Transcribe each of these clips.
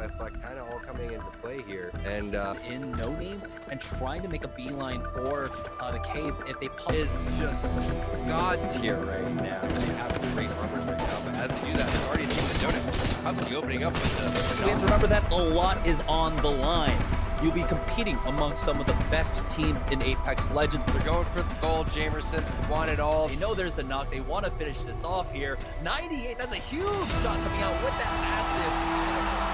if kind of all coming into play here. And in No Name and trying to make a beeline for the cave if they pop. Is just god tier right now. They have great armors right now, but as they do that, they've already achieved the donut. Obviously opening up with the We have to remember that a lot is on the line. You'll be competing amongst some of the best teams in Apex Legends. They're going for the gold. Jamerson want it all. They know there's the knock. They want to finish this off here. 98, that's a huge shot coming out with that massive.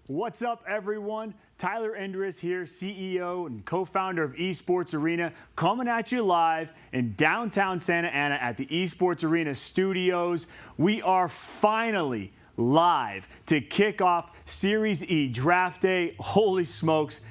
What's up, everyone? Tyler Endres here, CEO and co-founder of Esports Arena, coming at you live in downtown Santa Ana at the Esports Arena studios. We are finally live to kick off Series E Draft Day. Holy smokes.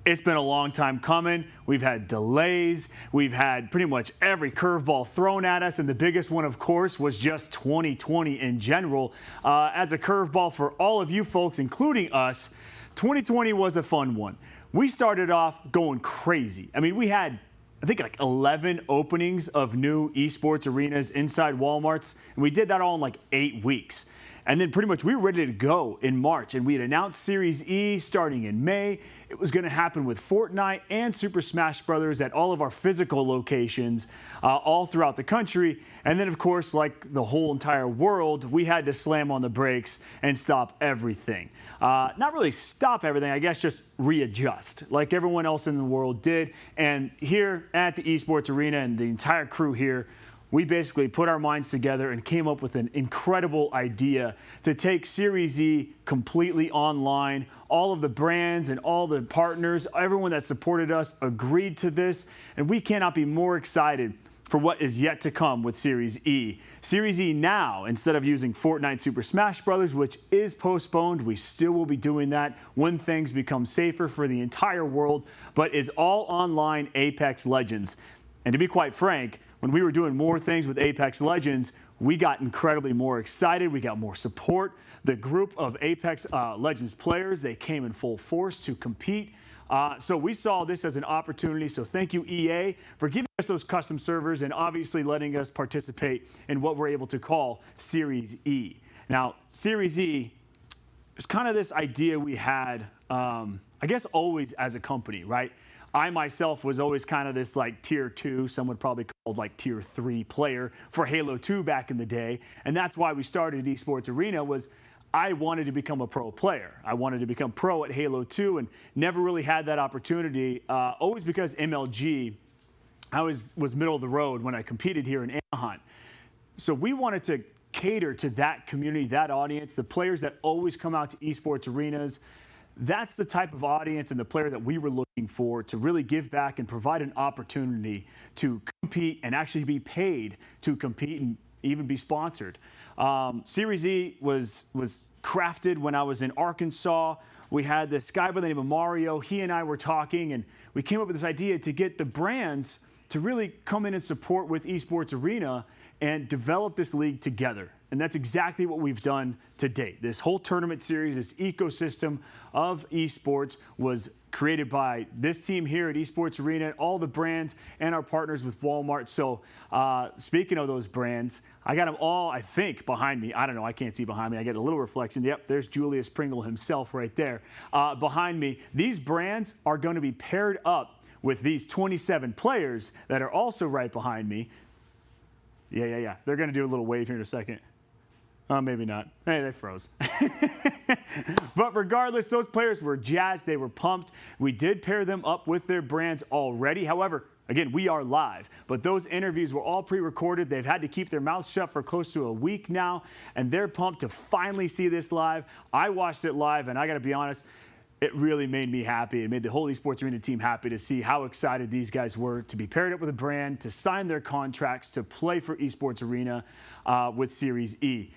It's been a long time coming. We've had delays. We've had pretty much every curveball thrown at us. And the biggest one, of course, was just 2020 in general. As a curveball for all of you folks, including us, 2020 was a fun one. We started off going crazy. I mean, we had, I think, like 11 openings of new esports arenas inside Walmarts. And we did that all in like 8 weeks. And then pretty much we were ready to go in March, and we had announced Series E starting in May. It was going to happen with Fortnite and Super Smash Bros. At all of our physical locations all throughout the country. And then, of course, like the whole entire world, we had to slam on the brakes and stop everything. Not really stop everything, I guess just readjust like everyone else in the world did. And here at the Esports Arena and the entire crew here, we basically put our minds together and came up with an incredible idea to take Series E completely online. All of the brands and all the partners, everyone that supported us agreed to this, and we cannot be more excited for what is yet to come with Series E. Series E now, instead of using Fortnite Super Smash Bros., which is postponed, we still will be doing that when things become safer for the entire world, but is all online Apex Legends. And to be quite frank, when we were doing more things with Apex Legends, we got incredibly more excited. We got more support. The group of Apex Legends players, they came in full force to compete. So we saw this as an opportunity. So thank you, EA, for giving us those custom servers and obviously letting us participate in what we're able to call Series E. Now, Series E is kind of this idea we had, I guess, always as a company, right? I myself was always kind of this like tier 2, some would probably call like tier 3 player for Halo 2 back in the day. And that's why we started Esports Arena, was I wanted to become a pro player. I wanted to become pro at Halo 2 and never really had that opportunity, always because MLG, I was middle of the road when I competed here in Anaheim. So we wanted to cater to that community, that audience, the players that always come out to Esports Arenas. That's the type of audience and the player that we were looking for to really give back and provide an opportunity to compete and actually be paid to compete and even be sponsored. Series E was crafted when I was in Arkansas. We had this guy by the name of Mario. He and I were talking, and we came up with this idea to get the brands to really come in and support with Esports Arena and develop this league together. And that's exactly what we've done to date. This whole tournament series, this ecosystem of esports was created by this team here at Esports Arena, all the brands and our partners with Walmart. So speaking of those brands, I got them all, I think, behind me. I don't know, I can't see behind me. I get a little reflection. Yep, there's Julius Pringle himself right there behind me. These brands are going to be paired up with these 27 players that are also right behind me. Yeah. They're going to do a little wave here in a second. Maybe not. Hey, they froze. But regardless, those players were jazzed. They were pumped. We did pair them up with their brands already. However, again, we are live. But those interviews were all pre-recorded. They've had to keep their mouths shut for close to a week now. And they're pumped to finally see this live. I watched it live, and I got to be honest, it really made me happy. It made the whole Esports Arena team happy to see how excited these guys were to be paired up with a brand, to sign their contracts, to play for Esports Arena with Series E.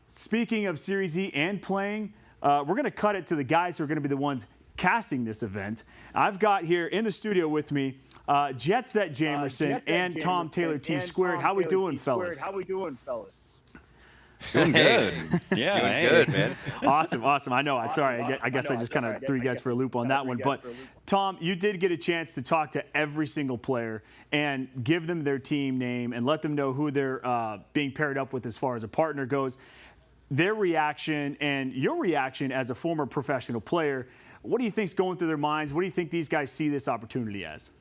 Speaking of Series E and playing, we're going to cut it to the guys who are going to be the ones casting this event. I've got here in the studio with me Jet Set Jamerson and Tom Taylor T Squared. How we doing, fellas? Doing good. Yeah, Doing hey. good, man. Awesome. I know. Sorry, I guess I just kind of threw you guys for a loop on that one. But Tom, you did get a chance to talk to every single player and give them their team name and let them know who they're being paired up with as far as a partner goes. Their reaction and your reaction as a former professional player, what do you think's going through their minds? What do you think these guys see this opportunity as?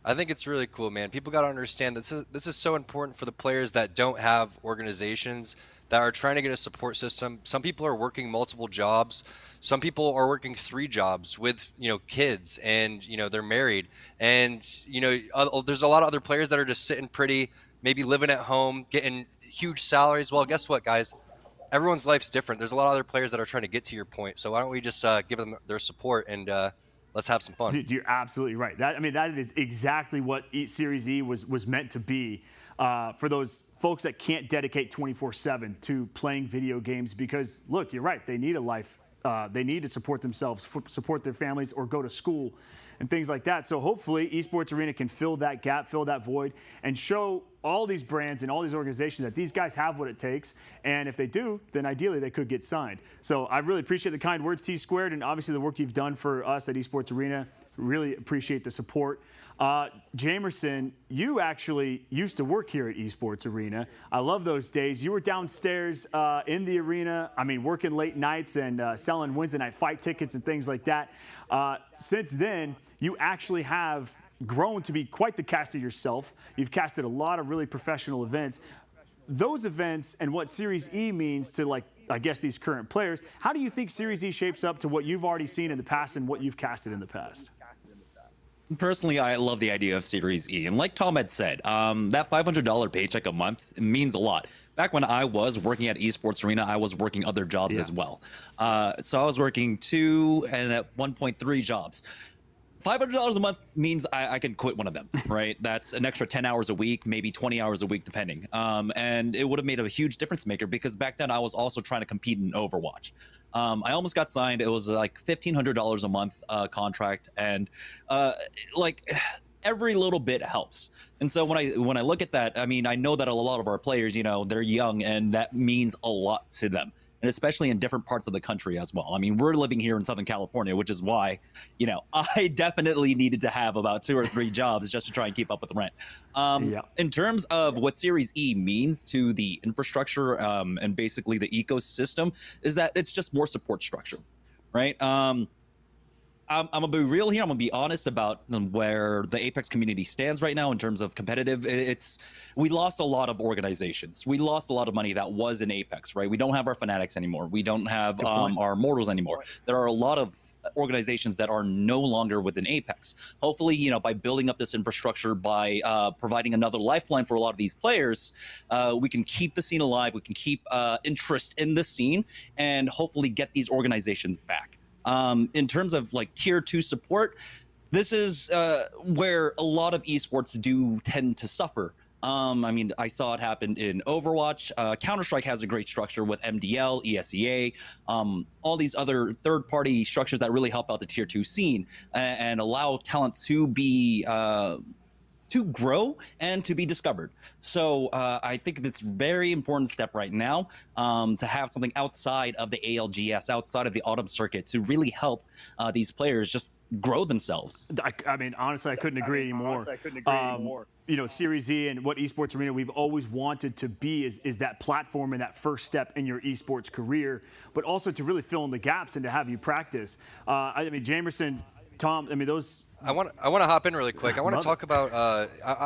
I think it's really cool, man. People got to understand that this is so important for the players that don't have organizations, that are trying to get a support system. Some people are working multiple jobs. Some people are working 3 jobs with, kids, and, they're married. And, there's a lot of other players that are just sitting pretty, maybe living at home, getting huge salaries. Well, guess what, guys? Everyone's life's different. There's a lot of other players that are trying to get to your point. So why don't we just give them their support and let's have some fun. Dude, you're absolutely right. That is exactly what Series E was meant to be for those folks that can't dedicate 24/7 to playing video games. Because look, you're right. They need a life. They need to support themselves, support their families, or go to school and things like that. So hopefully Esports Arena can fill that gap, fill that void, and show all these brands and all these organizations that these guys have what it takes. And if they do, then ideally they could get signed. So I really appreciate the kind words, T Squared, and obviously the work you've done for us at Esports Arena. Really appreciate the support. Jamerson, you actually used to work here at Esports Arena. I love those days. You were downstairs in the arena, working late nights and selling Wednesday night fight tickets and things like that. Since then, you actually have grown to be quite the caster yourself. You've casted a lot of really professional events. Those events and what Series E means to, these current players, how do you think Series E shapes up to what you've already seen in the past and what you've casted in the past? Personally, I love the idea of Series E. And like Tom had said, that $500 paycheck a month means a lot. Back when I was working at Esports Arena, I was working other jobs as well. So I was working 2 and at 1.3 jobs. $500 a month means I can quit one of them, right? That's an extra 10 hours a week, maybe 20 hours a week, depending. And it would have made a huge difference maker because back then I was also trying to compete in Overwatch. I almost got signed. It was like $1,500 a month contract, and every little bit helps. And so when I look at that, I know that a lot of our players, they're young, and that means a lot to them. And especially in different parts of the country as well. We're living here in Southern California, which is why, I definitely needed to have about 2 or 3 jobs just to try and keep up with the rent. In terms of what Series E means to the infrastructure and basically the ecosystem, is that it's just more support structure, right? I'm gonna be real here. I'm gonna be honest about where the Apex community stands right now in terms of competitive. We lost a lot of organizations. We lost a lot of money that was in Apex, right? We don't have our Fanatics anymore. We don't have our Immortals anymore. There are a lot of organizations that are no longer within Apex. Hopefully, by building up this infrastructure, by providing another lifeline for a lot of these players, we can keep the scene alive. We can keep interest in the scene, and hopefully get these organizations back. In terms of tier 2 support, this is where a lot of esports do tend to suffer. I saw it happen in Overwatch. Counter-Strike has a great structure with MDL, ESEA, all these other third-party structures that really help out the tier 2 scene and allow talent to be to grow and to be discovered. So I think it's a very important step right now to have something outside of the ALGS, outside of the Autumn Circuit, to really help these players just grow themselves. Honestly, I couldn't agree anymore. Series E and what Esports Arena we've always wanted to be is that platform and that first step in your esports career, but also to really fill in the gaps and to have you practice. Jamerson, Tom, those. I want to hop in really quick. I want to talk about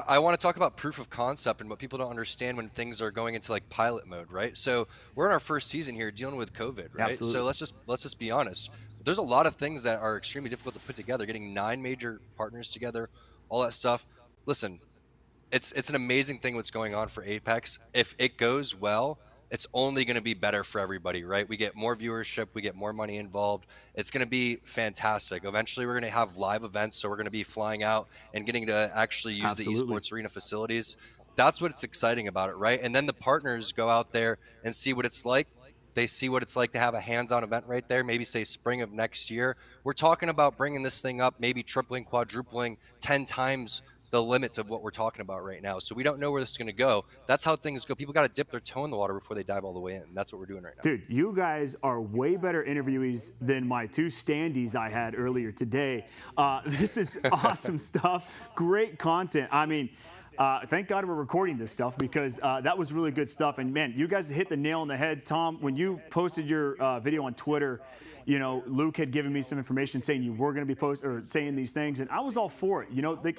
I want to talk about proof of concept and what people don't understand when things are going into pilot mode, right? So we're in our first season here dealing with COVID, right? Absolutely. So let's just be honest. There's a lot of things that are extremely difficult to put together. Getting 9 major partners together, all that stuff. Listen, it's an amazing thing what's going on for Apex. If it goes well, it's only going to be better for everybody, right? We get more viewership, we get more money involved. It's going to be fantastic. Eventually, we're going to have live events, so we're going to be flying out and getting to actually use the Esports Arena facilities. That's what's exciting about it, right? And then the partners go out there and see what it's like. They see what it's like to have a hands-on event right there, maybe say spring of next year. We're talking about bringing this thing up, maybe tripling, quadrupling, 10 times the limits of what we're talking about right now. So we don't know where this is going to go. That's how things go. People got to dip their toe in the water before they dive all the way in. That's what we're doing right now. Dude, you guys are way better interviewees than my two standees I had earlier today. This is awesome stuff. Great content. I mean, thank God we're recording this stuff because that was really good stuff. And man, you guys hit the nail on the head. Tom, when you posted your video on Twitter, you know, Luke had given me some information saying you were going to be saying these things, and I was all for it. You know, like,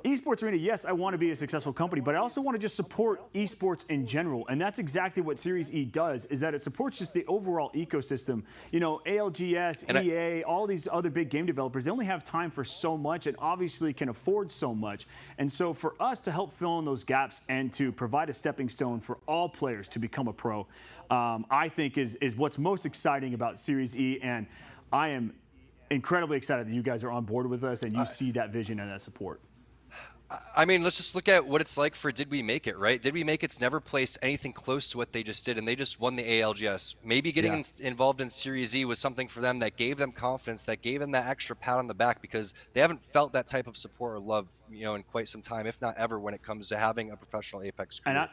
Esports Arena, yes, I want to be a successful company, but I also want to just support esports in general. And that's exactly what Series E does, is that it supports just the overall ecosystem. You know, ALGS, EA, all these other big game developers, they only have time for so much and obviously can afford so much. And so for us to help fill in those gaps and to provide a stepping stone for all players to become a pro, I think is what's most exciting about Series E. And I am incredibly excited that you guys are on board with us and you see that vision and that support. I mean, let's just look at what it's like for Did We Make It, right? Did We Make It's never placed anything close to what they just did, and they just won the ALGS. Maybe getting involved in Series E was something for them that gave them confidence, that gave them that extra pat on the back, because they haven't felt that type of support or love, you know, in quite some time, if not ever, when it comes to having a professional Apex career.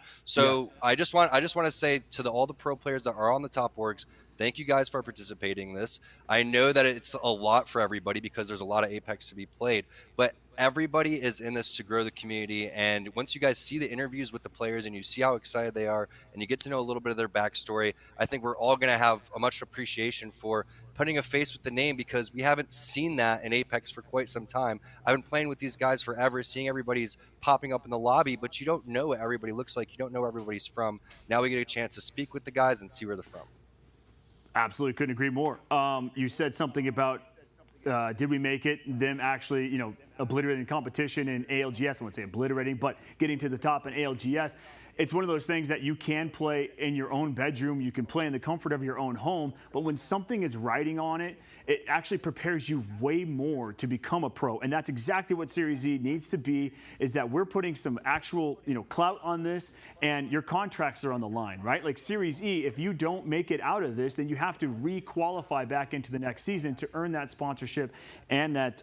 I just want to say to all the pro players that are on the top orgs, thank you guys for participating in this. I know that it's a lot for everybody because there's a lot of Apex to be played, but everybody is in this to grow the community. And once you guys see the interviews with the players and you see how excited they are and you get to know a little bit of their backstory, I think we're all going to have a much appreciation for putting a face with the name, because we haven't seen that in Apex for quite some time. I've been playing with these guys forever, seeing everybody's popping up in the lobby, but you don't know what everybody looks like. You don't know where everybody's from. Now we get a chance to speak with the guys and see where they're from. Absolutely, couldn't agree more. You said something about Did We Make It? Them actually, you know, obliterating competition in ALGS. I wouldn't say obliterating, but getting to the top in ALGS. It's one of those things that you can play in your own bedroom. You can play in the comfort of your own home. But when something is riding on it, it actually prepares you way more to become a pro. And that's exactly what Series E needs to be, is that we're putting some actual, you know, clout on this, and your contracts are on the line, right? Like Series E, if you don't make it out of this, then you have to re-qualify back into the next season to earn that sponsorship and that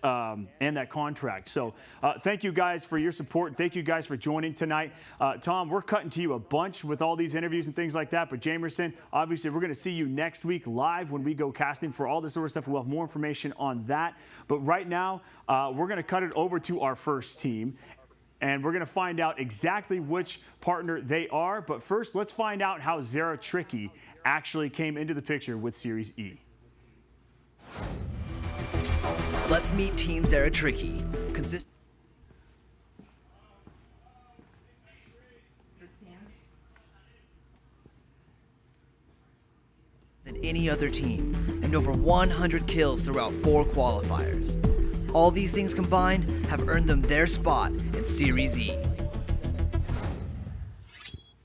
contract. So thank you guys for your support. Thank you guys for joining tonight. Tom, we're cutting to you a bunch with all these interviews and things like that, but Jamerson, obviously we're going to see you next week live when we go casting for all this sort of stuff. We'll have more information on that. But right now, we're going to cut it over to our first team, and we're going to find out exactly which partner they are. But first, let's find out how Zeratricky actually came into the picture with Series E. Let's meet Team Zeratricky. Than any other team, and over 100 kills throughout 4 qualifiers. All these things combined have earned them their spot in Series E.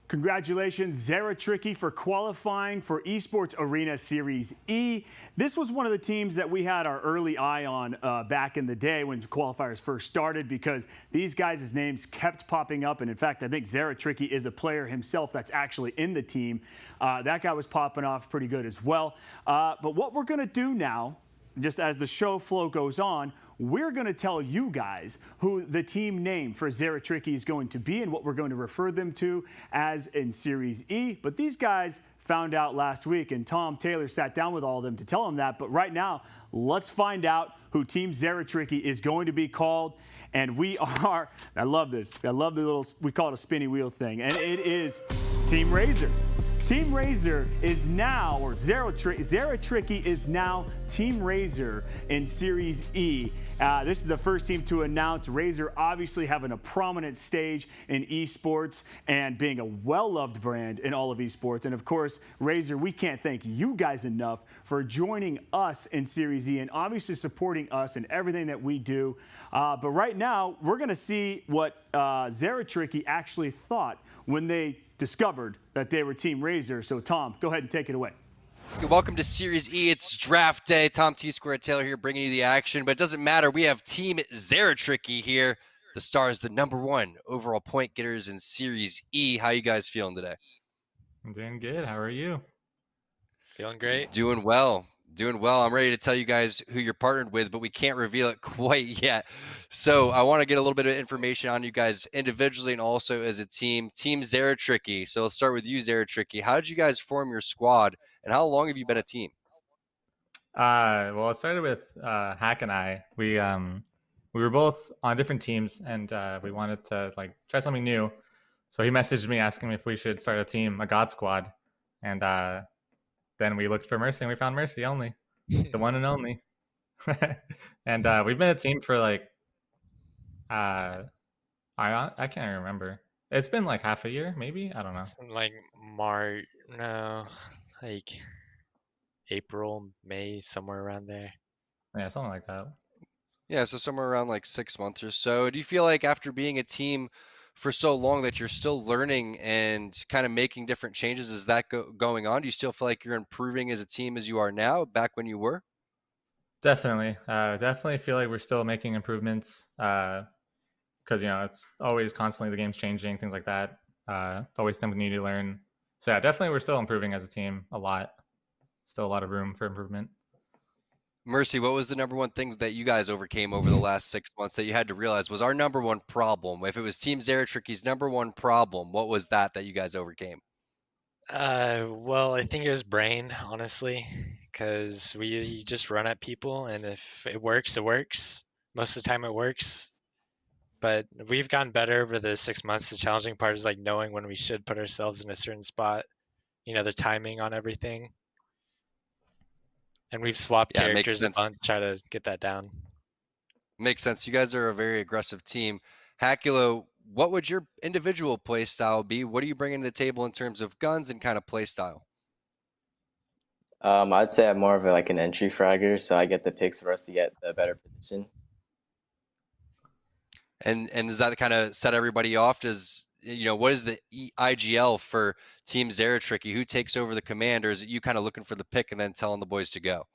Congratulations, Zeratricky, for qualifying for Esports Arena Series E. This was one of the teams that we had our early eye on back in the day when qualifiers first started, because these guys' names kept popping up. And in fact, I think Zeratricky is a player himself that's actually in the team. That guy was popping off pretty good as well. But what we're going to do now, just as the show flow goes on, we're going to tell you guys who the team name for Zeratricky is going to be and what we're going to refer them to as in Series E. But these guys found out last week, and Tom Taylor sat down with all of them to tell them that. But right now, let's find out who Team Zeratricky is going to be called. And we are, I love this. I love the little, we call it a spinny wheel thing. And it is Team Razor. Team Razor is now, or Zeratricky is now Team Razor in Series E. This is the first team to announce. Razor obviously having a prominent stage in esports and being a well-loved brand in all of esports. And of course, Razor, we can't thank you guys enough for joining us in Series E and obviously supporting us in everything that we do. But right now, we're going to see what Zeratricky actually thought when they discovered that they were Team Razor. So Tom, go ahead and take it away. Welcome to Series E. It's draft day. Tom T-Squared Taylor here bringing you the action, but it doesn't matter. We have Team Zeratricky here. The Stars, the #1 overall point getters in Series E. How you guys feeling today? I'm doing good. How are you? Feeling great. Doing well. Doing well. I'm ready to tell you guys who you're partnered with, but we can't reveal it quite yet. So I want to get a little bit of information on you guys individually and also as a team. Team Zeratricky. So let's start with you, Zeratricky. How did you guys form your squad, and how long have you been a team? Well, it started with Hack and I. We were both on different teams, and we wanted to like try something new. So he messaged me asking me if we should start a team, a God Squad, and then we looked for Mercy, and we found Mercy only, the one and only. And we've been a team for like I can't remember. It's been like half a year, maybe. I don't know. Like March, no, like April, May, somewhere around there. Yeah, something like that. Yeah, so somewhere around like 6 months or so. Do you feel like after being a team for so long that you're still learning and kind of making different changes? Is that going on? Do you still feel like you're improving as a team as you are now back when you were? Definitely. Definitely feel like we're still making improvements because, it's always constantly the game's changing, things like that. Always something new to learn. So, yeah, definitely we're still improving as a team a lot. Still a lot of room for improvement. Mercy, what was the number one things that you guys overcame over the last 6 months that you had to realize was our number one problem? If it was Team Zeratricky's number one problem, what was that you guys overcame? Well, I think it was brain, honestly, because we just run at people, and if it works, it works. Most of the time, it works. But we've gotten better over the 6 months. The challenging part is like knowing when we should put ourselves in a certain spot. The timing on everything. And we've swapped characters a bunch to try to get that down. Makes sense. You guys are a very aggressive team. Hakulo, what would your individual play style be? What are you bringing to the table in terms of guns and kind of play style? I'd say I'm more of an entry fragger, so I get the picks for us to get the better position. And does that kind of set everybody off? What is the IGL for Team Zeratricky? Who takes over the command, or is it you kind of looking for the pick and then telling the boys to go?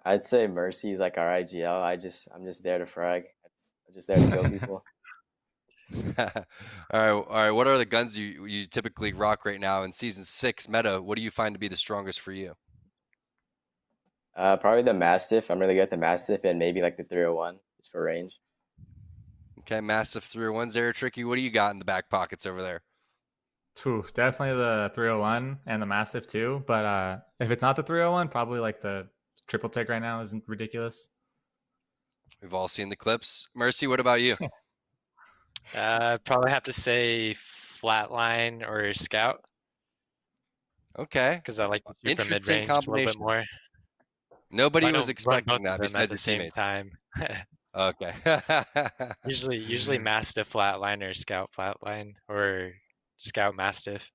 I'd say Mercy is like our IGL. I'm just there to frag. I'm just there to kill people. All right. What are the guns you typically rock right now in Season 6 meta? What do you find to be the strongest for you? Probably the Mastiff. I'm really good at the Mastiff, and maybe like the 301 just for range. Okay, Mastiff 301. Zeratricky, what do you got in the back pockets over there? Definitely the 301 and the Mastiff too. But if it's not the 301, probably like the triple take right now isn't ridiculous. We've all seen the clips. Mercy, what about you? Probably have to say Flatline or Scout. Okay. Because I like to shoot from mid-range a little bit more. Nobody was expecting that at the same time. Okay. usually Mastiff Flatline or Scout Flatline or Scout Mastiff.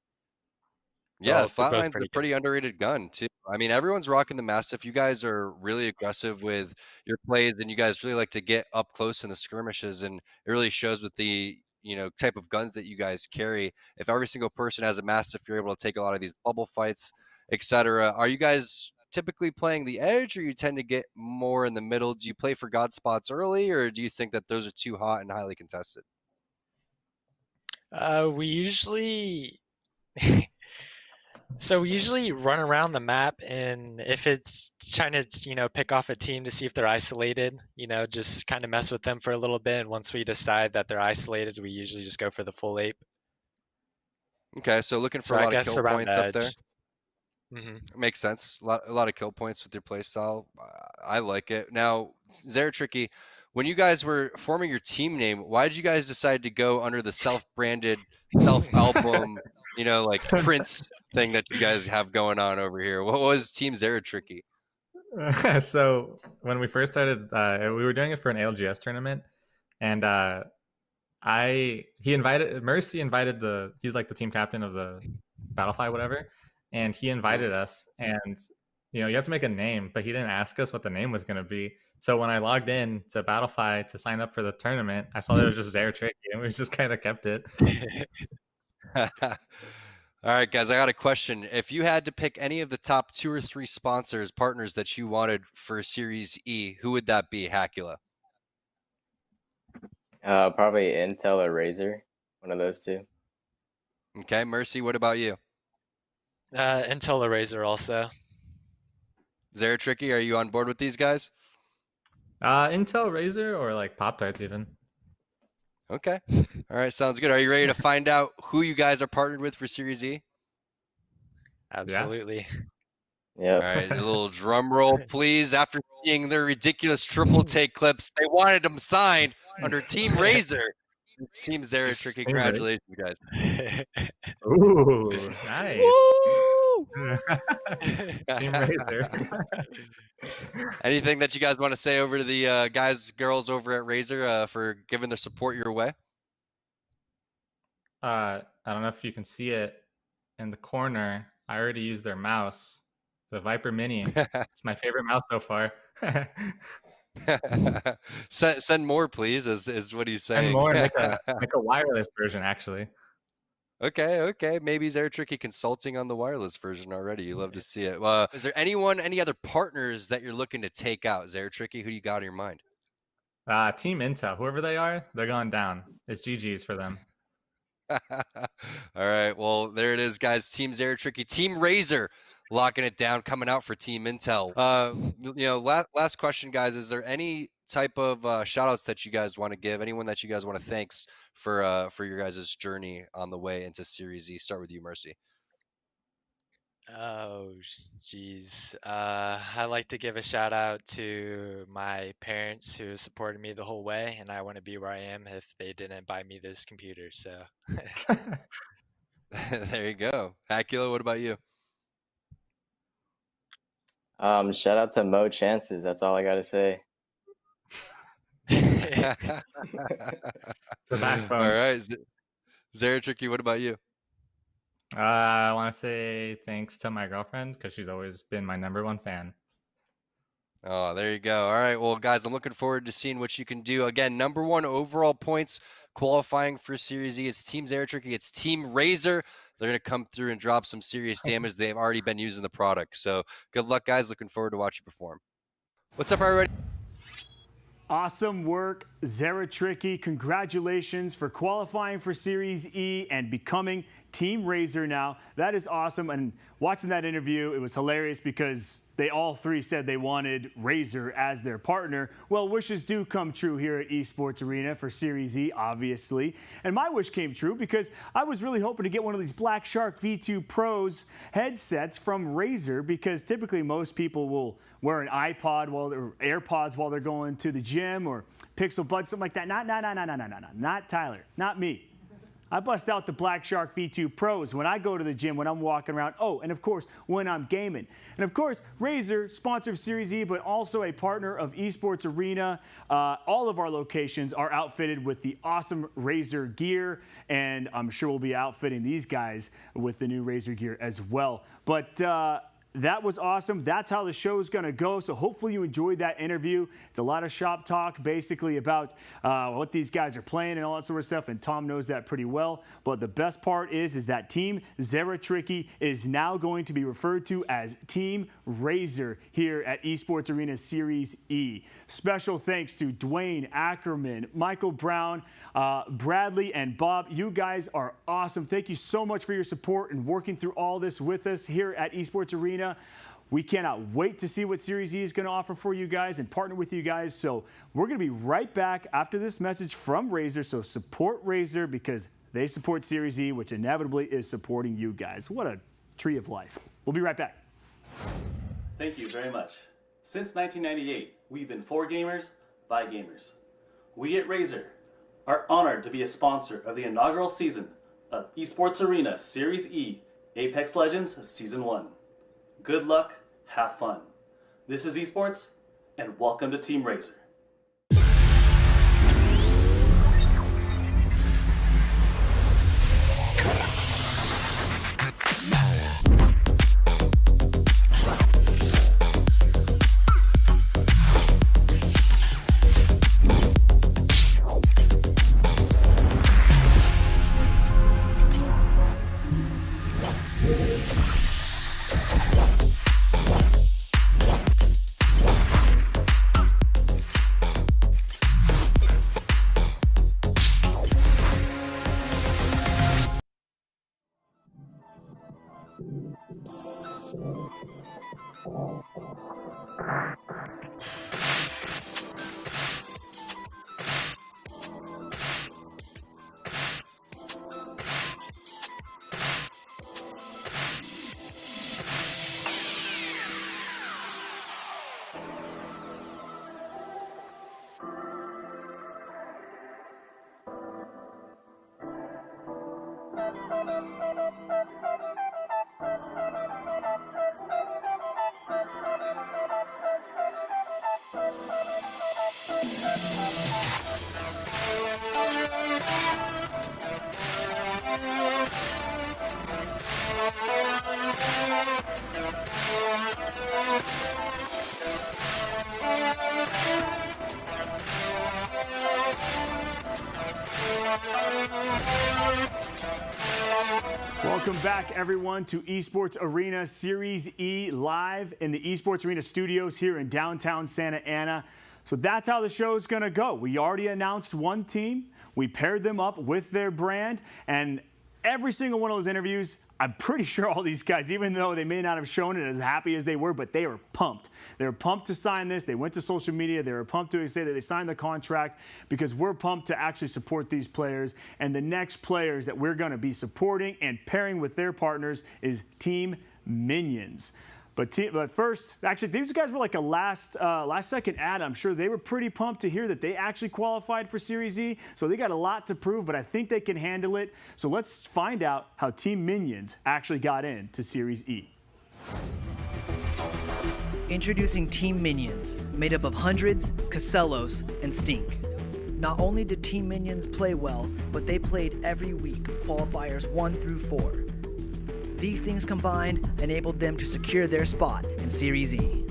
Yeah, Flatline's a pretty underrated gun too. I mean, everyone's rocking the Mastiff. You guys are really aggressive with your plays, and you guys really like to get up close in the skirmishes, and it really shows with the type of guns that you guys carry. If every single person has a Mastiff, you're able to take a lot of these bubble fights, etc. Are you guys typically playing the edge, or you tend to get more in the middle? Do you play for God spots early, or do you think that those are too hot and highly contested? We usually we usually run around the map, and if it's trying to pick off a team to see if they're isolated, just kind of mess with them for a little bit, and once we decide that they're isolated, we usually just go for the full ape. Okay, so looking for a lot of kill points up there. Mm-hmm. Makes sense. A lot of kill points with your play style. I like it. Now, Zeratricky, when you guys were forming your team name, why did you guys decide to go under the self-branded, self-album, Prince thing that you guys have going on over here? What was Team Zeratricky? So when we first started, we were doing it for an ALGS tournament, and Mercy invited he's like the team captain of the Battlefy, whatever. And he invited us, and you have to make a name, but he didn't ask us what the name was going to be. So when I logged in to Battlefy to sign up for the tournament, I saw that it was just Zeratricky, and we just kind of kept it. All right, guys, I got a question. If you had to pick any of the top 2 or 3 partners that you wanted for Series E, who would that be, Hakula? Probably Intel or Razer, one of those two. Okay, Mercy, what about you? Intel or Razer also. Zeratricky, are you on board with these guys? Intel, Razer, or like Pop-Tarts even. Okay. All right, sounds good. Are you ready to find out who you guys are partnered with for Series E? Absolutely. Yeah. All right, a little drum roll, please. After seeing their ridiculous triple take clips, they wanted them signed under Team Razer. Team Zeratricky, congratulations, guys. Ooh, nice. Team Razer. Anything that you guys want to say over to the guys, girls over at Razer for giving their support your way? I don't know if you can see it in the corner. I already used their mouse, the Viper Mini. It's my favorite mouse so far. Send more, please. Is what he's saying. And more, make a wireless version, actually. Okay. Maybe Zeratricky consulting on the wireless version already. You love to see it. Is there any other partners that you're looking to take out? Zeratricky, who do you got in your mind? Team Intel, whoever they are, they're going down. It's GG's for them. All right. Well, there it is, guys. Team Zeratricky, Team Razer, locking it down, coming out for Team Intel. Last question, guys. Is there any type of shout outs that you guys want to give? Anyone that you guys want to thank for your guys' journey on the way into Series E? Start with you, Mercy. Oh, geez. I'd like to give a shout out to my parents who supported me the whole way, and I wouldn't be where I am if they didn't buy me this computer. So there you go. Hakula, what about you? Shout out to Mo Chances. That's all I gotta say. The backbone. All right, Zeratricky, what about you? I want to say thanks to my girlfriend because she's always been my #1 fan. Oh, there you go. All right. Well, guys, I'm looking forward to seeing what you can do. Again, #1 overall points qualifying for Series E. It's Team Zeratricky. It's Team Razer. They're going to come through and drop some serious damage. They've already been using the product. So good luck, guys. Looking forward to watch you perform. What's up, everybody? Awesome work, Zeratricky. Congratulations for qualifying for Series E and becoming Team Razer now. That is awesome. And watching that interview, it was hilarious because they all three said they wanted Razer as their partner. Well, wishes do come true here at Esports Arena for Series E, obviously. And my wish came true because I was really hoping to get one of these Black Shark V2 Pros headsets from Razer, because typically most people will wear an iPod or AirPods while they're going to the gym, or Pixel Buds, something like that. Not Tyler, not me. I bust out the Black Shark V2 Pros when I go to the gym, when I'm walking around. Oh, and of course, when I'm gaming. And of course, Razer, sponsor of Series E, but also a partner of Esports Arena. All of our locations are outfitted with the awesome Razer gear, and I'm sure we'll be outfitting these guys with the new Razer gear as well. But that was awesome. That's how the show is going to go. So hopefully you enjoyed that interview. It's a lot of shop talk, basically about what these guys are playing and all that sort of stuff. And Tom knows that pretty well. But the best part is that Team Zeratricky is now going to be referred to as Team Razer here at Esports Arena Series E. Special thanks to Dwayne Ackerman, Michael Brown, Bradley, and Bob. You guys are awesome. Thank you so much for your support and working through all this with us here at Esports Arena. We cannot wait to see what Series E is going to offer for you guys and partner with you guys. So we're going to be right back after this message from Razer. So support Razer because they support Series E, which inevitably is supporting you guys. What a tree of life. We'll be right back. Thank you very much. Since 1998, we've been for gamers, by gamers. We at Razer are honored to be a sponsor of the inaugural season of Esports Arena Series E Apex Legends Season 1. Good luck, have fun. This is Esports, and welcome to Team Razer. Welcome back, everyone, to Esports Arena Series E live in the Esports Arena studios here in downtown Santa Ana. So that's how the show is going to go. We already announced one team. We paired them up with their brand, and every single one of those interviews, I'm pretty sure all these guys, even though they may not have shown it as happy as they were, but they were pumped. They were pumped to sign this. They went to social media. They were pumped to say that they signed the contract because we're pumped to actually support these players. And the next players that we're going to be supporting and pairing with their partners is Team Minions. But first, actually, these guys were like a last second ad. I'm sure they were pretty pumped to hear that they actually qualified for Series E. So they got a lot to prove, but I think they can handle it. So let's find out how Team Minions actually got into Series E. Introducing Team Minions, made up of Hundreds, Casellos, and Stink. Not only did Team Minions play well, but they played every week, qualifiers 1 through 4. These things combined enabled them to secure their spot in Series E.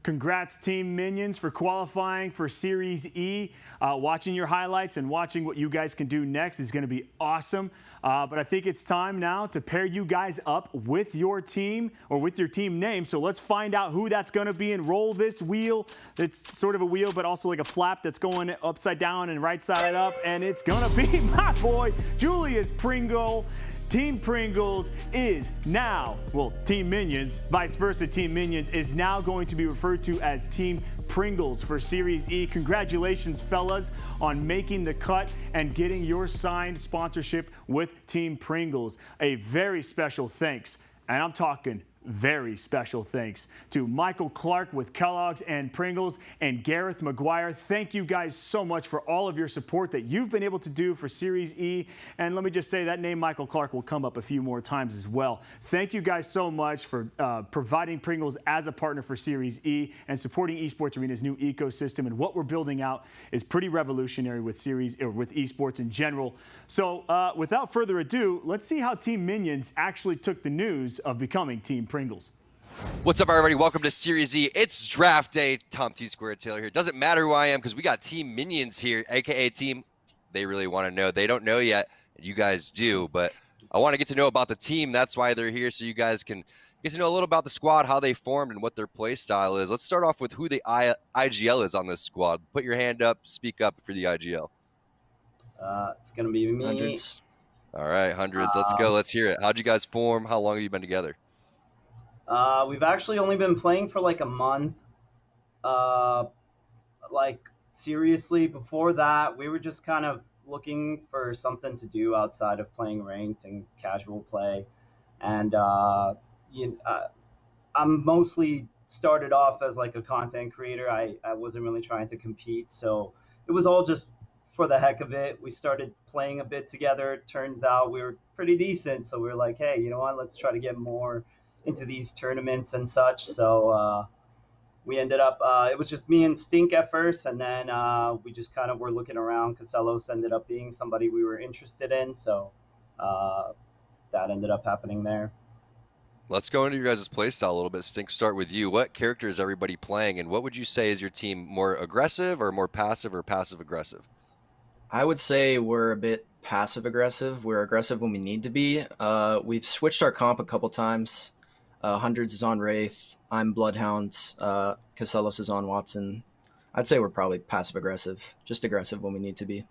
Congrats, Team Minions, for qualifying for Series E. Watching your highlights and watching what you guys can do next is going to be awesome. But I think it's time now to pair you guys up with your team or with your team name. So let's find out who that's going to be and roll this wheel. It's sort of a wheel, but also like a flap that's going upside down and right side up. And it's going to be my boy, Julius Pringle. Team Pringles is now, well, Team Minions, vice versa, Team Minions is now going to be referred to as Team Pringles for Series E. Congratulations, fellas, on making the cut and getting your signed sponsorship with Team Pringles. A very special thanks, and I'm talking very special thanks to Michael Clark with Kellogg's and Pringles and Gareth McGuire. Thank you guys so much for all of your support that you've been able to do for Series E. And let me just say that name Michael Clark will come up a few more times as well. Thank you guys so much for providing Pringles as a partner for Series E and supporting Esports Arena's new ecosystem. And what we're building out is pretty revolutionary with with esports in general. So without further ado, let's see how Team Minions actually took the news of becoming Team Pringles. What's up, everybody? Welcome to Series E. It's draft day. Tom T Squared Taylor here. Doesn't matter who I am because we got Team Minions here, aka Team. They really want to know. They don't know yet. You guys do, but I want to get to know about the team. That's why they're here, so you guys can get to know a little about the squad, how they formed, and what their play style is. Let's start off with who the IGL is on this squad. Put your hand up. Speak up for the IGL. It's gonna be me. Hundreds. All right, Hundreds. Let's go. Let's hear it. How'd you guys form? How long have you been together? We've actually only been playing for like a month. Like seriously, before that, we were just kind of looking for something to do outside of playing ranked and casual play. And I'm mostly started off as like a content creator. I wasn't really trying to compete, so it was all just for the heck of it. We started playing a bit together. It turns out we were pretty decent, so we were like, hey, you know what? Let's try to get more into these tournaments and such. So we ended up, it was just me and Stink at first, and then we just kind of were looking around. Casellos ended up being somebody we were interested in, so that ended up happening there. Let's go into your guys' play style a little bit. Stink, start with you. What character is everybody playing, and what would you say is your team, more aggressive or more passive or passive-aggressive? I would say we're a bit passive-aggressive. We're aggressive when we need to be. We've switched our comp a couple times. Hundreds is on Wraith. I'm Bloodhound. Casellos is on Watson. I'd say we're probably passive-aggressive, just aggressive when we need to be.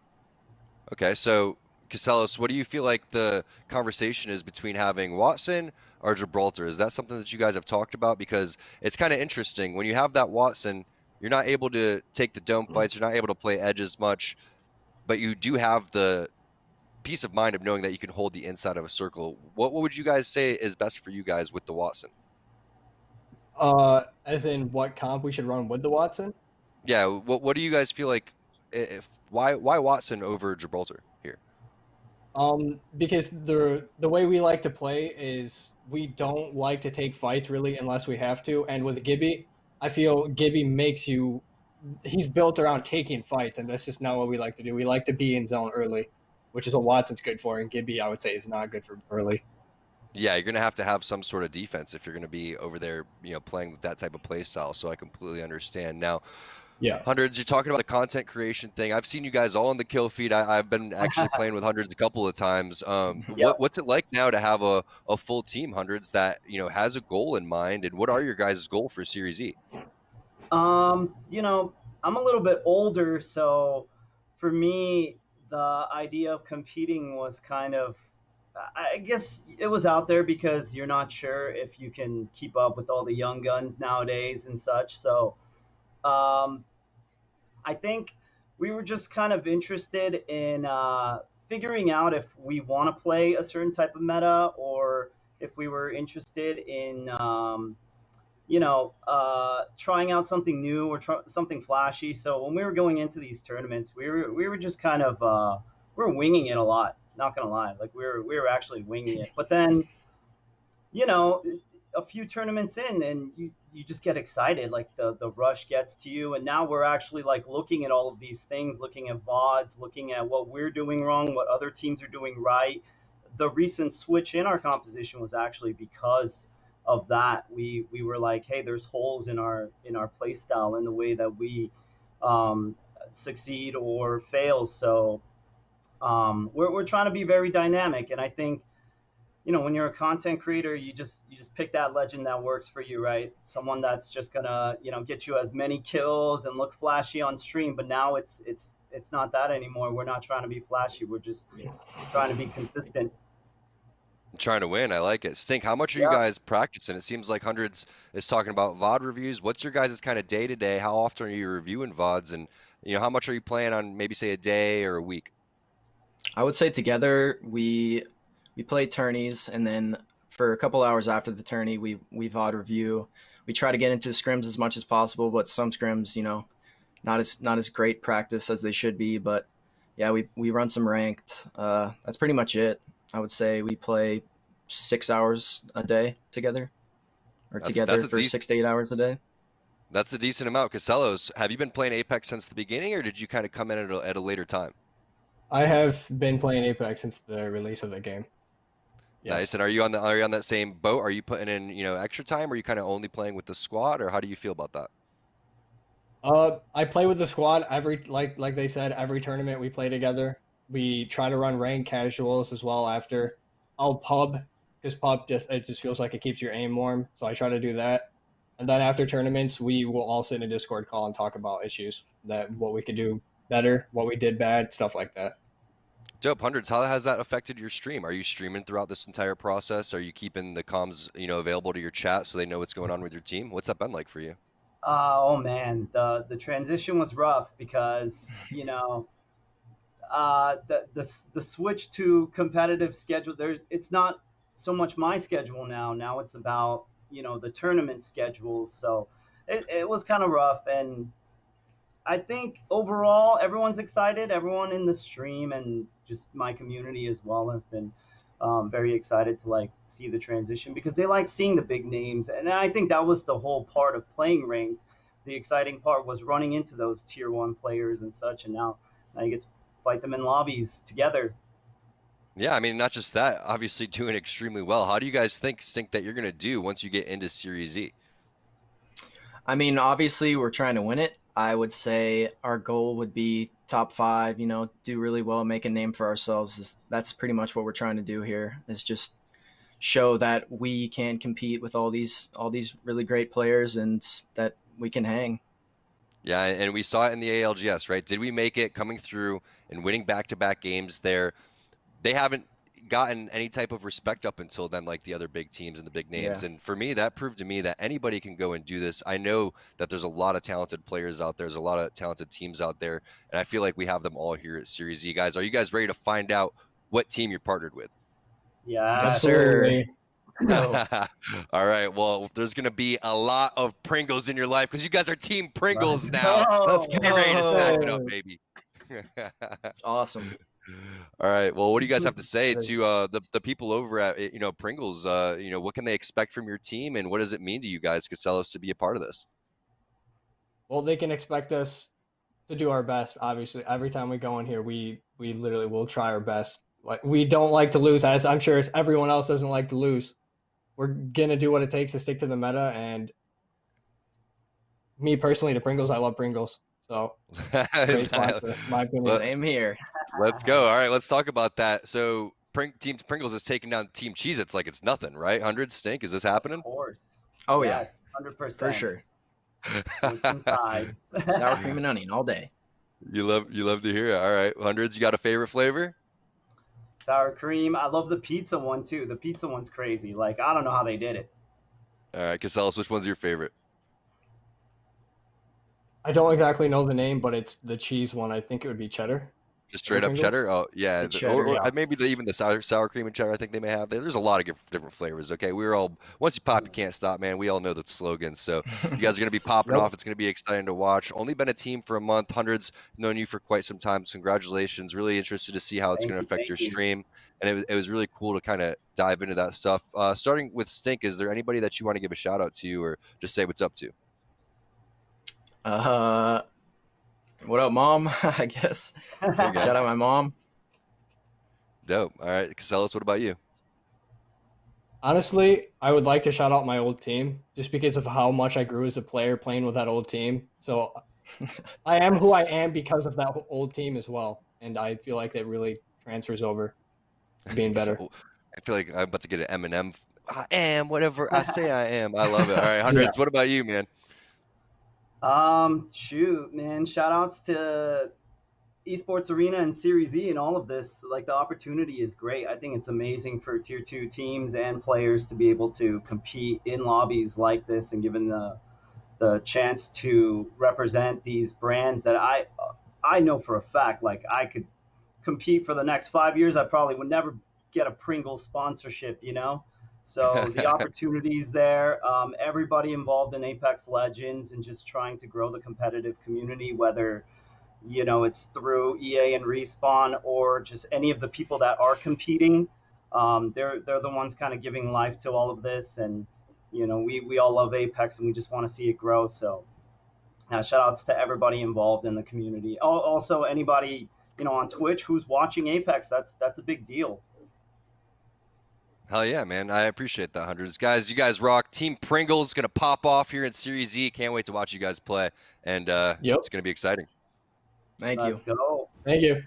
Okay, so Casellos, what do you feel like the conversation is between having Watson or Gibraltar? Is that something that you guys have talked about? Because it's kind of interesting. When you have that Watson, you're not able to take the dome fights. You're not able to play edge as much, but you do have the peace of mind of knowing that you can hold the inside of a circle. What would you guys say is best for you guys with the Watson? As in what comp we should run with the Watson? Yeah, what do you guys feel like why Watson over Gibraltar here? Because the way we like to play is we don't like to take fights really unless we have to. And with Gibby, I feel Gibby he's built around taking fights, and that's just not what we like to do. We like to be in zone early, which is what Watson's good for, and Gibby, I would say, is not good for early. Yeah, you're going to have some sort of defense if you're going to be over there, playing with that type of play style. So I completely understand. Now, yeah, Hundreds, you're talking about the content creation thing. I've seen you guys all in the kill feed. I've been actually playing with Hundreds a couple of times. What's it like now to have a full team, Hundreds, that has a goal in mind? And what are your guys' goal for Series E? I'm a little bit older, so for me, the idea of competing was kind of, I guess it was out there because you're not sure if you can keep up with all the young guns nowadays and such. So I think we were just kind of interested in figuring out if we want to play a certain type of meta, or if we were interested in trying out something new or something flashy. So when we were going into these tournaments, we were just kind of we were winging it a lot. Not gonna lie, like we were actually winging it. But then, a few tournaments in, and you just get excited. Like the rush gets to you, and now we're actually like looking at all of these things, looking at VODs, looking at what we're doing wrong, what other teams are doing right. The recent switch in our composition was actually because of that. We were like, hey, there's holes in our play style, in the way that we succeed or fail. So we're trying to be very dynamic, and I think when you're a content creator, you just pick that legend that works for you, right? Someone that's just gonna get you as many kills and look flashy on stream. But now it's not that anymore. We're not trying to be flashy. We're just trying to be consistent. Trying to win. I like it. Stink, how much are you guys practicing? It seems like Hundreds is talking about VOD reviews. What's your guys' kind of day-to-day? How often are you reviewing VODs? And how much are you playing on, maybe say a day or a week? I would say together we play tourneys, and then for a couple hours after the tourney we VOD review. We try to get into scrims as much as possible, but some scrims, not as great practice as they should be. But yeah, we run some ranked. That's pretty much it. I would say we play 6 hours a day together, or together for 6 to 8 hours a day. That's a decent amount. Casellos, have you been playing Apex since the beginning, or did you kind of come in at a later time? I have been playing Apex since the release of the game. Yes. Nice. And are you on that same boat? Are you putting in extra time, or are you kind of only playing with the squad, or how do you feel about that? I play with the squad like they said, every tournament we play together. We try to run ranked casuals as well after. I'll pub, because pub just feels like it keeps your aim warm, so I try to do that. And then after tournaments, we will all sit in a Discord call and talk about issues, what we could do better, what we did bad, stuff like that. Dope. Hundreds, how has that affected your stream? Are you streaming throughout this entire process? Are you keeping the comms available to your chat so they know what's going on with your team? What's that been like for you? Oh man, the transition was rough because the switch to competitive schedule, it's not so much my schedule now it's about the tournament schedules. So it was kind of rough, and I think overall everyone's excited. Everyone in the stream and just my community as well has been very excited to see the transition, because they like seeing the big names. And I think that was the whole part of playing ranked. The exciting part was running into those tier 1 players and such, and now you get to fight them in lobbies together. Yeah, I mean, not just that, obviously doing extremely well. How do you guys think that you're going to do once you get into Series E? I mean, obviously we're trying to win it. I would say our goal would be top 5, do really well, make a name for ourselves. That's pretty much what we're trying to do here, is just show that we can compete with all these really great players, and that we can hang. Yeah, and we saw it in the ALGS, right? Did we make it coming through and winning back-to-back games there? They haven't gotten any type of respect up until then, like the other big teams and the big names. Yeah. And for me, that proved to me that anybody can go and do this. I know that there's a lot of talented players out there. There's a lot of talented teams out there. And I feel like we have them all here at Series E. Guys, are you guys ready to find out what team you're partnered with? Yeah, absolutely. No. All right. Well, there's going to be a lot of Pringles in your life because you guys are Team Pringles now. Let's get ready to stack it up, baby. It's awesome. All right. Well, what do you guys have to say to the people over at Pringles? What can they expect from your team, and what does it mean to you guys, Casellos, to be a part of this? Well, they can expect us to do our best. Obviously, every time we go in here, we literally will try our best. Like, we don't like to lose, as I'm sure as everyone else doesn't like to lose. We're gonna do what it takes to stick to the meta. And me personally, to Pringles, I love Pringles. So my opinion. Same here. Let's go. All right, let's talk about that. So Team Pringles is taking down Team Cheez-Its like it's nothing, right? 100 Stink, is this happening? Of course. Oh Yes, yeah, 100%. for sure. Switching sides. Sour cream and onion all day. You love to hear it. All right, 100s, you got a favorite flavor? Sour cream. I love the pizza one too. The pizza one's crazy. Like, I don't know how they did it. All right, Casellos, which one's your favorite? I don't exactly know the name, but it's the cheese one. I think it would be cheddar. Just straight up Pringles? cheddar? Oh, yeah. The cheddar, yeah. Maybe even the sour cream and cheddar I think they may have. There's a lot of different flavors, okay? Once you pop, you can't stop, man. We all know the slogan. So you guys are going to be popping off. It's going to be exciting to watch. Only been a team for a month. 100's known you for quite some time. So congratulations. Really interested to see how it's going to affect your stream. And it was really cool to kind of dive into that stuff. Starting with Stink, is there anybody that you want to give a shout out to or just say what's up to? What up, Mom? I guess. Shout out my mom. Dope. All right, Casellos, what about you? Honestly, I would like to shout out my old team just because of how much I grew as a player playing with that old team. So I am who I am because of that old team as well. And I feel like that really transfers over to being better. I feel like I'm about to get an Eminem. I am whatever I say I am. I love it. All right, 100s, what about you, man? Shoot, man. Shout outs to Esports Arena and Series E and all of this. Like, the opportunity is great. I think it's amazing for tier 2 teams and players to be able to compete in lobbies like this and given the chance to represent these brands that I know for a fact, like, I could compete for the next 5 years. I probably would never get a Pringles sponsorship, you know? So the opportunities there, everybody involved in Apex Legends and just trying to grow the competitive community, whether, you know, it's through EA and Respawn or just any of the people that are competing. They're the ones kind of giving life to all of this. And, you know, we all love Apex and we just want to see it grow. So shout outs to everybody involved in the community. Also, anybody, you know, on Twitch who's watching Apex, that's a big deal. Hell yeah, man. I appreciate that, 100s. Guys, you guys rock. Team Pringles going to pop off here in Series E. Can't wait to watch you guys play. And it's going to be exciting. Let's go. Thank you.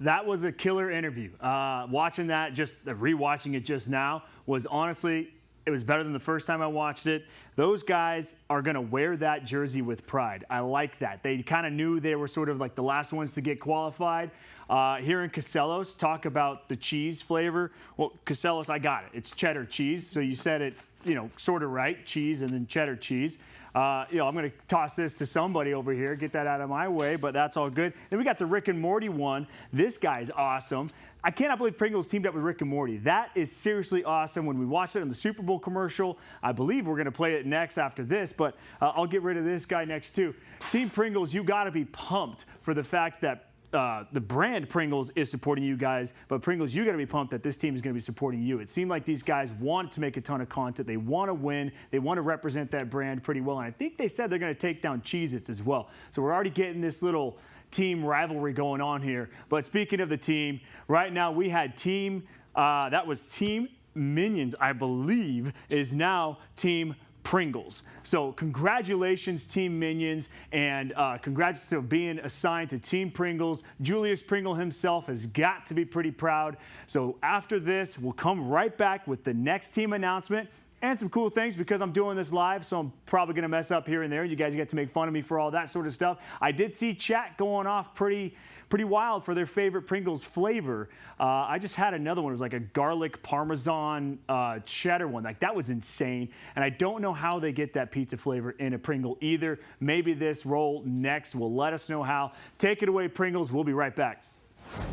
That was a killer interview. Watching that, just rewatching it just now, was honestly, it was better than the first time I watched it. Those guys are going to wear that jersey with pride. I like that. They kind of knew they were sort of like the last ones to get qualified. Hearing Casellos talk about the cheese flavor. Well, Casellos, I got it. It's cheddar cheese. So you said it, you know, sort of right. Cheese and then cheddar cheese. I'm going to toss this to somebody over here, get that out of my way, but that's all good. Then we got the Rick and Morty one. This guy's awesome. I cannot believe Pringles teamed up with Rick and Morty. That is seriously awesome. When we watched it in the Super Bowl commercial, I believe we're going to play it next after this, but I'll get rid of this guy next too. Team Pringles, you got to be pumped for the fact that the brand Pringles is supporting you guys, but Pringles, you got to be pumped that this team is going to be supporting you. It seemed like these guys want to make a ton of content. They want to win. They want to represent that brand pretty well. And I think they said they're going to take down Cheez-Its as well. So we're already getting this little team rivalry going on here. But speaking of the team, right now we had that was Team Minions, I believe, is now Team Pringles. So congratulations, Team Minions, and congrats to being assigned to Team Pringles. Julius Pringle himself has got to be pretty proud. So after this, we'll come right back with the next team announcement and some cool things because I'm doing this live, so I'm probably going to mess up here and there. You guys get to make fun of me for all that sort of stuff. I did see chat going off pretty wild for their favorite Pringles flavor. I just had another one. It was like a garlic Parmesan cheddar one. Like, that was insane. And I don't know how they get that pizza flavor in a Pringle either. Maybe this roll next will let us know how. Take it away, Pringles. We'll be right back.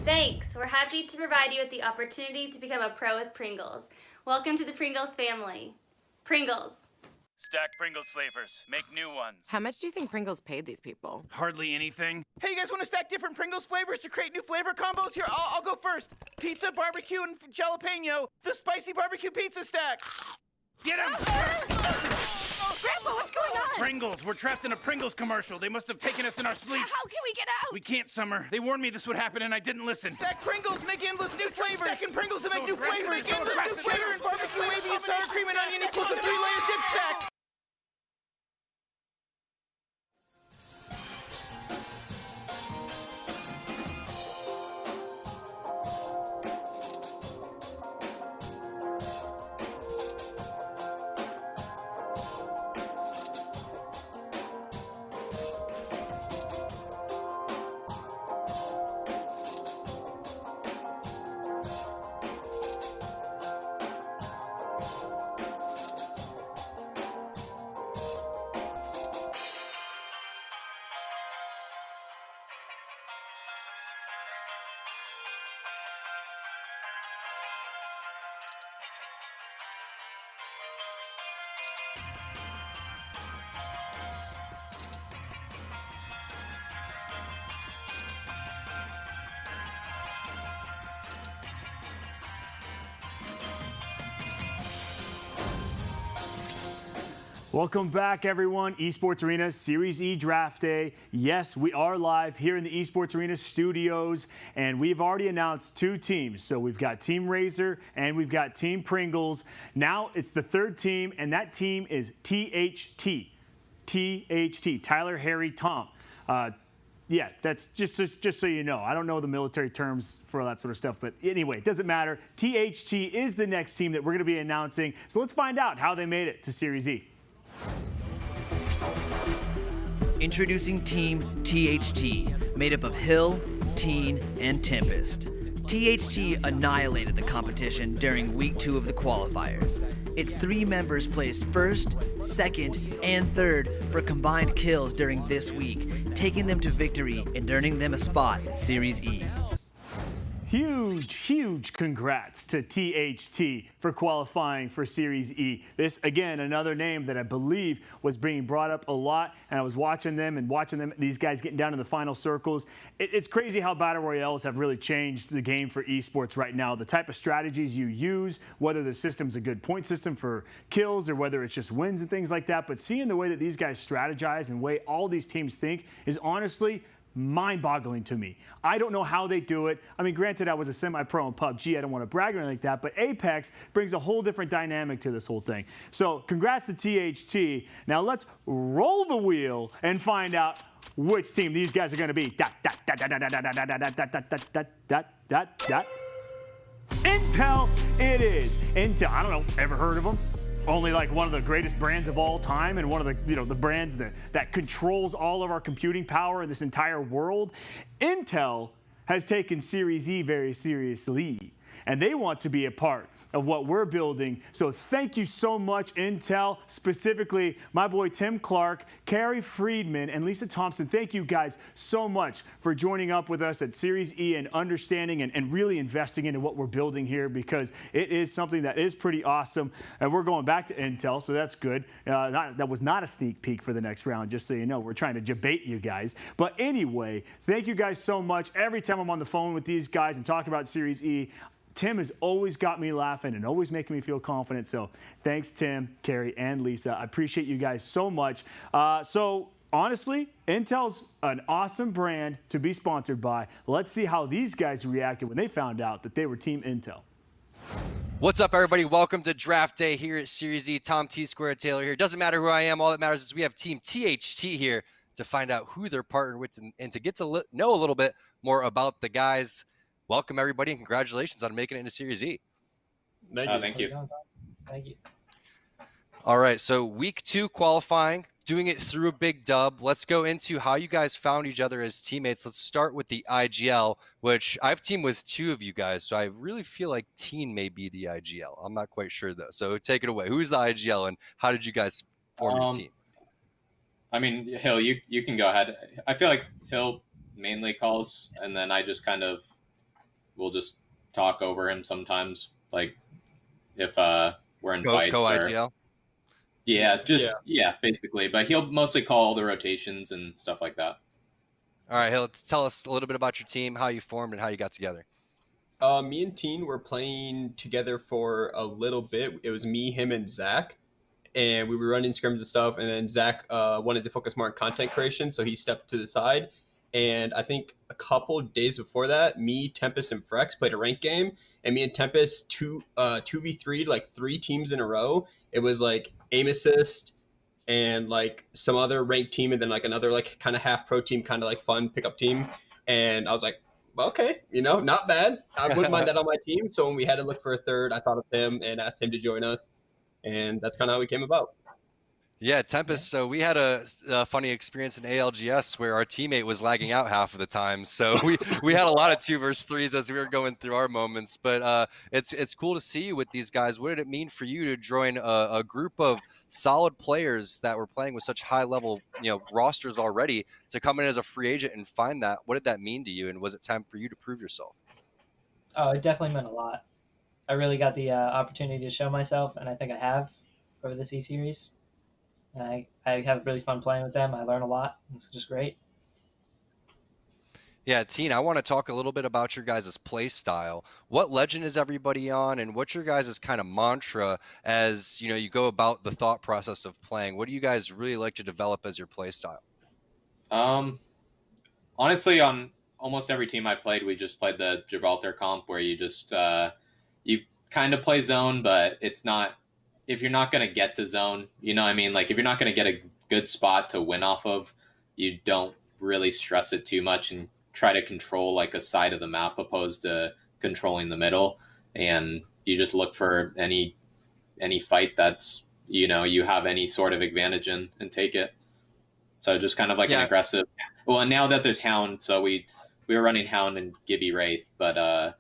Thanks. We're happy to provide you with the opportunity to become a pro with Pringles. Welcome to the Pringles family. Pringles. stack Pringles flavors. Make new ones. How much do you think Pringles paid these people? Hardly anything. Hey, you guys want to stack different Pringles flavors to create new flavor combos? Here, I'll go first. Pizza, barbecue, and jalapeno. The spicy barbecue pizza stack. Get him! Grandpa, what's going on? Pringles. We're trapped in a Pringles commercial. They must have taken us in our sleep. How can we get out? We can't, Summer. They warned me this would happen, and I didn't listen. Stack Pringles, make endless new flavors. Stacking Pringles to make new flavors. Make endless new flavors. Barbecue, wavy, and sour cream and onion equals a 3-layer dip stack. Welcome back, everyone. Esports Arena Series E Draft Day. Yes, we are live here in the Esports Arena studios, and we've already announced 2 teams. So we've got Team Razor and we've got Team Pringles. Now it's the 3rd team, and that team is THT. THT, Tyler, Harry, Tom. Yeah, that's just so you know. I don't know the military terms for all that sort of stuff, but anyway, it doesn't matter. THT is the next team that we're going to be announcing. So let's find out how they made it to Series E. Introducing Team THT, made up of Hill, Teen, and Tempest. THT annihilated the competition during Week 2 of the qualifiers. Its 3 members placed 1st, 2nd, and 3rd for combined kills during this week, taking them to victory and earning them a spot in Series E. Huge congrats to THT for qualifying for Series E. This, again, another name that I believe was being brought up a lot, and I was watching them, these guys getting down to the final circles. It's crazy how Battle Royales have really changed the game for esports right now. The type of strategies you use, whether the system's a good point system for kills or whether it's just wins and things like that, but seeing the way that these guys strategize and the way all these teams think is honestly mind-boggling to me. I don't know how they do it. I mean, granted, I was a semi-pro in PUBG. I don't want to brag or anything like that, but Apex brings a whole different dynamic to this whole thing. So congrats to THT. Now let's roll the wheel and find out which team these guys are going to be. Intel it is. Intel, I don't know, ever heard of them? Only like one of the greatest brands of all time and one of the, the brands that controls all of our computing power in this entire world. Intel has taken Series E very seriously, and they want to be a part of what we're building. So thank you so much, Intel, specifically my boy Tim Clark, Carrie Friedman, and Lisa Thompson. Thank you guys so much for joining up with us at Series E and understanding and really investing into what we're building here, because it is something that is pretty awesome. And we're going back to Intel, so that's good. That was not a sneak peek for the next round, just so you know. We're trying to debate you guys. But anyway, thank you guys so much. Every time I'm on the phone with these guys and talking about Series E, Tim has always got me laughing and always making me feel confident. So thanks, Tim, Carrie, and Lisa. I appreciate you guys so much. So honestly, Intel's an awesome brand to be sponsored by. Let's see how these guys reacted when they found out that they were Team Intel. What's up, everybody? Welcome to Draft Day here at Series E. Tom T. Square Taylor here. Doesn't matter who I am. All that matters is we have Team THT here to find out who they're partnered with and to get to know a little bit more about the guys. Welcome, everybody, and congratulations on making it into Series E. Thank you. Thank you. All right, so week 2 qualifying, doing it through a big dub. Let's go into how you guys found each other as teammates. Let's start with the IGL, which I've teamed with 2 of you guys, so I really feel like Teen may be the IGL. I'm not quite sure, though, so take it away. Who's the IGL, and how did you guys form your team? I mean, Hill, you can go ahead. I feel like Hill mainly calls, and then I just kind of we'll just talk over him sometimes, like if we're in fights. Co-IGL? Yeah, basically. But he'll mostly call all the rotations and stuff like that. All right, Hill, tell us a little bit about your team, how you formed, and how you got together. Me and Teen were playing together for a little bit. It was me, him, and Zach, and we were running scrims and stuff. And then Zach wanted to focus more on content creation, so he stepped to the side. And I think a couple days before that, me, Tempest, and Frex played a ranked game, and me and Tempest 2v3'd like 3 teams in a row. It was like aim assist and like some other ranked team, and then like another like kind of half pro team, kind of like fun pickup team. And I was like, okay, not bad. I wouldn't mind that on my team. So when we had to look for a third, I thought of him and asked him to join us, and that's kind of how we came about. Yeah, Tempest. So we had a funny experience in ALGS where our teammate was lagging out half of the time. So we had a lot of 2 versus 3s as we were going through our moments. But it's cool to see you with these guys. What did it mean for you to join a group of solid players that were playing with such high level rosters already to come in as a free agent and find that? What did that mean to you? And was it time for you to prove yourself? Oh, it definitely meant a lot. I really got the opportunity to show myself, and I think I have over this E-Series. I have really fun playing with them. I learn a lot. It's just great. Yeah, Teen, I want to talk a little bit about your guys' play style. What legend is everybody on, and what's your guys' kind of mantra as you go about the thought process of playing? What do you guys really like to develop as your play style? Honestly, on almost every team I played, we just played the Gibraltar comp where you just you kind of play zone, but it's not. If you're not going to get to zone, like if you're not going to get a good spot to win off of, you don't really stress it too much and try to control like a side of the map opposed to controlling the middle. And you just look for any fight that's, you have any sort of advantage in and take it. So just kind of like an aggressive. Well, and now that there's Hound, so we were running Hound and Gibby Wraith, but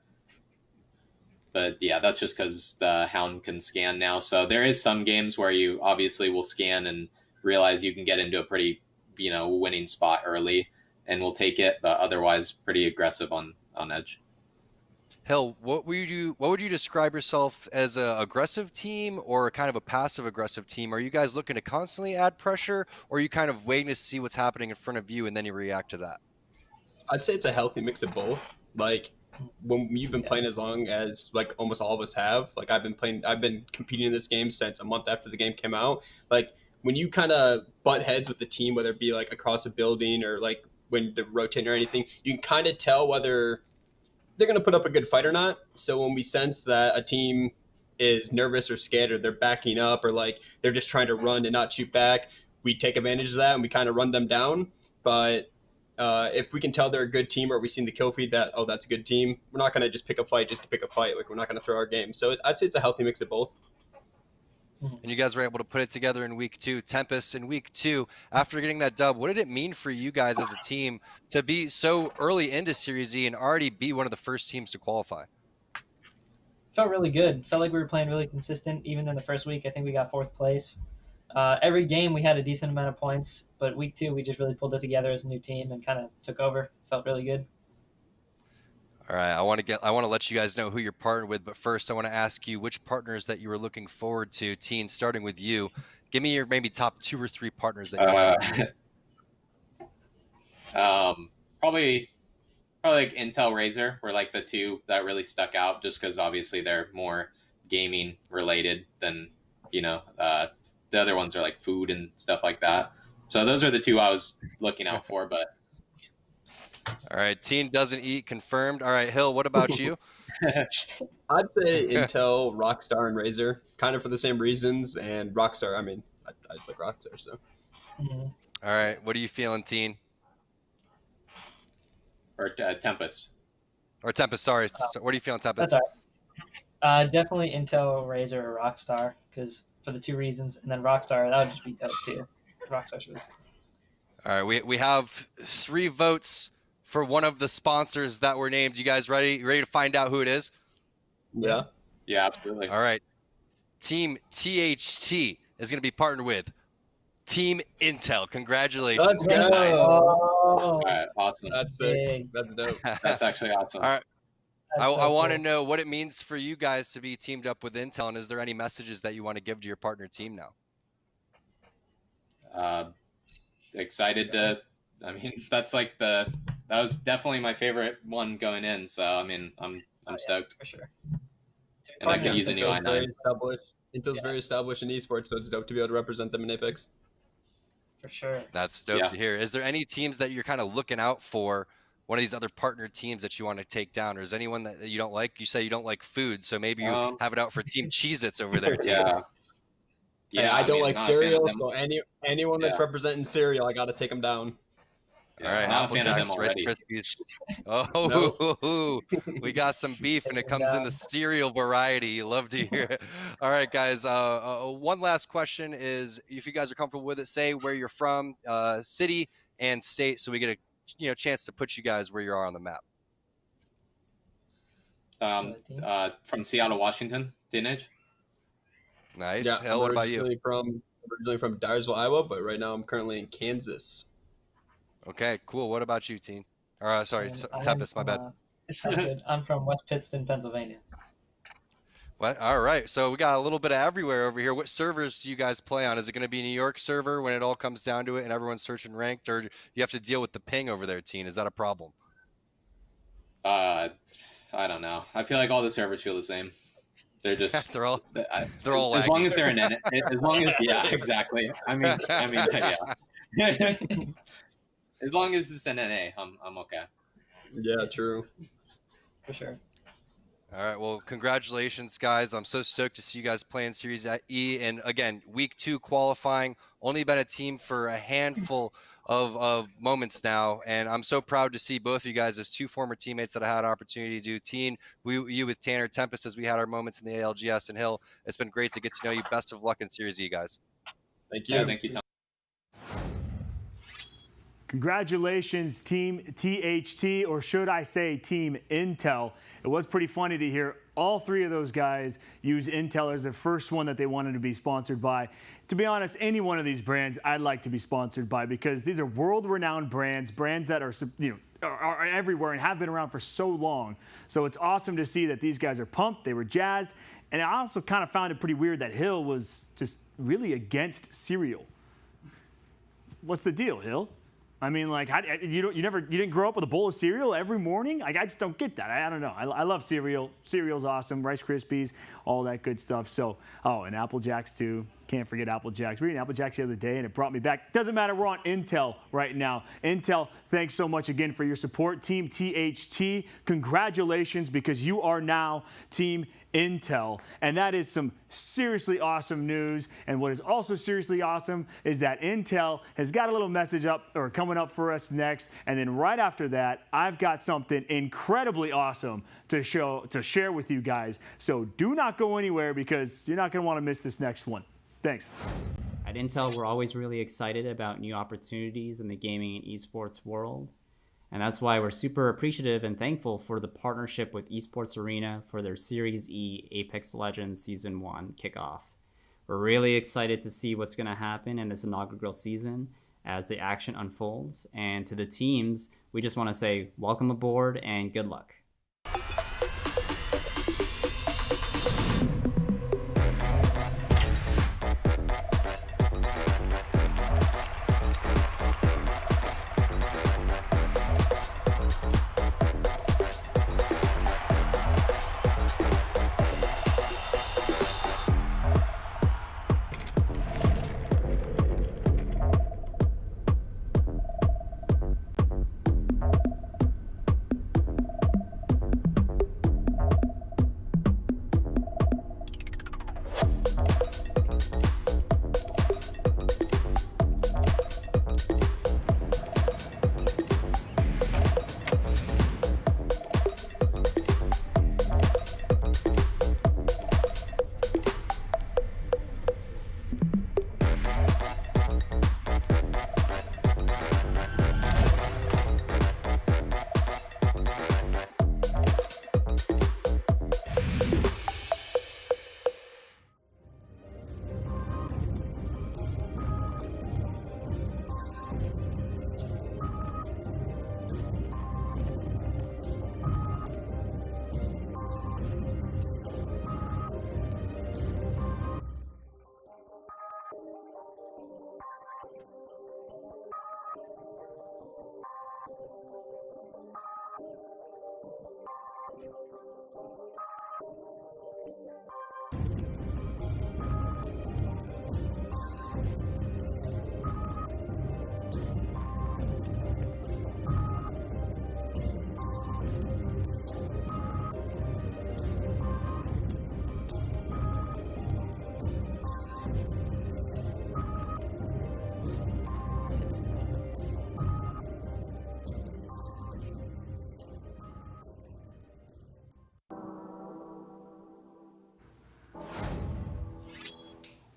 yeah, that's just because the Hound can scan now. So there is some games where you obviously will scan and realize you can get into a pretty, winning spot early and will take it, but otherwise pretty aggressive on edge. Hill, what would you describe yourself as a aggressive team or kind of a passive aggressive team? Are you guys looking to constantly add pressure, or are you kind of waiting to see what's happening in front of you and then you react to that? I'd say it's a healthy mix of both. Like, when you've been playing as long as like almost all of us have, like I've been competing in this game since a month after the game came out. Like when you kind of butt heads with the team, whether it be like across a building or like when they're rotating or anything, you can kind of tell whether they're going to put up a good fight or not. So when we sense that a team is nervous or scared, or they're backing up, or like they're just trying to run and not shoot back, we take advantage of that and we kind of run them down. But if we can tell they're a good team, or we seen the kill feed that, oh, that's a good team, we're not going to just pick a fight just to pick a fight. Like, we're not going to throw our game. So I'd say it's a healthy mix of both. And you guys were able to put it together in week 2. Tempest, in week 2, after getting that dub, what did it mean for you guys as a team to be so early into Series E and already be one of the first teams to qualify? Felt really good. Felt like we were playing really consistent. Even in the first week, I think we got 4th place. Every game we had a decent amount of points, but week 2 we just really pulled it together as a new team and kind of took over. Felt really good. All right, I want to let you guys know who you're partnered with, but first I want to ask you which partners that you were looking forward to. Teen, starting with you, give me your maybe top 2 or 3 partners that you probably like Intel Razer were like the 2 that really stuck out, just because obviously they're more gaming related than the other ones are like food and stuff like that. So those are the 2 I was looking out for. But all right, Teen doesn't eat, confirmed. All right, Hill, what about you? I'd say Intel, Rockstar, and Razer, kind of for the same reasons. And Rockstar, I mean, I just like Rockstar. So. All right, what are you feeling, Teen? Or Tempest. Or Tempest, sorry. So what are you feeling, Tempest? That's all right. Definitely Intel, Razer, or Rockstar, because for the 2 reasons. And then Rockstar, that would just be dope too. Rockstar's really cool. All right, we have 3 votes for one of the sponsors that were named. You guys ready? You ready to find out who it is? Yeah. Yeah, absolutely. All right. Team THT is going to be partnered with Team Intel. Congratulations. Let's go. Nice. All right, awesome. That's sick. That's dope. That's actually awesome. All right. That's I so want to cool. know what it means for you guys to be teamed up with Intel, and is there any messages that you want to give to your partner team now? Excited to. I mean, that was definitely my favorite one going in. So I mean, I'm stoked for sure. And I could use a new i9. Intel's very established in esports, so it's dope to be able to represent them in Apex. For sure. That's dope to hear. Is there any teams that you're kind of looking out for? One of these other partner teams that you want to take down, or is anyone that you don't like? You say you don't like food, so maybe you have it out for Team Cheez-Its over there too. Yeah, I don't like cereal, so anyone that's representing cereal, I got to take them down. All right, Apple Jacks, Rice Krispies. Oh, we got some beef, and it comes in the cereal variety. You love to hear it. All right, guys. One last question is, if you guys are comfortable with it, say where you're from, city and state, so we get a chance to put you guys where you are on the map. From Seattle, Washington, Teenage. Nice. Yeah, Hell, what about you? Originally from Dyersville, Iowa, but right now I'm currently in Kansas. Okay, cool. What about you, Teen? Or sorry, Tempest. My bad. It's not good. I'm from West Pittston, Pennsylvania. What? All right. So we got a little bit of everywhere over here. What servers do you guys play on? Is it going to be New York server when it all comes down to it and everyone's searching ranked, or you have to deal with the ping over there, Teen? Is that a problem? I don't know. I feel like all the servers feel the same. They're just they're all as laggy. long as they're in it. As long as exactly. I mean yeah. As long as it's an NA, I'm okay. Yeah, true. For sure. All right. Well, congratulations, guys. I'm so stoked to see you guys playing Series E. And again, week 2 qualifying, only been a team for a handful of moments now. And I'm so proud to see both of you guys as 2 former teammates that I had an opportunity to do. Teen, you with Tanner, Tempest, as we had our moments in the ALGS, and Hill. It's been great to get to know you. Best of luck in Series E, guys. Thank you. Yeah, thank you, Tom. Congratulations, Team THT, or should I say Team Intel. It was pretty funny to hear all 3 of those guys use Intel as the first one that they wanted to be sponsored by. To be honest, any one of these brands I'd like to be sponsored by, because these are world-renowned brands that are, are everywhere and have been around for so long. So it's awesome to see that these guys are pumped, they were jazzed, and I also kind of found it pretty weird that Hill was just really against cereal. What's the deal, Hill? I mean, like, you didn't grow up with a bowl of cereal every morning? Like, I just don't get that. I don't know. I love cereal. Cereal's awesome. Rice Krispies, all that good stuff. So, and Apple Jacks too. Can't forget Apple Jacks. We were eating Apple Jacks the other day, and it brought me back. Doesn't matter. We're on Intel right now. Intel, thanks so much again for your support. Team THT, congratulations, because you are now Team Intel. And that is some seriously awesome news. And what is also seriously awesome is that Intel has got a little message coming up for us next. And then right after that, I've got something incredibly awesome to share with you guys. So do not go anywhere, because you're not going to want to miss this next one. Thanks. At Intel, we're always really excited about new opportunities in the gaming and esports world. And that's why we're super appreciative and thankful for the partnership with Esports Arena for their Series E Apex Legends Season 1 kickoff. We're really excited to see what's going to happen in this inaugural season as the action unfolds. And to the teams, we just want to say welcome aboard and good luck.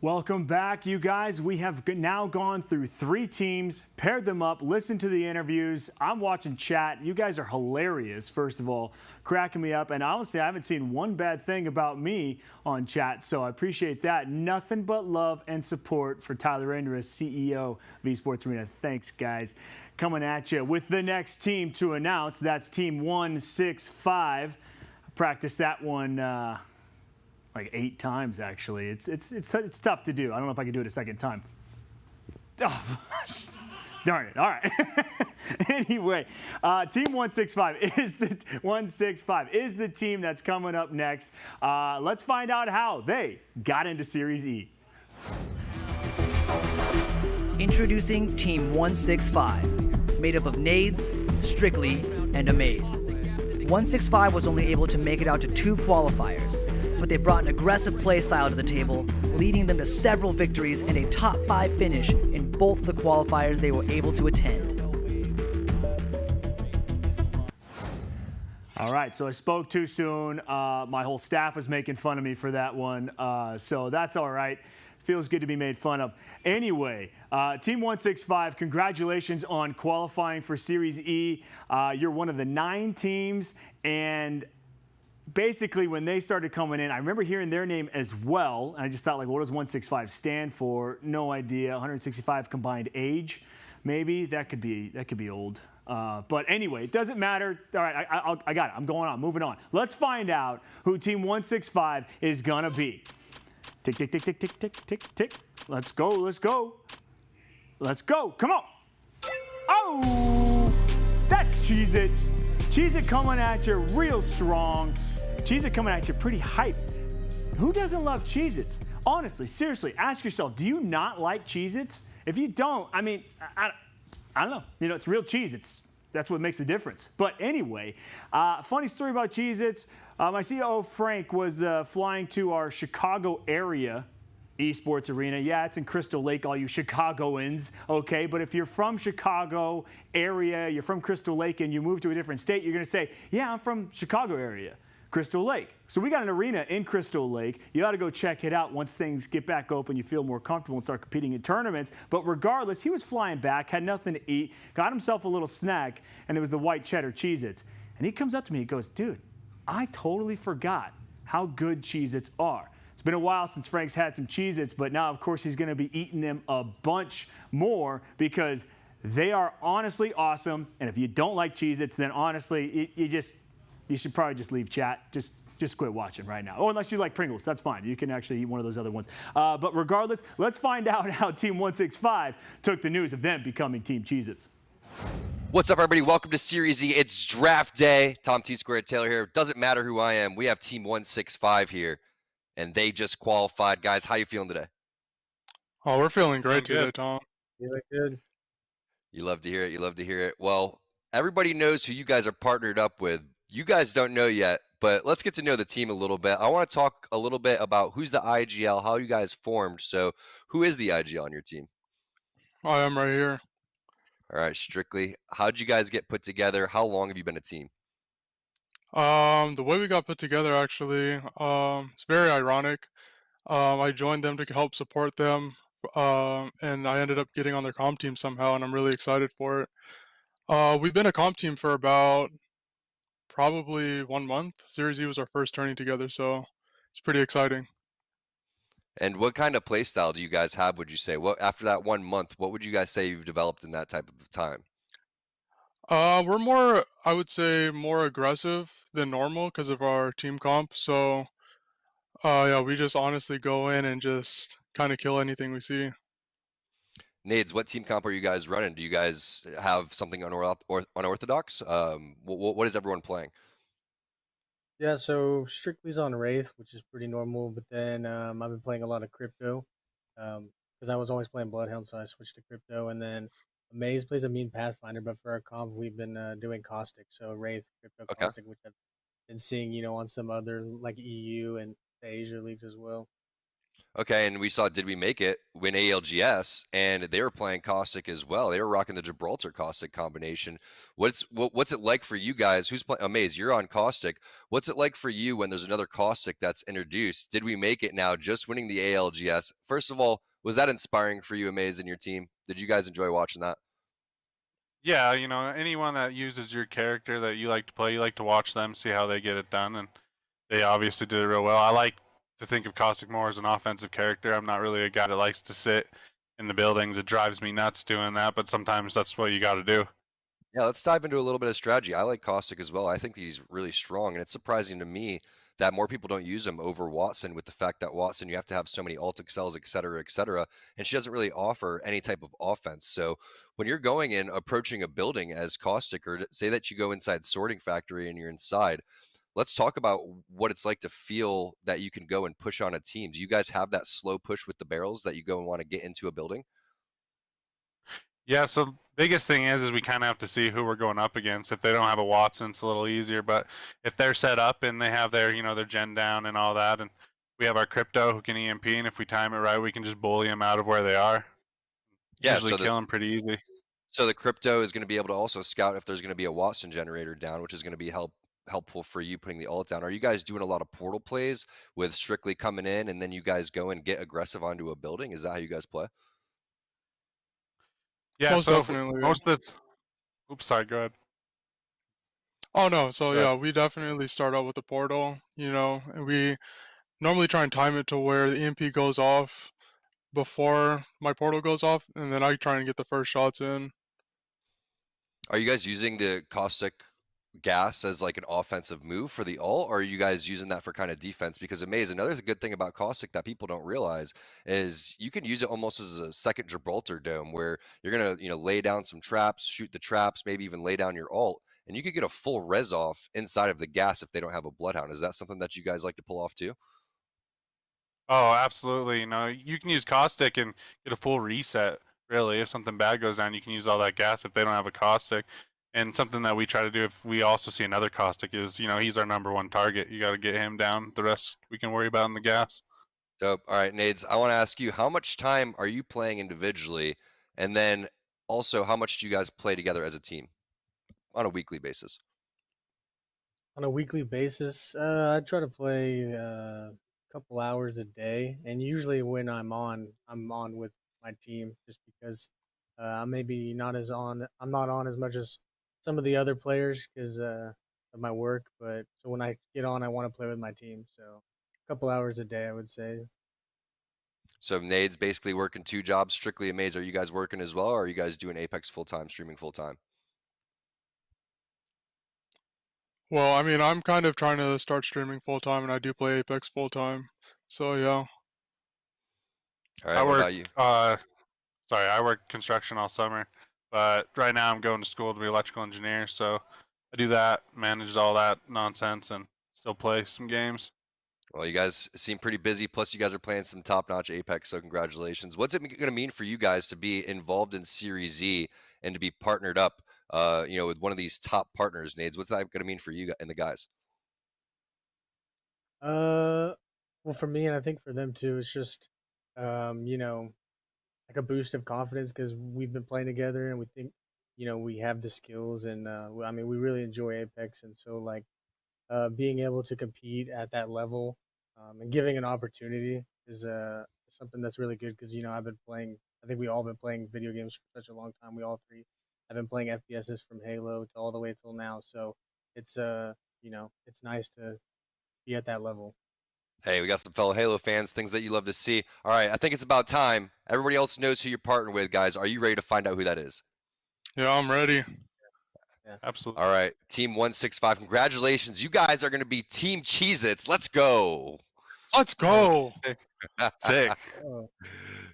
Welcome back, you guys. We have now gone through 3 teams, paired them up, listened to the interviews. I'm watching chat. You guys are hilarious, first of all, cracking me up. And honestly, I haven't seen one bad thing about me on chat, so I appreciate that. Nothing but love and support for Tyler Endress, CEO of Esports Arena. Thanks, guys. Coming at you with the next team to announce. That's Team 165. I practiced that one like 8 times, actually. It's tough to do. I don't know if I can do it a second time. Oh, darn it. All right. Anyway, Team 165 is the team that's coming up next. Let's find out how they got into Series E. Introducing Team 165, made up of Nades, Strictly, and Amaze. 165 was only able to make it out to 2 qualifiers, but they brought an aggressive play style to the table, leading them to several victories and a top 5 finish in both the qualifiers they were able to attend. All right, so I spoke too soon. My whole staff was making fun of me for that one, so that's all right. Feels good to be made fun of. Anyway, Team 165, congratulations on qualifying for Series E. You're one of the 9 teams, and basically, when they started coming in, I remember hearing their name as well, and I just thought, like, what does 165 stand for? No idea. 165 combined age, maybe. That could be old. But anyway, it doesn't matter. All right, I got it. I'm going on. Moving on. Let's find out who Team 165 is gonna be. Tick, tick, tick, tick, tick, tick, tick, tick. Let's go. Let's go. Let's go. Come on. Oh, that's Cheez-It. Cheez-It coming at you real strong. Cheez-It coming at you pretty hype. Who doesn't love Cheez-Its? Honestly, seriously, ask yourself, do you not like Cheez-Its? If you don't, I mean, I don't know. You know, it's real Cheez-Its. That's what makes the difference. But anyway, funny story about Cheez-Its. My CEO, Frank, was flying to our Chicago area Esports Arena. Yeah, it's in Crystal Lake, all you Chicagoans, okay? But if you're from Chicago area, you're from Crystal Lake, and you move to a different state, you're going to say, yeah, I'm from Chicago area, Crystal Lake. So we got an arena in Crystal Lake. You ought to go check it out once things get back open, you feel more comfortable and start competing in tournaments. But regardless, he was flying back, had nothing to eat, got himself a little snack, and it was the white cheddar Cheez-Its. And he comes up to me, he goes, dude, I totally forgot how good Cheez-Its are. It's been a while since Frank's had some Cheez-Its, but now, of course, he's going to be eating them a bunch more because they are honestly awesome. And if you don't like Cheez-Its, then honestly, you should probably just leave chat. Just quit watching right now. Oh, unless you like Pringles, that's fine. You can actually eat one of those other ones. But regardless, let's find out how Team 165 took the news of them becoming Team Cheez-Its. What's up, everybody? Welcome to Series E. It's draft day. Tom T Squared Taylor here. Doesn't matter who I am. We have Team 165 here, and they just qualified. Guys, how you feeling today? Oh, we're feeling great today, Tom. You look good. You love to hear it. You love to hear it. Well, everybody knows who you guys are partnered up with. You guys don't know yet, but let's get to know the team a little bit. I want to talk a little bit about who's the IGL, how you guys formed. So who is the IGL on your team? I am right here. All right, Strictly. How'd you guys get put together? How long have you been a team? The way we got put together, actually, it's very ironic. I joined them to help support them, and I ended up getting on their comp team somehow, and I'm really excited for it. We've been a comp team for about probably 1 month. Series E was our first turning together, so it's pretty exciting. And what kind of play style do you guys have, would you say? What after that 1 month, what would you guys say you've developed in that type of time? We're more, I would say, more aggressive than normal because of our team comp. So, yeah, we just honestly go in and just kind of kill anything we see. Nades, what team comp are you guys running? Do you guys have something unorthodox? What is everyone playing? Yeah, so Strictly's on Wraith, which is pretty normal. But then I've been playing a lot of Crypto because I was always playing Bloodhound, so I switched to Crypto. And then Amaze plays a mean Pathfinder, but for our comp, we've been doing Caustic. So Wraith, Crypto, Caustic, which I've been seeing, on some other like EU and the Asia leagues as well. Okay, and we saw Did We Make It win ALGS, and they were playing Caustic as well. They were rocking the Gibraltar Caustic combination. What's it like for you guys? Who's playing? Amaze, you're on Caustic. What's it like for you when there's another Caustic that's introduced? Did We Make It now just winning the ALGS? First of all, was that inspiring for you, Amaze, and your team? Did you guys enjoy watching that? Yeah, anyone that uses your character that you like to play, you like to watch them, see how they get it done, and they obviously did it real well. I like to think of Caustic more as an offensive character. I'm not really a guy that likes to sit in the buildings. It drives me nuts doing that, but sometimes that's what you got to do. Yeah, let's dive into a little bit of strategy. I like Caustic as well. I think he's really strong, and it's surprising to me that more people don't use him over Watson, with the fact that Watson, you have to have so many alt excels, et cetera, and she doesn't really offer any type of offense. So when you're going in, approaching a building as Caustic, or say that you go inside Sorting Factory and you're inside, let's talk about what it's like to feel that you can go and push on a team. Do you guys have that slow push with the barrels that you go and want to get into a building? Yeah, so biggest thing is we kind of have to see who we're going up against. If they don't have a Watson, it's a little easier. But if they're set up and they have their, their gen down and all that, and we have our crypto who can EMP, and if we time it right, we can just bully them out of where they are. Yeah, Usually so kill them pretty easy. So the crypto is going to be able to also scout if there's going to be a Watson generator down, which is going to be helpful for you putting the ult down. Are you guys doing a lot of portal plays with Strictly coming in and then you guys go and get aggressive onto a building? Is that how you guys play? Yeah, Most so definitely. most of the... Oops, sorry, go ahead. Oh no, so Yeah. yeah, we definitely start out with the portal, and we normally try and time it to where the EMP goes off before my portal goes off, and then I try and get the first shots in. Are you guys using the Caustic gas as like an offensive move for the ult, or are you guys using that for kind of defense? Because Amaze, another good thing about Caustic that people don't realize is you can use it almost as a second Gibraltar dome, where you're gonna lay down some traps, shoot the traps, maybe even lay down your ult, and you could get a full res off inside of the gas if they don't have a Bloodhound. Is that something that you guys like to pull off too? Oh, absolutely. You can use Caustic and get a full reset, really. If something bad goes down, you can use all that gas if they don't have a Caustic. And something that we try to do if we also see another Caustic is, he's our #1 target. You got to get him down. The rest we can worry about in the gas. Dope. All right, Nades, I want to ask you, how much time are you playing individually? And then also, how much do you guys play together as a team on a weekly basis? On a weekly basis, I try to play a couple hours a day, and usually when I'm on with my team, just because I'm maybe not as on. I'm not on as much as some of the other players because of my work. But so when I get on, I want to play with my team. So a couple hours a day, I would say. So Nade's basically working 2 jobs. Strictly Amaze, are you guys working as well, or are you guys doing Apex full time, streaming full time? Well, I mean, I'm kind of trying to start streaming full time, and I do play Apex full time. So yeah. All right. I What work, about you? I work construction all summer, but right now I'm going to school to be electrical engineer. So I do that, manage all that nonsense, and still play some games. Well, you guys seem pretty busy. Plus, you guys are playing some top-notch Apex, so congratulations. What's it going to mean for you guys to be involved in Series Z and to be partnered up, with one of these top partners, Nades? What's that going to mean for you and the guys? Well, for me, and I think for them too, it's just, like a boost of confidence because we've been playing together and we think, we have the skills and, I mean, we really enjoy Apex. And so, like, being able to compete at that level and giving an opportunity is something that's really good because, I've been playing, I think we all been playing video games for such a long time. We all three have been playing FPSs from Halo to all the way till now. So it's, it's nice to be at that level. Hey, we got some fellow Halo fans, things that you love to see. All right, I think it's about time. Everybody else knows who you're partnered with, guys. Are you ready to find out who that is? Yeah, I'm ready. Yeah. Absolutely. All right, Team 165, congratulations. You guys are going to be Team Cheez-Its. Let's go. Let's go. Sick.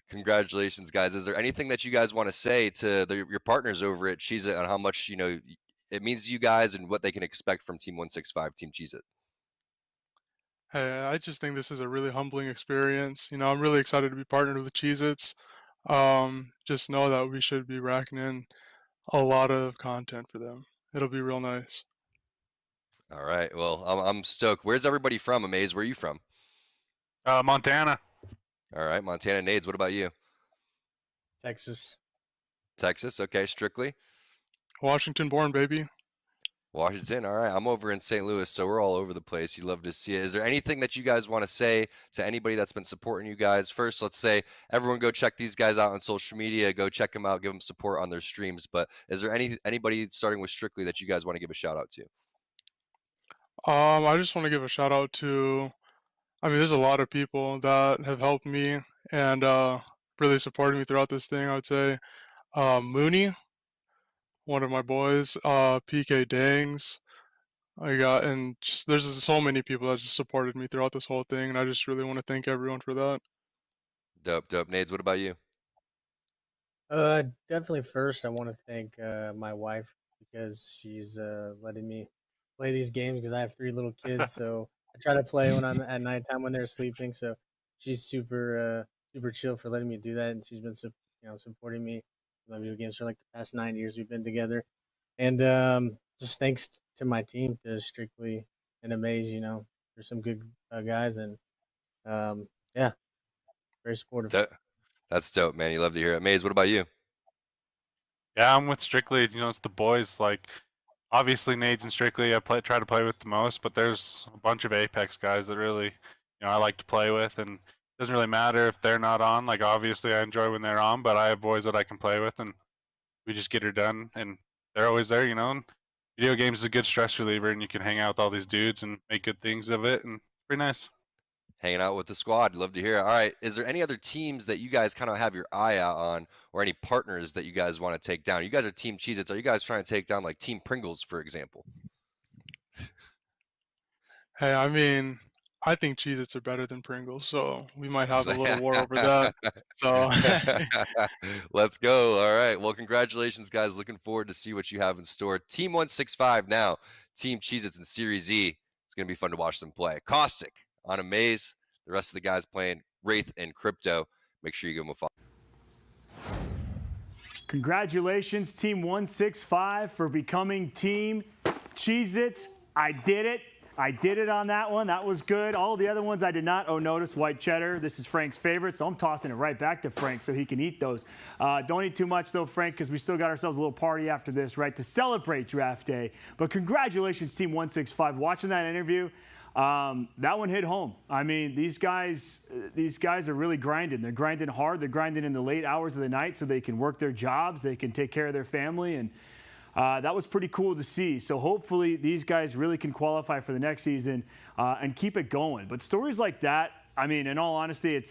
Congratulations, guys. Is there anything that you guys want to say to your partners over at Cheez-It on how much, it means to you guys and what they can expect from Team 165, Team Cheez-It? Hey, I just think this is a really humbling experience. I'm really excited to be partnered with Cheez-Its. Just know that we should be racking in a lot of content for them. It'll be real nice. All right. Well, I'm stoked. Where's everybody from, Amaze? Where are you from? Montana. All right, Montana Nades, what about you? Texas. Texas, okay. Strictly? Washington born, baby. Washington, all right. I'm over in St. Louis, so we're all over the place. You love to see it. Is there anything that you guys want to say to anybody that's been supporting you guys? First, let's say everyone go check these guys out on social media. Go check them out. Give them support on their streams. But is there anybody starting with Strictly that you guys want to give a shout out to? I just want to give a shout out to, there's a lot of people that have helped me and really supported me throughout this thing. I would say Mooney, one of my boys, PK Dangs. There's just so many people that just supported me throughout this whole thing, and I just really want to thank everyone for that. Dope. Nades, what about you? Definitely first I want to thank my wife because she's letting me play these games because I have 3 little kids, so I try to play when I'm at nighttime when they're sleeping. So she's super chill for letting me do that, and she's been supporting me in my video games for like the past 9 years we've been together. And just thanks to my team, to Strictly and Amaze, there's some good guys, and yeah, very supportive. That's dope, man. You love to hear it. Amaze, what about you? Yeah, I'm with Strictly. It's the boys. Like, obviously, Nades and Strictly, I try to play with the most, but there's a bunch of Apex guys that really, I like to play with, and it doesn't really matter if they're not on. Like, obviously, I enjoy when they're on, but I have boys that I can play with, and we just get her done, and they're always there, And video games is a good stress reliever, and you can hang out with all these dudes and make good things of it, and it's pretty nice. Hanging out with the squad. Love to hear it. All right. Is there any other teams that you guys kind of have your eye out on, or any partners that you guys want to take down? You guys are Team Cheez-Its. Are you guys trying to take down like Team Pringles, for example? Hey, I think Cheez-Its are better than Pringles, so we might have a little war over that. So let's go. All right. Well, congratulations, guys. Looking forward to see what you have in store. Team 165 now. Team Cheez-Its in Series E. It's going to be fun to watch them play. Caustic on Amaze. The rest of the guys playing Wraith and Crypto. Make sure you give them a follow. Congratulations, Team 165, for becoming Team Cheez-Its. I did it on that one. That was good. All the other ones I did not. Oh, notice white cheddar. This is Frank's favorite, so I'm tossing it right back to Frank so he can eat those. Don't eat too much, though, Frank, because we still got ourselves a little party after this, right, to celebrate draft day. But congratulations, Team 165. Watching that interview, that one hit home. These guys are really grinding. They're grinding hard. They're grinding in the late hours of the night so they can work their jobs. They can take care of their family, and that was pretty cool to see. So hopefully these guys really can qualify for the next season and keep it going. But stories like that, in all honesty,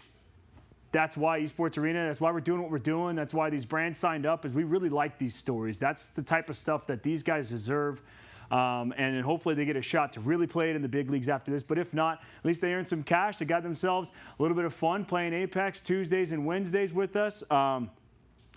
that's why Esports Arena, that's why we're doing what we're doing. That's why these brands signed up, is we really like these stories. That's the type of stuff that these guys deserve. And then hopefully they get a shot to really play it in the big leagues after this. But if not, at least they earned some cash. They got themselves a little bit of fun playing Apex Tuesdays and Wednesdays with us.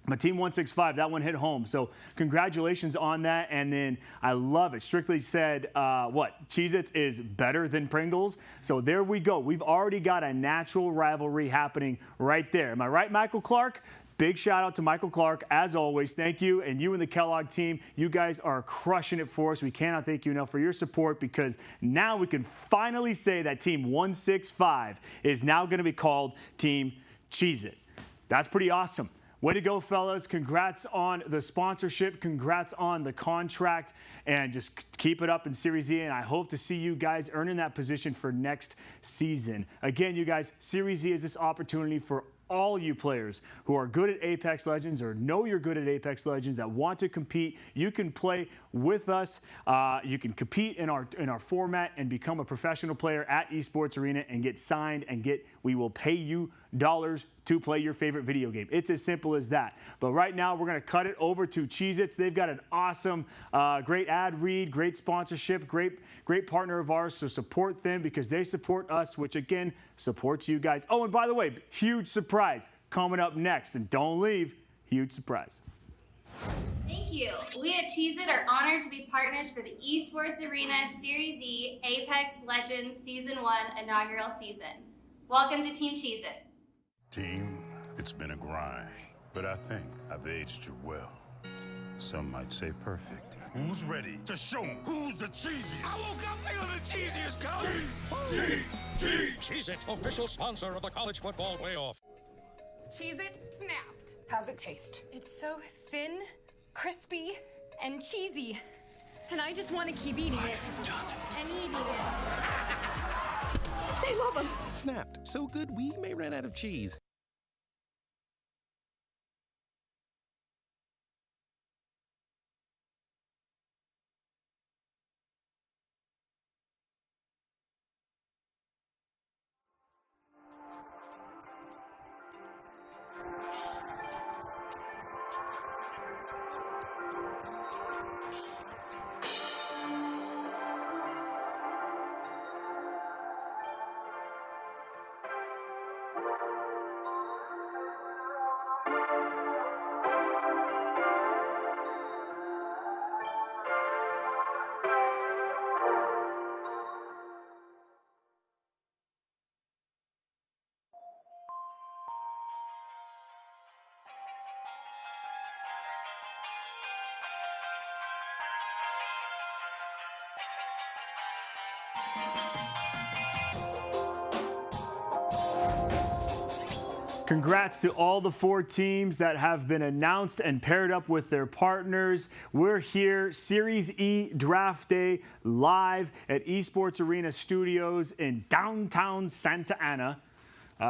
But Team 165, that one hit home. So congratulations on that. And then I love it. Strictly said, Cheez-Its is better than Pringles. So there we go. We've already got a natural rivalry happening right there. Am I right, Michael Clark? Big shout out to Michael Clark, as always. Thank you. And you and the Kellogg team, you guys are crushing it for us. We cannot thank you enough for your support, because now we can finally say that Team 165 is now going to be called Team Cheez-It. That's pretty awesome. Way to go, fellas. Congrats on the sponsorship. Congrats on the contract. And just keep it up in Series E. And I hope to see you guys earning that position for next season. Again, you guys, Series E is this opportunity for all you players who are good at Apex Legends or know you're good at Apex Legends that want to compete. You can play with us. You can compete in our format and become a professional player at Esports Arena and get signed, and we will pay you dollars to play your favorite video game. It's as simple as that. But right now, we're going to cut it over to Cheez-Its. They've got an awesome, great ad read, great sponsorship, great partner of ours. So support them, because they support us, which again supports you guys. Oh, and by the way, huge surprise coming up next. And don't leave, huge surprise. Thank you. We at Cheez-It are honored to be partners for the Esports Arena Series E Apex Legends Season 1 inaugural season. Welcome to Team Cheez-It. Team, it's been a grind, but I think I've aged you well. Some might say perfect. Who's ready to show 'em who's the cheesiest? I woke up feeling the cheesiest, coach. Cheez-It, official sponsor of the college football playoff. Cheez-It snapped. How's it taste? It's so thin, crispy, and cheesy. And I just want to keep eating it. And eating it. They love them. Snapped, so good we may run out of cheese. Congrats to all the 4 teams that have been announced and paired up with their partners. We're here, Series E Draft Day, live at Esports Arena Studios in downtown Santa Ana.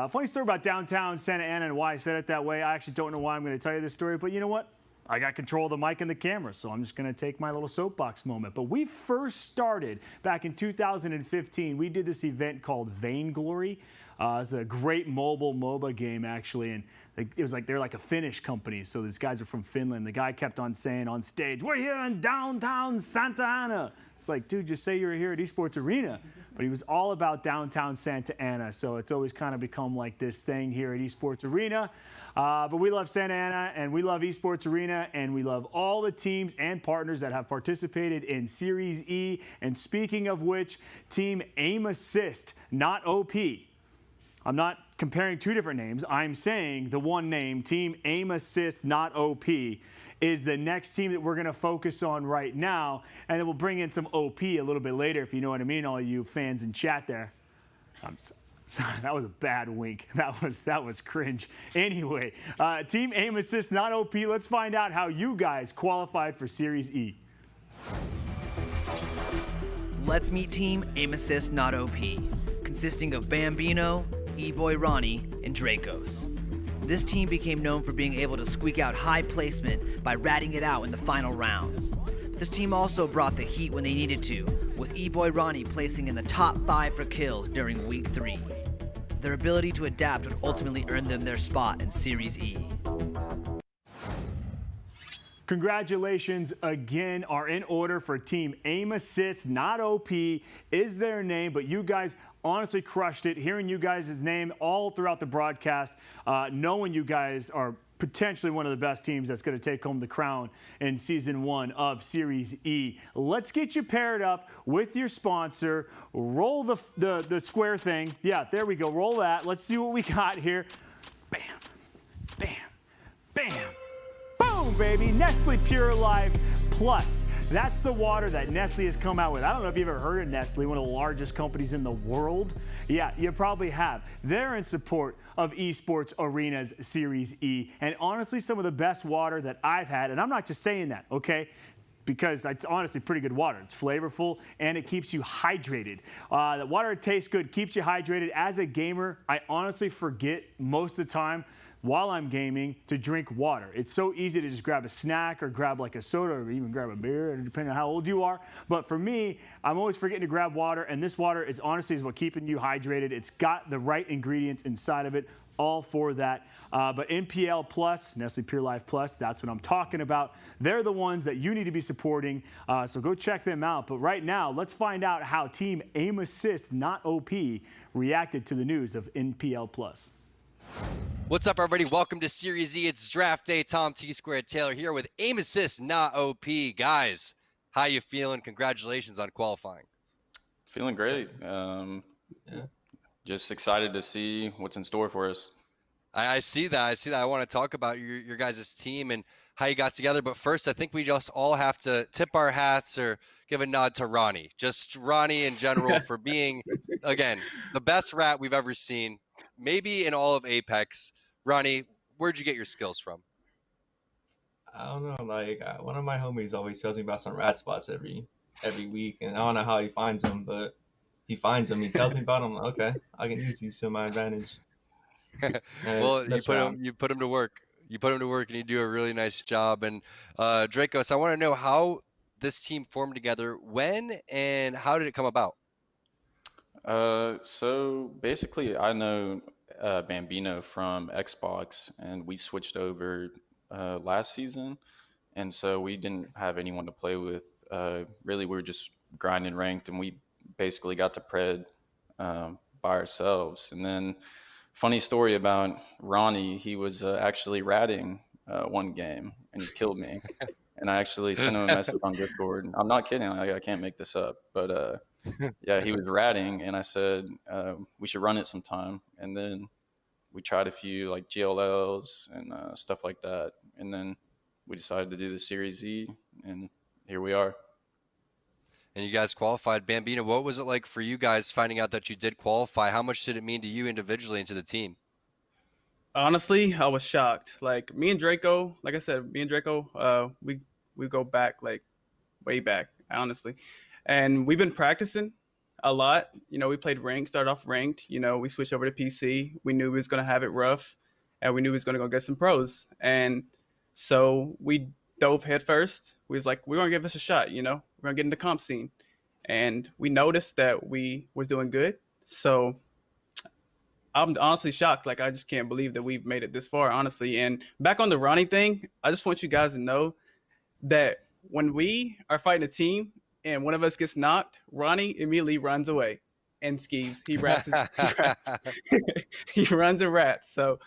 Funny story about downtown Santa Ana and why I said it that way. I actually don't know why I'm going to tell you this story, but you know what? I got control of the mic and the camera, so I'm just going to take my little soapbox moment. But we first started back in 2015. We did this event called Vainglory. It's a great mobile MOBA game, actually, and it was like they're like a Finnish company, so these guys are from Finland. The guy kept on saying on stage, "We're here in downtown Santa Ana." It's like, dude, just say you're here at Esports Arena. But he was all about downtown Santa Ana, so it's always kind of become like this thing here at Esports Arena. But we love Santa Ana, and we love Esports Arena, and we love all the teams and partners that have participated in Series E. And speaking of which, Team Aim Assist, not OP. I'm not comparing 2 different names. I'm saying the one name, Team Aim Assist, not OP, is the next team that we're going to focus on right now. And then we'll bring in some OP a little bit later, if you know what I mean, all you fans in chat there. I'm sorry, that was a bad wink. That was cringe. Anyway, Team Aim Assist, not OP. Let's find out how you guys qualified for Series E. Let's meet Team Aim Assist, not OP, consisting of Bambino, E-Boy Ronnie, and Dracos. This team became known for being able to squeak out high placement by ratting it out in the final rounds. This team also brought the heat when they needed to, with E-Boy Ronnie placing in the top 5 for kills during Week 3. Their ability to adapt would ultimately earn them their spot in Series E. Congratulations again are in order for Team Aim Assist, not OP is their name, but you guys honestly crushed it. Hearing you guys' name all throughout the broadcast, knowing you guys are potentially one of the best teams that's going to take home the crown in Season 1 of Series E. Let's get you paired up with your sponsor. Roll the square thing. Yeah, there we go. Roll that. Let's see what we got here. Bam, bam, bam. Boom, baby. Nestle Pure Life Plus. That's the water that Nestle has come out with. I don't know if you've ever heard of Nestle, one of the largest companies in the world. Yeah, you probably have. They're in support of Esports Arena's Series E. And honestly, some of the best water that I've had, and I'm not just saying that, okay? Because it's honestly pretty good water. It's flavorful and it keeps you hydrated. The water tastes good, keeps you hydrated. As a gamer, I honestly forget most of the time while I'm gaming to drink water. It's so easy to just grab a snack or grab like a soda or even grab a beer, depending on how old you are. But for me, I'm always forgetting to grab water, and this water is honestly what keeping you hydrated. It's got the right ingredients inside of it, all for that. But NPL Plus, Nestle Pure Life Plus, that's what I'm talking about. They're the ones that you need to be supporting, so go check them out. But right now, let's find out how Team Aim Assist, not OP, reacted to the news of NPL Plus. What's up, everybody? Welcome to Series E. It's Draft Day. Tom T Squared Taylor here with Aim Assist, not OP. Guys, how you feeling? Congratulations on qualifying. Feeling great. Just excited to see what's in store for us. I see that. I want to talk about your guys' team. And how you got together. But first, I think we just all have to tip our hats or give a nod to Ronnie. Just Ronnie in general for being, again, the best rat we've ever seen, maybe in all of Apex. Ronnie, where'd you get your skills from? I don't know. Like one of my homies always tells me about some rat spots every week, and I don't know how he finds them, but he finds them. He tells me about them. Okay, I can use these to my advantage. Well, you put him to work. You put him to work, and you do a really nice job. And Dracos, I want to know how this team formed together, when, and how did it come about? So basically, I know Bambino from Xbox, and we switched over last season, and so we didn't have anyone to play with. Really, we were just grinding ranked, and we basically got to pred by ourselves. And then, funny story about Ronnie, he was actually ratting one game, and he killed me. And I actually sent him a message on Discord. I'm not kidding. I can't make this up. But yeah, he was ratting, and I said we should run it sometime. And then we tried a few like GLLs and stuff like that. And then we decided to do the Series Z, and here we are. And you guys qualified. Bambino, what was it like for you guys finding out that you did qualify? How much did it mean to you individually and to the team? Honestly, I was shocked. Like me and Draco, like I said, we go back like way back, honestly. And we've been practicing a lot. You know, we played ranked, started off ranked. You know, we switched over to PC. We knew we was going to have it rough, and we knew we was going to go get some pros. And so we dove head first. We was like, we're going to give this a shot, you know. We're going to get in the comp scene. And we noticed that we was doing good. So I'm honestly shocked. Like, I just can't believe that we've made it this far, honestly. And back on the Ronnie thing, I just want you guys to know that when we are fighting a team and one of us gets knocked, Ronnie immediately runs away and skeeves. He rats. He runs and rats. So,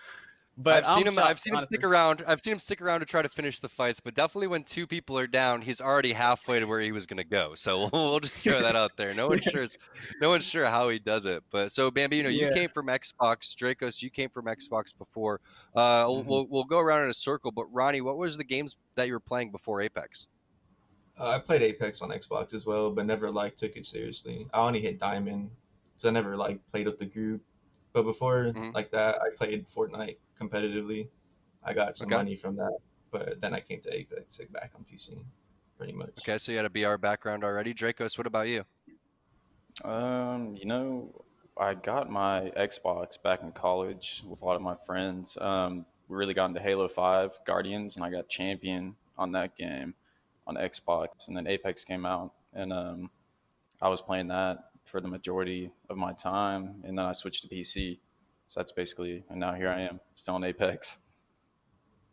but I've seen him stick around. I've seen him stick around to try to finish the fights, but definitely when two people are down, he's already halfway to where he was going to go. So we'll just throw that out there. No one's sure how he does it. But so Bambino, you came from Xbox. Dracos, you came from Xbox before. We'll go around in a circle. But Ronnie, what was the games that you were playing before Apex? I played Apex on Xbox as well, but never like took it seriously. I only hit Diamond, so I never like played with the group. But before like that, I played Fortnite competitively. I got some money from that, but then I came to Apex back on PC, pretty much. Okay, so you had a BR background already. Dracos, what about you? You know, I got my Xbox back in college with a lot of my friends. We really got into Halo 5 Guardians, and I got champion on that game on Xbox. And then Apex came out, and I was playing that for the majority of my time, and then I switched to PC. So that's basically, and now here I am, still on Apex.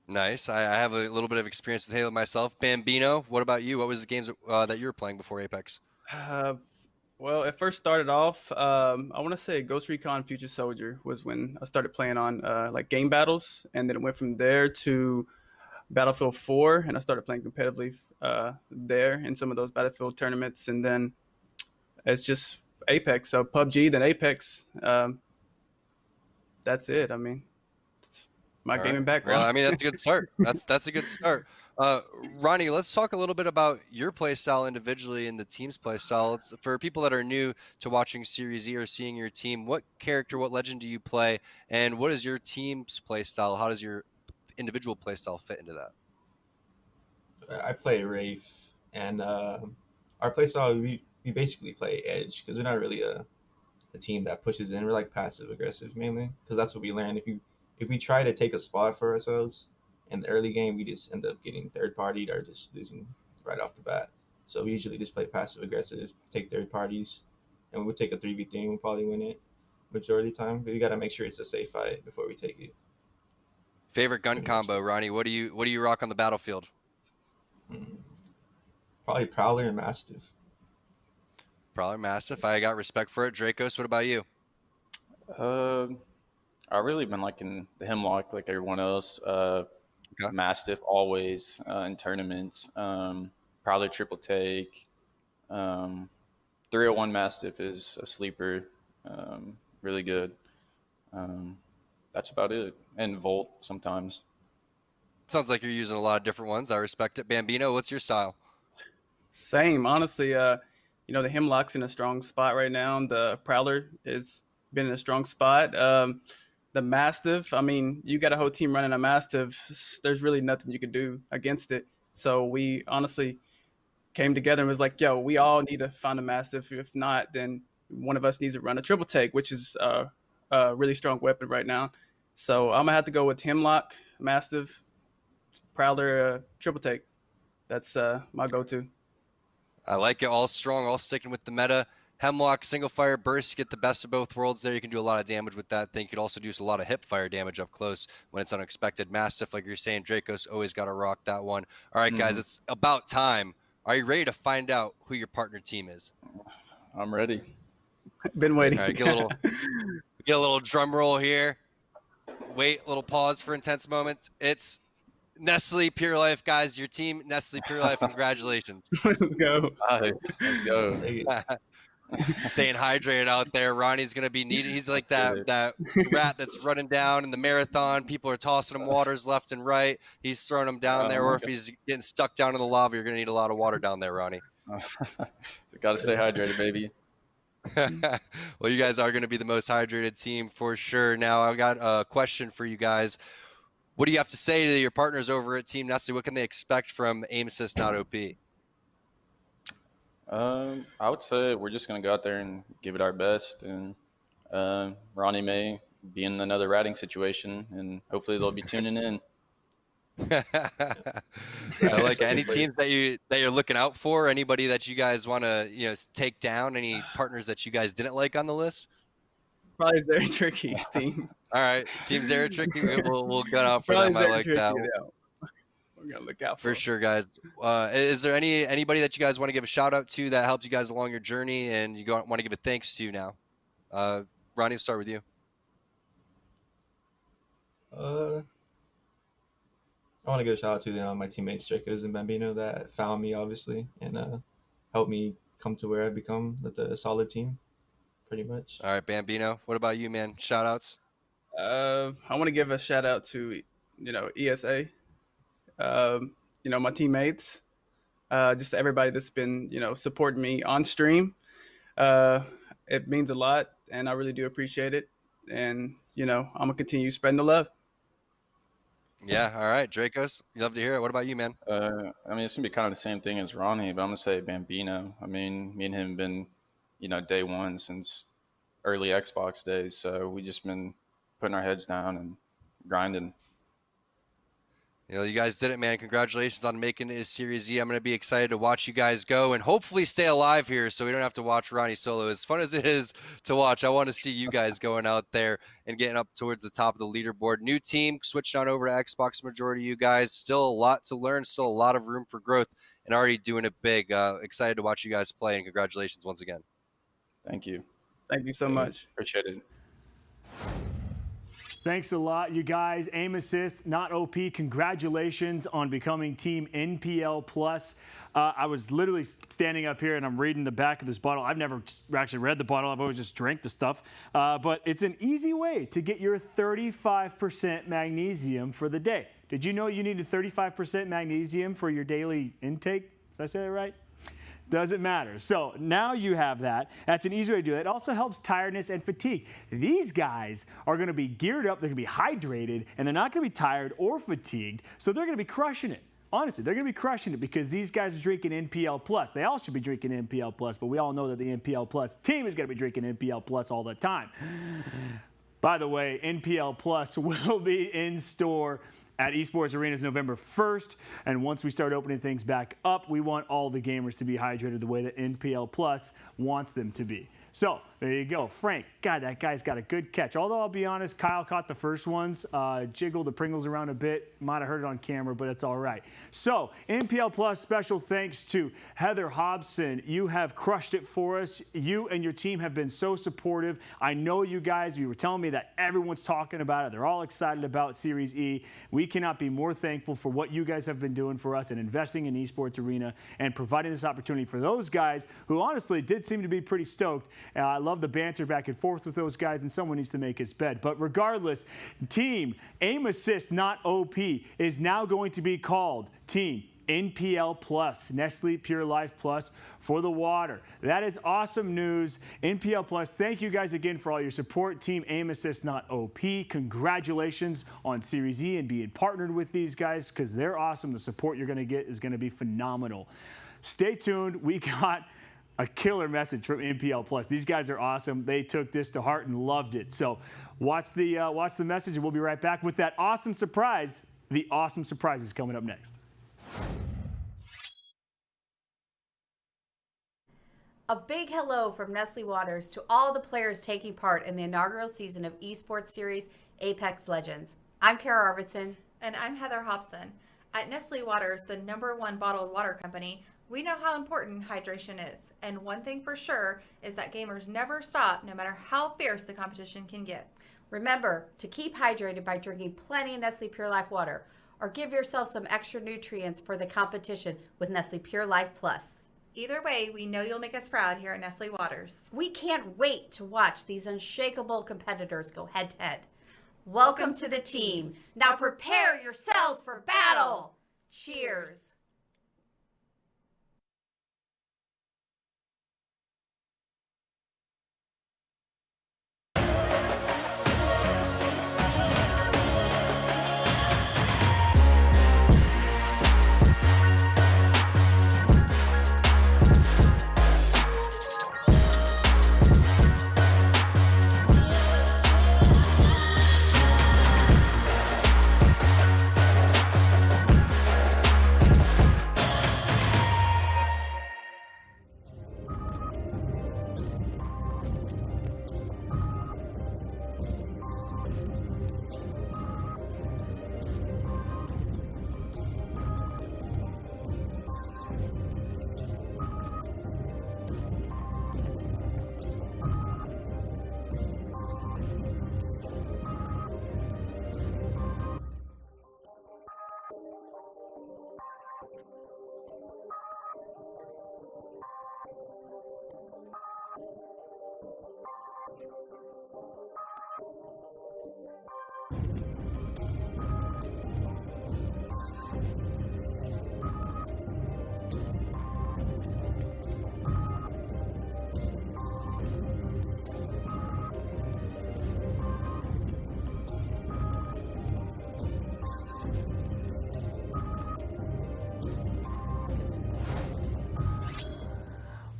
Nice. I have a little bit of experience with Halo myself. Bambino, what about you? What was the games that you were playing before Apex? Well, it first started off, I want to say Ghost Recon Future Soldier was when I started playing on like game battles, and then it went from there to Battlefield 4, and I started playing competitively there in some of those Battlefield tournaments, and then it's just Apex. So PUBG, then Apex. That's it. I mean, it's my gaming background. Well, I mean, that's a good start. That's a good start. Ronnie, let's talk a little bit about your play style individually and the team's play style. For people that are new to watching Series Z or seeing your team, what character, what legend do you play, and what is your team's play style? How does your individual play style fit into that? I play Wraith, and our play style, we basically play Edge, because we're not really a team that pushes in. We're like passive aggressive mainly, because that's what we learn. If we try to take a spot for ourselves in the early game, we just end up getting third partied or just losing right off the bat. So we usually just play passive aggressive, take third parties, and we would take a 3v3 and we'll probably win it majority of the time. But we got to make sure it's a safe fight before we take it. Favorite gun combo, Ronnie? What do you rock on the battlefield? Probably Prowler and Mastiff. Prowler, Mastiff. I got respect for it. Dracos, what about you? I've really been liking the Hemlock like everyone else. Mastiff always in tournaments. Prowler triple take. 301 Mastiff is a sleeper. Really good. That's about it. And Volt sometimes. Sounds like you're using a lot of different ones. I respect it. Bambino, what's your style? Same, honestly. The Hemlock's in a strong spot right now. The Prowler has been in a strong spot. The Mastiff, I mean, you got a whole team running a Mastiff. There's really nothing you can do against it. So we honestly came together and was like, yo, we all need to find a Mastiff. If not, then one of us needs to run a triple take, which is a really strong weapon right now. So I'm going to have to go with Hemlock, Mastiff, Prowler, triple take. That's my go-to. I like it. All strong, all sticking with the meta. Hemlock, single fire burst, get the best of both worlds there. You can do a lot of damage with that thing. You could also do a lot of hip fire damage up close when it's unexpected. Mastiff, like you're saying, Dracos always got to rock that one. All right, guys, it's about time. Are you ready to find out who your partner team is? I'm ready. Been waiting. All right, get a little drum roll here. Wait, a little pause for intense moment. It's Nestle Pure Life, guys. Your team, Nestle Pure Life. Congratulations. Let's go. Nice. Let's go. Staying hydrated out there. Ronnie's gonna be needed. He's like that rat that's running down in the marathon. People are tossing him waters left and right. He's throwing them down there, or if he's getting stuck down in the lava, you're gonna need a lot of water down there, Ronnie. Gotta stay hydrated, baby. Well, you guys are gonna be the most hydrated team for sure. Now, I've got a question for you guys. What do you have to say to your partners over at Team Nestle? What can they expect from Aim Assist Not OP? I would say we're just going to go out there and give it our best. And Ronnie may be in another ratting situation, and hopefully they'll be tuning in. I like any teams that you're looking out for. Anybody that you guys want to take down? Any partners that you guys didn't like on the list? Probably Zary Tricky's team. All right, Team Zary Tricky. We'll gun out for them. I like that. We're gonna look out for sure, guys. Is there anybody that you guys want to give a shout out to that helped you guys along your journey, and you want to give a thanks to now? Ronnie, start with you. I want to give a shout out to my teammates Dracos and Bambino that found me, obviously, and helped me come to where I've become with a solid team, pretty much. All right, Bambino. What about you, man? Shout outs. I want to give a shout out to ESA. My teammates, just everybody that's been, supporting me on stream. It means a lot, and I really do appreciate it. And, I'm going to continue spreading the love. Yeah, all right. Dracos, you love to hear it. What about you, man? It's going to be kind of the same thing as Ronnie, but I'm going to say Bambino. I mean, me and him have been, day one since early Xbox days, so we just been putting our heads down and grinding. You guys did it, man. Congratulations on making it to Series Z. I'm going to be excited to watch you guys go and hopefully stay alive here so we don't have to watch Ronnie solo. As fun as it is to watch, I want to see you guys going out there and getting up towards the top of the leaderboard. New team, switched on over to Xbox, majority of you guys. Still a lot to learn, still a lot of room for growth, and already doing it big. Excited to watch you guys play, and congratulations once again. Thank you. Thank you so much. Appreciate it. Thanks a lot, you guys. Aim Assist, Not OP, congratulations on becoming Team NPL Plus. I was literally standing up here and I'm reading the back of this bottle. I've never actually read the bottle. I've always just drank the stuff. But it's an easy way to get your 35% magnesium for the day. Did you know you needed 35% magnesium for your daily intake? Did I say that right? Doesn't matter. So now you have that. That's an easy way to do it. It also helps tiredness and fatigue. These guys are going to be geared up. They're going to be hydrated, and they're not going to be tired or fatigued. So they're going to be crushing it. Honestly, they're going to be crushing it because these guys are drinking NPL Plus. They all should be drinking NPL Plus, but we all know that the NPL Plus team is going to be drinking NPL Plus all the time. By the way, NPL Plus will be in store at Esports Arenas November 1st. And once we start opening things back up, we want all the gamers to be hydrated the way that NPL Plus wants them to be. So there you go. Frank, God, that guy's got a good catch. Although I'll be honest, Kyle caught the first ones, jiggled the Pringles around a bit. Might have heard it on camera, but it's all right. So NPL Plus, special thanks to Heather Hobson. You have crushed it for us. You and your team have been so supportive. I know you guys, you were telling me that everyone's talking about it. They're all excited about Series E. We cannot be more thankful for what you guys have been doing for us and investing in Esports Arena and providing this opportunity for those guys who honestly did seem to be pretty stoked I love the banter back and forth with those guys, and someone needs to make his bed. But regardless, Team Aim Assist Not OP is now going to be called Team NPL Plus, Nestle Pure Life Plus for the water. That is awesome news. NPL Plus, thank you guys again for all your support. Team Aim Assist Not OP, congratulations on Series E and being partnered with these guys because they're awesome. The support you're going to get is going to be phenomenal. Stay tuned. We got a killer message from NPL Plus. These guys are awesome. They took this to heart and loved it. So watch the message, and we'll be right back with that awesome surprise. The awesome surprise is coming up next. A big hello from Nestle Waters to all the players taking part in the inaugural season of Esports Series Apex Legends. I'm Kara Arvidsson. And I'm Heather Hobson. At Nestle Waters, the #1 bottled water company, we know how important hydration is. And one thing for sure is that gamers never stop no matter how fierce the competition can get. Remember to keep hydrated by drinking plenty of Nestle Pure Life water, or give yourself some extra nutrients for the competition with Nestle Pure Life Plus. Either way, we know you'll make us proud here at Nestle Waters. We can't wait to watch these unshakable competitors go head to head. Welcome to the team. Now prepare yourselves for battle. Cheers.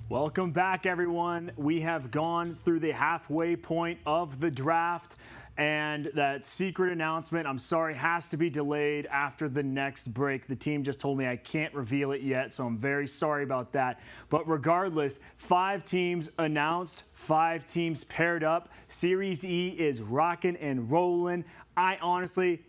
Welcome back, everyone. We have gone through the halfway point of the draft, and that secret announcement, I'm sorry, has to be delayed after the next break. The team just told me I can't reveal it yet, so I'm very sorry about that. But regardless, 5 teams announced, 5 teams paired up. Series E is rocking and rolling. I honestly...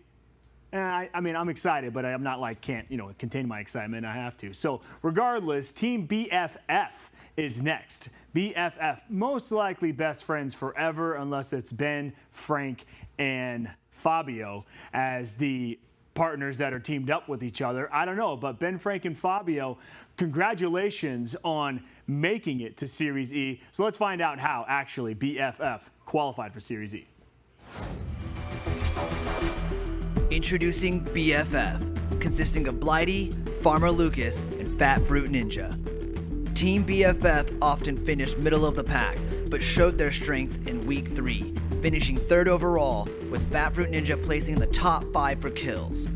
I mean, I'm excited, but I'm not like, can't, contain my excitement. I have to. So regardless, Team BFF is next. BFF, most likely best friends forever, unless it's Ben, Frank, and Fabio as the partners that are teamed up with each other. I don't know, but Ben, Frank, and Fabio, congratulations on making it to Series E. So let's find out how actually BFF qualified for Series E. Introducing BFF, consisting of Blighty, Farmer Lucas, and Fat Fruit Ninja. Team BFF often finished middle of the pack, but showed their strength in Week 3, finishing 3rd overall, with Fat Fruit Ninja placing in the top 5 for kills.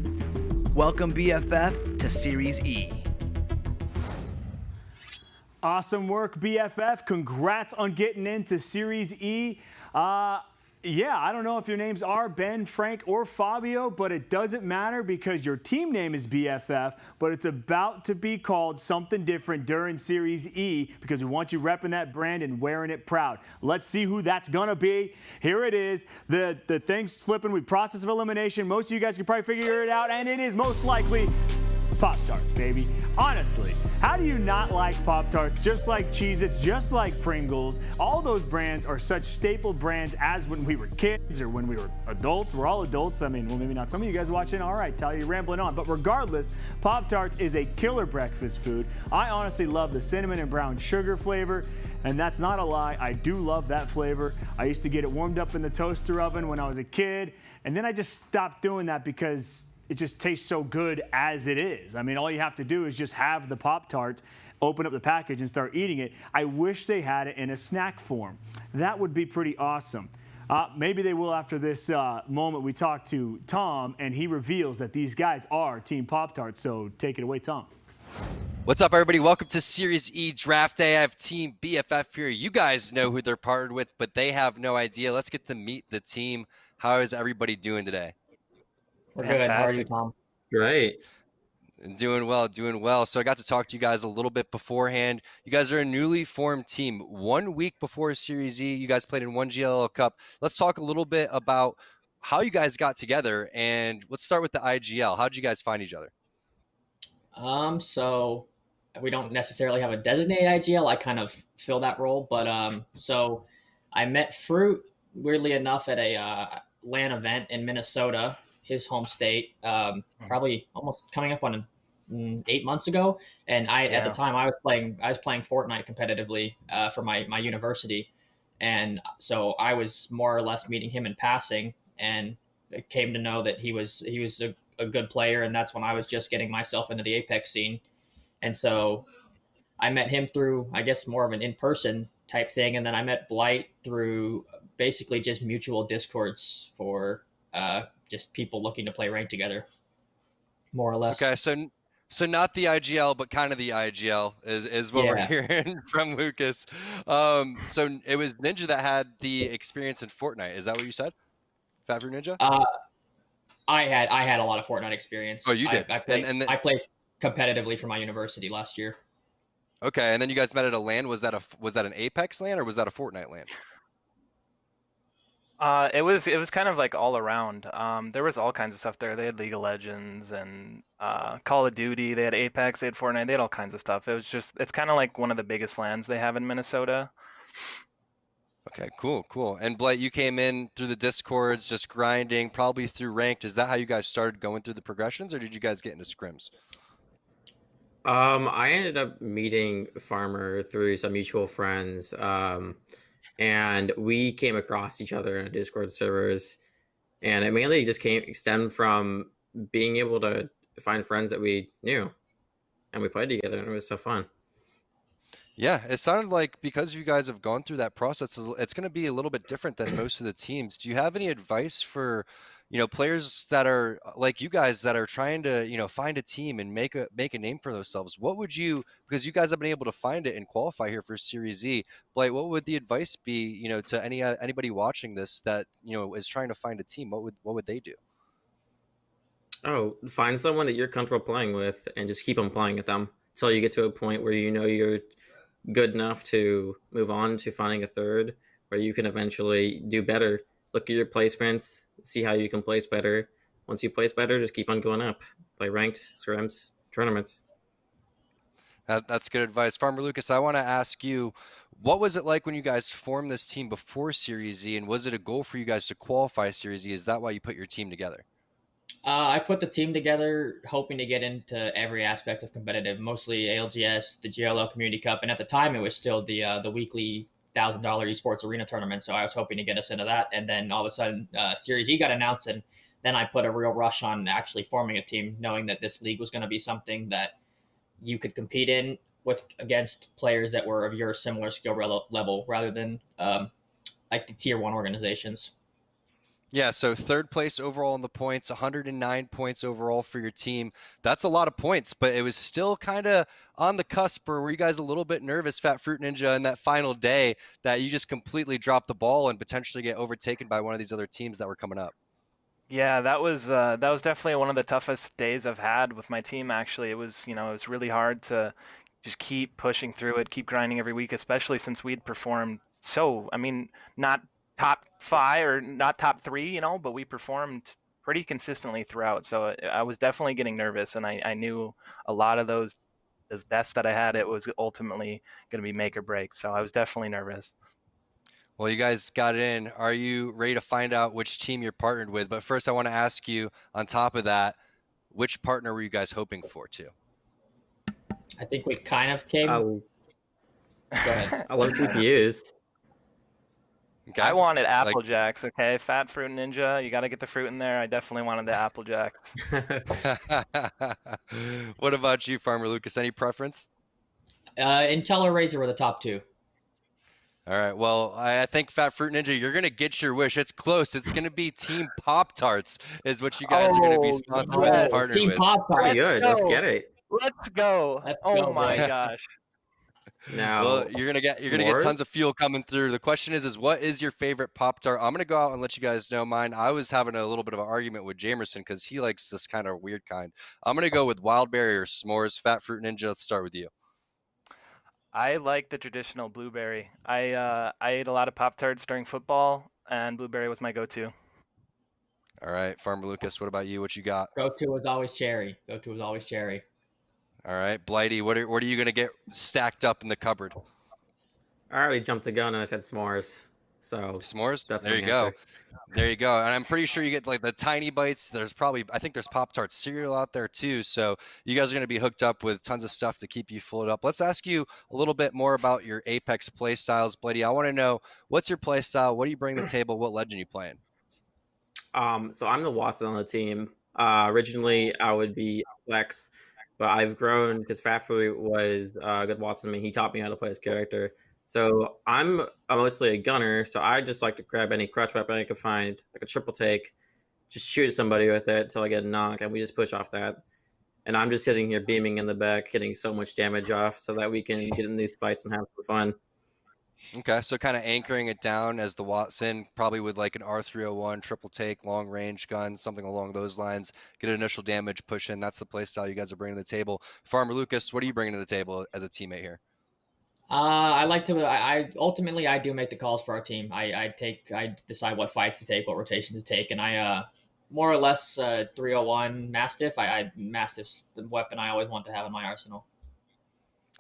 Welcome BFF to Series E. Awesome work, BFF. Congrats on getting into Series E. Yeah, I don't know if your names are Ben, Frank, or Fabio, but it doesn't matter because your team name is BFF, but it's about to be called something different during Series E because we want you repping that brand and wearing it proud. Let's see who that's going to be. Here it is. The thing's flipping with process of elimination. Most of you guys can probably figure it out, and it is most likely Pop-Tarts, baby. Honestly, how do you not like Pop-Tarts? Just like Cheez-Its, just like Pringles. All those brands are such staple brands as when we were kids or when we were adults. We're all adults. I mean, well, maybe not some of you guys watching. All right, Tyler, you're rambling on. But regardless, Pop-Tarts is a killer breakfast food. I honestly love the cinnamon and brown sugar flavor. And that's not a lie. I do love that flavor. I used to get it warmed up in the toaster oven when I was a kid. And then I just stopped doing that because it just tastes so good as it is. I mean, all you have to do is just have the Pop-Tart, open up the package and start eating it. I wish they had it in a snack form. That would be pretty awesome. Maybe they will after this moment. We talk to Tom, and he reveals that these guys are Team Pop-Tart. So take it away, Tom. What's up, everybody? Welcome to Series E Draft Day. I have Team BFF here. You guys know who they're partnered with, but they have no idea. Let's get to meet the team. How is everybody doing today? We're good. How are you, Tom? Great. Doing well, doing well. So I got to talk to you guys a little bit beforehand. You guys are a newly formed team. 1 week before Series E, you guys played in one GLL Cup. Let's talk a little bit about how you guys got together, and let's start with the IGL. How did you guys find each other? So we don't necessarily have a designated IGL. I kind of fill that role, but so I met Fruit, weirdly enough, at a LAN event in Minnesota, his home state, probably almost coming up on 8 months ago. And at the time I was playing Fortnite competitively for my university, and so I was more or less meeting him in passing, and I came to know that he was a good player, and that's when I was just getting myself into the Apex scene. And so I met him through, I guess, more of an in-person type thing, and then I met Blight through basically just mutual discords for just people looking to play ranked together, more or less. Okay, so not the IGL, but kind of the IGL is what we're hearing from Lucas. So it was Ninja that had the experience in Fortnite. Is that what you said? Fat Fruit Ninja? I had a lot of Fortnite experience. Oh, you did? I played competitively for my university last year. Okay, and then you guys met at a LAN. Was that an Apex LAN or was that a Fortnite LAN? It was kind of like all around. There was all kinds of stuff there. They had League of Legends and Call of Duty. They had Apex. They had Fortnite. They had all kinds of stuff. It's kind of like one of the biggest LANs they have in Minnesota. Okay, cool. And Blight, you came in through the Discords, just grinding, probably through ranked. Is that how you guys started going through the progressions, or did you guys get into scrims? I ended up meeting Farmer through some mutual friends, and we came across each other in Discord servers, and it mainly just stemmed from being able to find friends that we knew, and we played together, and it was so fun. Yeah, it sounded like because you guys have gone through that process, it's going to be a little bit different than most of the teams. Do you have any advice for, players that are like you guys that are trying to, find a team and make a name for themselves? What would you, because you guys have been able to find it and qualify here for Series E, Blight, what would the advice be, to anybody watching this that, is trying to find a team? What would they do? Oh, find someone that you're comfortable playing with and just keep on playing with them until you get to a point where you're good enough to move on to finding a third where you can eventually do better. Look at your placements, see how you can place better. Once you place better, just keep on going up. Play ranked, scrims, tournaments. That's good advice. Farmer Lucas, I want to ask you, what was it like when you guys formed this team before Series E, and was it a goal for you guys to qualify Series E? Is that why you put your team together? I put the team together hoping to get into every aspect of competitive, mostly ALGS, the GLL Community Cup, and at the time it was still the weekly $1,000 esports arena tournament, so I was hoping to get us into that. And then all of a sudden Series E got announced, and then I put a real rush on actually forming a team, knowing that this league was going to be something that you could compete in against players that were of your similar skill level rather than like the tier 1 organizations. Yeah, so third place overall in the points, 109 points overall for your team. That's a lot of points, but it was still kind of on the cusp. Or were you guys a little bit nervous, Fat Fruit Ninja, in that final day that you just completely dropped the ball and potentially get overtaken by one of these other teams that were coming up? Yeah, that was definitely one of the toughest days I've had with my team. Actually, it was really hard to just keep pushing through it, keep grinding every week, especially since we'd performed not top 5 or not top 3, but we performed pretty consistently throughout. So I was definitely getting nervous, and I knew a lot of those deaths that I had, it was ultimately going to be make or break. So I was definitely nervous. Well, you guys got it in. Are you ready to find out which team you're partnered with? But first, I want to ask you, on top of that, which partner were you guys hoping for, too? I think we kind of came. Go ahead. I love CPUs. Okay. I wanted Apple Jacks, okay? Fat Fruit Ninja, you got to get the fruit in there. I definitely wanted the Apple Jacks. What about you, Farmer Lucas? Any preference? Intel or Razer were the top two. All right. Well, I think Fat Fruit Ninja, you're going to get your wish. It's close. It's going to be Team Pop-Tarts is what you guys are going to be sponsored and partnered Team with. Pop-Tarts. Let's get it. Let's go. go, my boys. gosh. Now, Well, you're gonna get tons of fuel coming through. The question is what is your favorite Pop-Tart? I'm gonna go out and let you guys know mine. I was having a little bit of an argument with Jamerson because he likes this kind of weird kind. I'm gonna go with Wildberry or S'mores. Fat Fruit Ninja, let's start with you. I like the traditional blueberry. I ate a lot of Pop-Tarts during football, and blueberry was my go-to. All right, Farmer Lucas, what about you? What you got? Go-to was always cherry. All right, Blighty, what are you gonna get stacked up in the cupboard? I already jumped the gun and I said s'mores. So S'mores? That's there my you go. answer. There you go. And I'm pretty sure you get like the tiny bites. I think there's Pop-Tart cereal out there too. So you guys are going to be hooked up with tons of stuff to keep you filled up. Let's ask you a little bit more about your Apex play styles, Blighty. I want to know, what's your play style? What do you bring to the table? What legend you playing? So I'm the Watson on the team. Originally, I would be Flex, but I've grown because Fat Fruit was a good Watson. I mean, he taught me how to play his character. So I'm mostly a gunner, so I just like to grab any crutch weapon I can find, like a triple take, just shoot at somebody with it until I get a knock, and we just push off that. And I'm just sitting here beaming in the back, getting so much damage off so that we can get in these fights and have some fun. Okay, so kind of anchoring it down as the Watson, probably with like an R301, triple take, long range gun, something along those lines. Get initial damage, push in. That's the play style you guys are bringing to the table. Farmer Lucas, what are you bringing to the table as a teammate here? I like to. I ultimately I do make the calls for our team. I decide what fights to take, what rotations to take, and I more or less 301 Mastiff. Mastiff's the weapon I always want to have in my arsenal.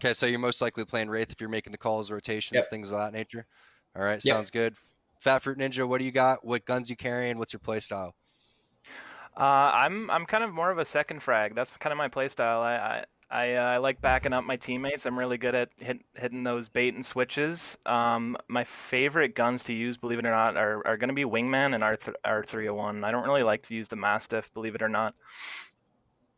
Okay, so you're most likely playing Wraith if you're making the calls, rotations, things of that nature. All right, sounds good. Fat Fruit Ninja, what do you got? What guns you carrying? What's your play style? I'm kind of more of a second frag. That's kind of my play style. I like backing up my teammates. I'm really good at hitting those bait and switches. My favorite guns to use, believe it or not, are going to be Wingman and R301. I don't really like to use the Mastiff, believe it or not.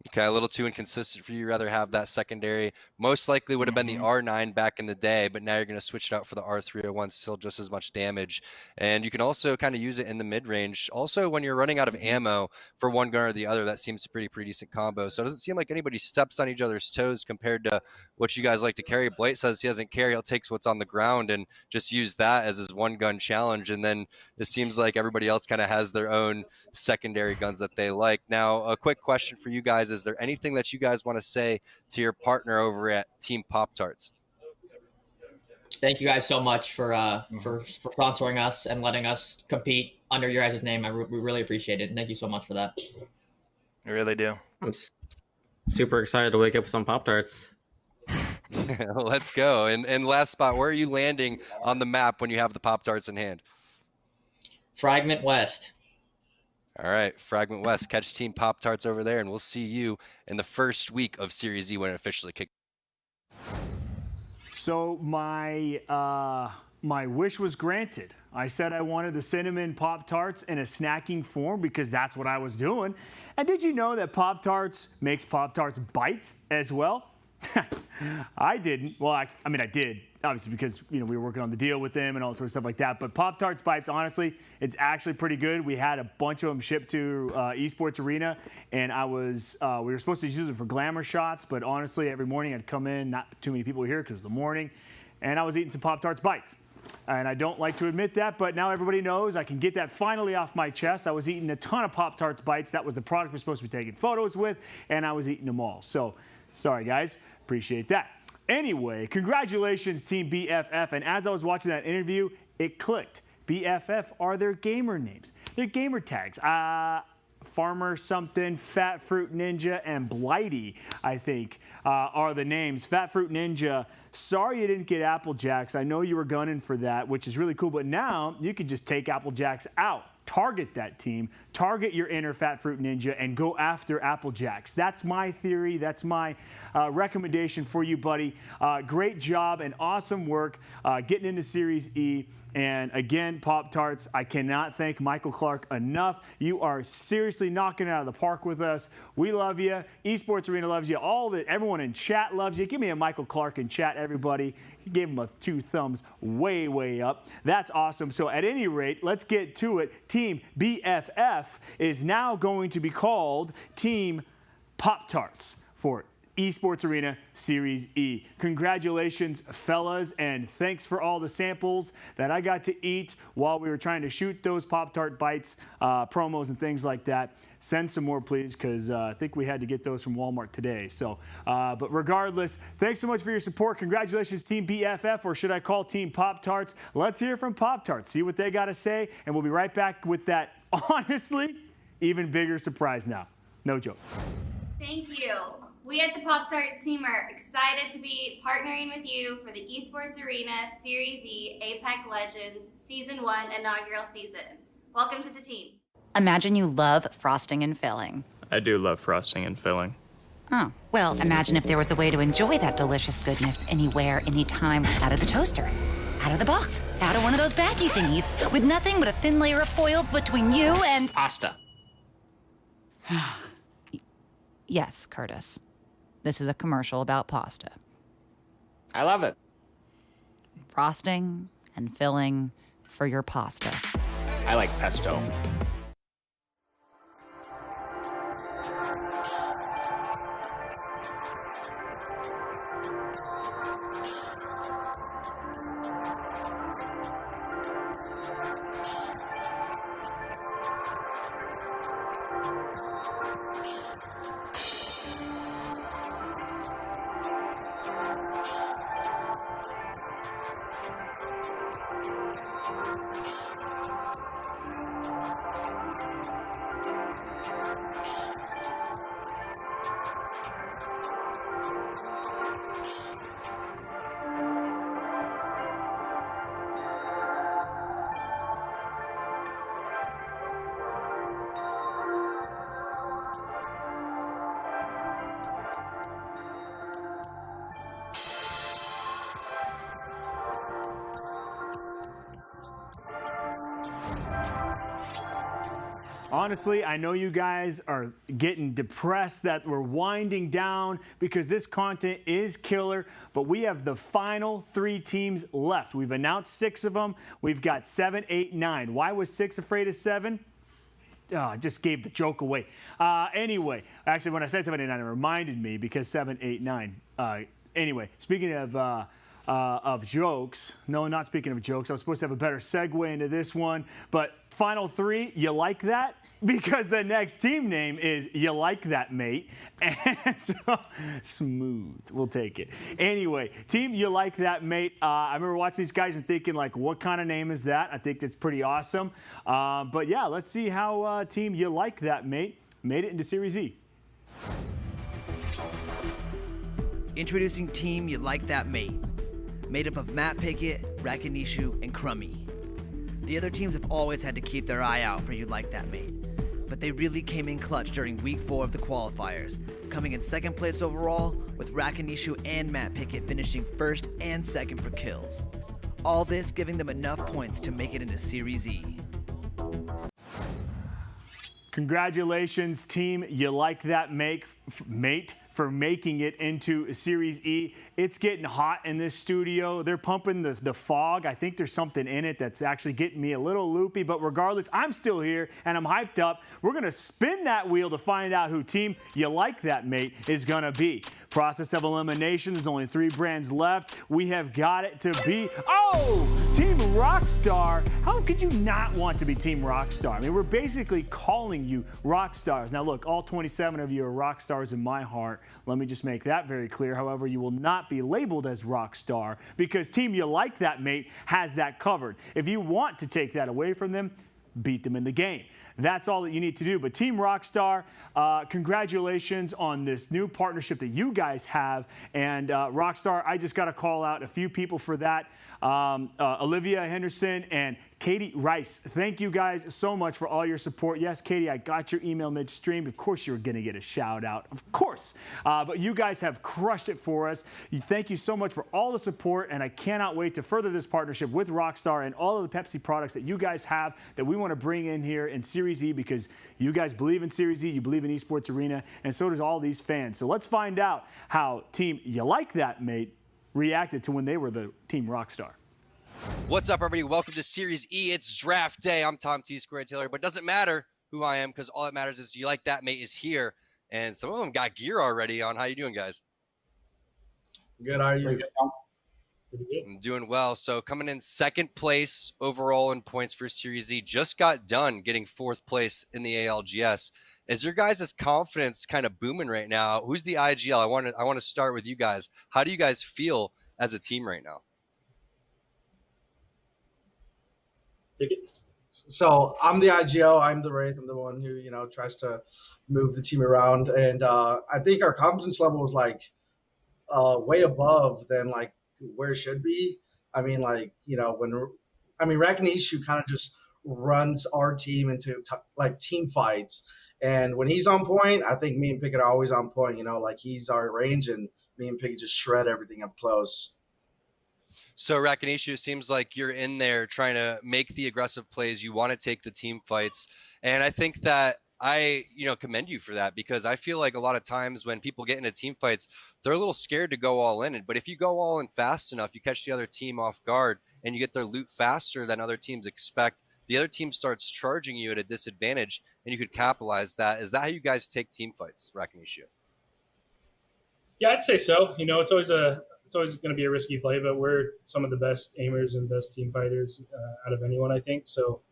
Okay, a little too inconsistent for you. Rather have that secondary. Most likely would have been the R9 back in the day, but now you're going to switch it out for the R301, still just as much damage. And you can also kind of use it in the mid-range. Also, when you're running out of ammo for one gun or the other, that seems pretty decent combo. So it doesn't seem like anybody steps on each other's toes compared to what you guys like to carry. Blight says he doesn't carry. He'll take what's on the ground and just use that as his one-gun challenge. And then it seems like everybody else kind of has their own secondary guns that they like. Now, a quick question for you guys. Is there anything that you guys want to say to your partner over at Team Pop-Tarts? Thank you guys so much for sponsoring us and letting us compete under your guys' name. We really appreciate it. Thank you so much for that. I really do. I'm super excited to wake up with some Pop-Tarts. Let's go. And last spot, where are you landing on the map when you have the Pop-Tarts in hand? Fragment West. All right, Fragment West. Catch Team Pop-Tarts over there, and we'll see you in the first week of Series Z when it officially kicks. So my wish was granted. I said I wanted the cinnamon Pop-Tarts in a snacking form because that's what I was doing. And did you know that Pop-Tarts makes Pop-Tarts bites as well? I didn't. Well, I mean, I did, obviously, because we were working on the deal with them and all sorts of stuff like that. But Pop-Tarts Bites, honestly, it's actually pretty good. We had a bunch of them shipped to Esports Arena, and we were supposed to use them for glamour shots. But honestly, every morning I'd come in, not too many people here because it was the morning, and I was eating some Pop-Tarts Bites. And I don't like to admit that, but now everybody knows. I can get that finally off my chest. I was eating a ton of Pop-Tarts Bites. That was the product we're supposed to be taking photos with, and I was eating them all. So, sorry, guys. Appreciate that. Anyway, congratulations, Team BFF. And as I was watching that interview, it clicked. BFF are their gamer names, their gamer tags. Farmer something, Fat Fruit Ninja, and Blighty, I think, are the names. Fat Fruit Ninja, sorry you didn't get Apple Jacks. I know you were gunning for that, which is really cool, but now you can just take Apple Jacks out. Target that team, target your inner Fat Fruit Ninja, and go after Apple Jacks. That's my theory. That's my recommendation for you, buddy. Great job and awesome work getting into Series E. And again, Pop-Tarts, I cannot thank Michael Clark enough. You are seriously knocking it out of the park with us. We love you. Esports Arena loves you. Everyone in chat loves you. Give me a Michael Clark in chat, everybody. He gave him 2 thumbs way, way up. That's awesome. So at any rate, let's get to it. Team BFF is now going to be called Team Pop-Tarts for Esports Arena Series E. Congratulations, fellas, and thanks for all the samples that I got to eat while we were trying to shoot those Pop-Tart Bites promos and things like that. Send some more, please, because I think we had to get those from Walmart today. So, but regardless, thanks so much for your support. Congratulations, Team BFF, or should I call Team Pop-Tarts? Let's hear from Pop-Tarts, see what they got to say, and we'll be right back with that, honestly, even bigger surprise now. No joke. Thank you. We at the Pop-Tarts team are excited to be partnering with you for the Esports Arena Series E Apex Legends Season 1 inaugural season. Welcome to the team. Imagine you love frosting and filling. I do love frosting and filling. Oh, well, imagine if there was a way to enjoy that delicious goodness anywhere, anytime, out of the toaster, out of the box, out of one of those baggy thingies, with nothing but a thin layer of foil between you and... Pasta. Yes, Curtis. This is a commercial about pasta. I love it. Frosting and filling for your pasta. I like pesto. Honestly, I know you guys are getting depressed that we're winding down because this content is killer, but we have the final 3 teams left. We've announced 6 of them. We've got 7, 8, 9. Why was 6 afraid of 7? I just gave the joke away. Anyway, actually, when I said 7, 8, 9, it reminded me because 7, 8, 9. Anyway, speaking of jokes, no, not speaking of jokes, I was supposed to have a better segue into this one, but final 3, you like that? Because the next team name is You Like That, Mate. And so, smooth. We'll take it. Anyway, Team You Like That, Mate. I remember watching these guys and thinking, like, what kind of name is that? I think that's pretty awesome. But yeah, let's see how Team You Like That, Mate made it into Series E. Introducing Team You Like That, Mate. Made up of Matt Pickett, Rakinishu, and Crummy. The other teams have always had to keep their eye out for You Like That, Mate. But they really came in clutch during Week 4 of the qualifiers, coming in 2nd place overall, with Rakinishu and Matt Pickett finishing 1st and 2nd for kills. All this giving them enough points to make it into Series E. Congratulations, Team You Like That, Mate, for making it into Series E. It's getting hot in this studio. They're pumping the fog. I think there's something in it that's actually getting me a little loopy, but regardless, I'm still here and I'm hyped up. We're gonna spin that wheel to find out who Team You Like That, Mate is gonna be. Process of elimination, there's only 3 brands left. We have got it to be, Team Rockstar. How could you not want to be Team Rockstar? I mean, we're basically calling you rock stars. Now look, all 27 of you are rock stars in my heart. Let me just make that very clear. However, you will not be labeled as rock star because Team You Like That, Mate has that covered. If you want to take that away from them, beat them in the game. That's all that you need to do. But Team Rockstar, congratulations on this new partnership that you guys have. And Rockstar, I just got to call out a few people for that. Olivia Henderson and Katie Rice. Thank you guys so much for all your support. Yes, Katie, I got your email midstream. Of course, you're going to get a shout out. Of course. But you guys have crushed it for us. Thank you so much for all the support. And I cannot wait to further this partnership with Rockstar and all of the Pepsi products that you guys have that we want to bring in here in Series E, because you guys believe in Series E, you believe in Esports Arena, and so does all these fans. So let's find out how Team You Like That Mate reacted to when they were the Team Rockstar. What's up, everybody? Welcome to Series E. It's draft day. I'm Tom T. Squared Taylor, but it doesn't matter who I am, because all that matters is You Like That Mate is here, and some of them got gear already on. How you doing, guys? Good. How are you? I'm doing well. So coming in second place overall in points for Series E, just got done getting fourth place in the ALGS. Is your guys' confidence kind of booming right now? Who's the IGL? I want to start with you guys. How do you guys feel as a team right now? So I'm the IGL. I'm the Wraith. I'm the one who, tries to move the team around. And I think our confidence level was way above than where it should be. I mean, Rakinishu kind of just runs our team into team fights. And when he's on point, I think me and Pickett are always on point. He's our range, and me and Pickett just shred everything up close. So Rakinishu, seems like you're in there trying to make the aggressive plays. You want to take the team fights. And I think that I commend you for that, because I feel like a lot of times when people get into team fights, they're a little scared to go all in. But if you go all in fast enough, you catch the other team off guard and you get their loot faster than other teams expect, the other team starts charging you at a disadvantage, and you could capitalize that. Is that how you guys take team fights, Rakinishu? Yeah, I'd say so. It's always going to be a risky play, but we're some of the best aimers and best team fighters out of anyone, I think. So,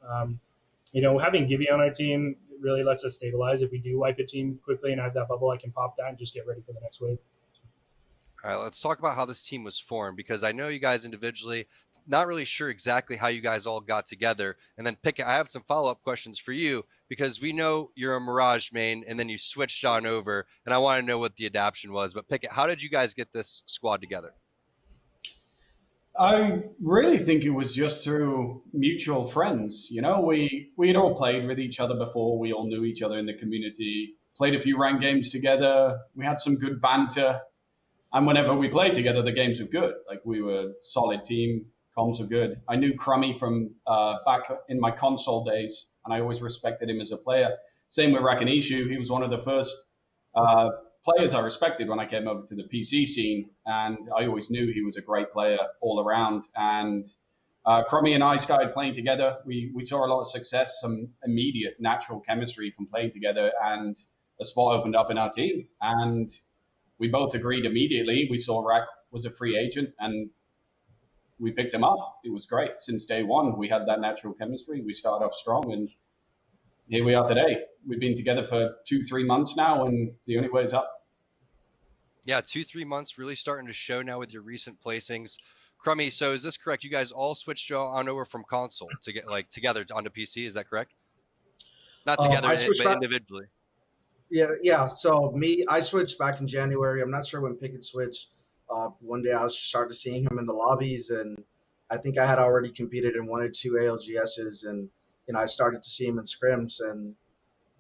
having Gibby on our team really lets us stabilize. If we do wipe a team quickly and I have that bubble, I can pop that and just get ready for the next wave. All right, let's talk about how this team was formed, because I know you guys individually, not really sure exactly how you guys all got together. And then Pickett, I have some follow-up questions for you, because we know you're a Mirage main and then you switched on over, and I want to know what the adaptation was. But Pickett, how did you guys get this squad together? I really think it was just through mutual friends. We had all played with each other before. We all knew each other in the community, played a few ranked games together. We had some good banter. And whenever we played together, the games were good. We were a solid team. Comms were good. I knew Crummy from back in my console days, and I always respected him as a player. Same with Rakinishu. He was one of the first players I respected when I came over to the PC scene, and I always knew he was a great player all around. And Crummy and I started playing together. We saw a lot of success, some immediate natural chemistry from playing together, and a spot opened up in our team. And we both agreed immediately. We saw Rak was a free agent, and we picked him up. It was great. Since day one, we had that natural chemistry. We started off strong, and here we are today. We've been together for 2-3 months now, and the only way is up. Yeah, 2-3 months, really starting to show now with your recent placings. Crummy, so is this correct? You guys all switched on over from console to get together onto PC. Is that correct? Not together, but individually. Yeah. So I switched back in January. I'm not sure when Pickett switched. One day I was started seeing him in the lobbies, and I think I had already competed in 1 or 2 ALGSs, and I started to see him in scrims, and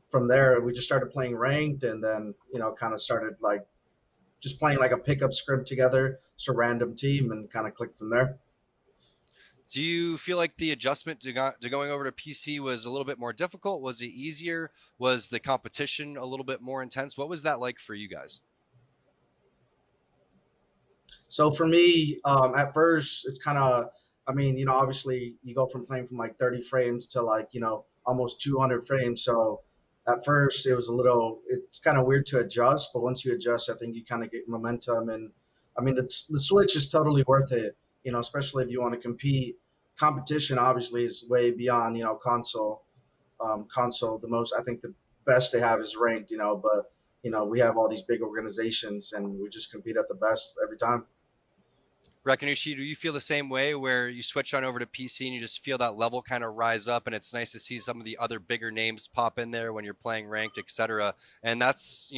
from there we just started playing ranked, and then kind of started just playing a pickup scrim together, just a random team, and kind of clicked from there. Do you feel like the adjustment to going over to PC was a little bit more difficult? Was it easier? Was the competition a little bit more intense? What was that like for you guys? So for me, at first, it's kind of, obviously you go from playing from 30 frames to almost 200 frames. So at first it was it's kind of weird to adjust, but once you adjust, I think you kind of get momentum. And the switch is totally worth it, especially if you want to compete. Competition obviously is way beyond, console. Console, I think the best they have is ranked, but we have all these big organizations, and we just compete at the best every time. Rakinushi, do you feel the same way where you switch on over to PC and you just feel that level kind of rise up, and it's nice to see some of the other bigger names pop in there when you're playing ranked, etc. And that's,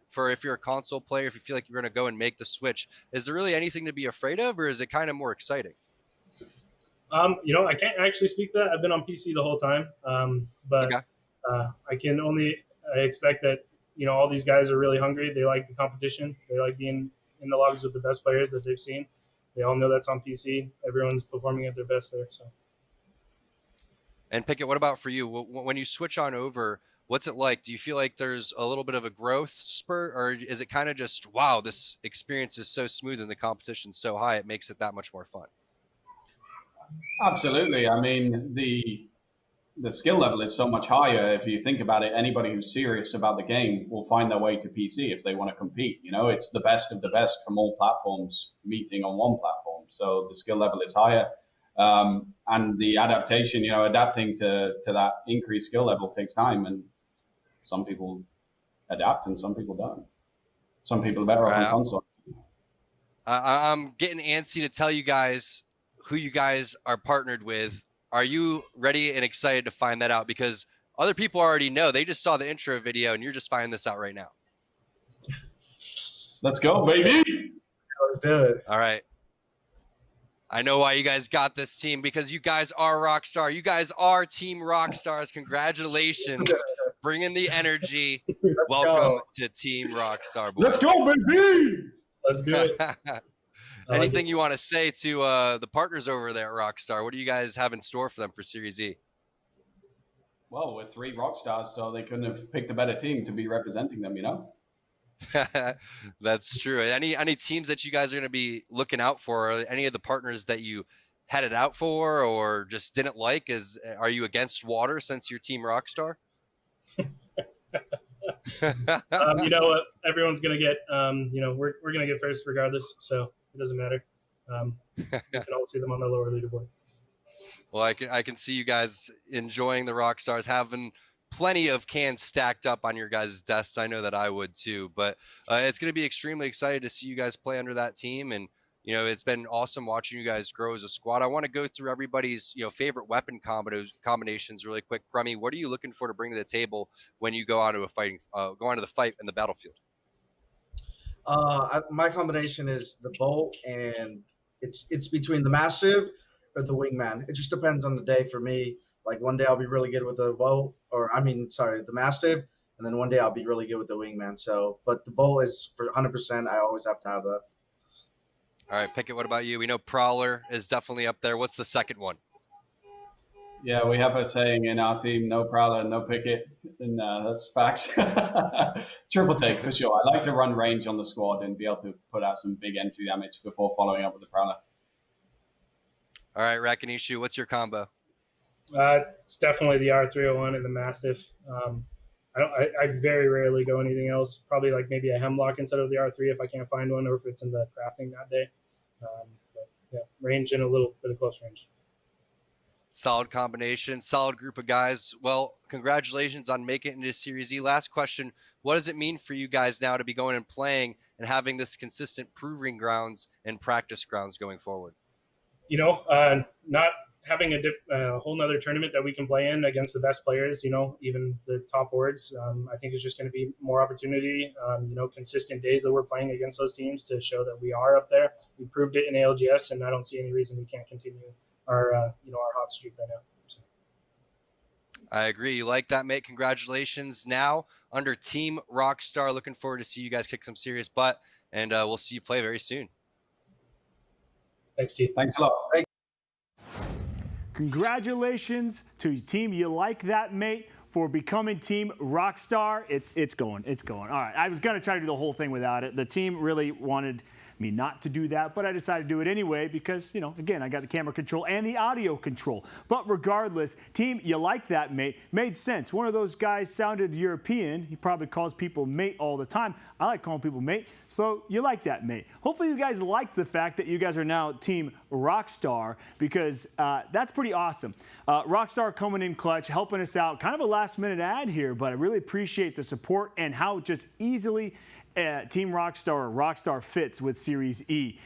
for if you're a console player, if you feel like you're going to go and make the switch, is there really anything to be afraid of, or is it kind of more exciting? I can't actually speak to that. I've been on PC the whole time, but Okay. I can only expect that all these guys are really hungry. They like the competition. They like being in the lobbies with the best players that they've seen. They all know that's on PC. Everyone's performing at their best there. So. And Pickett, what about for you? When you switch on over, what's it like? Do you feel like there's a little bit of a growth spurt, or is it kind of just, wow, this experience is so smooth and the competition's so high, it makes it that much more fun? Absolutely. I mean, the skill level is so much higher. If you think about it, anybody who's serious about the game will find their way to PC if they want to compete. It's the best of the best from all platforms meeting on one platform. So the skill level is higher. And the adaptation, adapting to that increased skill level takes time. And some people adapt and some people don't. Some people are better off on console. I'm getting antsy to tell you guys who you guys are partnered with. Are you ready and excited to find that out? Because other people already know. They just saw the intro video, and you're just finding this out right now. Let's go, baby. Let's do it. All right. I know why you guys got this team, because you guys are Rockstar. You guys are Team Rockstars. Congratulations. Bringing the energy. Welcome to Team Rockstar, boys. Let's go, baby. Let's do it. Anything you want to say to the partners over there at Rockstar? What do you guys have in store for them for Series E? Well, we're 3 rock stars, so they couldn't have picked a better team to be representing them, That's true. Any teams that you guys are going to be looking out for? Or any of the partners that you had it out for or just didn't like? Are you against water since you're Team Rockstar? You know what? Everyone's going to get, we're going to get first regardless, so it doesn't matter. You can all see them on the lower leaderboard. Well, I can see you guys enjoying the Rockstars, having plenty of cans stacked up on your guys' desks. I know that I would too, but it's going to be extremely excited to see you guys play under that team. And, it's been awesome watching you guys grow as a squad. I want to go through everybody's, favorite weapon combinations really quick. Crummy, what are you looking for to bring to the table when you go onto the fight in the battlefield? My combination is the bolt, and it's between the Mastiff or the Wingman. It just depends on the day for me. Like one day I'll be really good with the bolt, the Mastiff, and then one day I'll be really good with the Wingman. So, but the bolt is for 100%. I always have to have that. All right, Pickett, what about you? We know Prowler is definitely up there. What's the second one? Yeah, we have a saying in our team, no Prowler, no Pickett, and that's facts. Triple take, for sure. I like to run range on the squad and be able to put out some big entry damage before following up with the Prowler. All right, Rakinishu, what's your combo? It's definitely the R301 and the Mastiff. I very rarely go anything else. Probably like maybe a Hemlock instead of the R3 if I can't find one, or if it's in the crafting that day. But yeah, range and a little bit of close range. Solid combination, solid group of guys. Well, congratulations on making it into Series E. Last question, what does it mean for you guys now to be going and playing and having this consistent proving grounds and practice grounds going forward? Not having a whole nother tournament that we can play in against the best players, even the top boards, I think it's just going to be more opportunity, consistent days that we're playing against those teams to show that we are up there. We proved it in ALGS, and I don't see any reason we can't continue our hot streak right now. So. I agree. You like that, mate? Congratulations. Now under Team Rockstar. Looking forward to see you guys kick some serious butt, and we'll see you play very soon. Thanks, T. Thanks a lot. Congratulations to Team You Like That, Mate, for becoming Team Rockstar. It's going. All right. I was going to try to do the whole thing without it. The team really wanted me not to do that, but I decided to do it anyway because, again, I got the camera control and the audio control. But regardless, Team You Like That, Mate, made sense. One of those guys sounded European. He probably calls people mate all the time. I like calling people mate, so You Like That, Mate. Hopefully you guys like the fact that you guys are now Team Rockstar, because that's pretty awesome. Rockstar coming in clutch, helping us out. Kind of a last-minute ad here, but I really appreciate the support and how just easily Team Rockstar, or Rockstar Fits with Series E,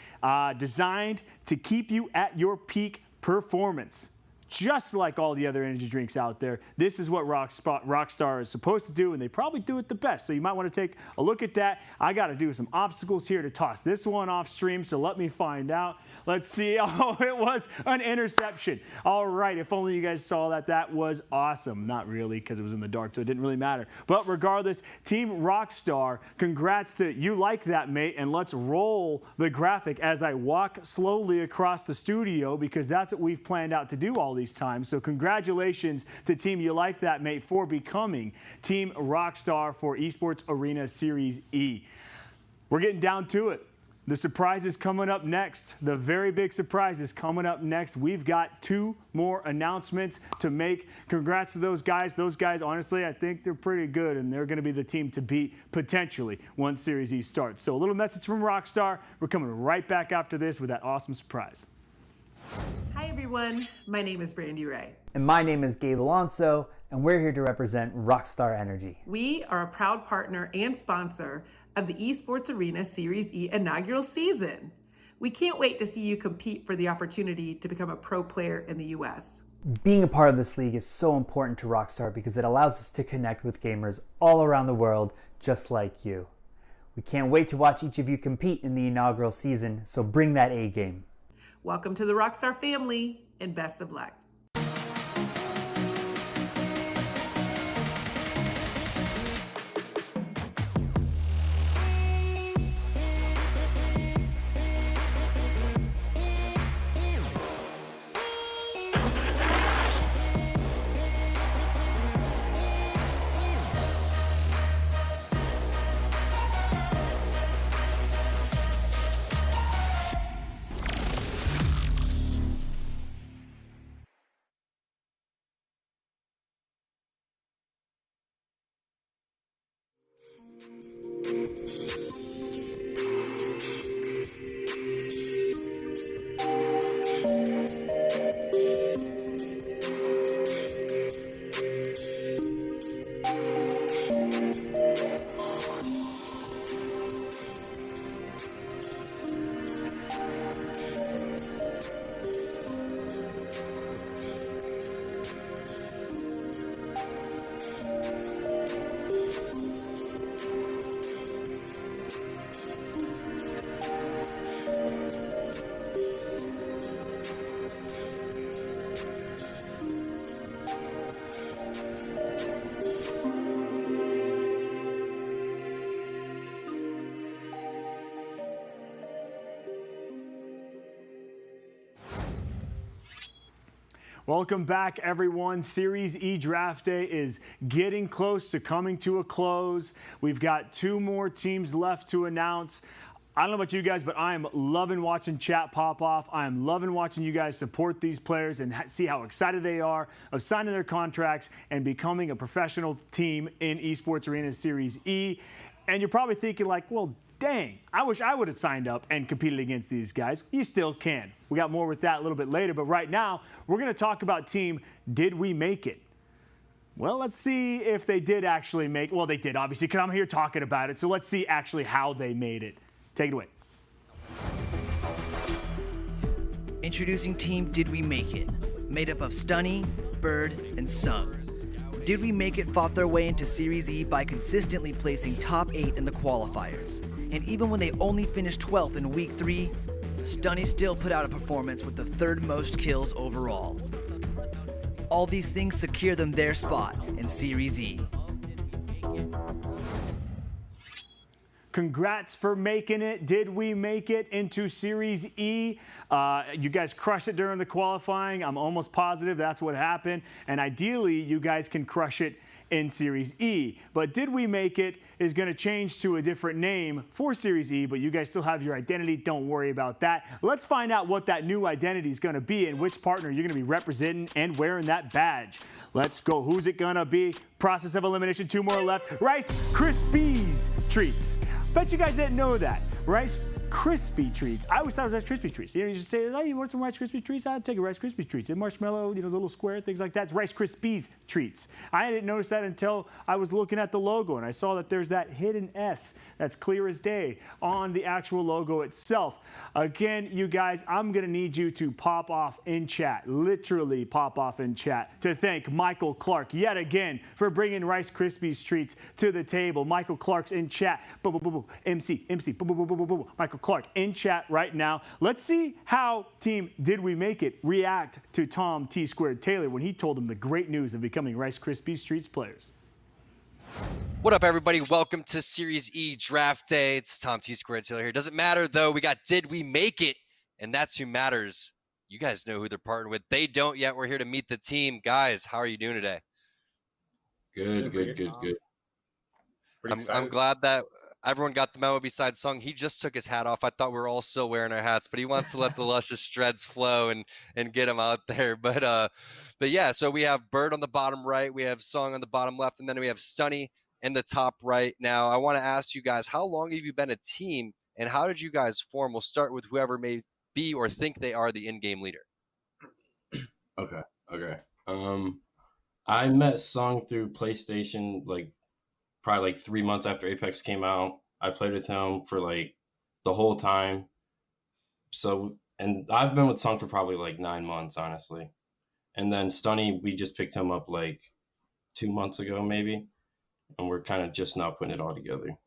designed to keep you at your peak performance. Just like all the other energy drinks out there, this is what Rockstar is supposed to do, and they probably do it the best. So you might want to take a look at that. I got to do some obstacles here to toss this one off stream, so let me find out. Let's see. Oh, it was an interception. All right, if only you guys saw that. That was awesome. Not really, because it was in the dark, so it didn't really matter. But regardless, Team Rockstar, congrats to you. Like that, mate, and let's roll the graphic as I walk slowly across the studio, because that's what we've planned out to do all these times. So congratulations to Team You Like That, mate, for becoming Team Rockstar for Esports Arena Series E. We're getting down to it. The surprise is coming up next. The very big surprise is coming up next. We've got 2 more announcements to make. Congrats to those guys. Those guys, honestly, I think they're pretty good, and they're going to be the team to beat potentially once Series E starts. So a little message from Rockstar. We're coming right back after this with that awesome surprise. Hi everyone, my name is Brandy Ray. And my name is Gabe Alonso, and we're here to represent Rockstar Energy. We are a proud partner and sponsor of the Esports Arena Series E inaugural season. We can't wait to see you compete for the opportunity to become a pro player in the US. Being a part of this league is so important to Rockstar because it allows us to connect with gamers all around the world just like you. We can't wait to watch each of you compete in the inaugural season, so bring that A game. Welcome to the Rockstar family, and best of luck. Welcome back, everyone. Series E Draft Day is getting close to coming to a close. We've got 2 more teams left to announce. I don't know about you guys, but I am loving watching chat pop off. I am loving watching you guys support these players and see how excited they are of signing their contracts and becoming a professional team in Esports Arena Series E. And you're probably thinking like, well, dang, I wish I would have signed up and competed against these guys. You still can. We got more with that a little bit later, but right now, we're going to talk about team Did We Make It? Well, let's see if they did actually make it. Well, they did, obviously, because I'm here talking about it. So let's see actually how they made it. Take it away. Introducing Team Did We Make It, made up of Stunny, Bird, and Sung. Did We Make It fought their way into Series E by consistently placing top 8 in the qualifiers. And even when they only finished 12th in Week 3, Stunny still put out a performance with the 3rd most kills overall. All these things secure them their spot in Series E. Congrats for making it. Did we make it into Series E? You guys crushed it during the qualifying. I'm almost positive that's what happened. And ideally, you guys can crush it in Series E. But Did We Make It is going to change to a different name for Series E, but you guys still have your identity. Don't worry about that. Let's find out what that new identity is going to be and which partner you're going to be representing and wearing that badge. Let's go. Who's it going to be? Process of elimination, 2 more left. Rice Krispies treats. Bet you guys didn't know that. Rice Krispie treats. I always thought it was Rice Krispie treats. You just say, hey, you want some Rice Krispie treats? I'd take a Rice Krispie treats. And marshmallow, the little square, things like that. It's Rice Krispies treats. I didn't notice that until I was looking at the logo and I saw that there's that hidden S That's clear as day on the actual logo itself. Again, you guys, I'm going to need you to pop off in chat, literally pop off in chat, to thank Michael Clark yet again for bringing Rice Krispies treats to the table. Michael Clark's in chat. MC. Michael Clark in chat right now. Let's see how Team Did We Make It react to Tom T Squared Taylor when he told him the great news of becoming Rice Krispies treats players. What up, everybody? Welcome to Series E Draft Day. It's Tom T Squared Taylor here. Doesn't matter, though. We got Did We Make It? And that's who matters. You guys know who they're partnered with. They don't yet. We're here to meet the team. Guys, how are you doing today? Good. I'm glad that everyone got the memo besides Sung. He just took his hat off. I thought we were all still wearing our hats, but he wants to let the luscious dreads flow and get them out there. But yeah, so we have Bird on the bottom right. We have Sung on the bottom left. And then we have Stunny in the top right. Now, I want to ask you guys, how long have you been a team, and how did you guys form? We'll start with whoever may be or think they are the in-game leader. Okay. I met Sung through PlayStation, probably 3 months after Apex came out. I played with him for the whole time. So, and I've been with Sung for probably 9 months, honestly. And then Stunny, we just picked him up 2 months ago, maybe. And we're kind of just now putting it all together.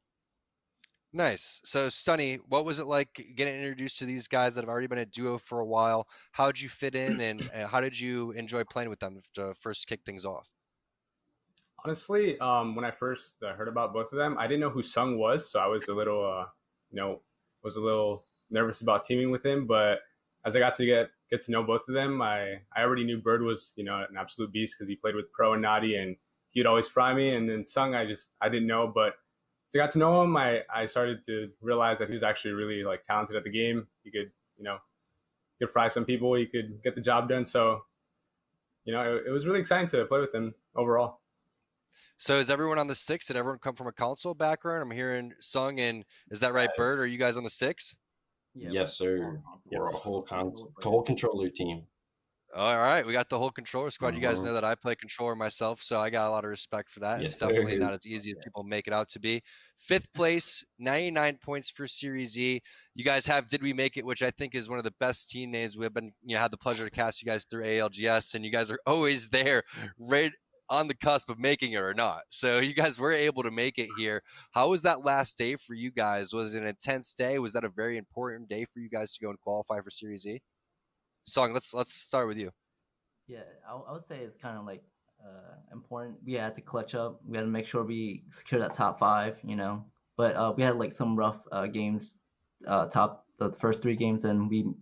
Nice. So, Stunny, what was it like getting introduced to these guys that have already been a duo for a while? How did you fit in, and how did you enjoy playing with them to first kick things off? Honestly, when I first heard about both of them, I didn't know who Sung was, so I was a little, nervous about teaming with him. But as I got to get to know both of them, I already knew Bird was, an absolute beast because he played with Pro and Naughty, and he'd always fry me. And then Sung, I didn't know, but as I got to know him, I started to realize that he was actually really talented at the game. He could, could fry some people. He could get the job done. So, it was really exciting to play with him overall. So is everyone on the six? Did everyone come from a console background? I'm hearing Sung, and is that right, Bird? Are you guys on the six? Yes, sir. We're a whole controller team. All right, we got the whole controller squad. You guys know that I play controller myself, so I got a lot of respect for that. Yes, it's definitely sir. not as easy as people make it out to be. 5th place, 99 points for Series E. You guys have Did We Make It, which I think is one of the best team names. We've been, had the pleasure to cast you guys through ALGS, and you guys are always there, right on the cusp of making it or not. So you guys were able to make it here. How was that last day for you guys? Was it an intense day? Was that a very important day for you guys to go and qualify for Series E? Song, let's start with you. Yeah, I would say it's kind of important. We had to clutch up. We had to make sure we secure that top 5, But we had some rough games, the first 3 games, and we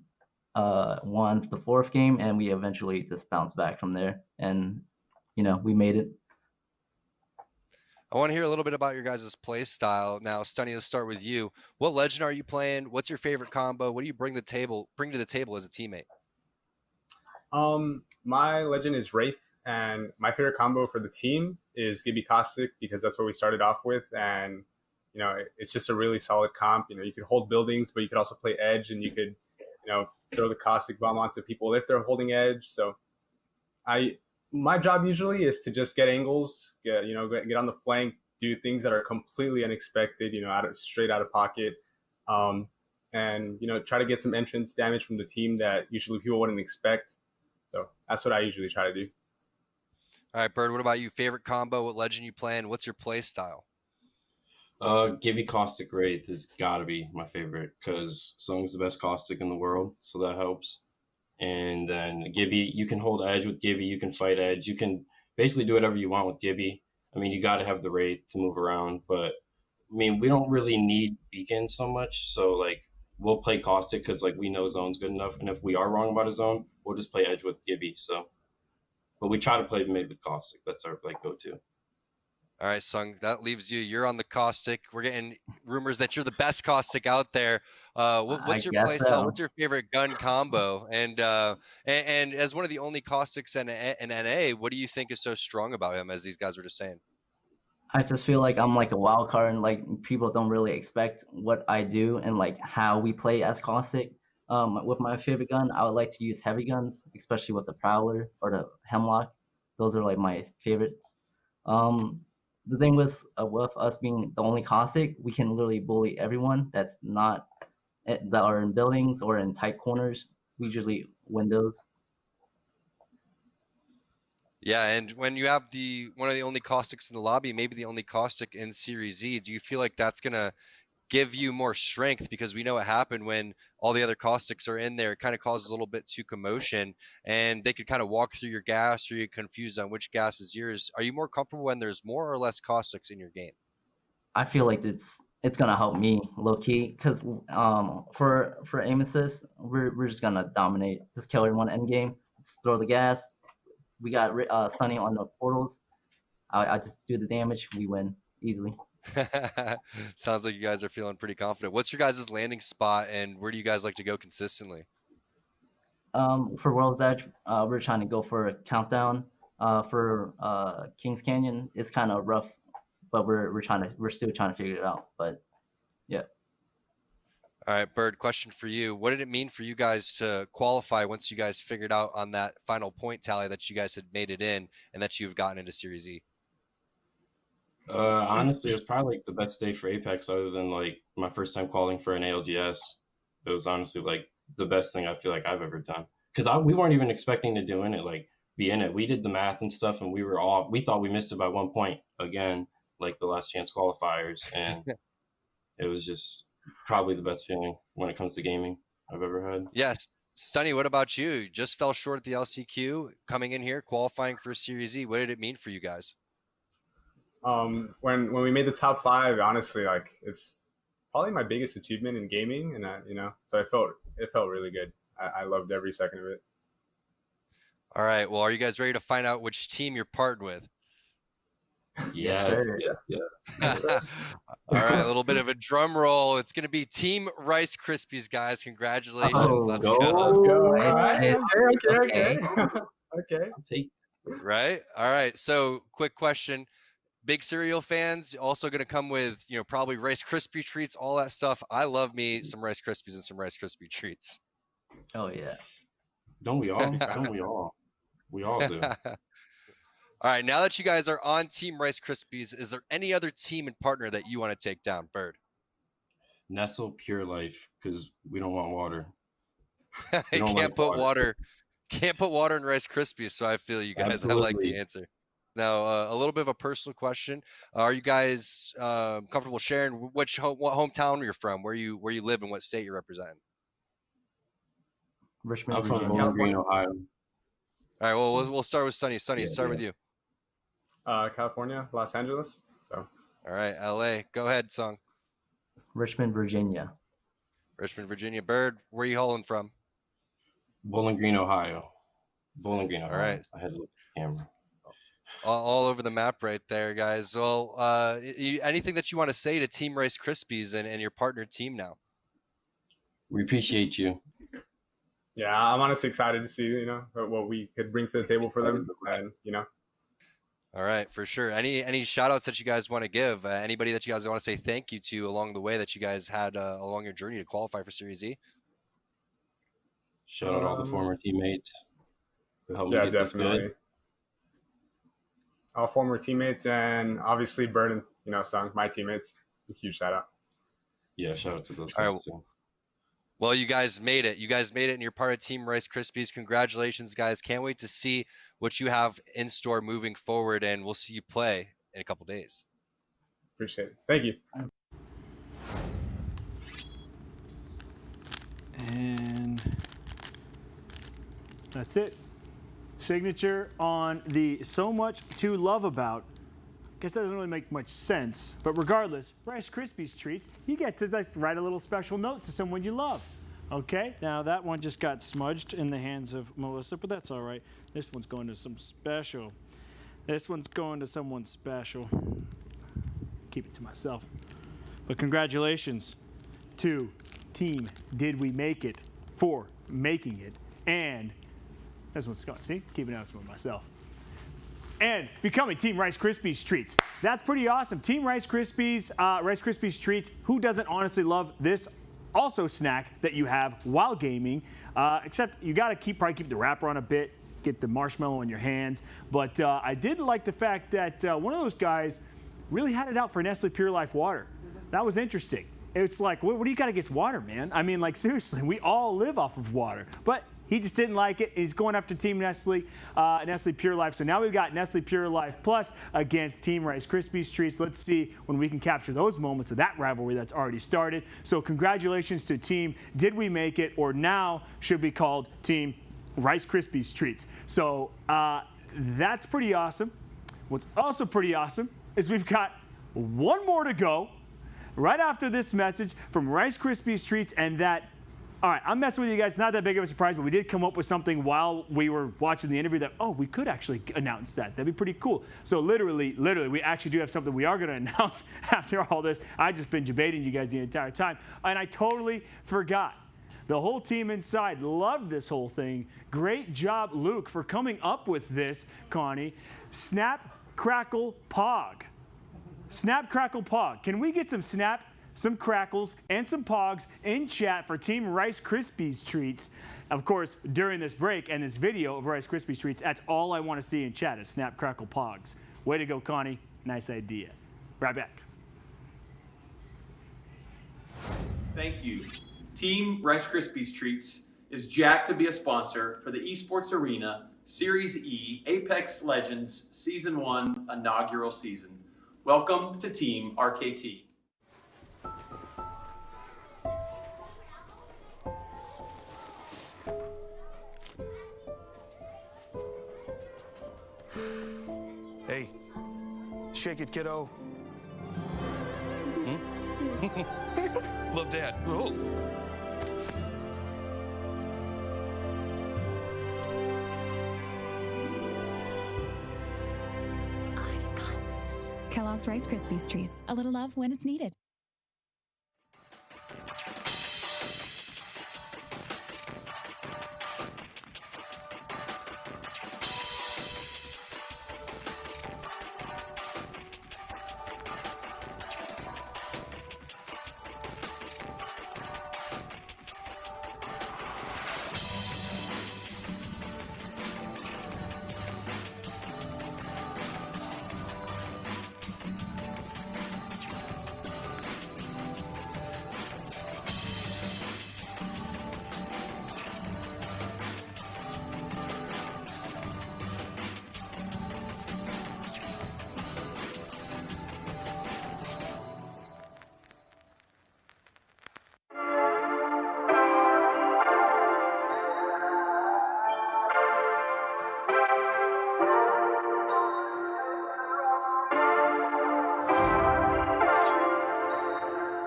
won the 4th game, and we eventually just bounced back from there. And we made it. I want to hear a little bit about your guys' play style. Now, Stunny, let's start with you. What legend are you playing? What's your favorite combo? What do you bring to the table as a teammate? My legend is Wraith, and my favorite combo for the team is Gibby Caustic because that's what we started off with, and it's just a really solid comp. You could hold buildings, but you could also play edge, and you could throw the Caustic bomb onto people if they're holding edge. So my job usually is to just get angles, get on the flank, do things that are completely unexpected, straight out of pocket, and try to get some entrance damage from the team that usually people wouldn't expect. So that's what I usually try to do. All right, Bird, what about you? Favorite combo? What legend you playing? What's your play style? Gibby Caustic Wraith has got to be my favorite because Sung's the best Caustic in the world, so that helps. And then Gibby, you can hold edge with Gibby, you can fight edge, you can basically do whatever you want with Gibby. I mean, you got to have the Wraith to move around, but I mean, we don't really need Beacon so much, so we'll play Caustic because we know zone's good enough, and if we are wrong about a zone, we'll just play edge with Gibby. So, but we try to play mid with Caustic. That's our go-to. All right, Sung, that leaves you. You're on the Caustic. We're getting rumors that you're the best Caustic out there. What's your play style? What's your favorite gun combo? And as one of the only Caustics in NA, what do you think is so strong about him, as these guys were just saying? I just feel like I'm a wild card, and people don't really expect what I do and how we play as Caustic. With my favorite gun, I would like to use heavy guns, especially with the Prowler or the Hemlock. Those are my favorites. the thing with us being the only caustic, we can literally bully everyone that's not that are in buildings or in tight corners. We usually win those. Yeah, and when you have one of the only caustics in the lobby, maybe the only caustic in Series Z, do you feel like that's gonna give you more strength? Because we know what happened when all the other caustics are in there. It kind of causes a little bit too commotion, and they could kind of walk through your gas, or you're confused on which gas is yours. Are you more comfortable when there's more or less caustics in your game? I feel like it's gonna help me low key, because for aim assist, we're just gonna dominate, just kill everyone end game, just throw the gas. We got stunning on the portals. I just do the damage. We win easily. Sounds like you guys are feeling pretty confident. What's your guys' landing spot, and where do you guys like to go consistently? For World's Edge, we're trying to go for a countdown. For Kings Canyon, it's kind of rough, but we're still trying to figure it out. But yeah. All right, Bird, question for you. What did it mean for you guys to qualify once you guys figured out on that final point tally that you guys had made it in and that you've gotten into Series E? Honestly, it was probably like the best day for Apex, other than like my first time calling for an ALGS. It was honestly like the best thing I feel like I've ever done, because we weren't even expecting to be in it. We did the math and stuff, and we thought we missed it by 1 point again, like the last chance qualifiers, and it was just probably the best feeling when it comes to gaming I've ever had. Yes. Sonny, what about you? You just fell short at the LCQ, coming in here, qualifying for Series E. What did it mean for you guys? When we made the top 5, honestly, like it's probably my biggest achievement in gaming, and so it felt really good. I loved every second of it. All right. Well, are you guys ready to find out which team you're partnered with? Yes. All right, a little bit of a drum roll. It's going to be Team Rice Krispies, guys. Congratulations. Let's go. Let's go. Okay. Okay. Right. All right. So, quick question. Big cereal fans, also going to come with, probably Rice Krispie treats, all that stuff. I love me some Rice Krispies and some Rice Krispie treats. Oh, yeah. Don't we all? Don't we all? We all do. All right, now that you guys are on Team Rice Krispies, is there any other team and partner that you want to take down, Bird? Nestle Pure Life, because we don't want water. Can't put water in Rice Krispies, so I feel you guys. Absolutely. I like the answer. Now, a little bit of a personal question: are you guys comfortable sharing what hometown you're from, where you live, and what state you're representing? Richmond, I'm from Virginia. Bowling Green, Ohio. All right, well, we'll start with Sonny. Sonny, start with you. California, Los Angeles. So. All right, LA. Go ahead, Song. Richmond, Virginia. Richmond, Virginia. Bird, where are you hauling from? Bowling Green, Ohio. Bowling Green, Ohio. All right. I had to look at the camera. All over the map right there, guys. Well, anything that you want to say to Team Rice Krispies and your partner team now? We appreciate you. Yeah, I'm honestly excited to see, what we could bring to the table for them, and All right, for sure. Any shout outs that you guys want to give? Anybody that you guys want to say thank you to along the way that you guys had along your journey to qualify for Series E? Shout out all the former teammates who helped me get definitely. this good. All former teammates, and obviously Bird and Sung, my teammates. A huge shout out. Yeah, shout out to those All guys right. too. Well, you guys made it. And you're part of Team Rice Krispies. Congratulations, guys. Can't wait to see what you have in store moving forward, and we'll see you play in a couple days. Appreciate it. Thank you. And that's it. Signature on the So Much to Love About. I guess that doesn't really make much sense, but regardless, Rice Krispies treats, you get to write a little special note to someone you love. Okay, now that one just got smudged in the hands of Melissa, but that's all right. This one's going to some special. This one's going to someone special. Keep it to myself. But congratulations to Team Did We Make It for making it, and this one's going. See, keeping it with myself. And becoming Team Rice Krispies Treats. That's pretty awesome. Team Rice Krispies, Rice Krispies Treats. Who doesn't honestly love this also snack that you have while gaming? Except you got to probably keep the wrapper on a bit, get the marshmallow in your hands. But I did like the fact that one of those guys really had it out for Nestle Pure Life water. That was interesting. It's like, what do you got against water, man? I mean, like, seriously, we all live off of water. But he just didn't like it. He's going after Team Nestle, Nestle Pure Life. So now we've got Nestle Pure Life Plus against Team Rice Krispies Treats. Let's see when we can capture those moments of that rivalry that's already started. So congratulations to Team Did We Make It, or now should be called Team Rice Krispies Treats. So that's pretty awesome. What's also pretty awesome is we've got one more to go right after this message from Rice Krispies Treats, and that, all right, I'm messing with you guys, not that big of a surprise, but we did come up with something while we were watching the interview that, oh, we could actually announce that. That'd be pretty cool. So literally, we actually do have something we are going to announce after all this. I've just been debating you guys the entire time, and I totally forgot. The whole team inside loved this whole thing. Great job, Luke, for coming up with this, Connie. Snap, crackle, pog. Snap, crackle, pog. Can we get some snap, some crackles, and some pogs in chat for Team Rice Krispies Treats? Of course, during this break and this video of Rice Krispies Treats, that's all I want to see in chat is snap, crackle, pogs. Way to go, Connie. Nice idea. Right back. Thank you. Team Rice Krispies Treats is jacked to be a sponsor for the Esports Arena Series E Apex Legends Season 1 inaugural season. Welcome to Team RKT. Hey, shake it, kiddo. Love Dad. Oh. Kellogg's Rice Krispies Treats. A little love when it's needed.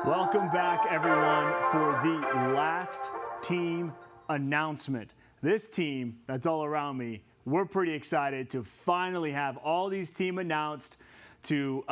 Welcome back, everyone, for the last team announcement. This team that's all around me, we're pretty excited to finally have all these teams announced to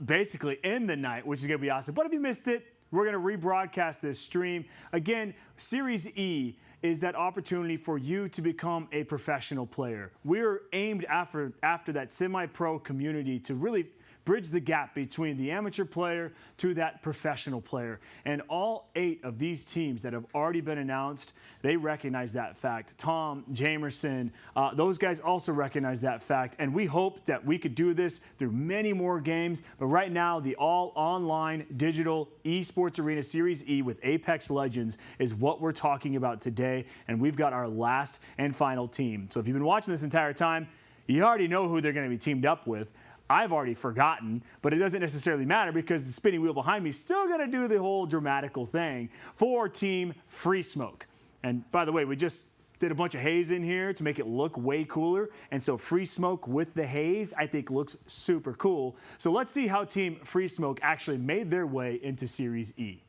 basically end the night, which is going to be awesome. But if you missed it, we're going to rebroadcast this stream. Again, Series E is that opportunity for you to become a professional player. We're aimed after that semi-pro community to really bridge the gap between the amateur player to that professional player. And all 8 of these teams that have already been announced, they recognize that fact. Tom, Jamerson, those guys also recognize that fact. And we hope that we could do this through many more games. But right now, the all-online digital eSports Arena Series E with Apex Legends is what we're talking about today. And we've got our last and final team. So if you've been watching this entire time, you already know who they're going to be teamed up with. I've already forgotten, but it doesn't necessarily matter because the spinning wheel behind me is still going to do the whole dramatical thing for Team Free Smoke. And by the way, we just did a bunch of haze in here to make it look way cooler. And so Free Smoke with the haze, I think, looks super cool. So let's see how Team Free Smoke actually made their way into Series E.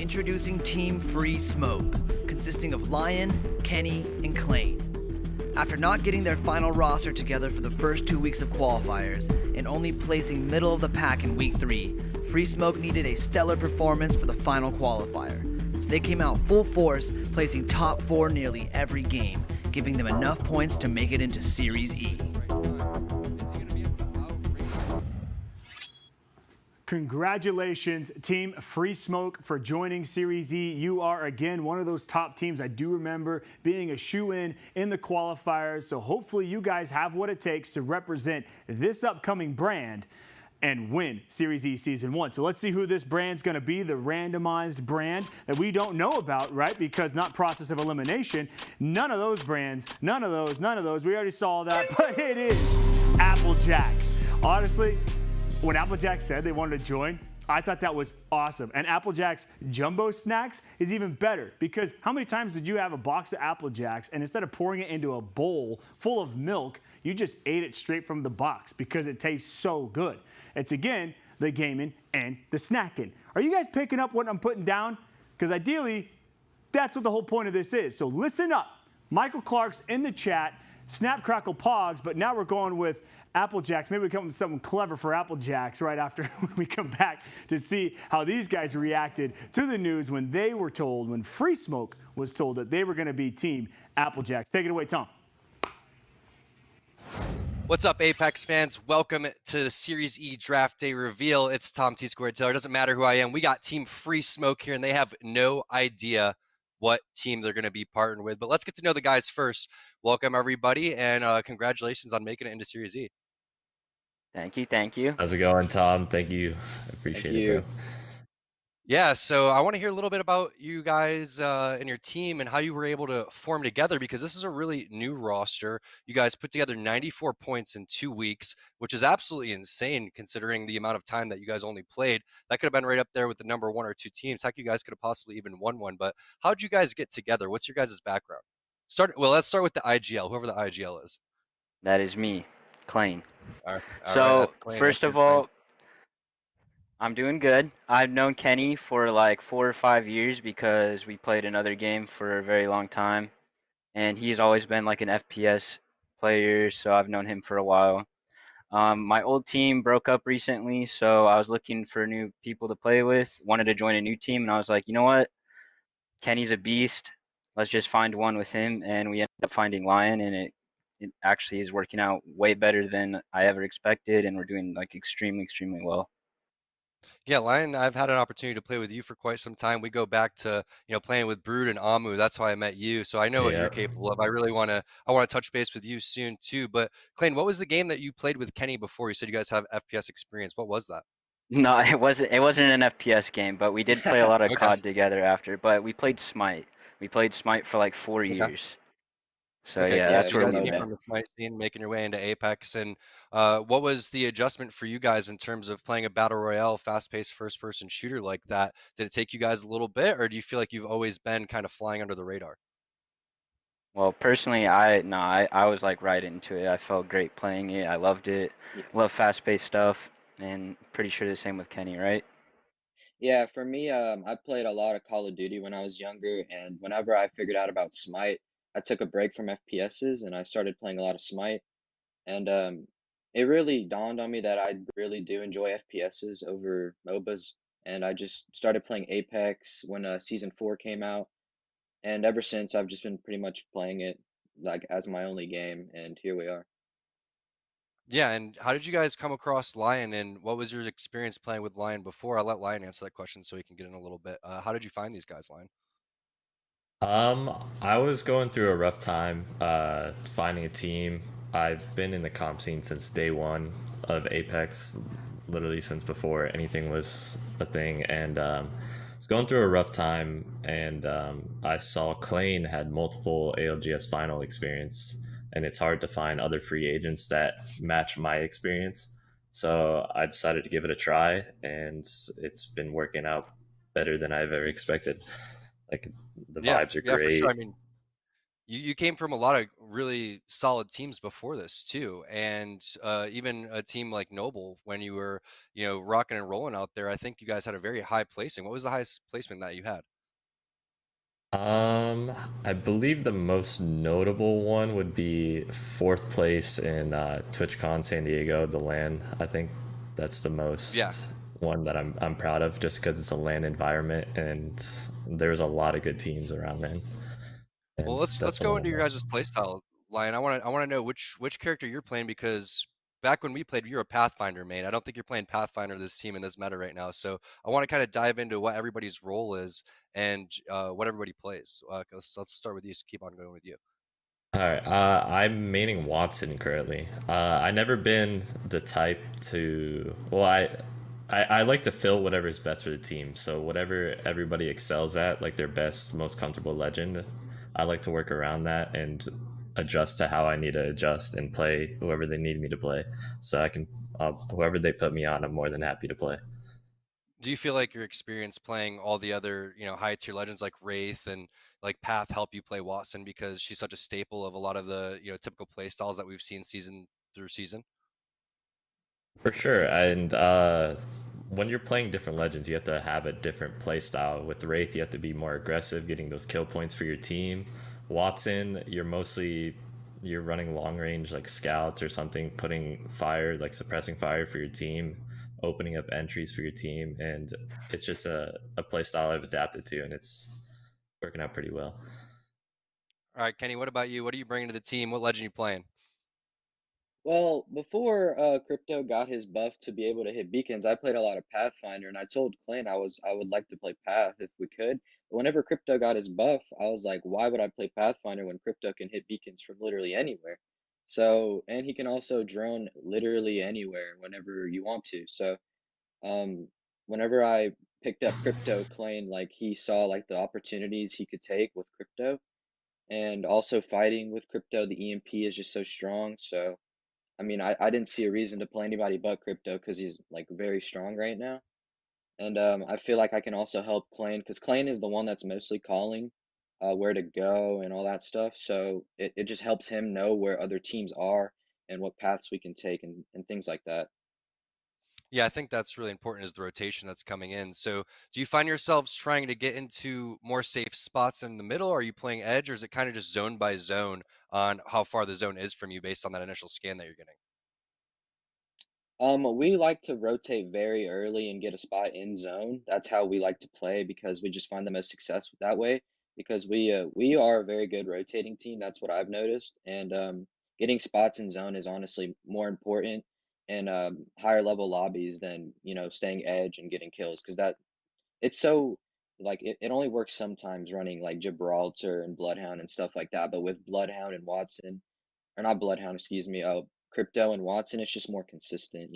Introducing Team Free Smoke, consisting of Lion, Kenny, and Klain. After not getting their final roster together for the first 2 weeks of qualifiers and only placing middle of the pack in week 3, Free Smoke needed a stellar performance for the final qualifier. They came out full force, placing top 4 nearly every game, giving them enough points to make it into Series E. Congratulations, Team Free Smoke, for joining Series E. You are, again, one of those top teams. I do remember being a shoe-in in the qualifiers, so hopefully you guys have what it takes to represent this upcoming brand and win Series E Season 1. So let's see who this brand's going to be, the randomized brand that we don't know about, right? Because not process of elimination. None of those brands, none of those. We already saw that, but it is Apple Jacks. Honestly, when Apple Jacks said they wanted to join, I thought that was awesome. And Apple Jacks Jumbo Snacks is even better, because how many times did you have a box of Apple Jacks and instead of pouring it into a bowl full of milk, you just ate it straight from the box because it tastes so good? It's, again, the gaming and the snacking. Are you guys picking up what I'm putting down? Because ideally, that's what the whole point of this is. So listen up. Michael Clark's in the chat, Snap Crackle Pogs, but now we're going with Apple Jacks. Maybe we come up with something clever for Apple Jacks right after we come back to see how these guys reacted to the news when they were told, when Free Smoke was told that they were going to be Team Apple Jacks. Take it away, Tom. What's up, Apex fans? Welcome to the Series E Draft Day reveal. It's Tom T. Squared Taylor. It doesn't matter who I am. We got Team Free Smoke here, and they have no idea what team they're going to be partnered with. But let's get to know the guys first. Welcome, everybody, and congratulations on making it into Series E. Thank you. How's it going, Tom? Thank you. I appreciate it, bro. Yeah, so I want to hear a little bit about you guys and your team and how you were able to form together, because this is a really new roster. You guys put together 94 points in 2 weeks, which is absolutely insane considering the amount of time that you guys only played. That could have been right up there with the number 1 or 2 teams. Heck, you guys could have possibly even won one. But how did you guys get together? What's your guys' background? Let's start with the IGL, whoever the IGL is. That is me, Klein. All So, right, Klein. first of all, I'm doing good. I've known Kenny for like 4 or 5 years because we played another game for a very long time. And he's always been like an FPS player, so I've known him for a while. My old team broke up recently, so I was looking for new people to play with, wanted to join a new team, and I was like, you know what? Kenny's a beast. Let's just find one with him. And we ended up finding Lion, and it actually is working out way better than I ever expected, and we're doing like extremely well. Yeah, Lion, I've had an opportunity to play with you for quite some time. We go back to, playing with Brood and Amu. That's how I met you. So I know what you're capable of. I want to touch base with you soon too. But Klein, what was the game that you played with Kenny before? You said you guys have FPS experience. What was that? No, it wasn't an FPS game, but we did play a lot of COD together after. But we played Smite. We played Smite for like 4 years. So yeah, that's you where guys we came met. from the Smite scene, making your way into Apex. And what was the adjustment for you guys in terms of playing a battle royale, fast-paced first-person shooter like that? Did it take you guys a little bit, or do you feel like you've always been kind of flying under the radar? Well, personally, I was like right into it. I felt great playing it. I loved it. Love fast-paced stuff, and pretty sure the same with Kenny, right? Yeah, for me, I played a lot of Call of Duty when I was younger, and whenever I figured out about Smite, I took a break from FPSs and I started playing a lot of Smite. And it really dawned on me that I really do enjoy FPSs over MOBAs. And I just started playing Apex when Season 4 came out. And ever since, I've just been pretty much playing it like as my only game, and here we are. Yeah, and how did you guys come across Lion, and what was your experience playing with Lion before? I'll let Lion answer that question so he can get in a little bit. How did you find these guys, Lion? I was going through a rough time finding a team. I've been in the comp scene since day one of Apex, literally since before anything was a thing, and I was going through a rough time, and I saw Klein had multiple ALGS final experience, and it's hard to find other free agents that match my experience. So I decided to give it a try, and it's been working out better than I've ever expected. Like, the vibes are great. For sure. I mean, you came from a lot of really solid teams before this too, and even a team like Noble, when you were rocking and rolling out there, I think you guys had a very high placing. What was the highest placement that you had? I believe the most notable one would be 4th place in TwitchCon San Diego, the LAN. I think that's the most one that I'm proud of, just because it's a LAN environment and there's a lot of good teams around, man. Well, let's go into your guys' playstyle, Lion. I want to know which character you're playing, because back when we played, you're a Pathfinder main. I don't think you're playing Pathfinder this team in this meta right now. So I want to kind of dive into what everybody's role is and what everybody plays. Let's start with you. So keep on going with you. All right, I'm maining Watson currently. I never been the type to. Well, I like to fill whatever's best for the team. So whatever everybody excels at, like their best, most comfortable legend, I like to work around that and adjust to how I need to adjust and play whoever they need me to play. So I can, whoever they put me on, I'm more than happy to play. Do you feel like your experience playing all the other, high tier legends like Wraith and like Path help you play Watson because she's such a staple of a lot of the, typical play styles that we've seen season through season? For sure. And when you're playing different legends, you have to have a different play style. With Wraith, you have to be more aggressive, getting those kill points for your team. Watson, you're running long range like scouts or something, putting fire, like suppressing fire for your team, opening up entries for your team. And it's just a play style I've adapted to, and it's working out pretty well. All right, Kenny, what about you? What are you bringing to the team? What legend are you playing? Well, before Crypto got his buff to be able to hit beacons, I played a lot of Pathfinder, and I told Clint I would like to play Path if we could. But whenever Crypto got his buff, I was like, why would I play Pathfinder when Crypto can hit beacons from literally anywhere? So, and he can also drone literally anywhere whenever you want to. So, whenever I picked up Crypto, Clint, like he saw like the opportunities he could take with Crypto, and also fighting with Crypto, the EMP is just so strong. So. I mean, I didn't see a reason to play anybody but Crypto because he's like very strong right now. And I feel like I can also help Clane because Clane is the one that's mostly calling where to go and all that stuff. So it just helps him know where other teams are and what paths we can take and things like that. Yeah, I think that's really important is the rotation that's coming in. So do you find yourselves trying to get into more safe spots in the middle? Or are you playing edge, or is it kind of just zone by zone on how far the zone is from you based on that initial scan that you're getting? We like to rotate very early and get a spot in zone. That's how we like to play because we just find the most success that way. Because we are a very good rotating team. That's what I've noticed. And getting spots in zone is honestly more important in higher level lobbies than staying edge and getting kills. Because it's so like it only works sometimes running like Gibraltar and Bloodhound and stuff like that. But with Bloodhound and Watson, or not Bloodhound, excuse me, Crypto and Watson, it's just more consistent.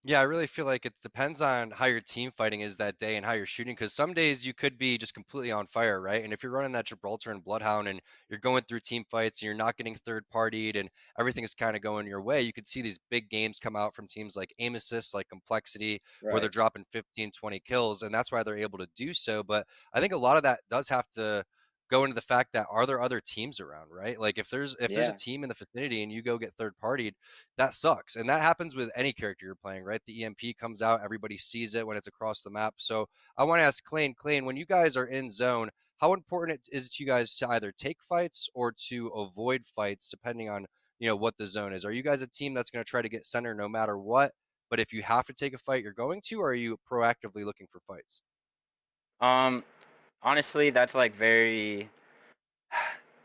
Yeah, I really feel like it depends on how your team fighting is that day and how you're shooting. Because some days you could be just completely on fire, right? And if you're running that Gibraltar and Bloodhound and you're going through team fights and you're not getting third-partied and everything is kind of going your way, you could see these big games come out from teams like Aim Assist, like Complexity, where they're Right. dropping 15, 20 kills, and that's why they're able to do so. But I think a lot of that does have to go into the fact that are there other teams around, right? Like if there's a Yeah. team in the vicinity and you go get third-partied, that sucks. And that happens with any character you're playing, right? The EMP comes out, everybody sees it when it's across the map. So I want to ask Clane, when you guys are in zone, how important is it to you guys to either take fights or to avoid fights, depending on what the zone is? Are you guys a team that's going to try to get center no matter what? But if you have to take a fight, you're going to, or are you proactively looking for fights? Honestly, that's like very.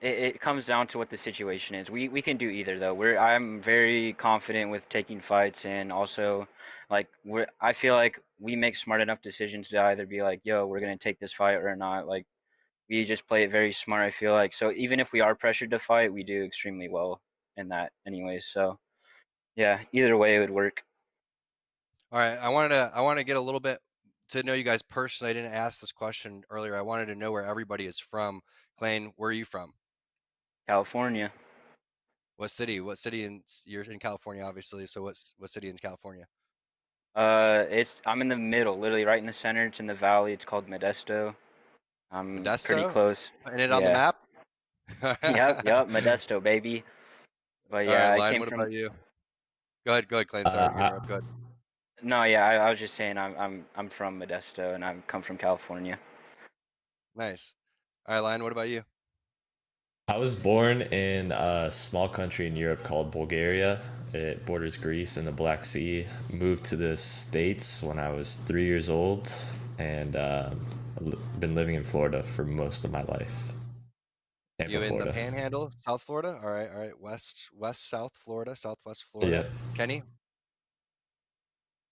It comes down to what the situation is. We can do either though. I'm very confident with taking fights, and also like I feel like we make smart enough decisions to either be like, yo, we're gonna take this fight or not. Like we just play it very smart, I feel like. So even if we are pressured to fight, we do extremely well in that anyways. So yeah, either way it would work. All right, I want to get a little bit to know you guys personally. I didn't ask this question earlier. I wanted to know where everybody is from. Clane, where are you from? California. What city? What city you're in California, obviously. So what city in California? I'm in the middle, literally right in the center. It's in the valley. It's called Modesto. I'm pretty Modesto? close. Putting it on the Yeah. map? Yep, Modesto, baby. But All yeah, right, I Lion, came what from. about you? Go ahead, Clane. Sorry to interrupt. Go ahead. No, yeah, I was just saying I'm from Modesto and I come from California. Nice. All right, Lion, what about you? I was born in a small country in Europe called Bulgaria. It borders Greece and the Black Sea. Moved to the States when I was 3 years old, and been living in Florida for most of my life. Tampa, You in Florida. the Panhandle, South Florida? All right. South Florida, Southwest Florida. Yeah. Kenny,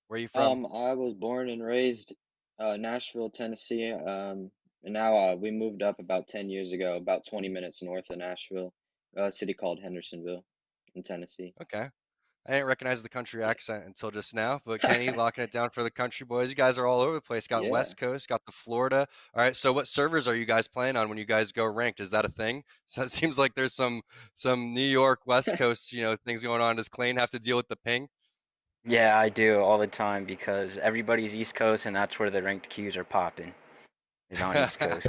where are you from? I was born and raised Nashville, Tennessee. And now we moved up about 10 years ago, about 20 minutes north of Nashville, a city called Hendersonville in Tennessee. Okay. I didn't recognize the country accent until just now, but Kenny locking it down for the country boys. You guys are all over the place. Got Yeah. West Coast, got the Florida. All right. So what servers are you guys playing on when you guys go ranked? Is that a thing? So it seems like there's some New York West Coast, things going on. Does Clayton have to deal with the ping? Yeah, I do all the time because everybody's East Coast, and that's where the ranked queues are popping. Is on East Coast.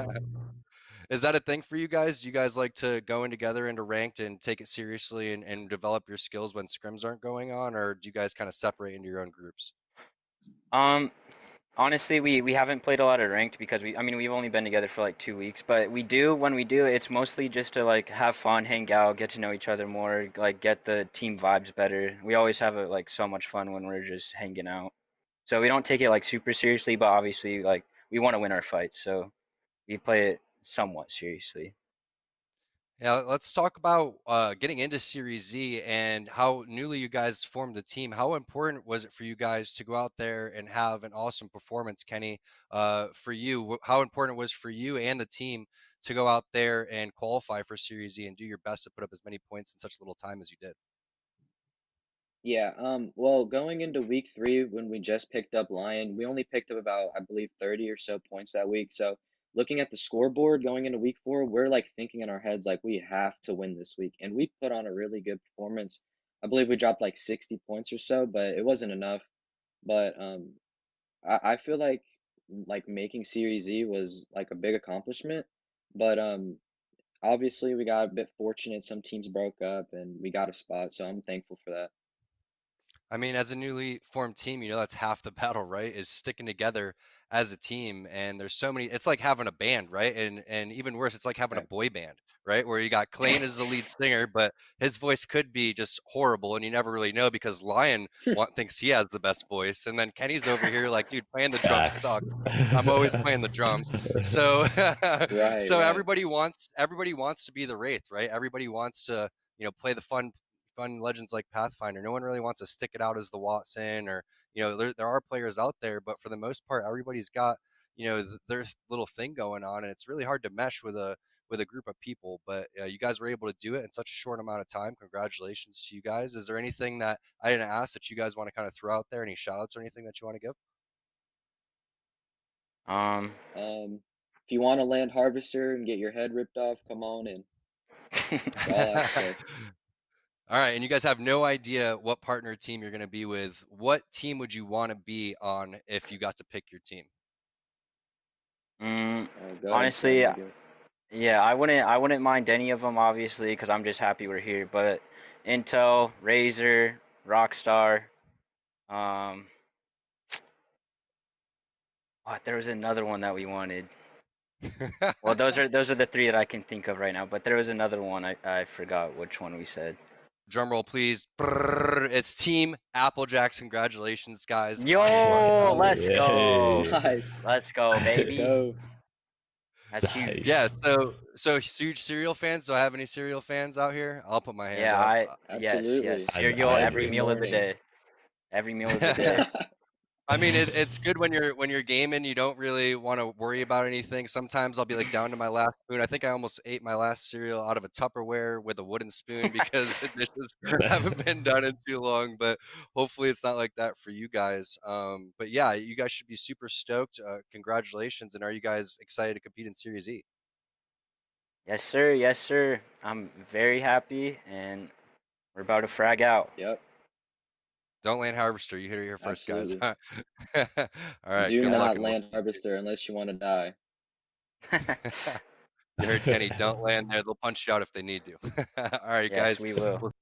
Is that a thing for you guys? Do you guys like to go in together into ranked and take it seriously and develop your skills when scrims aren't going on, or do you guys kind of separate into your own groups? Honestly, we haven't played a lot of ranked because we've only been together for like 2 weeks, but when we do, it's mostly just to like have fun, hang out, get to know each other more, like get the team vibes better. We always have so much fun when we're just hanging out. So we don't take it like super seriously, but obviously like we want to win our fights, so we play it somewhat seriously. Yeah, let's talk about getting into Series Z and how newly you guys formed the team. How important was it for you guys to go out there and have an awesome performance, Kenny? For you, how important it was for you and the team to go out there and qualify for Series Z and do your best to put up as many points in such little time as you did? Yeah, well, going into week 3 when we just picked up Lion, we only picked up about, I believe, 30 or so points that week. So looking at the scoreboard going into week 4, we're like thinking in our heads like we have to win this week. And we put on a really good performance. I believe we dropped like 60 points or so, but it wasn't enough. But I feel like making Series Z was like a big accomplishment. But obviously we got a bit fortunate. Some teams broke up and we got a spot, so I'm thankful for that. I mean, as a newly formed team, that's half the battle, right? Is sticking together as a team. And there's so many, it's like having a band, right? And even worse, it's like having a boy band, right? Where you got Clayton as the lead singer, but his voice could be just horrible. And you never really know because Lion thinks he has the best voice. And then Kenny's over here like, dude, playing the drums sucks. I'm always playing the drums. So, Right. everybody wants to be the Wraith, right? Everybody wants to, play the fun legends like Pathfinder. No one really wants to stick it out as the Watson, or there are players out there, but for the most part everybody's got their little thing going on, and it's really hard to mesh with a group of people. But you guys were able to do it in such a short amount of time. Congratulations to you guys. Is there anything that I didn't ask that you guys want to kind of throw out there? Any shout outs or anything that you want to give? If you want to land Harvester and get your head ripped off, come on in. That's all I have to say. All right, and you guys have no idea what partner team you're going to be with. What team would you want to be on if you got to pick your team? Honestly, yeah, I wouldn't mind any of them, obviously, because I'm just happy we're here. But Intel, Razer, Rockstar, there was another one that we wanted. Well, those are the 3 that I can think of right now. But there was another one. I forgot which one we said. Drum roll, please. It's Team Applejacks. Congratulations, guys. Yo, let's go. Nice. Let's go, baby. Go. That's huge. Yeah, so huge cereal fans. Do I have any cereal fans out here? I'll put my hand up. Absolutely. Yes. Cereal every meal of the day. Every meal of the day. I mean, it's good when you're gaming. You don't really want to worry about anything. Sometimes I'll be like down to my last spoon. I think I almost ate my last cereal out of a Tupperware with a wooden spoon because the dishes haven't been done in too long. But hopefully it's not like that for you guys. But yeah, you guys should be super stoked. Congratulations! And are you guys excited to compete in Series E? Yes, sir. Yes, sir. I'm very happy, and we're about to frag out. Yep. Don't land Harvester. You hit it here first, Absolutely. guys. All right. Do good luck not and we'll land Harvester unless you want to die. You heard Kenny. Don't land there. They'll punch you out if they need to. All right, Yes, guys. we will.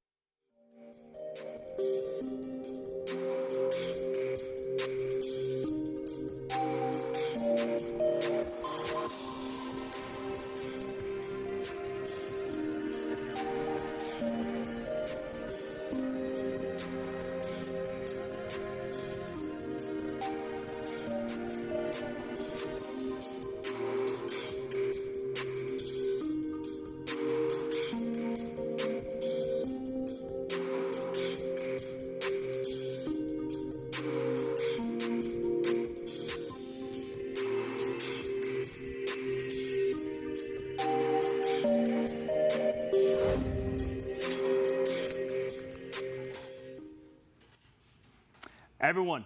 Everyone,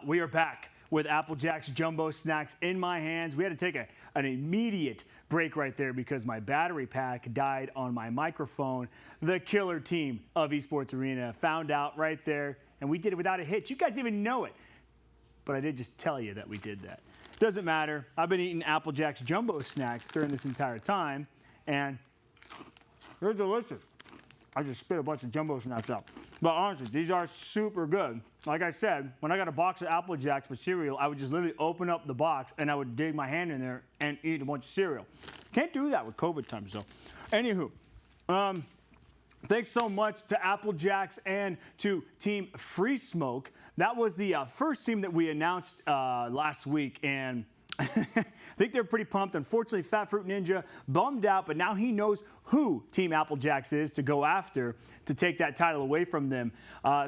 we are back with Apple Jacks Jumbo Snacks in my hands. We had to take an immediate break right there because my battery pack died on my microphone. The killer team of Esports Arena found out right there, and we did it without a hitch. You guys didn't even know it, but I did just tell you that we did that. Doesn't matter. I've been eating Apple Jacks Jumbo Snacks during this entire time, and they're delicious. I just spit a bunch of Jumbo Snacks out. But honestly, these are super good. Like I said, when I got a box of Apple Jacks for cereal, I would just literally open up the box and I would dig my hand in there and eat a bunch of cereal. Can't do that with COVID times though. Anywho, thanks so much to Apple Jacks and to Team Free Smoke. That was the first team that we announced last week, and I think they're pretty pumped. Unfortunately, Fat Fruit Ninja bummed out, but now he knows who Team Apple Jacks is to go after to take that title away from them.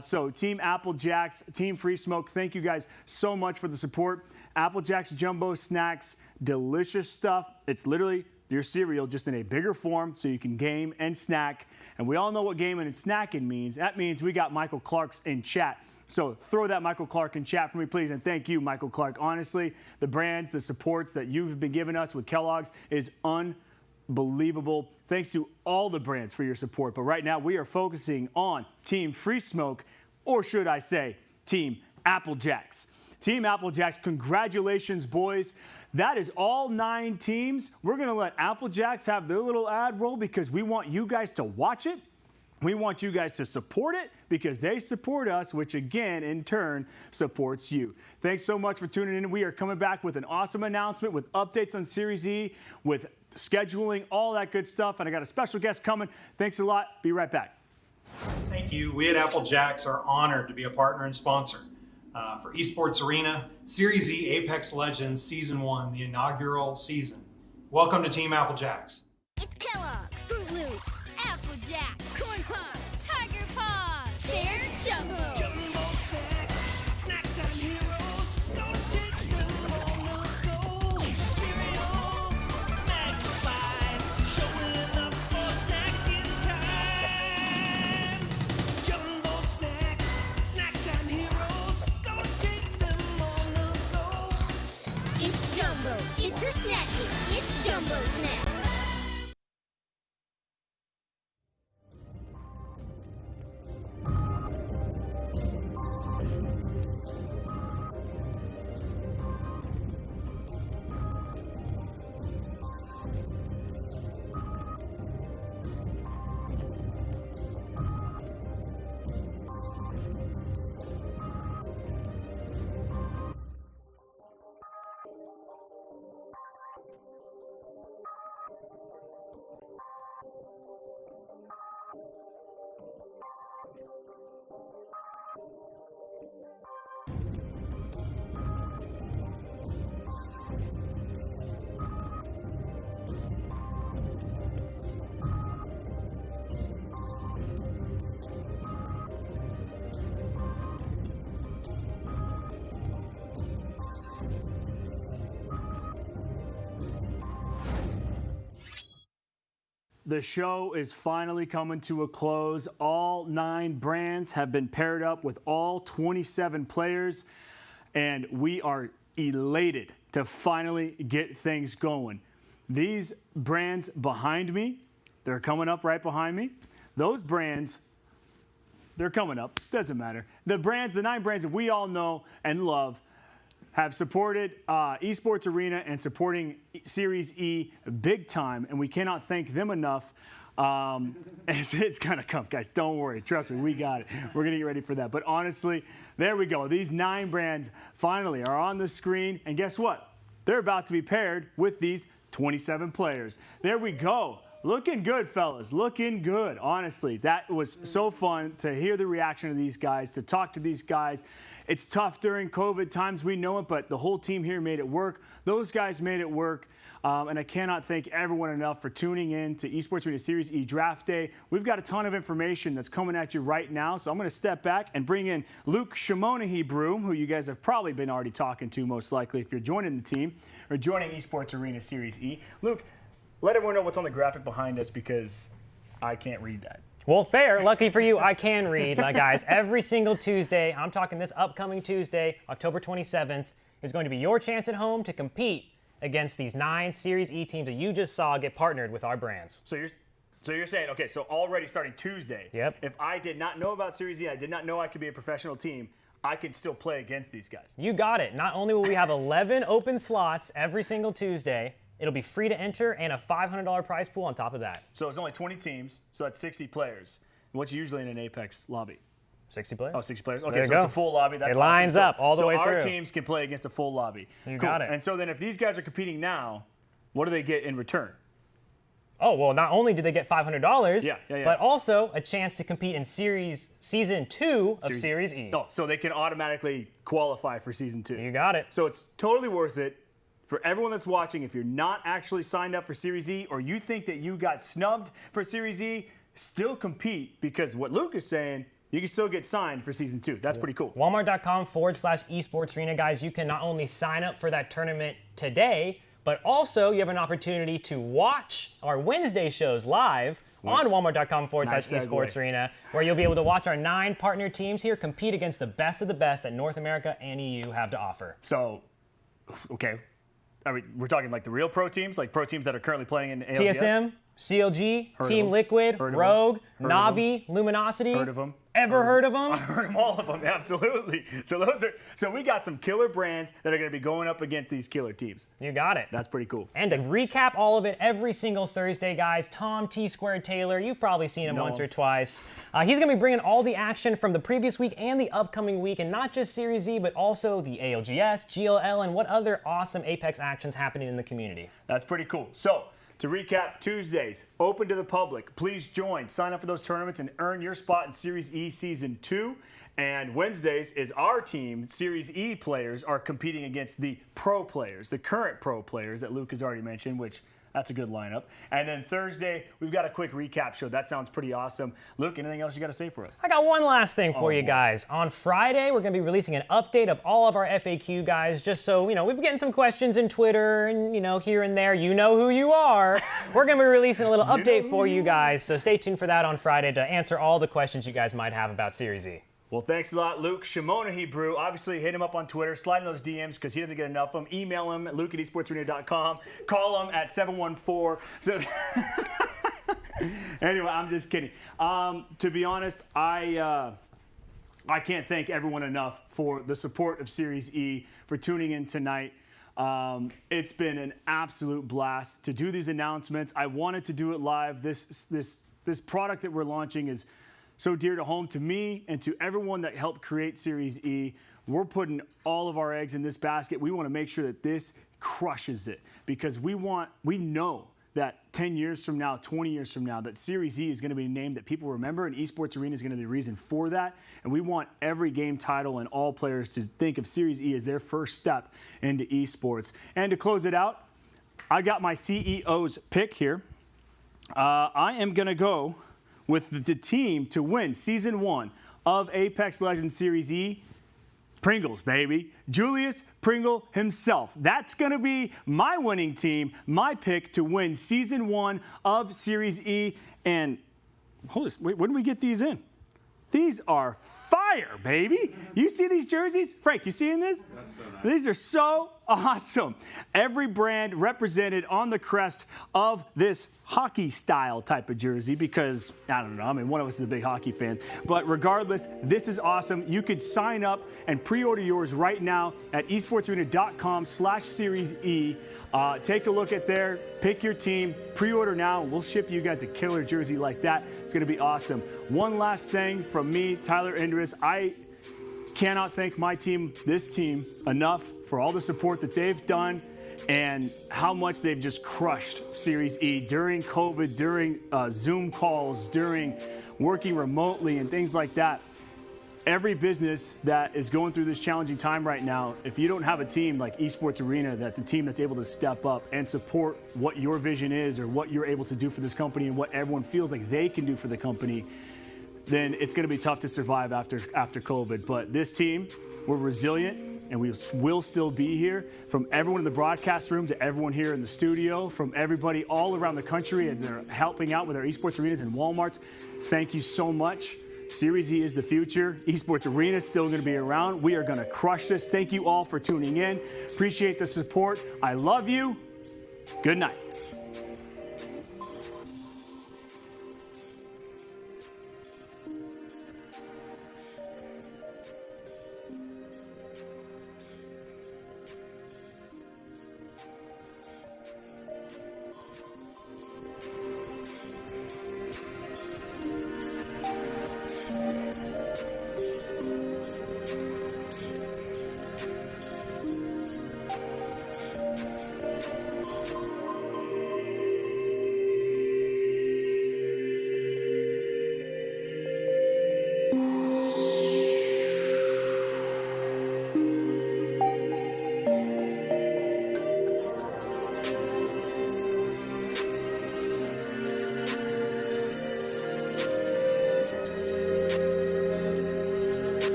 So Team Apple Jacks, Team Free Smoke, thank you guys so much for the support. Apple Jacks Jumbo Snacks, delicious stuff. It's literally your cereal just in a bigger form so you can game and snack. And we all know what gaming and snacking means. That means we got Michael Clark's in chat. So throw that Michael Clark in chat for me, please. And thank you, Michael Clark. Honestly, the brands, the supports that you've been giving us with Kellogg's is unbelievable. Thanks to all the brands for your support. But right now, we are focusing on Team Free Smoke, or should I say, Team Apple Jacks. Team Apple Jacks, congratulations, boys. That is all 9 teams. We're going to let Apple Jacks have their little ad roll because we want you guys to watch it. We want you guys to support it because they support us, which again, in turn, supports you. Thanks so much for tuning in. We are coming back with an awesome announcement with updates on Series E, with scheduling, all that good stuff. And I got a special guest coming. Thanks a lot. Be right back. Thank you. We at Apple Jacks are honored to be a partner and sponsor for Esports Arena, Series E Apex Legends Season 1, the inaugural season. Welcome to Team Apple Jacks. It's Kellogg's, Fruit Loops, Apple Jacks, Corn Pops, Tiger Paws, they're Jumbo. Jumbo snacks, snack time heroes, go take them on the go. Cereal, magnified, showing up for snacking time. Jumbo snacks, snack time heroes, go take them on the go. It's Jumbo, it's for snacking, it's Jumbo Snacks. The show is finally coming to a close. All 9 brands have been paired up with all 27 players, and we are elated to finally get things going. These brands behind me, they're coming up right behind me. Those brands, they're coming up. Doesn't matter. The 9 brands that we all know and love have supported Esports Arena and supporting Series E big time, and we cannot thank them enough. It's gonna come, guys. Don't worry. Trust me, we got it. We're gonna get ready for that. But honestly, there we go. These 9 brands finally are on the screen, and guess what? They're about to be paired with these 27 players. There we go. Looking good, fellas. Looking good. Honestly, that was so fun to hear the reaction of these guys, to talk to these guys. It's tough during COVID times, we know it, but the whole team here made it work. Those guys made it work. And I cannot thank everyone enough for tuning in to Esports Arena Series E Draft Day. We've got a ton of information that's coming at you right now, so I'm going to step back and bring in Luke Shimonahi-Broom, who you guys have probably been already talking to most likely if you're joining the team or joining Esports Arena Series E. Luke, let everyone know what's on the graphic behind us because I can't read that. Well, fair. Lucky for you, I can read. Guys, every single Tuesday, I'm talking this upcoming Tuesday, October 27th, is going to be your chance at home to compete against these 9 Series E teams that you just saw get partnered with our brands. So you're saying, okay, so already starting Tuesday, Yep. if I did not know about Series E, I did not know I could be a professional team, I could still play against these guys. You got it. Not only will we have 11 open slots every single Tuesday, it'll be free to enter and a $500 prize pool on top of that. So it's only 20 teams, so that's 60 players. What's usually in an Apex lobby? 60 players. Oh, 60 players. There Okay, you so go. it's a full lobby. That's It lines awesome. up all the way So our through. teams can play against a full lobby. You Cool. got it. And so then if these guys are competing now, what do they get in return? Oh, well, not only do they get $500, Yeah. but also a chance to compete in Season 2 of Series E. Oh, so they can automatically qualify for Season 2. You got it. So it's totally worth it for everyone that's watching. If you're not actually signed up for Series E or you think that you got snubbed for Series E, still compete because what Luke is saying, you can still get signed for Season 2. That's pretty cool. Walmart.com/esports arena, guys. You can not only sign up for that tournament today, but also you have an opportunity to watch our Wednesday shows live on Walmart.com/esports arena, where you'll be able to watch our 9 partner teams here compete against the best of the best that North America and EU have to offer. So, okay. I mean, we're talking like the real pro teams, like pro teams that are currently playing in ALGS? TSM, CLG, Heard of Team them. Liquid, Heard of Rogue, them. Heard of Navi, Luminosity. Heard of them. Ever heard of them? I heard of all of them, absolutely. So we got some killer brands that are going to be going up against these killer teams. You got it. That's pretty cool. And to recap all of it every single Thursday, guys, Tom T Squared Taylor, you've probably seen him No. once or twice. He's going to be bringing all the action from the previous week and the upcoming week, and not just Series E, but also the ALGS, GLL, and what other awesome Apex actions happening in the community. That's pretty cool. So, to recap, Tuesdays, open to the public. Please join. Sign up for those tournaments and earn your spot in Series E Season 2. And Wednesdays is our team, Series E players, are competing against the pro players, the current pro players that Luke has already mentioned, which that's a good lineup. And then Thursday, we've got a quick recap show. That sounds pretty awesome. Luke, anything else you got to say for us? I got one last thing for you guys. On Friday, we're going to be releasing an update of all of our FAQ, guys, just so, we've been getting some questions in Twitter and, here and there. You know who you are. We're going to be releasing a little update for you guys, so stay tuned for that on Friday to answer all the questions you guys might have about Series E. Well, thanks a lot, Luke. Shimona Hebrew. Obviously, hit him up on Twitter. Slide in those DMs because he doesn't get enough of them. Email him at luke@esportsarena.com. Call him at 714. So anyway, I'm just kidding. To be honest, I can't thank everyone enough for the support of Series E, for tuning in tonight. It's been an absolute blast to do these announcements. I wanted to do it live. This product that we're launching is so dear to home to me and to everyone that helped create Series E. We're putting all of our eggs in this basket. We want to make sure that this crushes it because we know that 10 years from now, 20 years from now, that Series E is going to be a name that people remember, and Esports Arena is going to be the reason for that. And we want every game title and all players to think of Series E as their first step into esports. And to close it out, I got my CEO's pick here. I am going to go with the team to win Season 1 of Apex Legends Series E. Pringles, baby. Julius Pringle himself. That's going to be my winning team, my pick to win Season 1 of Series E. And hold this, wait, when do we get these in? These are fire, baby. You see these jerseys? Frank, you seeing this? That's so nice. These are so awesome. Every brand represented on the crest of this hockey style type of jersey because, I don't know, I mean, one of us is a big hockey fan. But regardless, this is awesome. You could sign up and pre-order yours right now at esportsarena.com/Series E. Take a look at there, pick your team, pre-order now. We'll ship you guys a killer jersey like that. It's going to be awesome. One last thing from me, Tyler Indris. I cannot thank my team, this team, enough for all the support that they've done and how much they've just crushed Series E during COVID, during Zoom calls, during working remotely and things like that. Every business that is going through this challenging time right now, if you don't have a team like Esports Arena, that's a team that's able to step up and support what your vision is or what you're able to do for this company and what everyone feels like they can do for the company, then it's going to be tough to survive after COVID. But this team, we're resilient. and we will still be here. From everyone in the broadcast room to everyone here in the studio, from everybody all around the country and they're helping out with our esports arenas and Walmarts, thank you so much. Series E is the future. Esports Arena is still going to be around. We are going to crush this. Thank you all for tuning in. Appreciate the support. I love you. Good night.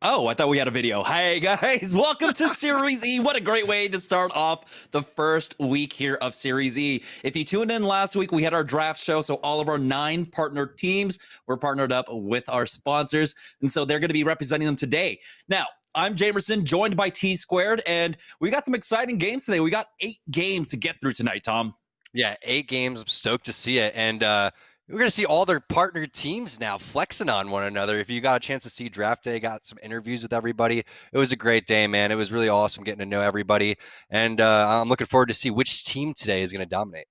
Oh, I thought we had a video. Hey guys, welcome to Series E. What a great way to start off the first week here of Series E. If you tuned in last week, we had our draft show. So all of our 9 partner teams were partnered up with our sponsors. And so they're going to be representing them today. Now, I'm Jamerson, joined by T Squared, and we got some exciting games today. We got 8 games to get through tonight, Tom. Yeah, 8 games. I'm stoked to see it. And we're going to see all their partner teams now flexing on one another. If you got a chance to see Draft Day, got some interviews with everybody. It was a great day, man. It was really awesome getting to know everybody. And I'm looking forward to see which team today is going to dominate.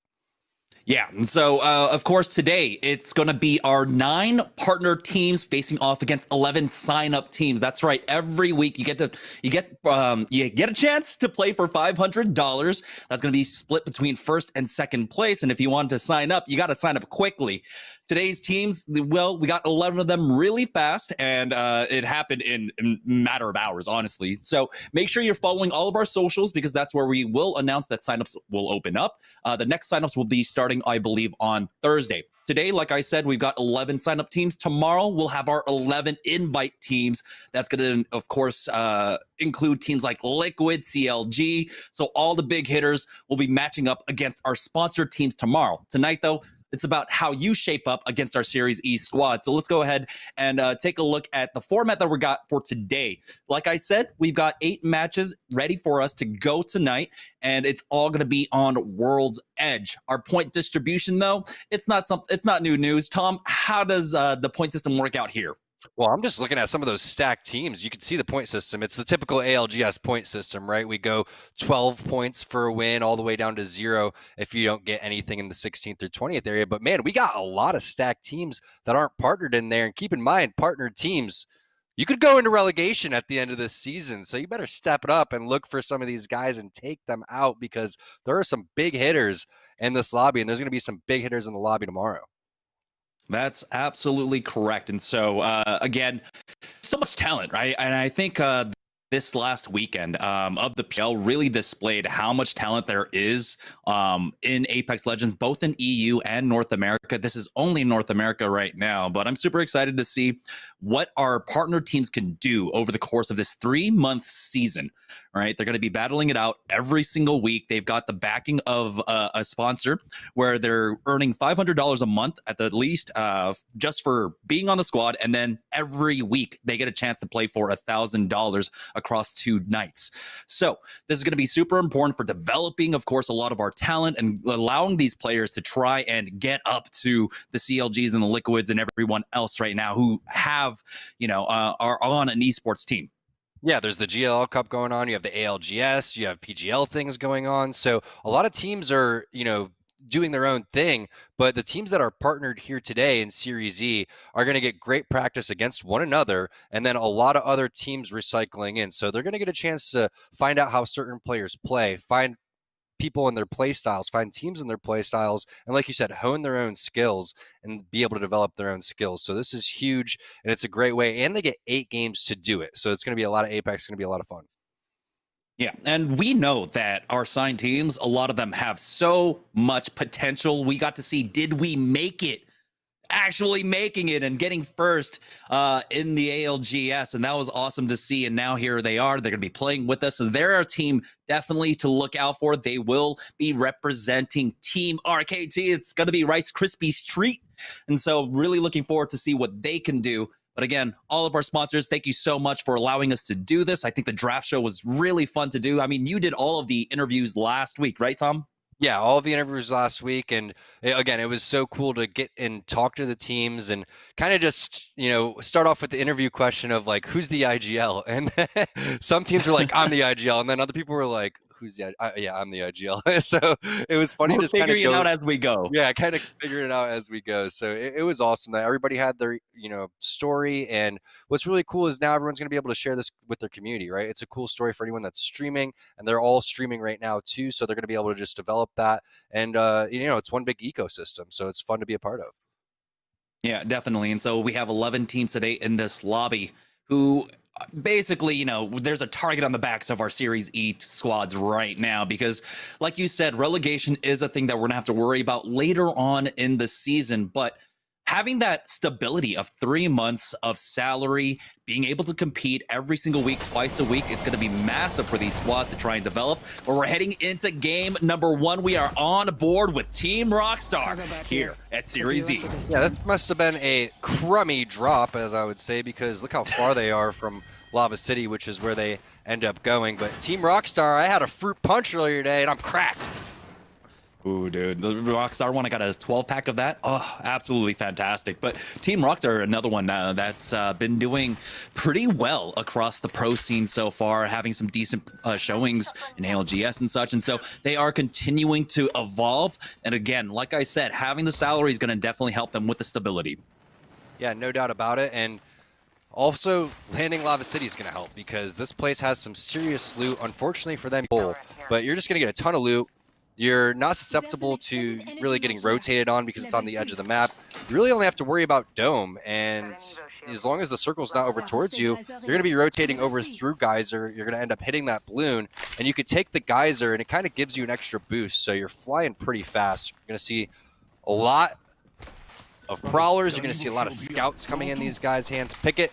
Yeah, and so of course today it's going to be our 9 partner teams facing off against 11 sign-up teams. That's right. Every week you get a chance to play for $500. That's going to be split between first and second place. And if you want to sign up, you got to sign up quickly. Today's teams, well, we got 11 of them really fast, and it happened in a matter of hours, honestly. So make sure you're following all of our socials because that's where we will announce that signups will open up. The next signups will be starting, I believe, on Thursday. Today, like I said, we've got 11 sign-up teams. Tomorrow, we'll have our 11 invite teams. That's going to, of course, include teams like Liquid, CLG. So all the big hitters will be matching up against our sponsored teams tomorrow. Tonight, though, it's about how you shape up against our Series E squad. So let's go ahead and take a look at the format that we got for today. Like I said, we've got 8 matches ready for us to go tonight, and it's all going to be on World's Edge. Our point distribution, though, it's not new news. Tom, how does the point system work out here? Well, I'm just looking at some of those stacked teams. You can see the point system. It's the typical ALGS point system, right? We go 12 points for a win all the way down to 0 if you don't get anything in the 16th or 20th area. But, man, we got a lot of stacked teams that aren't partnered in there. And keep in mind, partnered teams, you could go into relegation at the end of this season. So you better step it up and look for some of these guys and take them out because there are some big hitters in this lobby, and there's going to be some big hitters in the lobby tomorrow. That's absolutely correct. And so, again, so much talent, right? And I think this last weekend of the PL really displayed how much talent there is in Apex Legends, both in EU and North America. This is only North America right now, but I'm super excited to see what our partner teams can do over the course of this 3-month season, right? They're going to be battling it out every single week. They've got the backing of a sponsor where they're earning $500 a month at the least just for being on the squad. And then every week they get a chance to play for $1,000 across 2 nights. So this is going to be super important for developing, of course, a lot of our talent and allowing these players to try and get up to the CLGs and the Liquids and everyone else right now who have, are on an esports team. Yeah, there's the GLL Cup going on. You have the ALGS. You have PGL things going on. So a lot of teams are, doing their own thing. But the teams that are partnered here today in Series E are going to get great practice against one another. And then a lot of other teams recycling in. So they're going to get a chance to find out how certain players play, find people in their play styles, find teams in their play styles, and like you said, hone their own skills and be able to develop their own skills. So this is huge, and it's a great way, and they get 8 games to do it. So it's going to be a lot of Apex, it's going to be a lot of fun. Yeah, and we know that our signed teams, a lot of them have so much potential. We got to see, did we make it? Actually making it and getting first in the ALGS, and that was awesome to see. And now here they are. They're going to be playing with us. So they're a team definitely to look out for. They will be representing Team RKT. It's going to be Rice Krispies Treat. And so really looking forward to see what they can do. But again, all of our sponsors, thank you so much for allowing us to do this. I think the draft show was really fun to do. I mean, you did all of the interviews last week, right, Tom? Yeah, all of the interviews last week. And again, it was so cool to get and talk to the teams and kind of just, start off with the interview question of like, who's the IGL? And some teams were like, I'm the IGL. And then other people were like, who's the yeah, I'm the IGL. So it was funny. We're figuring it out as we go. Yeah, kind of figuring it out as we go. So it was awesome that everybody had their, story. And what's really cool is now everyone's going to be able to share this with their community, right? It's a cool story for anyone that's streaming, and they're all streaming right now too. So they're going to be able to just develop that. And, it's one big ecosystem. So it's fun to be a part of. Yeah, definitely. And so we have 11 teams today in this lobby who basically, there's a target on the backs of our Series E squads right now because, like you said, relegation is a thing that we're going to have to worry about later on in the season. But having that stability of 3 months of salary, being able to compete every single week, twice a week, it's going to be massive for these squads to try and develop. But we're heading into game number 1. We are on board with Team Rockstar here at Series E. Yeah, that must have been a crummy drop, as I would say, because look how far they are from Lava City, which is where they end up going. But Team Rockstar, I had a fruit punch earlier today, and I'm cracked. Ooh, dude, the Rockstar one, I got a 12-pack of that. Oh, absolutely fantastic. But Team Rockstar, another one that's been doing pretty well across the pro scene so far, having some decent showings in ALGS and such. And so they are continuing to evolve. And again, like I said, having the salary is going to definitely help them with the stability. Yeah, no doubt about it. And also, landing Lava City is going to help because this place has some serious loot. Unfortunately for them, but you're just going to get a ton of loot. You're not susceptible to really getting rotated on because it's on the edge of the map. You really only have to worry about Dome, and as long as the circle's not over towards you, you're going to be rotating over through Geyser. You're going to end up hitting that balloon, and you could take the Geyser, and it kind of gives you an extra boost, so you're flying pretty fast. You're going to see a lot of Prowlers. You're going to see a lot of Scouts coming in these guys' hands. Pickett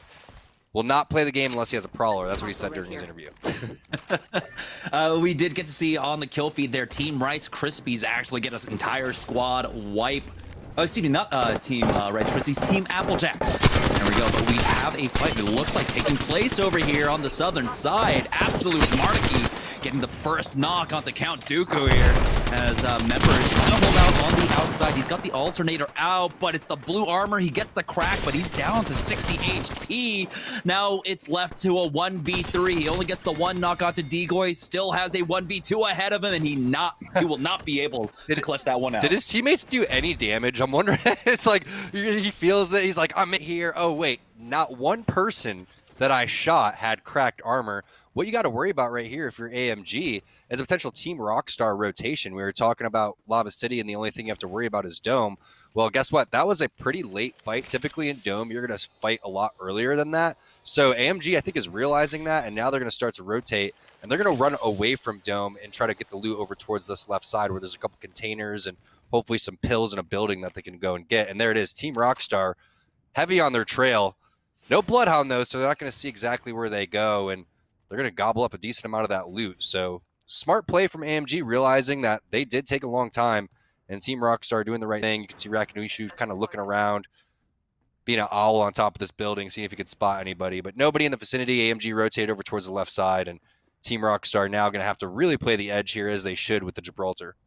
will not play the game unless he has a Prowler. That's what he said during his interview. We did get to see on the kill feed there, Team Rice Krispies actually get an entire squad wipe. Oh, excuse me, not Team Rice Krispies, Team Applejacks. There we go, but we have a fight that looks like taking place over here on the southern side. Absolute Monarchy getting the first knock onto Count Dooku here as Member is trying to hold out on the outside. He's got the alternator out, but it's the blue armor. He gets the crack, but he's down to 60 HP. Now it's left to a 1v3. He only gets the one knock onto Degoy, still has a 1v2 ahead of him, and he will not be able to clutch that one out. Did his teammates do any damage? I'm wondering. It's like he feels it. He's like, I'm here. Oh, wait, not one person that I shot had cracked armor. What you got to worry about right here if you're AMG is a potential Team Rockstar rotation. We were talking about Lava City, and the only thing you have to worry about is Dome. Well, guess what? That was a pretty late fight. Typically in Dome, you're going to fight a lot earlier than that. So AMG, I think, is realizing that, and now they're going to start to rotate, and they're going to run away from Dome and try to get the loot over towards this left side where there's a couple containers and hopefully some pills in a building that they can go and get. And there it is, Team Rockstar, heavy on their trail. No Bloodhound, though, so they're not going to see exactly where they go, and they're going to gobble up a decent amount of that loot. So smart play from AMG, realizing that they did take a long time, and Team Rockstar doing the right thing. You can see Rakunishu kind of looking around, being an owl on top of this building, seeing if he could spot anybody. But nobody in the vicinity. AMG rotated over towards the left side, and Team Rockstar now going to have to really play the edge here as they should with the Gibraltar.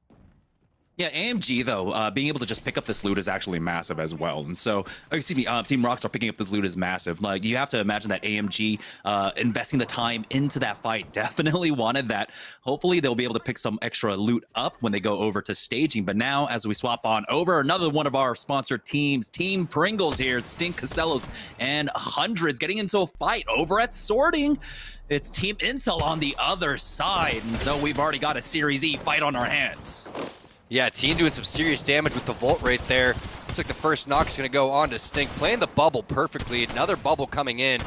Yeah, AMG, though, being able to just pick up this loot is actually massive as well. And so, excuse me, Team Rockstar picking up this loot is massive. Like, you have to imagine that AMG investing the time into that fight definitely wanted that. Hopefully, they'll be able to pick some extra loot up when they go over to staging. But now, as we swap on over, another one of our sponsored teams, Team Pringles here, Stink Casellos and Hundreds getting into a fight over at Sorting. It's Team Intel on the other side. And so we've already got a Series E fight on our hands. Yeah, Team doing some serious damage with the Volt right there. Looks like the first knock's going to go on to Stink. Playing the bubble perfectly. Another bubble coming in.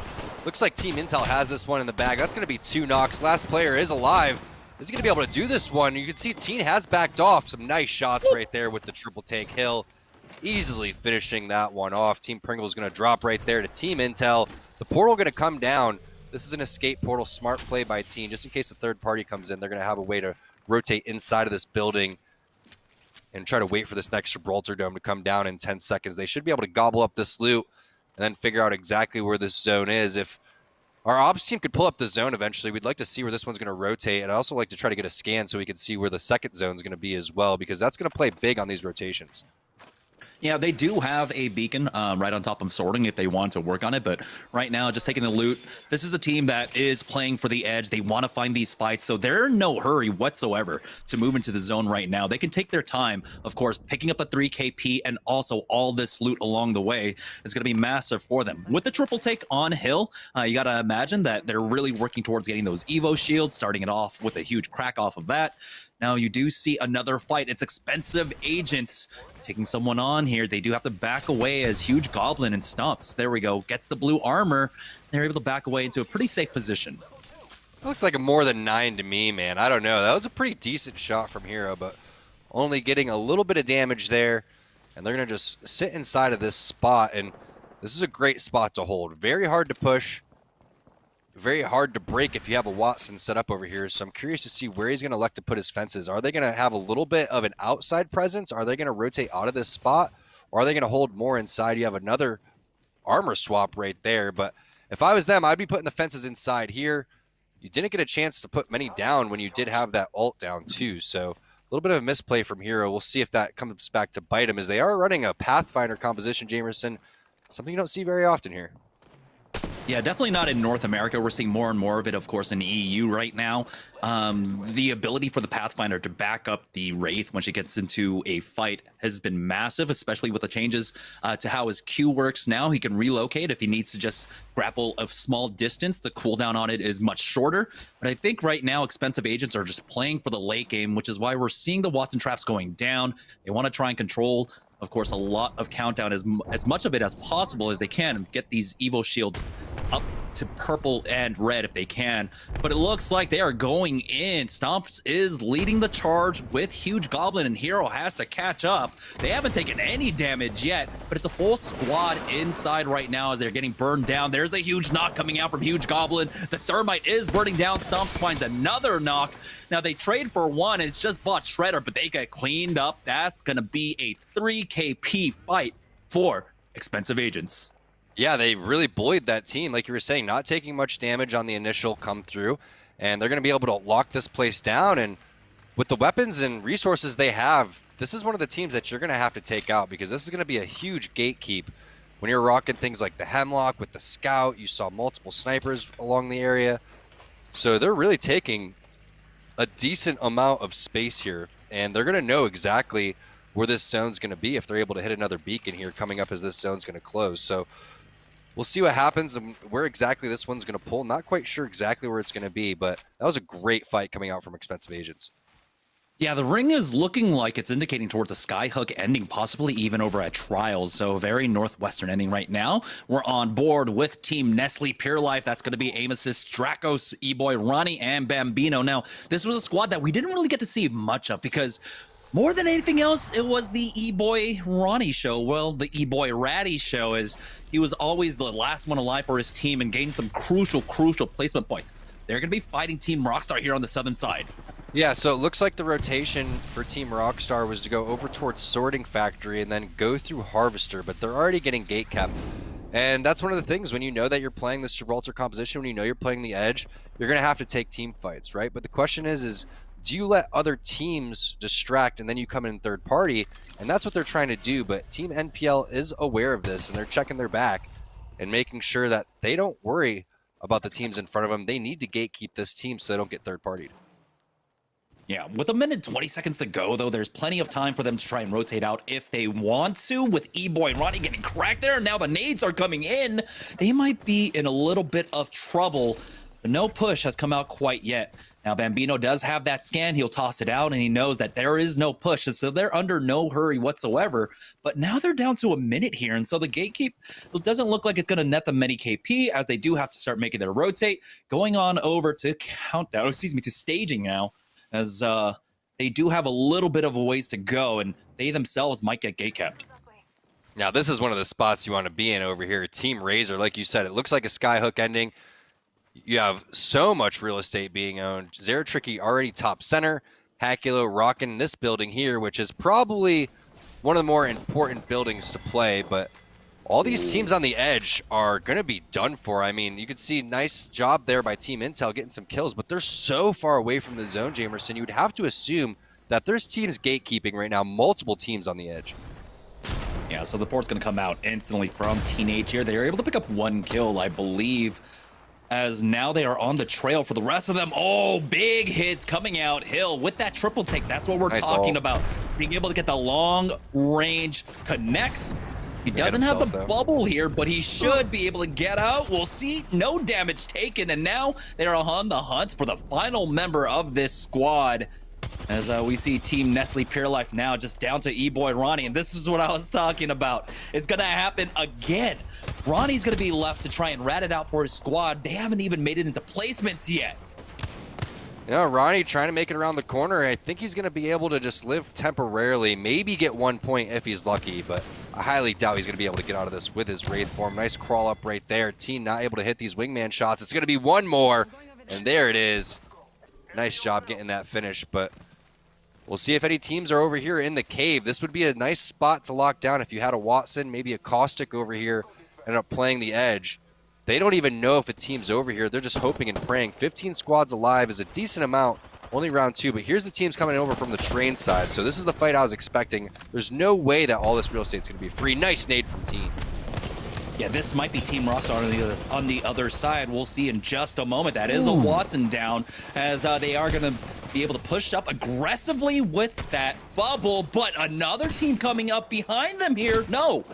Looks like Team Intel has this one in the bag. That's going to be 2 knocks. Last player is alive. Is he going to be able to do this one? You can see Teen has backed off. Some nice shots right there with the triple take. Hill easily finishing that one off. Team Pringle is going to drop right there to Team Intel. The portal going to come down. This is an escape portal. Smart play by Team. Just in case the third party comes in, they're going to have a way to rotate inside of this building and try to wait for this next Gibraltar Dome to come down in 10 seconds. They should be able to gobble up this loot and then figure out exactly where this zone is. If our ops team could pull up the zone eventually, we'd like to see where this one's going to rotate. And I'd also like to try to get a scan so we can see where the second zone is going to be as well, because that's going to play big on these rotations. Yeah, they do have a beacon right on top of Sorting if they want to work on it, but right now, just taking the loot, this is a team that is playing for the edge. They want to find these fights, so they're in no hurry whatsoever to move into the zone right now. They can take their time, of course, picking up a 3 KP and also all this loot along the way. It's going to be massive for them. With the triple take on Hill, you got to imagine that they're really working towards getting those Evo shields, starting it off with a huge crack off of that. Now you do see another fight. It's Expensive Agents taking someone on here. They do have to back away as Huge Goblin and Stumps. There we go. Gets the blue armor. They're able to back away into a pretty safe position. It looked like a more than 9 to me, man. I don't know. That was a pretty decent shot from Hero, but only getting a little bit of damage there. and they're going to just sit inside of this spot, and this is a great spot to hold. Very hard to push, very hard to break if you have a Watson set up over here. So I'm curious to see where he's going to elect to put his fences. Are they going to have a little bit of an outside presence? Are they going to rotate out of this spot? Or are they going to hold more inside? You have another armor swap right there. But if I was them, I'd be putting the fences inside here. You didn't get a chance to put many down when you did have that ult down too. So a little bit of a misplay from Hero. We'll see if that comes back to bite him, as they are running a Pathfinder composition, Jamerson. Something you don't see very often here. Yeah, definitely not in North America. We're seeing more and more of it, of course, in EU right now. The ability for the Pathfinder to back up the Wraith when she gets into a fight has been massive, especially with the changes to how his Q works now. He can relocate if he needs to just grapple a small distance. The cooldown on it is much shorter. But I think right now expensive agents are just playing for the late game, which is why we're seeing the Watson traps going down. They want to try and control, of course, a lot of countdown, as much of it as possible as they can, and get these Evo shields up to purple and red if they can. But it looks like they are going in. Stomps is leading the charge with Huge Goblin, and Hero has to catch up. They haven't taken any damage yet, but it's a full squad inside right now as they're getting burned down. There's a huge knock coming out from Huge Goblin. The Thermite is burning down. Stomps finds another knock. Now they trade for one. It's just bot Shredder, but they get cleaned up. That's going to be a 3 KP fight for expensive agents. Yeah, they really bullied that team, like you were saying, not taking much damage on the initial come through, and they're going to be able to lock this place down. And with the weapons and resources they have, this is one of the teams that you're going to have to take out, because this is going to be a huge gatekeep when you're rocking things like the Hemlock with the Scout. You saw multiple snipers along the area, so they're really taking a decent amount of space here, and they're going to know exactly where this zone's going to be if they're able to hit another beacon here coming up as this zone's going to close. So we'll see what happens and where exactly this one's going to pull. Not quite sure exactly where it's going to be, but that was a great fight coming out from expensive agents. Yeah, the ring is looking like it's indicating towards a Skyhook ending, possibly even over at Trials. So very northwestern ending right now. We're on board with Team Nestle Pure Life. That's going to be Amesis, Dracos, E-Boy, Ronnie, and Bambino. Now, this was a squad that we didn't really get to see much of, because more than anything else, it was the E-Boy Ronnie show. Well, the E-Boy Ratty show, is he was always the last one alive for his team and gained some crucial placement points. They're going to be fighting Team Rockstar here on the southern side. Yeah, so it looks like the rotation for Team Rockstar was to go over towards Sorting Factory and then go through Harvester, but they're already getting gate kept. And that's one of the things, when you know that you're playing this Gibraltar composition, when you know you're playing the Edge, you're going to have to take team fights, right? But the question is do you let other teams distract and then you come in third party? And that's what they're trying to do, but Team NPL is aware of this, and they're checking their back and making sure that they don't worry about the teams in front of them. They need to gatekeep this team so they don't get third partied. Yeah, with 1 minute 20 seconds to go, though, there's plenty of time for them to try and rotate out if they want to. With E-Boy and Ronnie getting cracked there, and now the nades are coming in, they might be in a little bit of trouble. But no push has come out quite yet. Now, Bambino does have that scan. He'll toss it out, and he knows that there is no push, and so they're under no hurry whatsoever. But now they're down to 1 minute here, and so the gatekeep doesn't look like it's going to net them many KP, as they do have to start making their rotate. Going on over to countdown, to staging now, as they do have a little bit of a ways to go, and they themselves might get gate kept. Now, this is one of the spots you want to be in over here. Team Razor, like you said, it looks like a Skyhook ending. You have so much real estate being owned. Zeratricky already top center. Hakulo rocking this building here, which is probably one of the more important buildings to play, but all these teams on the edge are going to be done for. I mean, you could see nice job there by Team Intel getting some kills, but they're so far away from the zone, Jamerson. You would have to assume that there's teams gatekeeping right now, multiple teams on the edge. Yeah, so the port's going to come out instantly from Teenage here. They were able to pick up 1 kill, I believe, as now they are on the trail for the rest of them. Oh, big hits coming out. Hill with that triple take. That's what we're talking about. Being able to get the long range connects. He doesn't have the bubble here, but he should be able to get out. We'll see. No damage taken, and now they're on the hunt for the final member of this squad. As we see Team Nestle Pure Life now just down to E-Boy Ronnie, and this is what I was talking about. It's going to happen again. Ronnie's going to be left to try and rat it out for his squad. They haven't even made it into placements yet. You know, Ronnie trying to make it around the corner. I think he's going to be able to just live temporarily, maybe get 1 point if he's lucky, but I highly doubt he's going to be able to get out of this with his Wraith form. Nice crawl up right there. Team not able to hit these wingman shots. It's going to be one more, and there it is. Nice job getting that finish, but we'll see if any teams are over here in the cave. This would be a nice spot to lock down if you had a Watson, maybe a Caustic over here, end up playing the edge. They don't even know if a team's over here. They're just hoping and praying. 15 squads alive is a decent amount. Only round 2, but here's the teams coming over from the train side. So this is the fight I was expecting. There's no way that all this real estate's going to be free. Nice nade from Team. Yeah, this might be Team Rockstar on the other side. We'll see in just a moment. That is a Watson down, as they are going to be able to push up aggressively with that bubble. But another team coming up behind them here. No,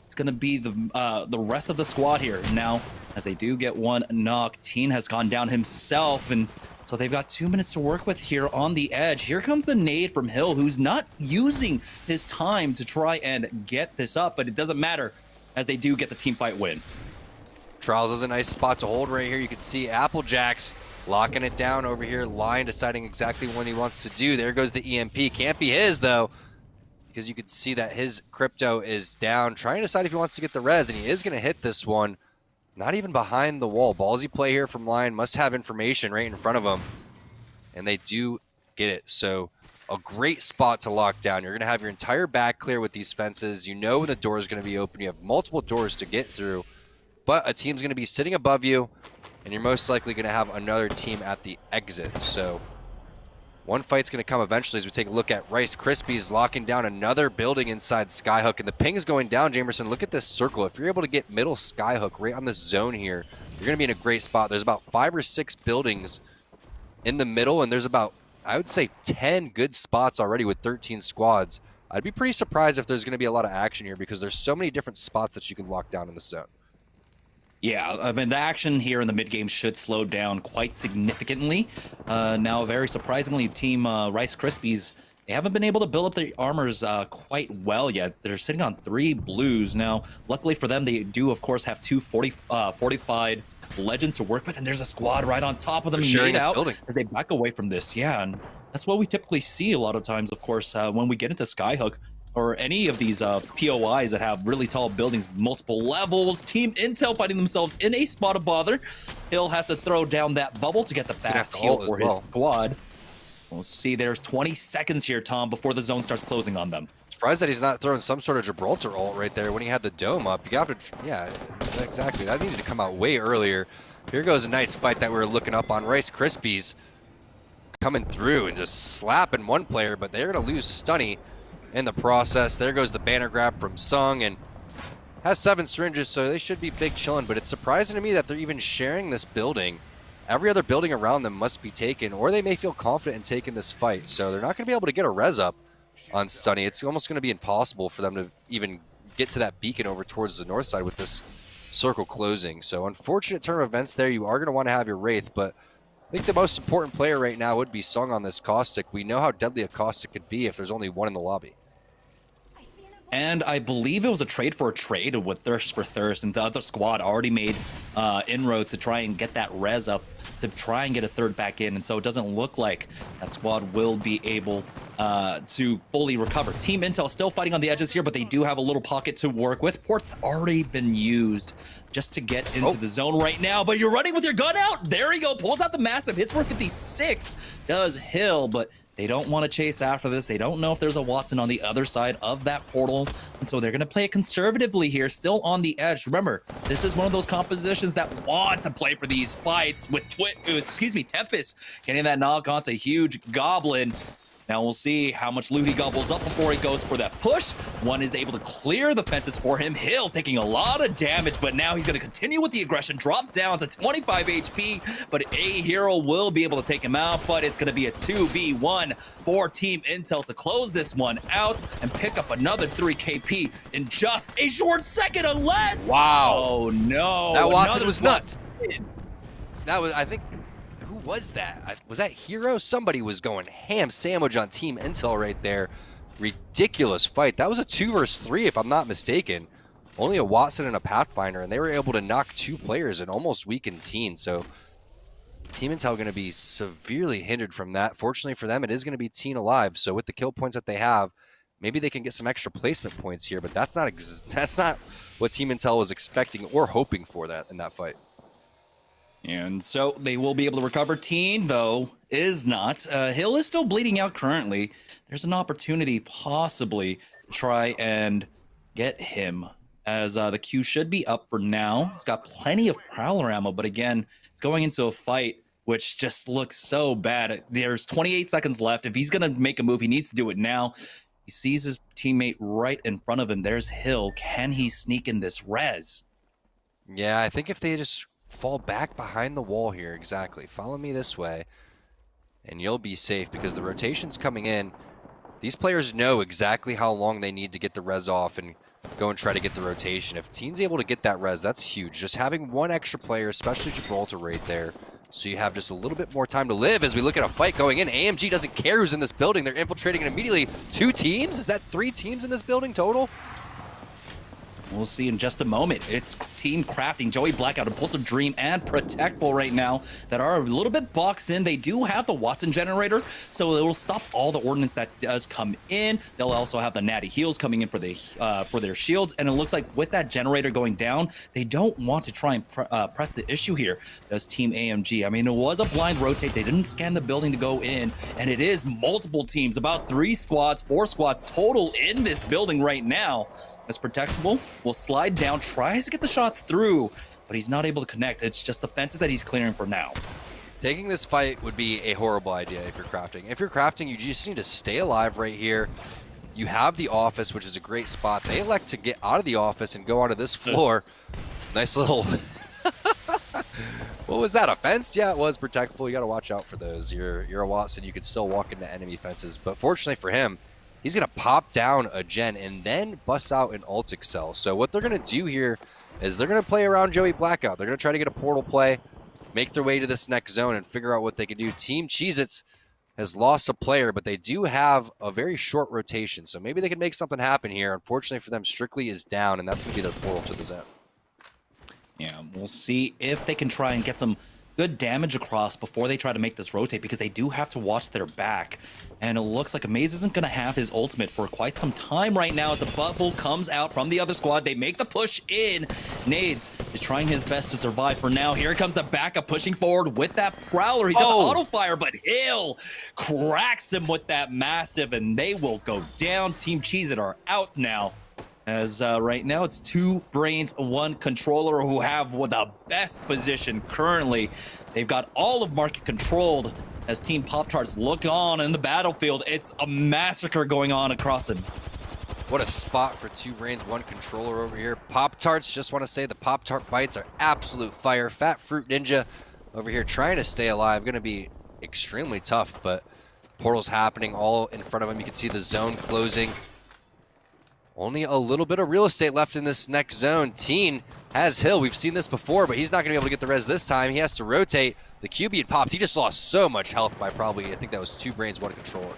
it's going to be the rest of the squad here. Now, as they do get one knock, Teen has gone down himself, and so they've got 2 minutes to work with here on the edge. Here comes the nade from Hill, who's not using his time to try and get this up, but it doesn't matter, as they do get the team fight win. Trials is a nice spot to hold right here. You can see Applejacks locking it down over here. Lion deciding exactly what he wants to do. There goes the EMP. Can't be his, though, because you can see that his crypto is down. Trying to decide if he wants to get the res, and he is going to hit this one. Not even behind the wall. Ballsy play here from Lion. Must have information right in front of him. And they do get it. So a great spot to lock down. You're going to have your entire back clear with these fences. You know when the door is going to be open. You have multiple doors to get through. But a team's going to be sitting above you. And you're most likely going to have another team at the exit. So one fight's going to come eventually as we take a look at Rice Krispies locking down another building inside Skyhook. And the ping is going down, Jamerson. Look at this circle. If you're able to get middle Skyhook right on this zone here, you're going to be in a great spot. There's about 5 or 6 buildings in the middle, and there's about, I would say, 10 good spots already with 13 squads. I'd be pretty surprised if there's going to be a lot of action here because there's so many different spots that you can lock down in the zone. Yeah, I mean, the action here in the mid-game should slow down quite significantly. Now, very surprisingly, Team Rice Krispies, they haven't been able to build up their armors quite well yet. They're sitting on 3 blues. Now, luckily for them, they do, of course, have 2 fortified legends to work with, and there's a squad right on top of them made out as they back away from this. Yeah, and that's what we typically see a lot of times, of course, when we get into Skyhook, or any of these POIs that have really tall buildings, multiple levels. Team Intel finding themselves in a spot of bother. Hill has to throw down that bubble to get the fast heal for his squad. We'll see, there's 20 seconds here, Tom, before the zone starts closing on them. Surprised that he's not throwing some sort of Gibraltar ult right there when he had the dome up. You got to, yeah, exactly. That needed to come out way earlier. Here goes a nice fight that we were looking up on. Rice Krispies coming through and just slapping one player, but they're going to lose Stunny in the process. There goes the banner grab from Sung, and has 7 syringes, so they should be big chilling, but it's surprising to me that they're even sharing this building. Every other building around them must be taken, or they may feel confident in taking this fight, so they're not going to be able to get a res up on Stunny. It's almost going to be impossible for them to even get to that beacon over towards the north side with this circle closing. So unfortunate turn of events there. You are going to want to have your Wraith, but I think the most important player right now would be Sung on this Caustic. We know how deadly a Caustic could be if there's only one in the lobby. And I believe it was a trade for a trade with Thirst for Thirst, and the other squad already made inroads to try and get that res up to try and get a third back in, and so it doesn't look like that squad will be able to fully recover. Team Intel still fighting on the edges here, but they do have a little pocket to work with. Port's already been used just to get into the zone right now, but you're running with your gun out. There you go, pulls out the massive, hits for 56, does Hill, but they don't want to chase after this. They don't know if there's a Watson on the other side of that portal, and so they're going to play it conservatively here, still on the edge. Remember, this is one of those compositions that want to play for these fights with Tempest getting that knock onto Huge Goblin. Now we'll see how much loot he gobbles up before he goes for that push. One is able to clear the fences for him. Hill taking a lot of damage, but now he's going to continue with the aggression, drop down to 25 HP, but a hero will be able to take him out, but it's going to be a 2v1 for Team Intel to close this one out and pick up another 3 KP in just a short second, unless... Wow. Oh, no. That Watson was nuts. That was, I think... was that? Was that Hero? Somebody was going ham sandwich on Team Intel right there. Ridiculous fight. That was a 2 versus 3 if I'm not mistaken. Only a Watson and a Pathfinder, and they were able to knock 2 players and almost weaken Teen. So Team Intel going to be severely hindered from that. Fortunately for them, it is going to be Teen Alive. So with the kill points that they have, maybe they can get some extra placement points here, but that's not what Team Intel was expecting or hoping for that in that fight. And so they will be able to recover. Teen, though, is not. Hill is still bleeding out currently. There's an opportunity possibly to try and get him, as the Q should be up for now. He's got plenty of Prowler ammo, but again, it's going into a fight which just looks so bad. There's 28 seconds left. If he's going to make a move, he needs to do it now. He sees his teammate right in front of him. There's Hill. Can he sneak in this res? Yeah, I think if they just fall back behind the wall here, exactly. Follow me this way, and you'll be safe because the rotation's coming in. These players know exactly how long they need to get the res off and go and try to get the rotation. If Teen's able to get that res, that's huge. Just having one extra player, especially Gibraltar right there, so you have just a little bit more time to live as we look at a fight going in. AMG doesn't care who's in this building. They're infiltrating it immediately. 2 teams? Is that 3 teams in this building total? We'll see in just a moment. It's Team Crafting, Joey Blackout, Impulsive Dream, and Protectful right now that are a little bit boxed in. They do have the Watson generator, so it will stop all the ordnance that does come in. They'll also have the Natty Heals coming in for their shields, and it looks like with that generator going down, they don't want to try and press the issue here. Does Team AMG? I mean, it was a blind rotate. They didn't scan the building to go in, and it is multiple teams, about 3 squads, 4 squads total in this building right now. As Protectable will slide down, tries to get the shots through, but he's not able to connect. It's just the fences that he's clearing for now. Taking this fight would be a horrible idea if you're crafting. If you're crafting, you just need to stay alive right here. You have the office, which is a great spot. They elect to get out of the office and go onto this floor. Nice little... What was that, a fence? Yeah, it was Protectable. You got to watch out for those. You're a Watson. You could still walk into enemy fences, but fortunately for him, he's going to pop down a gen and then bust out an ult Excel. So what they're going to do here is they're going to play around Joey Blackout. They're going to try to get a portal play, make their way to this next zone, and figure out what they can do. Team Cheez-Its has lost a player, but they do have a very short rotation. So maybe they can make something happen here. Unfortunately for them, Strictly is down, and that's going to be their portal to the zone. Yeah, we'll see if they can try and get some good damage across before they try to make this rotate, because they do have to watch their back. And it looks like Amaze isn't going to have his ultimate for quite some time right now. The bubble comes out from the other squad. They make the push in. Nades is trying his best to survive for now. Here comes the backup pushing forward with that Prowler. He's got the auto fire, but Hill cracks him with that massive, and they will go down. Team Cheez-It are out now. As right now it's 2 brains, 1 controller who have the best position currently. They've got all of market controlled as Team Pop-Tarts look on in the battlefield. It's a massacre going on across him. What a spot for 2 brains, 1 controller over here. Pop-Tarts, just want to say the Pop-Tart bites are absolute fire. Fat Fruit Ninja over here trying to stay alive. Going to be extremely tough, but portal's happening all in front of him. You can see the zone closing. Only a little bit of real estate left in this next zone. Teen has Hill. We've seen this before, but he's not going to be able to get the res this time. He has to rotate. The QB had popped. He just lost so much health by probably, I think that was 2 brains, 1 controller.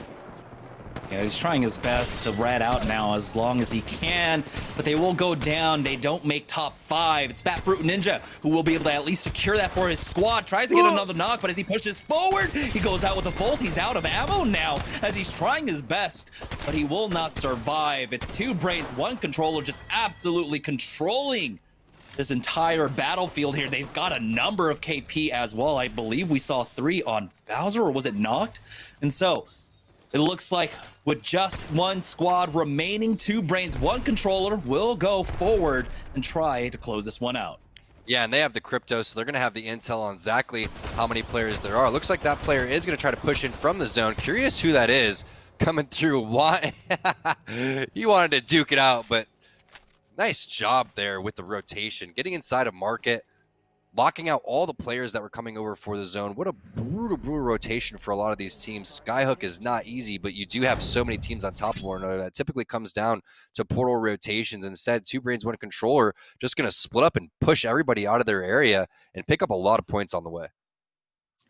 Yeah, he's trying his best to rat out now as long as he can, but they will go down. They don't make top 5. It's Fat Fruit Ninja who will be able to at least secure that for his squad. Tries to get another knock, but as he pushes forward, he goes out with a bolt. He's out of ammo now as he's trying his best, but he will not survive. It's 2 brains, 1 controller just absolutely controlling this entire battlefield here. They've got a number of KP as well. I believe we saw 3 on Bowser, or was it knocked? And so it looks like with just 1 squad remaining, 2 brains, 1 controller will go forward and try to close this one out. Yeah, and they have the crypto, so they're going to have the intel on exactly how many players there are. Looks like that player is going to try to push in from the zone. Curious who that is coming through. Why? He wanted to duke it out, but nice job there with the rotation. Getting inside of market, locking out all the players that were coming over for the zone. What a brutal rotation for a lot of these teams. Skyhook is not easy, but you do have so many teams on top of one another that typically comes down to portal rotations. Instead, 2 brains, 1 controller, just going to split up and push everybody out of their area and pick up a lot of points on the way.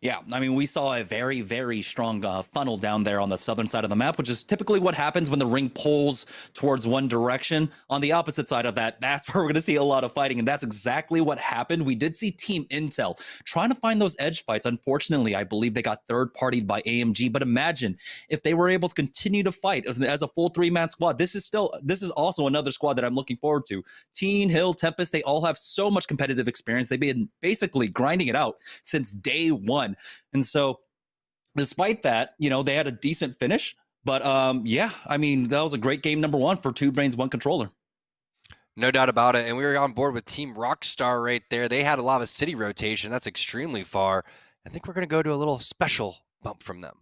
Yeah, I mean, we saw a very, very strong funnel down there on the southern side of the map, which is typically what happens when the ring pulls towards one direction. On the opposite side of that, that's where we're going to see a lot of fighting, and that's exactly what happened. We did see Team Intel trying to find those edge fights. Unfortunately, I believe they got third-partied by AMG, but imagine if they were able to continue to fight as a full three-man squad. This is also another squad that I'm looking forward to. Teen, Hill, Tempest, they all have so much competitive experience. They've been basically grinding it out since day one. And so despite that, they had a decent finish. But yeah, I mean, that was a great game number one for Two Brains, One Controller. No doubt about it. And we were on board with Team Rockstar right there. They had a Lava City rotation. That's extremely far. I think we're going to go to a little special bump from them.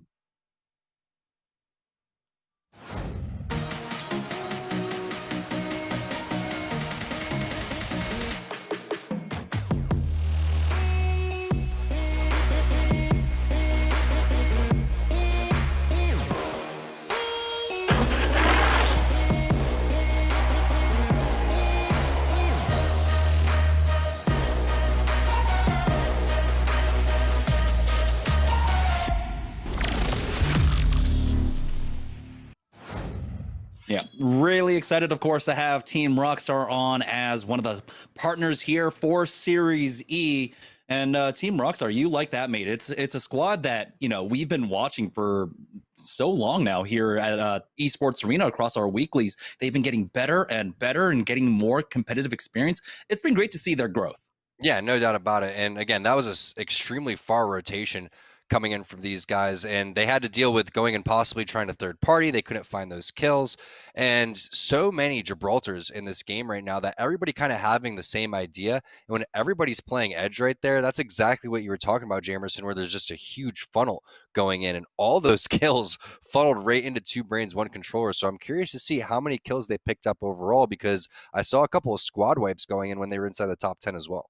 Yeah, really excited, of course, to have Team Rockstar on as one of the partners here for Series E. And Team Rockstar, you like that, mate. It's a squad that, we've been watching for so long now here at Esports Arena across our weeklies. They've been getting better and better and getting more competitive experience. It's been great to see their growth. Yeah, no doubt about it. And again, that was an extremely far rotation coming in from these guys, and they had to deal with going and possibly trying to third party. They couldn't find those kills, and so many Gibraltars in this game right now that everybody kind of having the same idea. And when everybody's playing Edge right there, that's exactly what you were talking about, Jamerson, where there's just a huge funnel going in, and all those kills funneled right into Two Brains, One Controller. So I'm curious to see how many kills they picked up overall, because I saw a couple of squad wipes going in when they were inside the top 10 as well.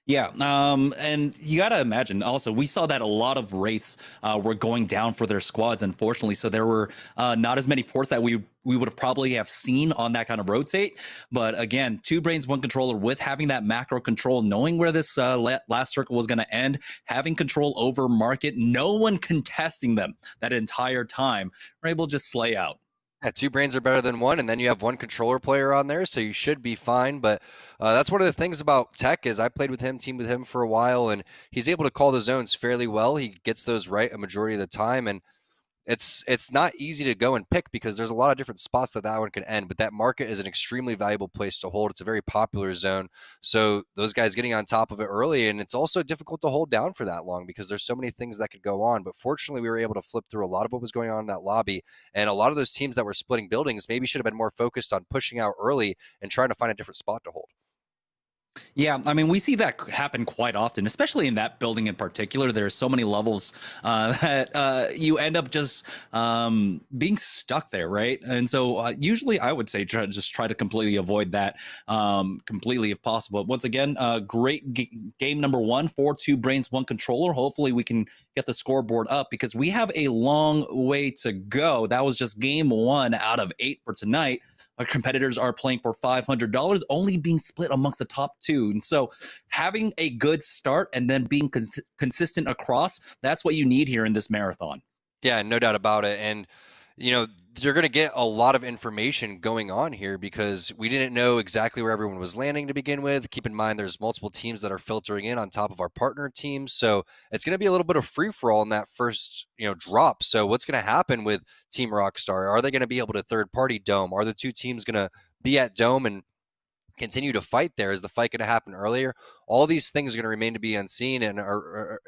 Yeah, and you got to imagine also, we saw that a lot of Wraiths were going down for their squads, unfortunately. So there were not as many ports that we would have probably have seen on that kind of rotate. But again, Two Brains, One Controller, with having that macro control, knowing where this last circle was going to end, having control over market, no one contesting them that entire time, we're able to just slay out. Yeah, two brains are better than one, and then you have one controller player on there, so you should be fine. But that's one of the things about Tech is I played with him, teamed with him for a while, and he's able to call the zones fairly well. He gets those right a majority of the time, and it's not easy to go and pick because there's a lot of different spots that one can end. But that market is an extremely valuable place to hold. It's a very popular zone, so those guys getting on top of it early, and it's also difficult to hold down for that long because there's so many things that could go on. But fortunately, we were able to flip through a lot of what was going on in that lobby, and a lot of those teams that were splitting buildings maybe should have been more focused on pushing out early and trying to find a different spot to hold. Yeah, I mean, we see that happen quite often, especially in that building in particular. There's so many levels that you end up just being stuck there, right? And so usually I would say just try to completely avoid that completely if possible. Once again, great game number one for Two Brains, One Controller. Hopefully we can get the scoreboard up because we have a long way to go. That was just game 1 out of 8 for tonight. Our competitors are playing for $500, only being split amongst the top 2. And so having a good start and then being consistent across, that's what you need here in this marathon. Yeah, no doubt about it. And, you're going to get a lot of information going on here because we didn't know exactly where everyone was landing to begin with. Keep in mind, there's multiple teams that are filtering in on top of our partner teams. So it's going to be a little bit of free-for-all in that first, drop. So what's going to happen with Team Rockstar? Are they going to be able to third-party Dome? Are the two teams going to be at Dome and continue to fight there? Is the fight going to happen earlier? All these things are going to remain to be unseen, and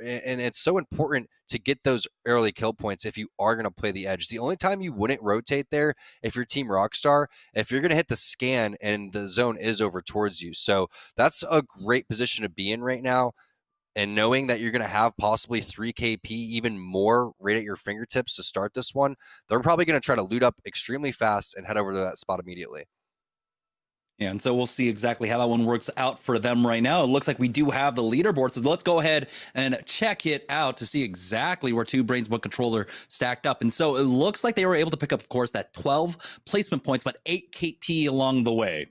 it's so important to get those early kill points if you are going to play the edge. The only time you wouldn't rotate there if you're Team Rockstar, if you're going to hit the scan and the zone is over towards you. So that's a great position to be in right now. And knowing that you're going to have possibly 3 KP, even more right at your fingertips to start this one, they're probably going to try to loot up extremely fast and head over to that spot immediately. Yeah, and so we'll see exactly how that one works out for them right now. It looks like we do have the leaderboard, so let's go ahead and check it out to see exactly where Two Brains, One Controller stacked up. And so it looks like they were able to pick up, of course, that 12 placement points, but 8 KP along the way.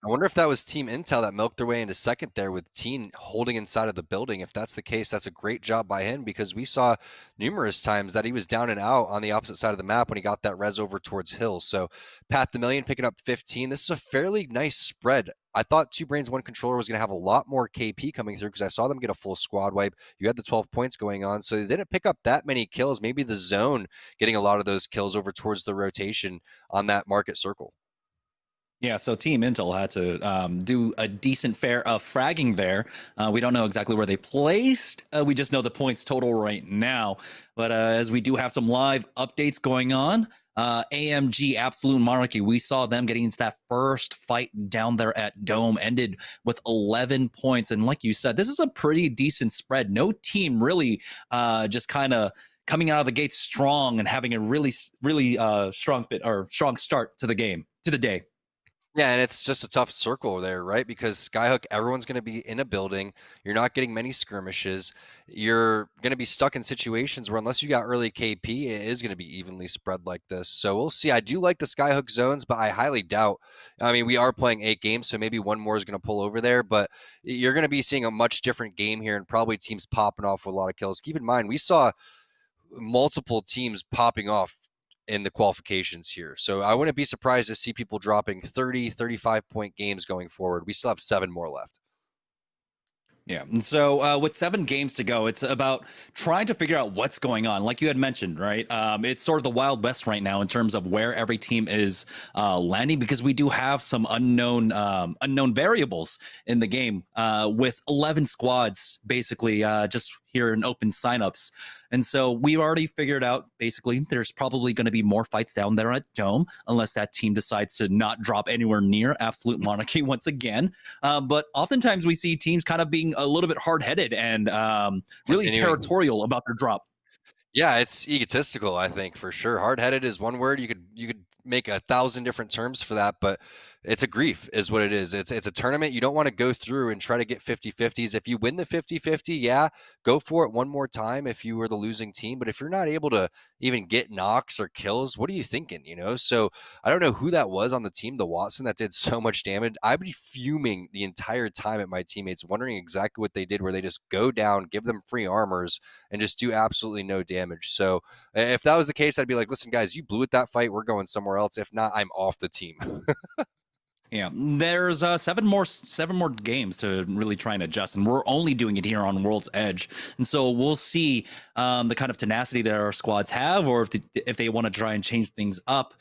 I wonder if that was Team Intel that milked their way into second there with Teen holding inside of the building. If that's the case, that's a great job by him, because we saw numerous times that he was down and out on the opposite side of the map when he got that res over towards Hill. So Pat the Million picking up 15. This is a fairly nice spread. I thought Two Brains One Controller was going to have a lot more KP coming through because I saw them get a full squad wipe. You had the 12 points going on, so they didn't pick up that many kills. Maybe the zone getting a lot of those kills over towards the rotation on that market circle. Yeah, so Team Intel had to do a decent fare of fragging there. We don't know exactly where they placed. We just know the points total right now. But as we do have some live updates going on, AMG Absolute Monarchy, we saw them getting into that first fight down there at Dome, ended with 11 points. And like you said, this is a pretty decent spread. No team really just kind of coming out of the gate strong and having a really strong start to the game, to the day. Yeah, and it's just a tough circle there, right? Because Skyhook, everyone's going to be in a building. You're not getting many skirmishes. You're going to be stuck in situations where, unless you got early KP, it is going to be evenly spread like this. So we'll see. I do like the Skyhook zones, but I highly doubt. I mean, we are playing 8 games, so maybe one more is going to pull over there. But you're going to be seeing a much different game here, and probably teams popping off with a lot of kills. Keep in mind, we saw multiple teams popping off in the qualifications here. So I wouldn't be surprised to see people dropping 30, 35-point games going forward. We still have 7 more left. Yeah, and so with 7 games to go, it's about trying to figure out what's going on. Like you had mentioned, right? It's sort of the Wild West right now in terms of where every team is landing, because we do have some unknown variables in the game with 11 squads basically just here in open signups. And so we've already figured out basically there's probably going to be more fights down there at Dome, unless that team decides to not drop anywhere near Absolute Monarchy once again. But oftentimes we see teams kind of being a little bit hard-headed and really territorial about their drop. Yeah, it's egotistical, I think, for sure. Hard-headed is one word. You could make 1,000 different terms for that, but it's a grief is what it is. It's a tournament. You don't want to go through and try to get 50-50s. If you win the 50-50, yeah, go for it one more time if you were the losing team. But if you're not able to even get knocks or kills, what are you thinking, you know? So I don't know who that was on the team, the Watson, that did so much damage. I'd be fuming the entire time at my teammates, wondering exactly what they did, where they just go down, give them free armors, and just do absolutely no damage. So if that was the case, I'd be like, listen, guys, you blew it that fight. We're going somewhere else. If not, I'm off the team. Yeah, there's 7 more games to really try and adjust, and we're only doing it here on World's Edge, and so we'll see the kind of tenacity that our squads have, or if they want to try and change things up.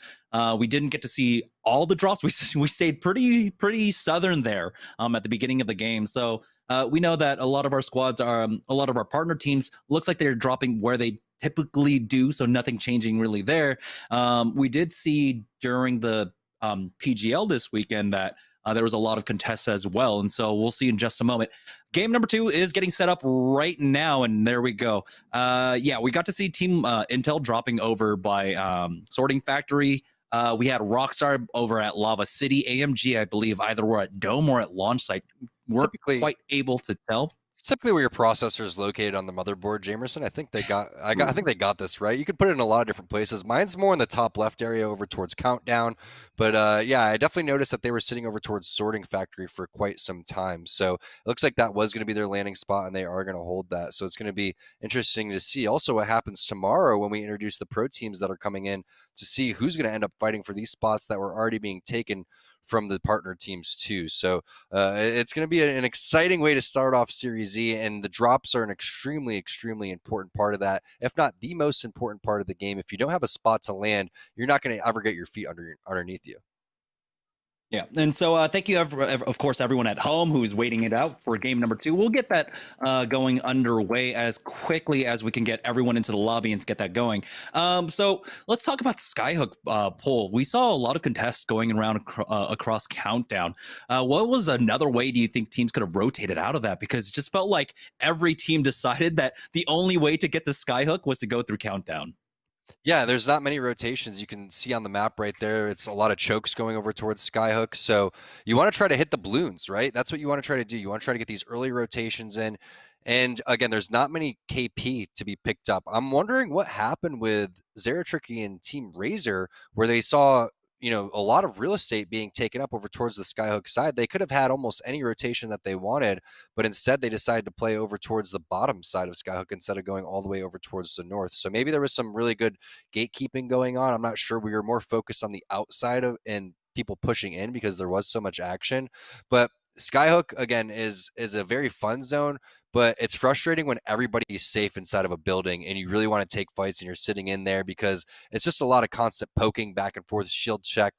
We didn't get to see all the drops. We stayed pretty southern there at the beginning of the game, so we know that a lot of our squads are a lot of our partner teams looks like they're dropping where they typically do, so nothing changing really there. We did see during the PGL this weekend that there was a lot of contests as well, and so we'll see in just a moment. Game number 2 is getting set up right now, and there we go. Yeah, we got to see Team Intel dropping over by Sorting Factory. We had Rockstar over at Lava City. AMG, I believe, either were at Dome or at launch site. We're quite able to tell. It's typically where your processor is located on the motherboard, Jamerson. I think they got this right. You could put it in a lot of different places. Mine's more in the top left area over towards Countdown. But yeah, I definitely noticed that they were sitting over towards Sorting Factory for quite some time. So it looks like that was going to be their landing spot, and they are going to hold that. So it's going to be interesting to see also what happens tomorrow when we introduce the pro teams that are coming in, to see who's going to end up fighting for these spots that were already being taken from the partner teams too. So it's going to be an exciting way to start off Series E, and the drops are an extremely important part of that, if not the most important part of the game. If you don't have a spot to land, you're not going to ever get your feet underneath you. Yeah, and so thank you, of course, everyone at home who's waiting it out for game number 2. We'll get that going underway as quickly as we can get everyone into the lobby and get that going. So let's talk about the Skyhook poll. We saw a lot of contests going around across Countdown. What was another way do you think teams could have rotated out of that? Because it just felt like every team decided that the only way to get the Skyhook was to go through Countdown. Yeah, there's not many rotations. You can see on the map right there, it's a lot of chokes going over towards Skyhook. So you want to try to hit the balloons, right? That's what you want to try to do. You want to try to get these early rotations in. And again, there's not many KP to be picked up. I'm wondering what happened with Zeratricky and Team Razor, where they saw a lot of real estate being taken up over towards the Skyhook side. They could have had almost any rotation that they wanted, but instead they decided to play over towards the bottom side of Skyhook instead of going all the way over towards the north. So maybe there was some really good gatekeeping going on. I'm not sure. We were more focused on the outside of and people pushing in because there was so much action. But Skyhook, again, is a very fun zone, but it's frustrating when everybody's safe inside of a building and you really want to take fights and you're sitting in there because it's just a lot of constant poking back and forth, shield check,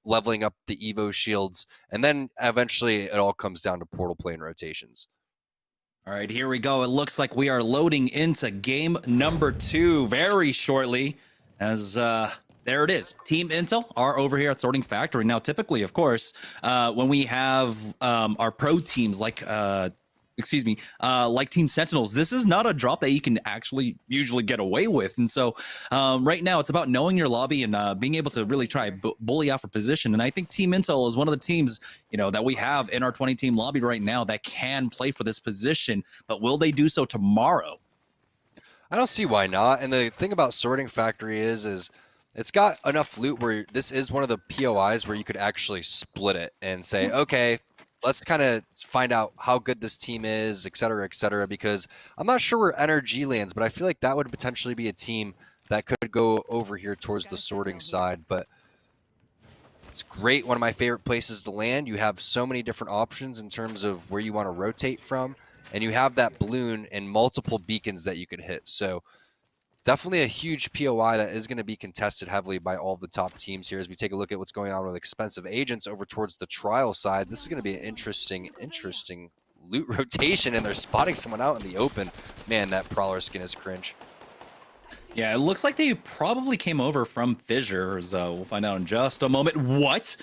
leveling up the Evo shields, and then eventually it all comes down to portal play and rotations. All right, here we go. It looks like we are loading into game number 2 very shortly as there it is. Team Intel are over here at Sorting Factory. Now, typically, of course, when we have our pro teams like Team Sentinels, this is not a drop that you can actually usually get away with. And so right now it's about knowing your lobby and being able to really try bully out for position. And I think Team Intel is one of the teams, that we have in our 20-team lobby right now that can play for this position. But will they do so tomorrow? I don't see why not. And the thing about Sorting Factory is it's got enough loot where this is one of the POIs where you could actually split it and say, okay, let's kind of find out how good this team is, et cetera, because I'm not sure where NRG lands, but I feel like that would potentially be a team that could go over here towards the sorting side. But it's great. One of my favorite places to land. You have so many different options in terms of where you want to rotate from, and you have that balloon and multiple beacons that you could hit. So definitely a huge POI that is going to be contested heavily by all of the top teams here as we take a look at what's going on with expensive agents over towards the trial side. This is going to be an interesting loot rotation, and they're spotting someone out in the open. Man, that Prowler skin is cringe. Yeah, it looks like they probably came over from Fissure, so we'll find out in just a moment. What?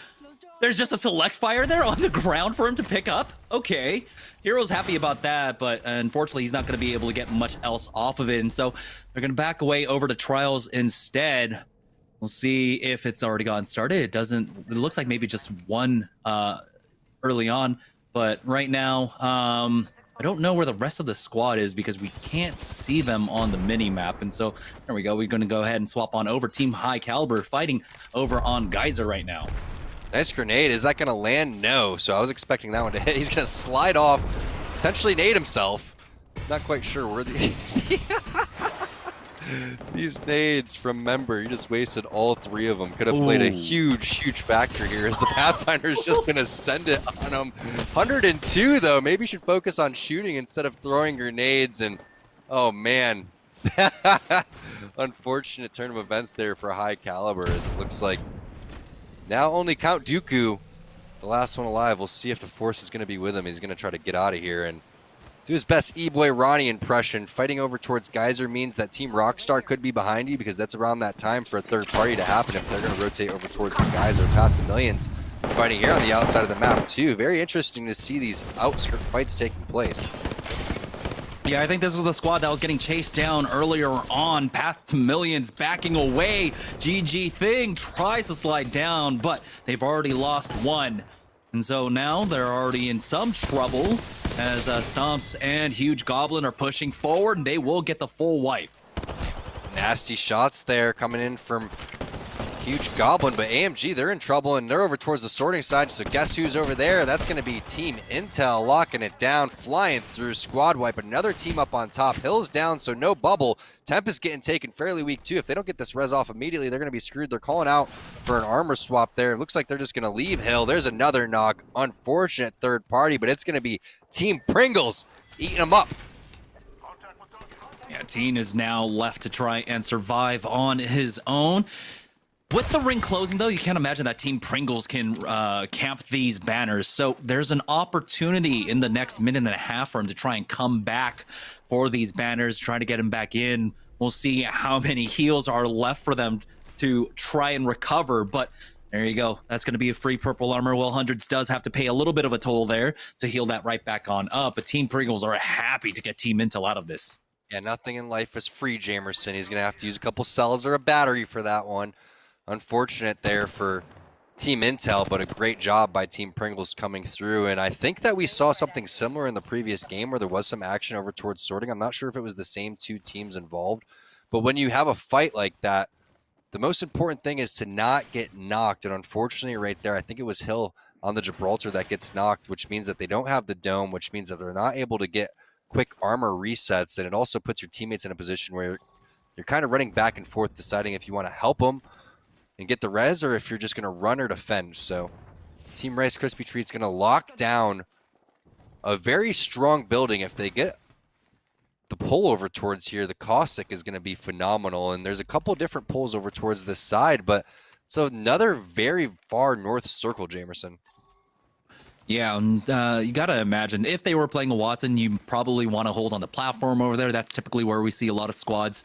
There's just a select fire there on the ground for him to pick up? Okay. Hero's happy about that, but unfortunately he's not going to be able to get much else off of it. And so they're going to back away over to Trials instead. We'll see if it's already gotten started. It doesn't. It looks like maybe just one early on. But right now, I don't know where the rest of the squad is because we can't see them on the mini-map. And so there we go. We're going to go ahead and swap on over. Team High Caliber fighting over on Geyser right now. Nice grenade. Is that going to land? No. So I was expecting that one to hit. He's going to slide off, potentially nade himself. Not quite sure where these nades from Member. You just wasted all 3 of them. Could have played a huge factor here as the Pathfinder's just going to send it on him. 102 though. Maybe you should focus on shooting instead of throwing grenades. And oh man, unfortunate turn of events there for High Caliber as it looks like now only Count Dooku, the last one alive. We'll see if the Force is going to be with him. He's going to try to get out of here and do his best E-Boy Ronnie impression. Fighting over towards Geyser means that Team Rockstar could be behind you because that's around that time for a third party to happen if they're going to rotate over towards the Geyser. Path to Millions fighting here on the outside of the map too. Very interesting to see these outskirt fights taking place. Yeah, I think this was the squad that was getting chased down earlier on. Path to Millions backing away. GG Thing tries to slide down, but they've already lost one. And so now they're already in some trouble as Stomps and Huge Goblin are pushing forward, and they will get the full wipe. Nasty shots there coming in from Huge Goblin, but AMG, they're in trouble, and they're over towards the sorting side, so guess who's over there? That's going to be Team Intel locking it down, flying through, squad wipe. Another team up on top. Hill's down, so no bubble. Temp is getting taken fairly weak, too. If they don't get this res off immediately, they're going to be screwed. They're calling out for an armor swap there. It looks like they're just going to leave Hill. There's another knock. Unfortunate third party, but it's going to be Team Pringles eating them up. Yeah, Teen is now left to try and survive on his own. With the ring closing, though, you can't imagine that Team Pringles can camp these banners. So there's an opportunity in the next minute and a half for him to try and come back for these banners, try to get him back in. We'll see how many heals are left for them to try and recover. But there you go. That's going to be a free purple armor. Well, Hundreds does have to pay a little bit of a toll there to heal that right back on up. But Team Pringles are happy to get Team Intel out of this. Yeah, nothing in life is free, Jamerson. He's going to have to use a couple cells or a battery for that one. Unfortunate there for Team Intel, but a great job by Team Pringles coming through. And I think that we saw something similar in the previous game where there was some action over towards sorting. I'm not sure if it was the same 2 teams involved, but when you have a fight like that, the most important thing is to not get knocked. And unfortunately right there, I think it was Hill on the Gibraltar that gets knocked, which means that they don't have the dome, which means that they're not able to get quick armor resets. And it also puts your teammates in a position where you're kind of running back and forth, deciding if you want to help them and get the res or if you're just going to run or defend. So Team Rice Krispie Treat's going to lock down a very strong building. If they get the pull over towards here, the Caustic is going to be phenomenal. And there's a couple different pulls over towards this side, but it's another very far north circle, Jamerson. Yeah, and you got to imagine, if they were playing a Watson, you probably want to hold on the platform over there. That's typically where we see a lot of squads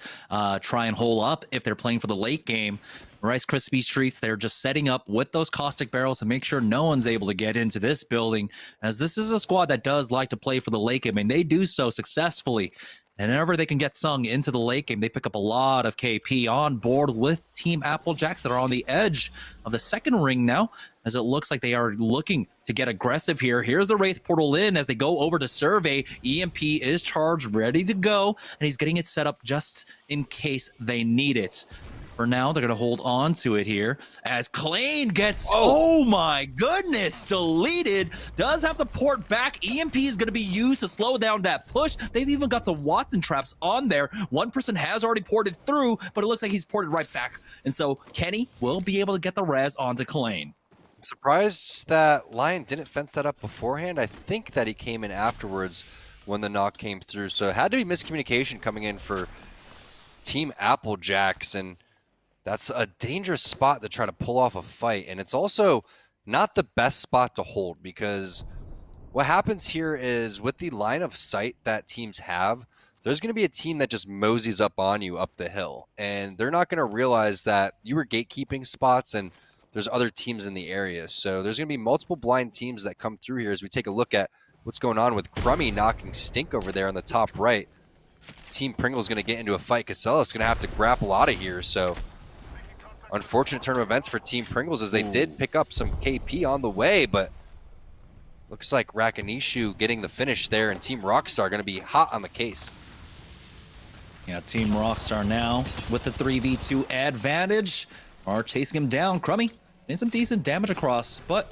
try and hole up if they're playing for the late game. Rice Krispies Treats, they're just setting up with those caustic barrels to make sure no one's able to get into this building, as this is a squad that does like to play for the late game, and they do so successfully. And whenever they can get sung into the late game, they pick up a lot of KP on board with Team Applejacks that are on the edge of the second ring now, as it looks like they are looking to get aggressive here. Here's the Wraith portal in as they go over to survey. EMP is charged, ready to go, and he's getting it set up just in case they need it. For now, they're going to hold on to it here as Klain gets, oh my goodness, deleted. Does have the port back. EMP is going to be used to slow down that push. They've even got some Watson traps on there. One person has already ported through, but it looks like he's ported right back. And so Kenny will be able to get the res onto Klain. I'm surprised that Lion didn't fence that up beforehand. I think that he came in afterwards when the knock came through. So it had to be miscommunication coming in for Team Applejacks, and that's a dangerous spot to try to pull off a fight. And it's also not the best spot to hold, because what happens here is with the line of sight that teams have, there's going to be a team that just moseys up on you up the hill. And they're not going to realize that you were gatekeeping spots and there's other teams in the area. So there's going to be multiple blind teams that come through here as we take a look at what's going on with Crummy knocking Stink over there on the top right. Team Pringle's going to get into a fight. Casello's going to have to grapple out of here. So unfortunate turn of events for Team Pringles, as they did pick up some KP on the way, but looks like Rakanishu getting the finish there, and Team Rockstar going to be hot on the case. Yeah, Team Rockstar now with the 3v2 advantage are chasing him down. Crummy getting some decent damage across, but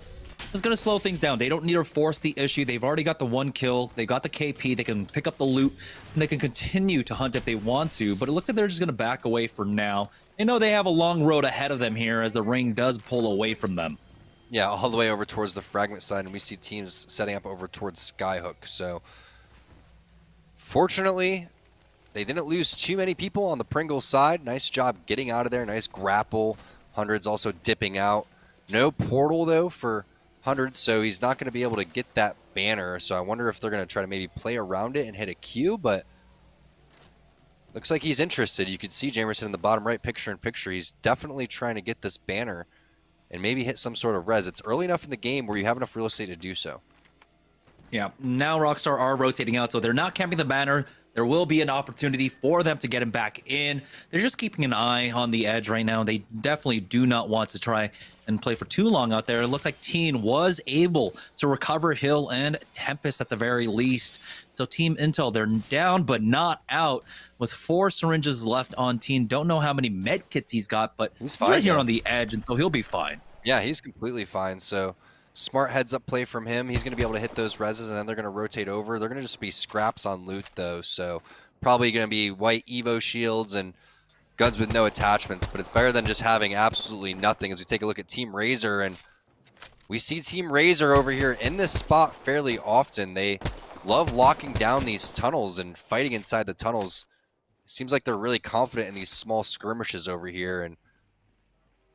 it's going to slow things down. They don't need to force the issue. They've already got the one kill. They got the KP. They can pick up the loot, and they can continue to hunt if they want to, but it looks like they're just going to back away for now. They know they have a long road ahead of them here as the ring does pull away from them. Yeah, all the way over towards the fragment side, and we see teams setting up over towards Skyhook. So fortunately, they didn't lose too many people on the Pringles side. Nice job getting out of there. Nice grapple. Hundreds also dipping out. No portal, though, for Hundreds, so he's not going to be able to get that banner. So I wonder if they're going to try to maybe play around it and hit a Q, but looks like he's interested. You can see Jamerson in the bottom right picture-in-picture. He's definitely trying to get this banner and maybe hit some sort of res. It's early enough in the game where you have enough real estate to do so. Yeah, now Rockstar are rotating out, so they're not camping the banner. There will be an opportunity for them to get him back in. They're just keeping an eye on the edge right now. They definitely do not want to try and play for too long out there. It looks like Teen was able to recover Hill and Tempest at the very least. So Team Intel, they're down but not out with 4 syringes left on Teen. Don't know how many med kits he's got, but he's right here on the edge, and so he'll be fine. Yeah, he's completely fine. So smart heads up play from him. He's going to be able to hit those reses, and then they're going to rotate over. They're going to just be scraps on loot, though. So probably going to be white Evo shields and guns with no attachments. But it's better than just having absolutely nothing. As we take a look at Team Razor, and we see Team Razor over here in this spot fairly often. They love locking down these tunnels and fighting inside the tunnels. It seems like they're really confident in these small skirmishes over here. And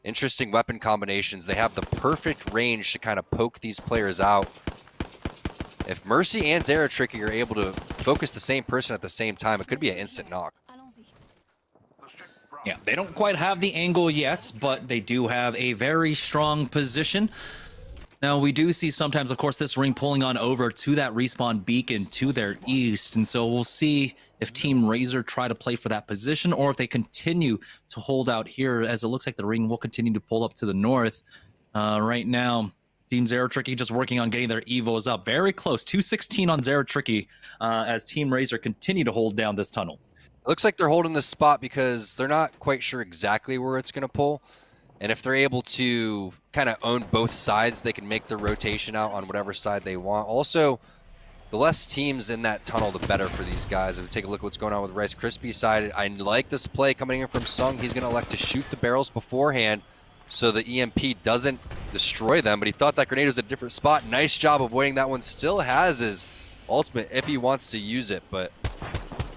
interesting weapon combinations. They have the perfect range to kind of poke these players out. If Mercy and Zeratricky are able to focus the same person at the same time, it could be an instant knock. Yeah, they don't quite have the angle yet, but they do have a very strong position. Now, we do see sometimes, of course, this ring pulling on over to that respawn beacon to their east, and so we'll see if Team Razor try to play for that position or if they continue to hold out here, as it looks like the ring will continue to pull up to the north. Right now, Team Zeratricky just working on getting their Evos up. Very close, 216 on Zeratricky as Team Razor continue to hold down this tunnel. It looks like they're holding this spot because they're not quite sure exactly where it's going to pull. And if they're able to kind of own both sides, they can make their rotation out on whatever side they want. Also, the less teams in that tunnel, the better for these guys. If we take a look at what's going on with Rice Krispies side, I like this play coming in from Sung. He's going to elect to shoot the barrels beforehand so the EMP doesn't destroy them. But he thought that grenade was a different spot. Nice job avoiding that one. Still has his ultimate if he wants to use it. But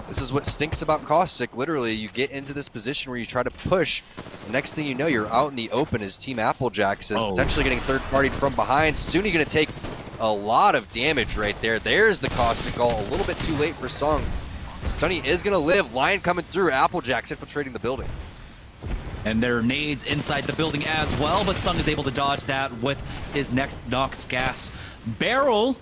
this is what stinks about Caustic. Literally, you get into this position where you try to push. The next thing you know, you're out in the open as Team Applejacks is potentially getting third-partied from behind. Suni going to take a lot of damage right there. There's the Caustic Ult. A little bit too late for Sung. Stunny is going to live. Lion coming through. Applejacks infiltrating the building. And there are nades inside the building as well, but Sung is able to dodge that with his next Nox gas barrel.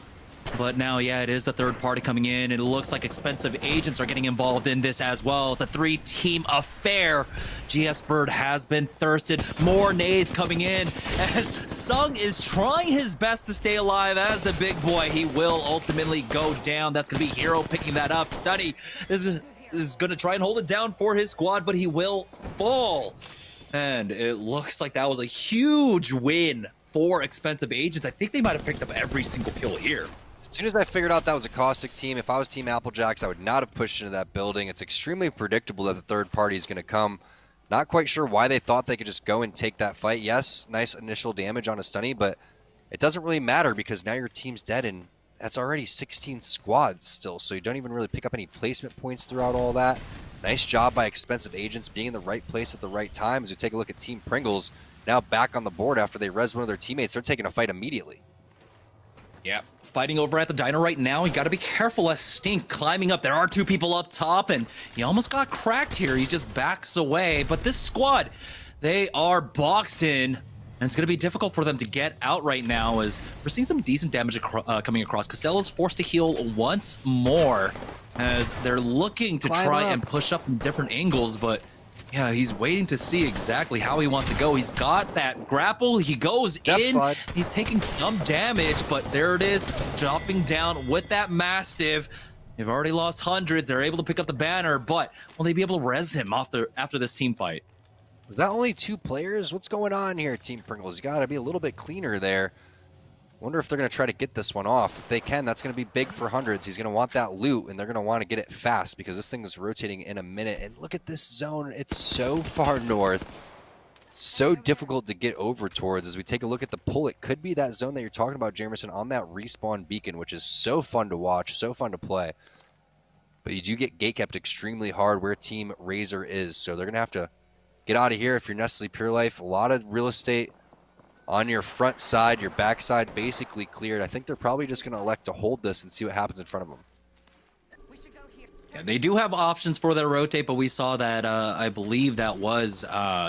But now, yeah, it is the third party coming in, and it looks like expensive agents are getting involved in this as well. It's a 3-team affair. GS Bird has been thirsted. More nades coming in as Sung is trying his best to stay alive as the big boy. He will ultimately go down. That's going to be Hero picking that up. Stunny is going to try and hold it down for his squad, but he will fall. And it looks like that was a huge win for expensive agents. I think they might have picked up every single kill here. As soon as I figured out that was a Caustic team, if I was Team Applejacks, I would not have pushed into that building. It's extremely predictable that the third party is going to come. Not quite sure why they thought they could just go and take that fight. Yes, nice initial damage on a Stunny, but it doesn't really matter because now your team's dead, and that's already 16 squads still, so you don't even really pick up any placement points throughout all that. Nice job by expensive agents being in the right place at the right time. As we take a look at Team Pringles, now back on the board after they res one of their teammates. They're taking a fight immediately. Yeah, fighting over at the diner right now. You got to be careful as Stink climbing up. There are two people up top, and he almost got cracked here. He just backs away. But this squad, they are boxed in, and it's going to be difficult for them to get out right now as we're seeing some decent damage coming across. Casella is forced to heal once more as they're looking to try and push up from different angles, but yeah, he's waiting to see exactly how he wants to go. He's got that grapple. He goes in. Slide. He's taking some damage, but there it is, dropping down with that Mastiff. They've already lost hundreds. They're able to pick up the banner, but will they be able to res him after this team fight? Is that only 2 players? What's going on here, Team Pringles? You got to be a little bit cleaner there. Wonder if they're going to try to get this one off. If they can, that's going to be big for hundreds. He's going to want that loot, and they're going to want to get it fast because this thing is rotating in a minute. And look at this zone. It's so far north. So difficult to get over towards. As we take a look at the pull, it could be that zone that you're talking about, Jamerson, on that respawn beacon, which is so fun to watch, so fun to play. But you do get gate kept extremely hard where Team Razor is. So they're going to have to get out of here if you're Nestle Pure Life. A lot of real estate on your front side, your back side basically cleared. I think they're probably just going to elect to hold this and see what happens in front of them. Yeah, they do have options for their rotate, but we saw that, I believe that was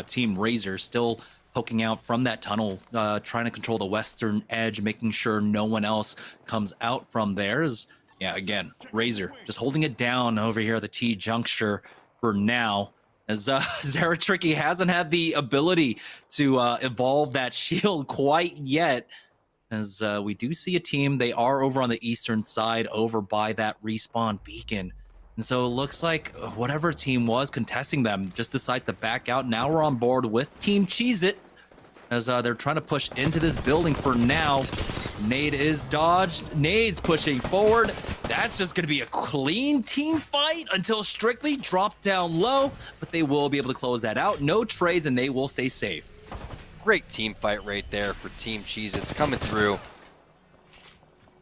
Team Razor still poking out from that tunnel, trying to control the western edge, making sure no one else comes out from theirs. Yeah, again, Razor just holding it down over here at the T-juncture for now. As Zeratricky hasn't had the ability to evolve that shield quite yet. As we do see a team, they are over on the eastern side, over by that respawn beacon. And so it looks like whatever team was contesting them just decides to back out. Now we're on board with Team Cheez-It as they're trying to push into this building for now. Nade is dodged. Nade's pushing forward. That's just going to be a clean team fight until Strictly drop down low, but they will be able to close that out. No trades, and they will stay safe. Great team fight right there for Team Cheez-Its coming through.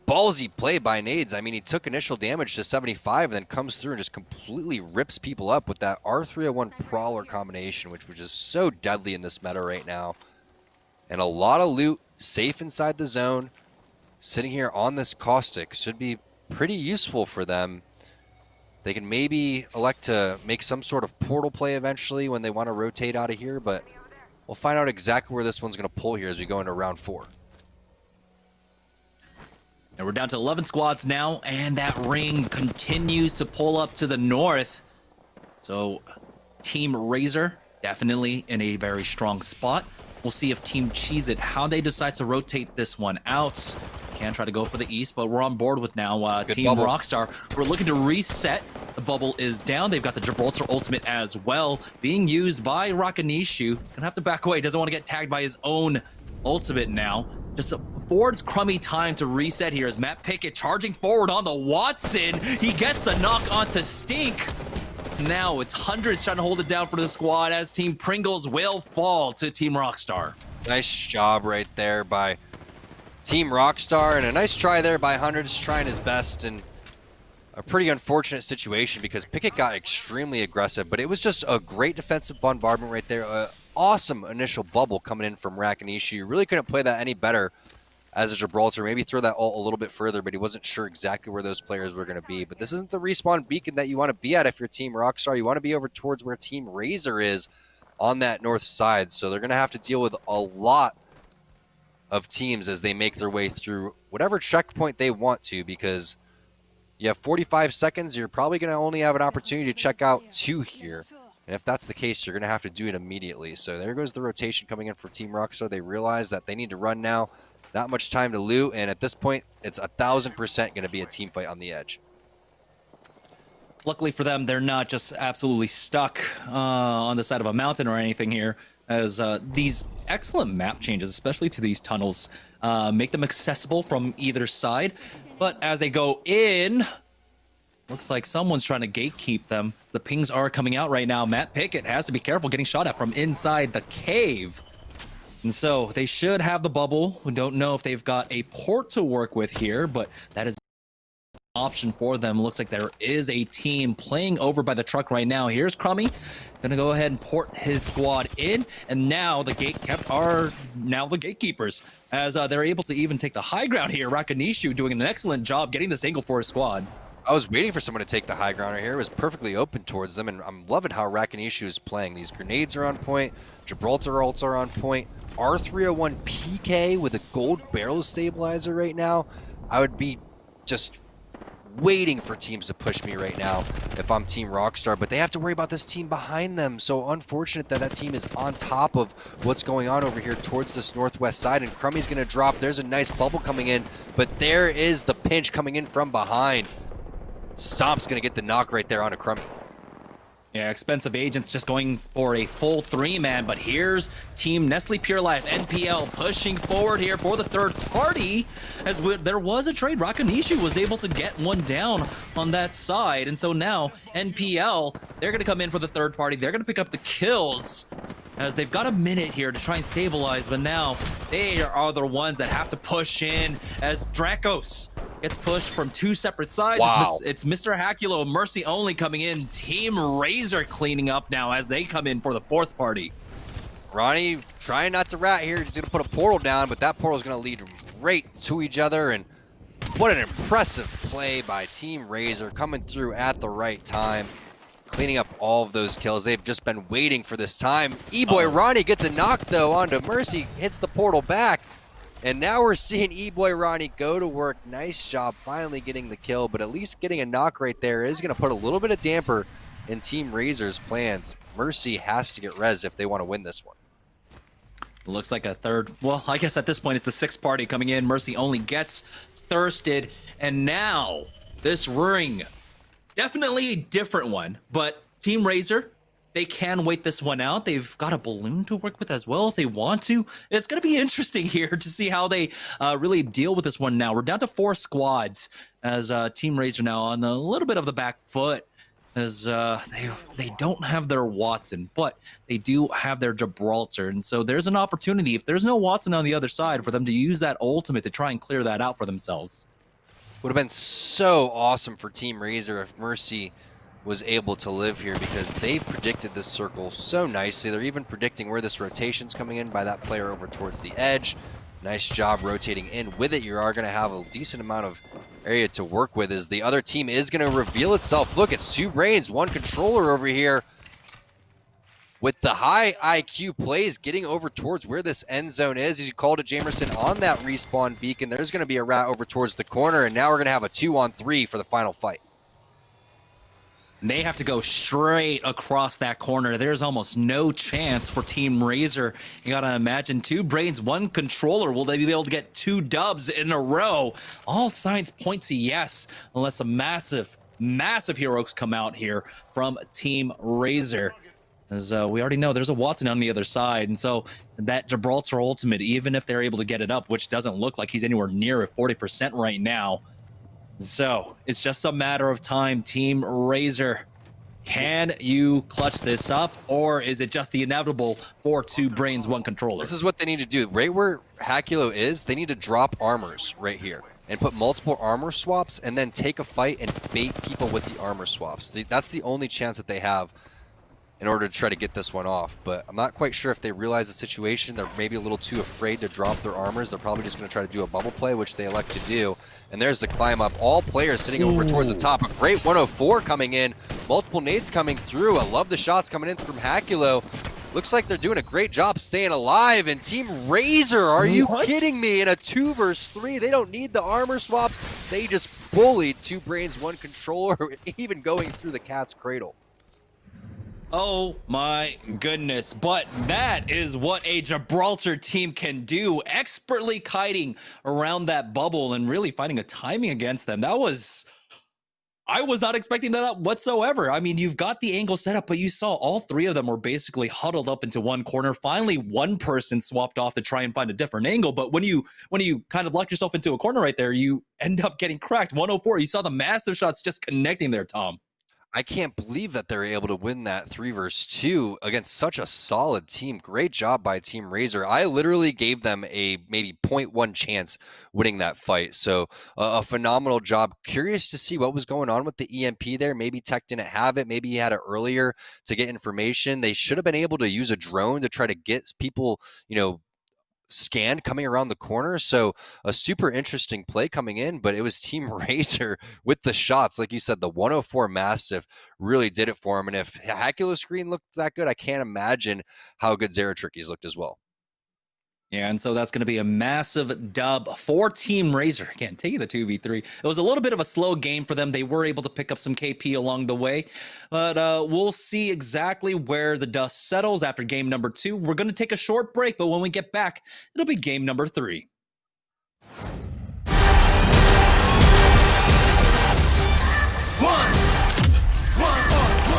Ballsy play by Nades. I mean, he took initial damage to 75 and then comes through and just completely rips people up with that R301 Prowler combination, which was just so deadly in this meta right now. And a lot of loot safe inside the zone. Sitting here on this Caustic should be pretty useful for them. They can maybe elect to make some sort of portal play eventually when they want to rotate out of here, but we'll find out exactly where this one's going to pull here as we go into round 4. And we're down to 11 squads now, and that ring continues to pull up to the north. So Team Razor definitely in a very strong spot. We'll see if Team Cheez-It, how they decide to rotate this one out. Can try to go for the east, but we're on board with now Team bubble. Rockstar. We're looking to reset The bubble is down. They've got the Gibraltar ultimate as well, being used by Rakanishu. He's gonna have to back away. Doesn't want to get tagged by his own ultimate now. Just affords Crummy time to reset here as Matt Pickett charging forward on the Watson. He gets the knock onto Stink. Now it's Hundreds trying to hold it down for the squad as Team Pringles will fall to Team Rockstar. Nice job right there by Team Rockstar, and a nice try there by Hundreds, trying his best, and a pretty unfortunate situation because Pickett got extremely aggressive, but it was just a great defensive bombardment right there. Awesome initial bubble coming in from Rakanishu. You really couldn't play that any better as a Gibraltar. Maybe throw that ult a little bit further, but he wasn't sure exactly where those players were going to be. But this isn't the respawn beacon that you want to be at if you're Team Rockstar. You want to be over towards where Team Razor is on that north side. So they're going to have to deal with a lot of teams as they make their way through whatever checkpoint they want to, because you have 45 seconds. You're probably going to only have an opportunity to check out 2 here. And if that's the case, you're going to have to do it immediately. So there goes the rotation coming in for Team Rockstar. They realize that they need to run now. Not much time to loot. And at this point, it's 1,000% going to be a team fight on the edge. Luckily for them, they're not just absolutely stuck on the side of a mountain or anything here, as these excellent map changes, especially to these tunnels, make them accessible from either side. But as they go in, looks like someone's trying to gatekeep them. The pings are coming out right now. Matt Pickett has to be careful getting shot at from inside the cave. And so they should have the bubble. We don't know if they've got a port to work with here, but that is an option for them. Looks like there is a team playing over by the truck right now. Here's Crummy, gonna go ahead and port his squad in, and now the gatekept are now the gatekeepers, as they're able to even take the high ground here. Rakanishu doing an excellent job getting this angle for his squad. I was waiting for someone to take the high ground right here. It was perfectly open towards them, and I'm loving how Rakanishu is playing. These grenades are on point. Gibraltar ults are on point. R301 PK with a gold barrel stabilizer right now. I would be just waiting for teams to push me right now if I'm Team Rockstar, but they have to worry about this team behind them. So unfortunate that that team is on top of what's going on over here towards this northwest side, and Crummy's going to drop. There's a nice bubble coming in, but there is the pinch coming in from behind. Stomp's going to get the knock right there onto Crummy. Yeah, Expensive Agents just going for a full 3-man, but here's Team Nestle Pure Life, NPL, pushing forward here for the third party, as there was a trade. Rakanishu was able to get one down on that side, and so now NPL, they're going to come in for the third party. They're going to pick up the kills, as they've got a minute here to try and stabilize, but now they are the ones that have to push in, as Dracos gets pushed from 2 separate sides. Wow. It's Mr. Hakulo, Mercy only coming in. Team Razor cleaning up now as they come in for the fourth party. Ronnie trying not to rat here. He's going to put a portal down, but that portal is going to lead right to each other. And what an impressive play by Team Razor, coming through at the right time, cleaning up all of those kills. They've just been waiting for this time. E-Boy Ronnie gets a knock, though, onto Mercy, hits the portal back. And now we're seeing E-Boy Ronnie go to work. Nice job finally getting the kill, but at least getting a knock right there is going to put a little bit of damper in Team Razor's plans. Mercy has to get res if they want to win this one. Looks like a third. Well, I guess at this point it's the 6th party coming in. Mercy only gets thirsted. And now this ring, definitely a different one, but Team Razor, they can wait this one out. They've got a balloon to work with as well if they want to. It's going to be interesting here to see how they really deal with this one now. We're down to 4 squads as Team Razor now on a little bit of the back foot, as they don't have their Watson, but they do have their Gibraltar. And so there's an opportunity, if there's no Watson on the other side, for them to use that ultimate to try and clear that out for themselves. Would have been so awesome for Team Razor if Mercy was able to live here, because they predicted this circle so nicely. They're even predicting where this rotation's coming in by that player over towards the edge. Nice job rotating in with it. You are going to have a decent amount of area to work with, as the other team is going to reveal itself. Look, it's 2 brains, 1 controller over here with the high IQ plays, getting over towards where this end zone is. As you called it, Jamerson, on that respawn beacon, there's going to be a rat over towards the corner, and now we're going to have a 2-on-3 for the final fight. They have to go straight across that corner. There's almost no chance for Team Razor. You gotta imagine 2 brains, 1 controller. Will they be able to get 2 dubs in a row? All signs point to yes, unless a massive massive heroes come out here from Team Razor. As we already know, there's a Wattson on the other side, and so that Gibraltar ultimate, even if they're able to get it up, which doesn't look like he's anywhere near at 40% right now. So it's just a matter of time. Team Razor, can you clutch this up, or is it just the inevitable 4 2 brains 1 controller? This is what they need to do. Right where Hakulo is, they need to drop armors right here and put multiple armor swaps and then take a fight and bait people with the armor swaps. That's the only chance that they have in order to try to get this one off. But I'm not quite sure if they realize the situation. They're maybe a little too afraid to drop their armors. They're probably just going to try to do a bubble play, which they elect to do. And there's the climb up. All players sitting over towards the top. A great 104 coming in. Multiple nades coming through. I love the shots coming in from Hakulo. Looks like they're doing a great job staying alive. And Team Razor, are you kidding me? In a 2 versus 3, they don't need the armor swaps. They just bullied 2 brains 1 controller, even going through the cat's cradle. Oh my goodness, but that is what a Gibraltar team can do, expertly kiting around that bubble and really finding a timing against them. I was not expecting that whatsoever. I mean, you've got the angle set up, but you saw all 3 of them were basically huddled up into one corner. Finally, one person swapped off to try and find a different angle, but when you kind of lock yourself into a corner right there, you end up getting cracked. 104, you saw the massive shots just connecting there, Tom. I can't believe that they're able to win that 3 versus 2 against such a solid team. Great job by Team Razor. I literally gave them a maybe 0.1 chance winning that fight. So a phenomenal job. Curious to see what was going on with the EMP there. Maybe Tech didn't have it. Maybe he had it earlier to get information. They should have been able to use a drone to try to get people, scanned coming around the corner. So a super interesting play coming in, but it was Team Razor with the shots. Like you said, the 104 Mastiff really did it for him. And if Hakulo's screen looked that good, I can't imagine how good Zeratricky's looked as well. Yeah, and so that's going to be a massive dub for Team Razor. Again, taking the 2v3. It was a little bit of a slow game for them. They were able to pick up some KP along the way, but we'll see exactly where the dust settles after game number 2. We're going to take a short break, but when we get back, it'll be game number 3. One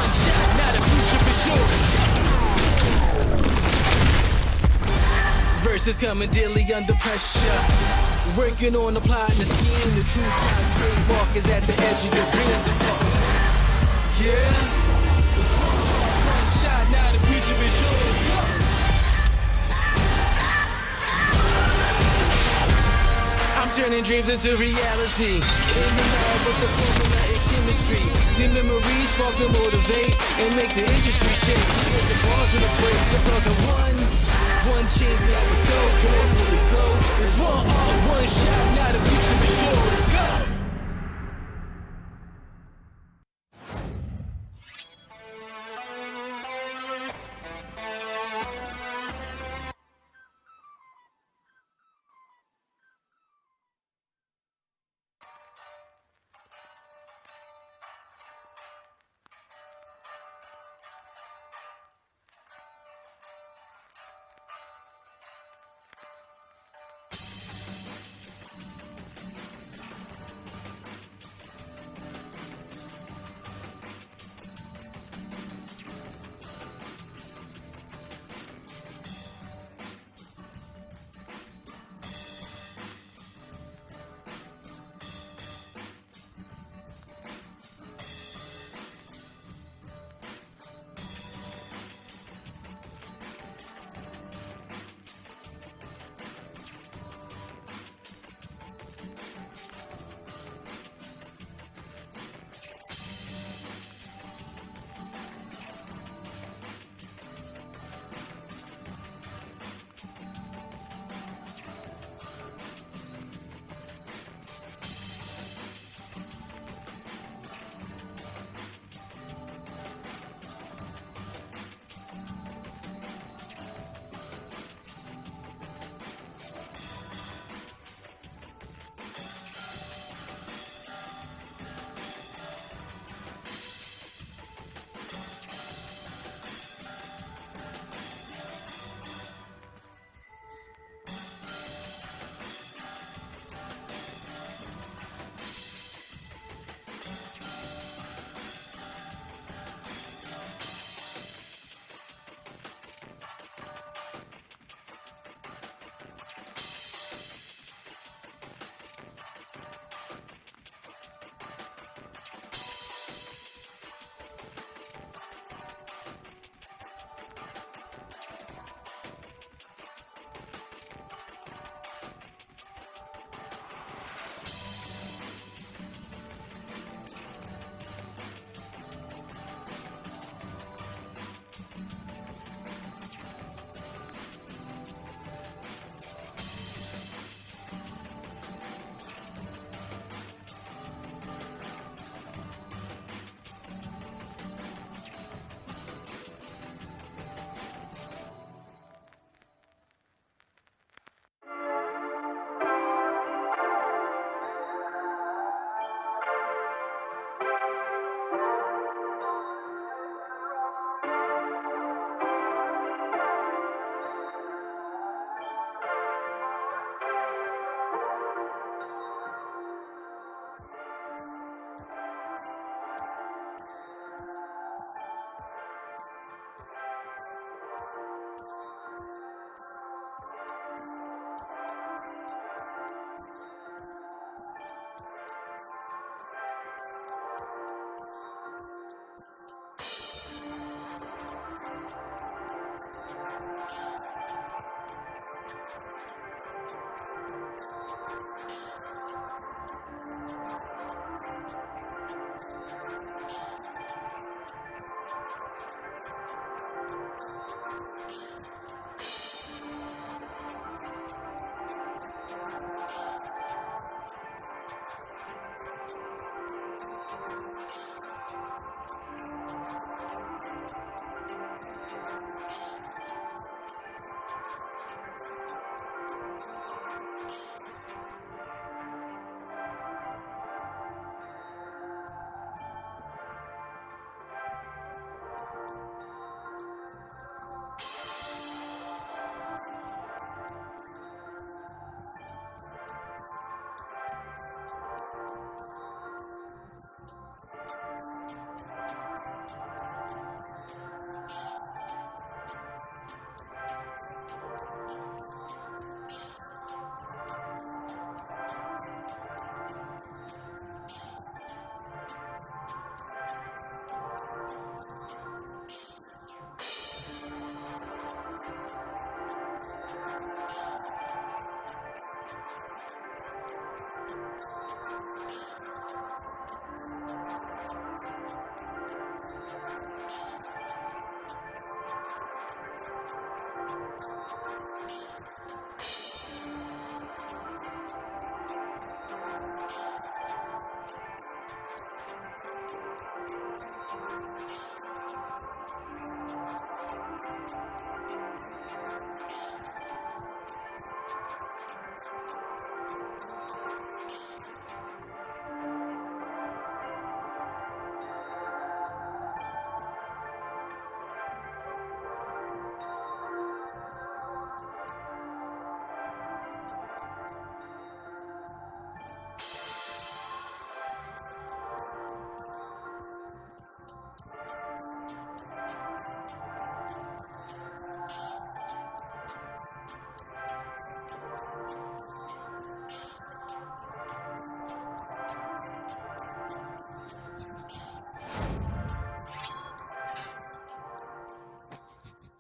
shot, now the future for sure. Verses coming daily under pressure. Working on applying the scheme. The true sound trademark is at the edge of your dreams. I'm talking. Yeah. One shot, now the future is yours. I'm turning dreams into reality. In the lab with the formula and chemistry. Your memories spark and motivate and make the industry shake. With the bars and the breaks, I'm talking one chance at the soul goes where the goal is one shot, now the future is yours. Let's go.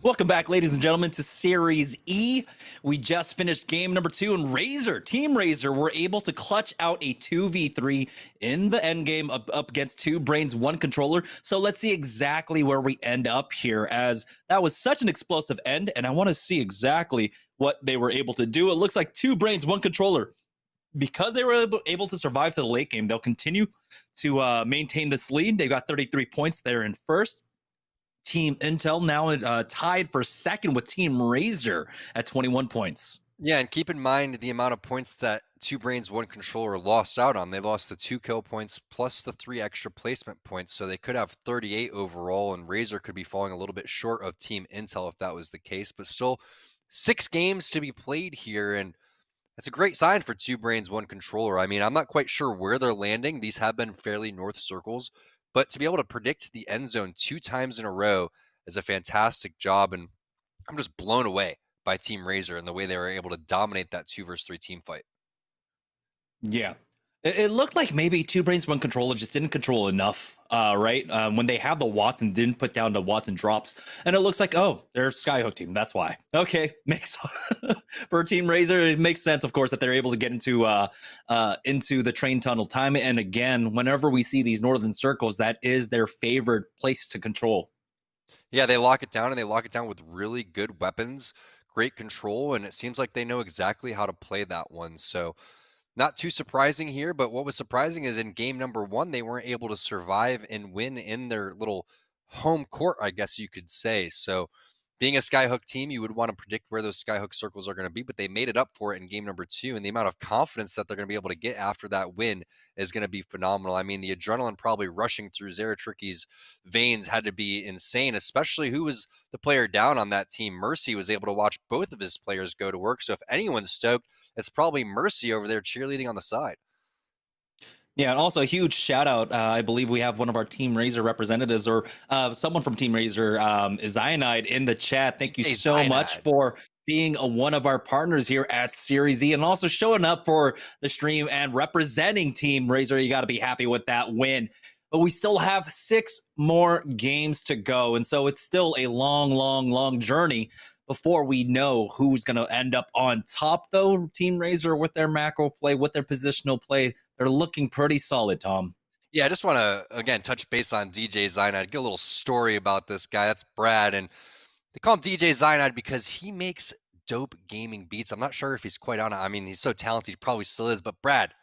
Welcome back, ladies and gentlemen, to Series E. We just finished game number 2, and Razor, Team Razor, were able to clutch out a 2v3 in the end game up against 2 Brains, 1 Controller. So let's see exactly where we end up here, as that was such an explosive end, and I want to see exactly what they were able to do. It looks like 2 Brains, 1 Controller. Because they were able to survive to the late game, they'll continue to maintain this lead. They've got 33 points there in first. Team Intel now tied for second with Team Razor at 21 points. Yeah, and keep in mind the amount of points that 2 Brains, 1 Controller lost out on. They lost the 2 kill points plus the 3 extra placement points, so they could have 38 overall, and Razor could be falling a little bit short of Team Intel if that was the case. But still, 6 games to be played here, and that's a great sign for 2 Brains, 1 Controller. I mean, I'm not quite sure where they're landing. These have been fairly north circles, but to be able to predict the end zone 2 times in a row is a fantastic job, and I'm just blown away by Team Razor and the way they were able to dominate that 2 versus 3 team fight. Yeah. It looked like maybe 2 Brains, 1 Controller just didn't control enough, right? When they have the Watson, didn't put down the Watson drops. And it looks like, oh, they're Skyhook team. That's why. Okay, makes for Team Razor, it makes sense, of course, that they're able to get into the train tunnel time. And again, whenever we see these northern circles, that is their favorite place to control. Yeah, they lock it down, and they lock it down with really good weapons, great control, and it seems like they know exactly how to play that one. So not too surprising here, but what was surprising is in game number 1, they weren't able to survive and win in their little home court, I guess you could say. So being a Skyhook team, you would want to predict where those Skyhook circles are going to be, but they made it up for it in game number 2, and the amount of confidence that they're going to be able to get after that win is going to be phenomenal. I mean, the adrenaline probably rushing through Zeratricky's veins had to be insane, especially who was the player down on that team. Mercy was able to watch both of his players go to work, so if anyone's stoked, it's probably Mercy over there cheerleading on the side. Yeah, and also a huge shout out. I believe we have one of our Team Razor representatives, or someone from Team Razor, is Ionide, in the chat. Thank you so much for being one of our partners here at Series E, and also showing up for the stream and representing Team Razor. You got to be happy with that win. But we still have 6 more games to go, and so it's still a long, long, long journey. before we know who's going to end up on top, though. Team Razor with their macro play, with their positional play, they're looking pretty solid, Tom. Yeah, I just want to, again, touch base on DJ Zynide. Get a little story about this guy. That's Brad, and they call him DJ Zynide because he makes dope gaming beats. I'm not sure if he's quite on it. I mean, he's so talented, he probably still is, but Brad,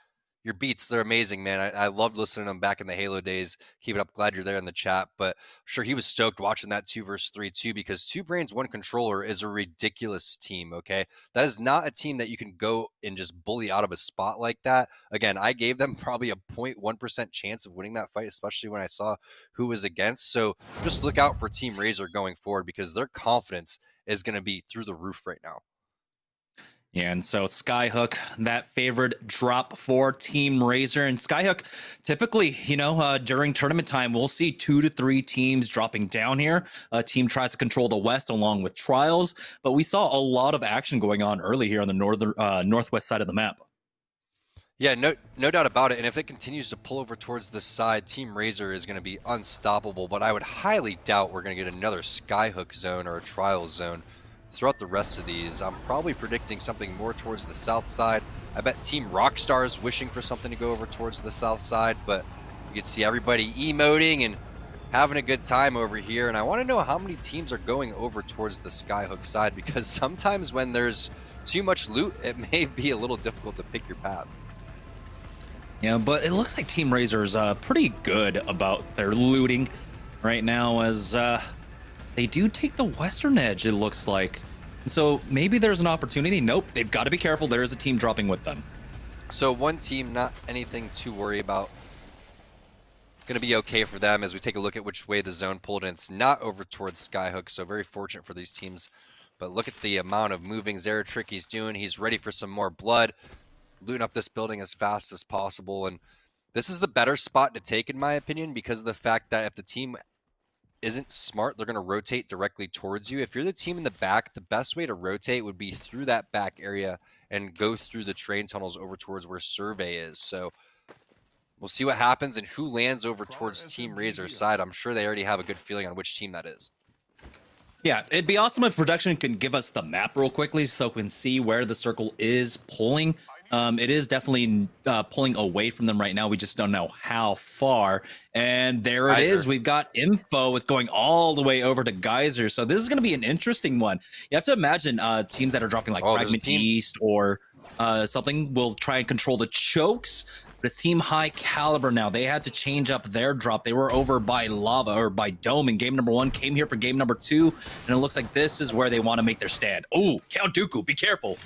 your beats, they're amazing, man. I loved listening to them back in the Halo days. Keep it up. Glad you're there in the chat. But I'm sure he was stoked watching that 2 versus 3 too, because 2 Brains, 1 Controller is a ridiculous team, okay? That is not a team that you can go and just bully out of a spot like that. Again, I gave them probably a 0.1% chance of winning that fight, especially when I saw who was against. So just look out for Team Razor going forward, because their confidence is going to be through the roof right now. Yeah, and so Skyhook, that favored drop for Team Razor. And Skyhook, typically, during tournament time, we'll see 2 to 3 teams dropping down here. A team tries to control the West along with Trials, but we saw a lot of action going on early here on the northwest side of the map. Yeah, no doubt about it. And if it continues to pull over towards this side, Team Razor is going to be unstoppable. But I would highly doubt we're going to get another Skyhook zone or a Trials zone throughout the rest of these. I'm probably predicting something more towards the south side. I bet Team Rockstar is wishing for something to go over towards the south side, but you can see everybody emoting and having a good time over here. And I want to know how many teams are going over towards the Skyhook side, because sometimes when there's too much loot, it may be a little difficult to pick your path. Yeah, but it looks like Team Razor is pretty good about their looting right now, as they do take the western edge, it looks like. So maybe there's an opportunity. Nope, they've got to be careful. There is a team dropping with them. So 1 team, not anything to worry about. Going to be okay for them as we take a look at which way the zone pulled, and it's not over towards Skyhook, so very fortunate for these teams. But look at the amount of moving Zeratrick he's doing. He's ready for some more blood, looting up this building as fast as possible. And this is the better spot to take, in my opinion, because of the fact that if the team isn't smart, they're going to rotate directly towards you. If you're the team in the back, the best way to rotate would be through that back area and go through the train tunnels over towards where Survey is. So we'll see what happens and who lands over towards Team Razor's side. I'm sure they already have a good feeling on which team that is. Yeah, it'd be awesome if production can give us the map real quickly so we can see where the circle is pulling. It is definitely pulling away from them right now. We just don't know how far. And there it is. We've got info. It's going all the way over to Geyser. So this is going to be an interesting one. You have to imagine teams that are dropping like Fragment East or something will try and control the chokes. But it's Team High Caliber now. They had to change up their drop. They were over by Lava or by Dome in game number 1, came here for game number 2. And it looks like this is where they want to make their stand. Oh, Count Dooku, be careful.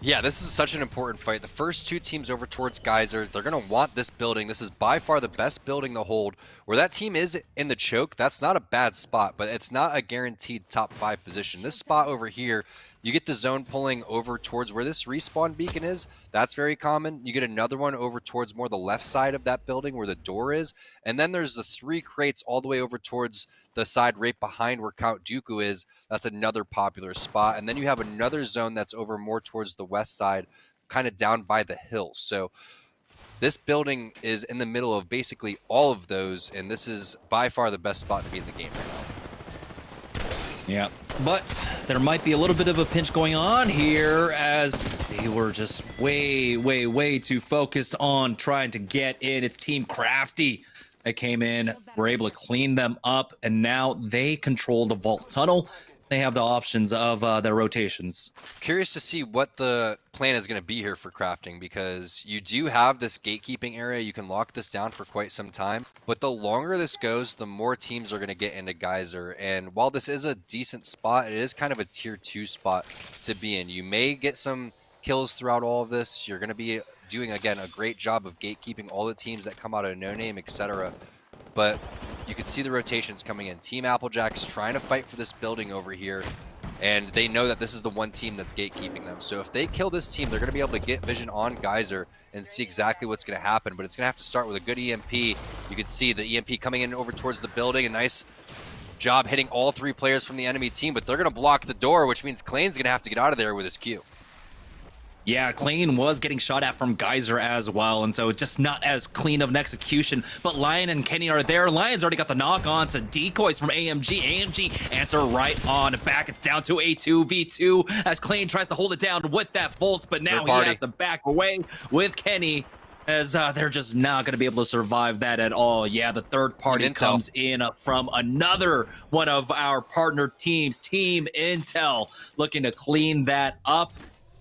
Yeah, this is such an important fight. The first 2 teams over towards Geyser, they're going to want this building. This is by far the best building to hold. Where that team is in the choke, that's not a bad spot, but it's not a guaranteed top 5 position. This spot over here, you get the zone pulling over towards where this respawn beacon is. That's very common. You get another one over towards more the left side of that building where the door is. And then there's the 3 crates all the way over towards the side right behind where Count Dooku is. That's another popular spot. And then you have another zone that's over more towards the west side, kind of down by the hill. So this building is in the middle of basically all of those, and this is by far the best spot to be in the game right now. Yeah, but there might be a little bit of a pinch going on here as they were just way too focused on trying to get in. It's Team Crafty that came in, were able to clean them up, and now they control the vault tunnel. They have the options of their rotations. Curious to see what the plan is going to be here for crafting, because you do have this gatekeeping area. You can lock this down for quite some time, but the longer this goes, the more teams are going to get into Geyser. And while this is a decent spot, it is kind of a tier 2 spot to be in. You may get some kills throughout all of this. You're going to be doing, again, a great job of gatekeeping all the teams that come out of No Name, etc. But you can see the rotations coming in. Team Applejack's trying to fight for this building over here, and they know that this is the one team that's gatekeeping them. So if they kill this team, they're going to be able to get vision on Geyser and see exactly what's going to happen. But it's going to have to start with a good EMP. You can see the EMP coming in over towards the building. A nice job hitting all 3 players from the enemy team, but they're going to block the door, which means Klane's going to have to get out of there with his Q. Yeah, Clean was getting shot at from Geyser as well, and so just not as clean of an execution. But Lion and Kenny are there. Lion's already got the knock on to decoys from AMG. AMG answer right on back. It's down to a 2v2 as Clean tries to hold it down with that Volt, but now he has to back away with Kenny, as they're just not going to be able to survive that at all. Yeah, the third party comes in from another one of our partner teams, Team Intel, looking to clean that up.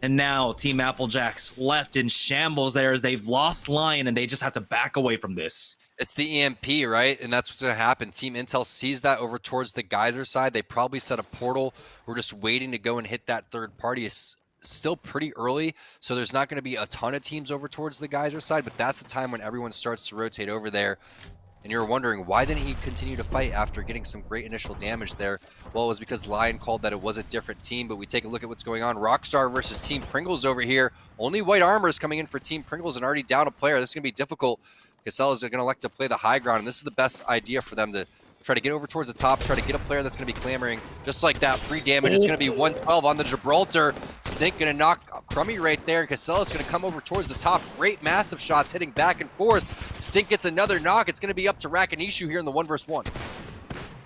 And now Team Applejacks left in shambles there as they've lost Lion and they just have to back away from this. It's the EMP, right? And that's what's going to happen. Team Intel sees that over towards the Geyser side. They probably set a portal. We're just waiting to go and hit that third party. It's still pretty early, so there's not going to be a ton of teams over towards the Geyser side, but that's the time when everyone starts to rotate over there. And you're wondering, why didn't he continue to fight after getting some great initial damage there? Well, it was because Lion called that it was a different team, but we take a look at what's going on. Rockstar versus Team Pringles over here. Only white armor is coming in for Team Pringles and already down a player. This is going to be difficult. Casella's going to elect to play the high ground, and this is the best idea for them to try to get over towards the top, try to get a player that's going to be clamoring. Just like that, free damage. It's going to be 112 on the Gibraltar. Stink going to knock Crummy right there, and Casella's going to come over towards the top. Great massive shots hitting back and forth. Stink gets another knock. It's going to be up to Rakanishu here in the 1v1.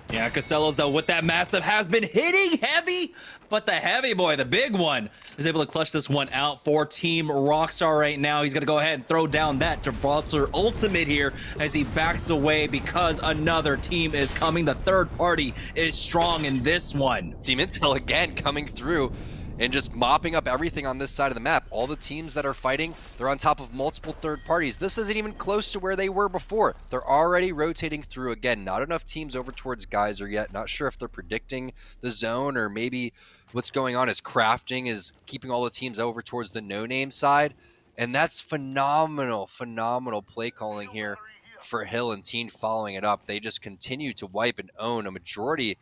Yeah, Casellas, though, with that massive has been hitting heavy, but the heavy boy, the big one, is able to clutch this one out for Team Rockstar right now. He's going to go ahead and throw down that Gibraltar ultimate here as he backs away because another team is coming. The third party is strong in this one. Team Intel again coming through and just mopping up everything on this side of the map. All the teams that are fighting, they're on top of multiple third parties. This isn't even close to where they were before. They're already rotating through. Again, not enough teams over towards Geyser yet. Not sure if they're predicting the zone or maybe what's going on is Crafting is keeping all the teams over towards the no-name side. And that's phenomenal, phenomenal play calling here for Hill and Teen following it up. They just continue to wipe and own a majority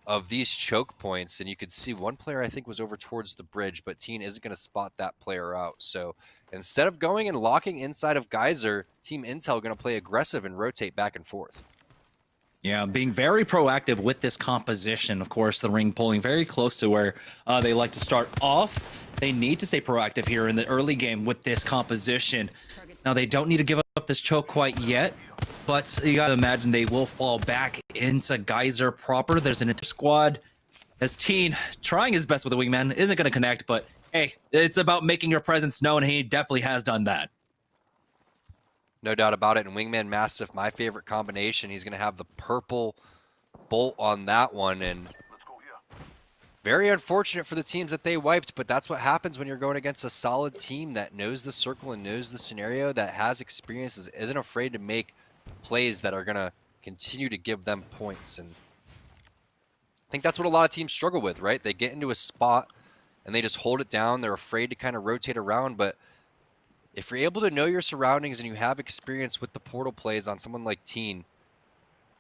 of these choke points, and you could see one player I think was over towards the bridge, but Teen isn't going to spot that player out. So instead of going and locking inside of Geyser, Team Intel going to play aggressive and rotate back and forth. Yeah, being very proactive with this composition. Of course, the ring pulling very close to where they like to start off. They need to stay proactive here in the early game with this composition. Now, they don't need to give up this choke quite yet, but you got to imagine they will fall back into Geyser proper. There's an inter-squad as Teen trying his best with the wingman. Isn't going to connect, but hey, it's about making your presence known. He definitely has done that. No doubt about it. And Wingman Mastiff, my favorite combination. He's going to have the purple bolt on that one. And very unfortunate for the teams that they wiped, but that's what happens when you're going against a solid team that knows the circle and knows the scenario, that has experiences, isn't afraid to make plays that are going to continue to give them points. And I think that's what a lot of teams struggle with, right? They get into a spot and they just hold it down. They're afraid to kind of rotate around, but if you're able to know your surroundings and you have experience with the portal plays on someone like Teen,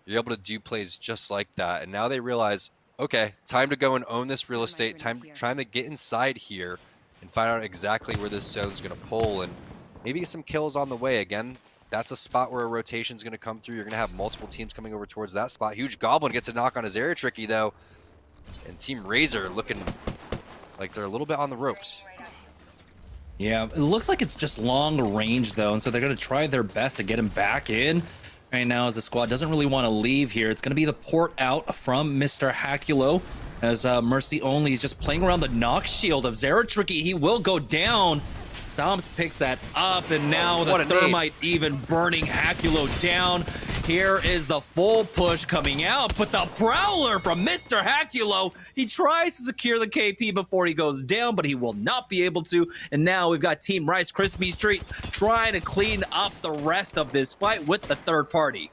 you're able to do plays just like that. And now they realize, okay, time to go and own this real estate, time to get inside here and find out exactly where this zone's going to pull and maybe get some kills on the way. Again, that's a spot where a rotation's going to come through. You're going to have multiple teams coming over towards that spot. Huge Goblin gets a knock on his area tricky, though. And Team Razor looking like they're a little bit on the ropes. Yeah, it looks like it's just long range, though, and so they're going to try their best to get him back in. Right now, as the squad doesn't really want to leave here. It's going to be the port out from Mr. Hakulo, as Mercy Only is just playing around the knock shield of Zeratricky. He will go down. Stomps picks that up, and now the Thermite even burning Hakulo down. Here is the full push coming out, but the Prowler from Mr. Hakulo, he tries to secure the KP before he goes down, but he will not be able to. And now we've got Team Rice Krispies Treat trying to clean up the rest of this fight with the third party.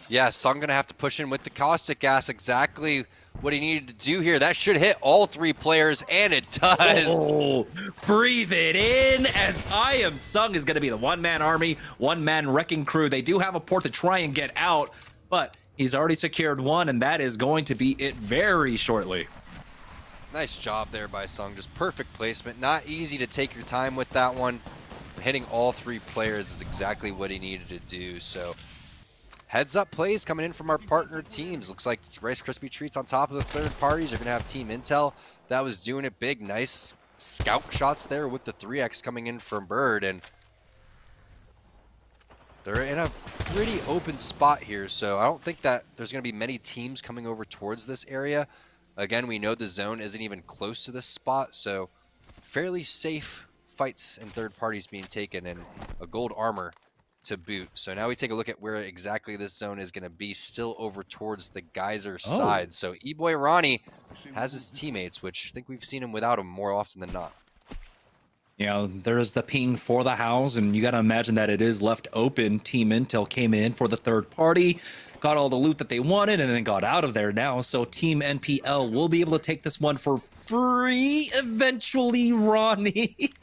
Yeah, Sung going to have to push in with the Caustic Gas, exactly what he needed to do here. That should hit all three players, and it does. Oh, breathe it in, as I Am Sung is going to be the one-man army, one-man wrecking crew. They do have a port to try and get out, but he's already secured one, and that is going to be it very shortly. Nice job there by Sung. Just perfect placement. Not easy to take your time with that one. Hitting all three players is exactly what he needed to do, so heads up plays coming in from our partner teams. Looks like Rice Krispie Treats on top of the third parties are going to have Team Intel. That was doing it big. Nice scout shots there with the 3x coming in from Bird, and they're in a pretty open spot here, so I don't think that there's going to be many teams coming over towards this area. Again, we know the zone isn't even close to this spot, so fairly safe fights and third parties being taken, and a gold armor to boot. So now we take a look at where exactly this zone is going to be, still over towards the Geyser side. So E-Boy Ronnie has his teammates, which I think we've seen him without him more often than not. You know, there's the ping for the house, and you got to imagine that it is left open. Team Intel came in for the third party, got all the loot that they wanted, and then got out of there now. So Team NPL will be able to take this one for free eventually, Ronnie.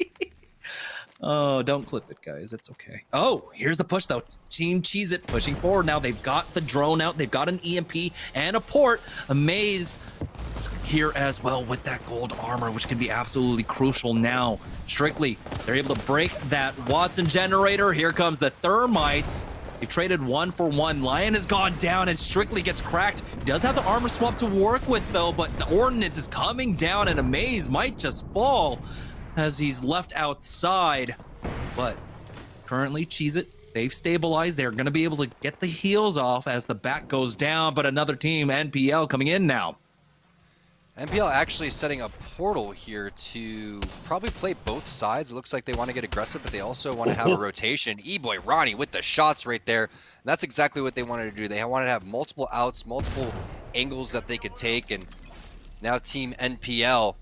Oh, don't clip it, guys. It's okay. Oh, here's the push, though. Team Cheez-It pushing forward now. They've got the drone out. They've got an EMP and a port. A maze here as well with that gold armor, which can be absolutely crucial now. Strictly, they're able to break that Watson generator. Here comes the thermites. They've traded 1 for 1. Lion has gone down and Strictly gets cracked. He does have the armor swap to work with, though, but the ordnance is coming down and a maze might just fall as he's left outside. But currently, Cheez-It, they've stabilized. They're going to be able to get the heals off as the back goes down, but another team, NPL, coming in now. NPL actually setting a portal here to probably play both sides. It looks like they want to get aggressive, but they also want to have a rotation. E-Boy Ronnie with the shots right there. And that's exactly what they wanted to do. They wanted to have multiple outs, multiple angles that they could take, and now Team NPL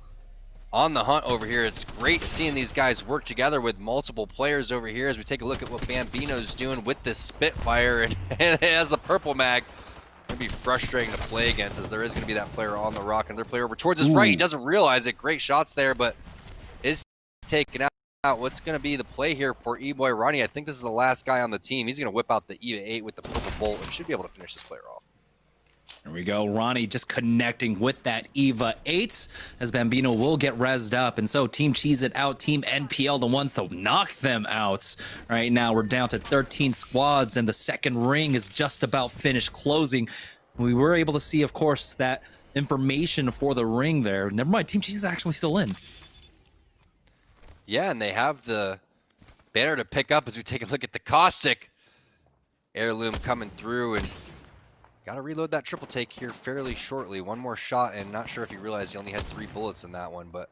on the hunt over here. It's great seeing these guys work together with multiple players over here as we take a look at what Bambino's doing with this Spitfire, and it has the purple mag. Gonna be frustrating to play against, as there is going to be that player on the rock, another player over towards his right. He doesn't realize it. Great shots there, but is taken out. What's going to be the play here for E-Boy Ronnie? I think this is the last guy on the team. He's going to whip out the EVA 8 with the purple bolt and should be able to finish this player off. There we go. Ronnie just connecting with that EVA 8 as Bambino will get rezzed up. And so Team Cheez-It out, Team NPL, the ones to knock them out. Right now we're down to 13 squads and the second ring is just about finished closing. We were able to see, of course, that information for the ring there. Never mind, Team Cheez-It actually still in. Yeah, and they have the banner to pick up as we take a look at the Caustic heirloom coming through, and got to reload that triple take here fairly shortly. One more shot, and not sure if you realize you only had 3 bullets in that one, but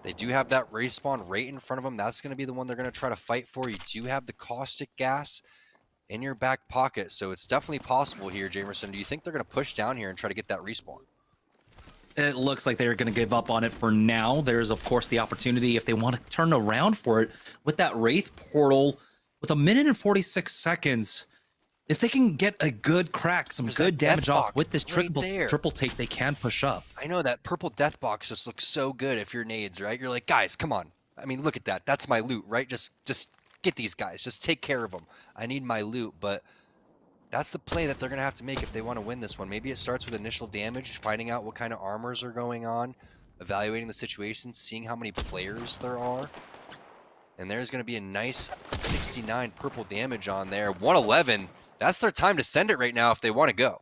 they do have that respawn right in front of them. That's going to be the one they're going to try to fight for. You do have the caustic gas in your back pocket, so it's definitely possible here, Jamerson. Do you think they're going to push down here and try to get that respawn? It looks like they're going to give up on it for now. There's, of course, the opportunity if they want to turn around for it with that Wraith portal with 1 minute and 46 seconds. If they can get a good crack, some good damage off with this triple take, they can push up. I know that purple death box just looks so good if you're nades, right? You're like, guys, come on. I mean, look at that. That's my loot, right? Just get these guys. Just take care of them. I need my loot, but that's the play that they're going to have to make if they want to win this one. Maybe it starts with initial damage, finding out what kind of armors are going on, evaluating the situation, seeing how many players there are. And there's going to be a nice 69 purple damage on there. 111. That's their time to send it right now if they want to go.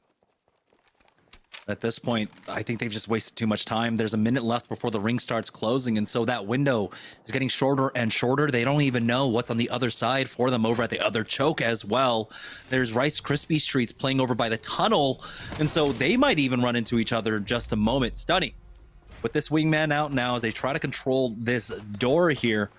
At this point, I think they've just wasted too much time. There's a minute left before the ring starts closing, and so that window is getting shorter and shorter. They don't even know what's on the other side for them over at the other choke as well. There's Rice Krispies Treats playing over by the tunnel, and so they might even run into each other in just a moment. Stunning. With this wingman out now as they try to control this door here.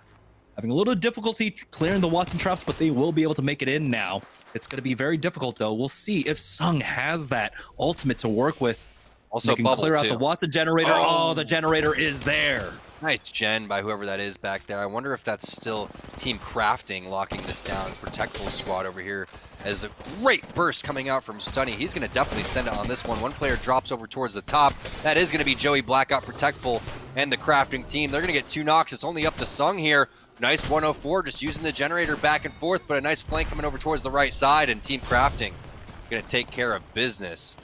Having a little difficulty clearing the Watson traps, but they will be able to make it in now. It's going to be very difficult, though. We'll see if Sung has that ultimate to work with. Also, they can clear out the Watson generator. Oh, the generator is there. Nice gen by whoever that is back there. I wonder if that's still Team Crafting locking this down. Protectful squad over here as a great burst coming out from Stunny. He's going to definitely send it on this one. One player drops over towards the top. That is going to be Joey Blackout, Protectful, and the Crafting team. They're going to get 2 knocks. It's only up to Sung here. Nice 104, just using the generator back and forth, but a nice flank coming over towards the right side, and Team Crafting going to take care of business.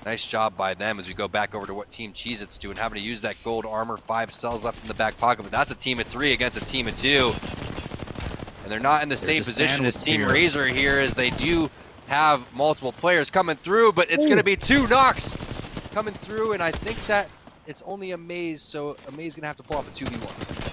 Nice job by them as we go back over to what Team Cheez-It's doing, having to use that gold armor. 5 cells left in the back pocket, but that's a team of 3 against a team of 2. And they're not in the same position as Team Razor here, as they do have multiple players coming through, but it's going to be 2 knocks coming through, and I think that it's only a Maze, so a Maze gonna have to pull off a 2v1.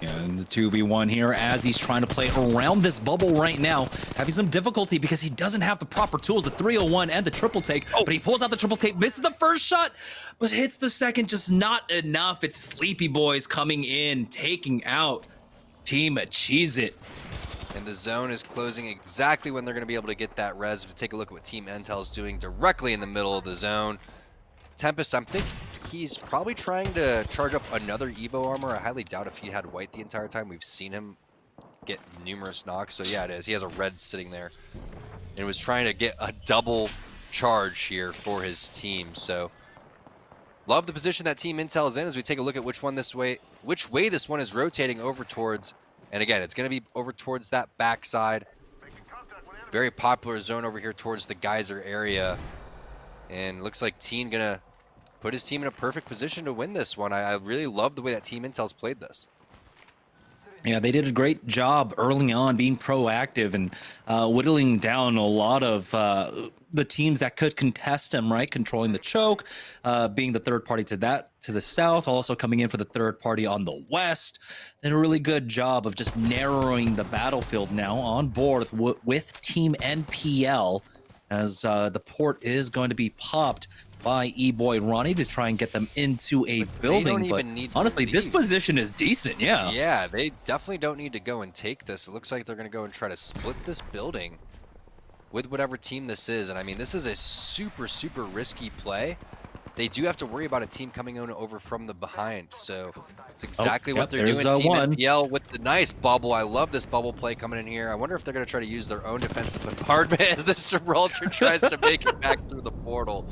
And the 2v1 here as he's trying to play around this bubble right now, having some difficulty because he doesn't have the proper tools, the 301 and the triple take, but he pulls out the triple take, misses the first shot, but hits the second, just not enough. It's Sleepy Boys coming in, taking out Team Cheez-It. And the zone is closing exactly when they're going to be able to get that res. To take a look at what Team Intel is doing directly in the middle of the zone. Tempest, I'm thinking he's probably trying to charge up another Evo armor. I highly doubt if he had white the entire time. We've seen him get numerous knocks. So yeah, it is. He has a red sitting there. And was trying to get a double charge here for his team. So love the position that Team Intel is in as we take a look at which way this one is rotating over towards. And again, it's going to be over towards that backside. Very popular zone over here towards the Geyser area. And looks like Teen gonna put his team in a perfect position to win this one. I really love the way that Team Intel's played this. Yeah, they did a great job early on being proactive and whittling down a lot of the teams that could contest him, right? Controlling the choke, being the third party to the south, also coming in for the third party on the west. Did a really good job of just narrowing the battlefield now on board with Team NPL as the port is going to be popped by E-Boy Ronnie to try and get them into a building. But honestly, this position is decent, yeah. Yeah, they definitely don't need to go and take this. It looks like they're going to go and try to split this building with whatever team this is. And I mean, this is a super, super risky play. They do have to worry about a team coming on over from the behind. So it's exactly what they're doing. Team NPL with the nice bubble. I love this bubble play coming in here. I wonder if they're going to try to use their own defensive bombardment as this Gibraltar tries to make it back through the portal.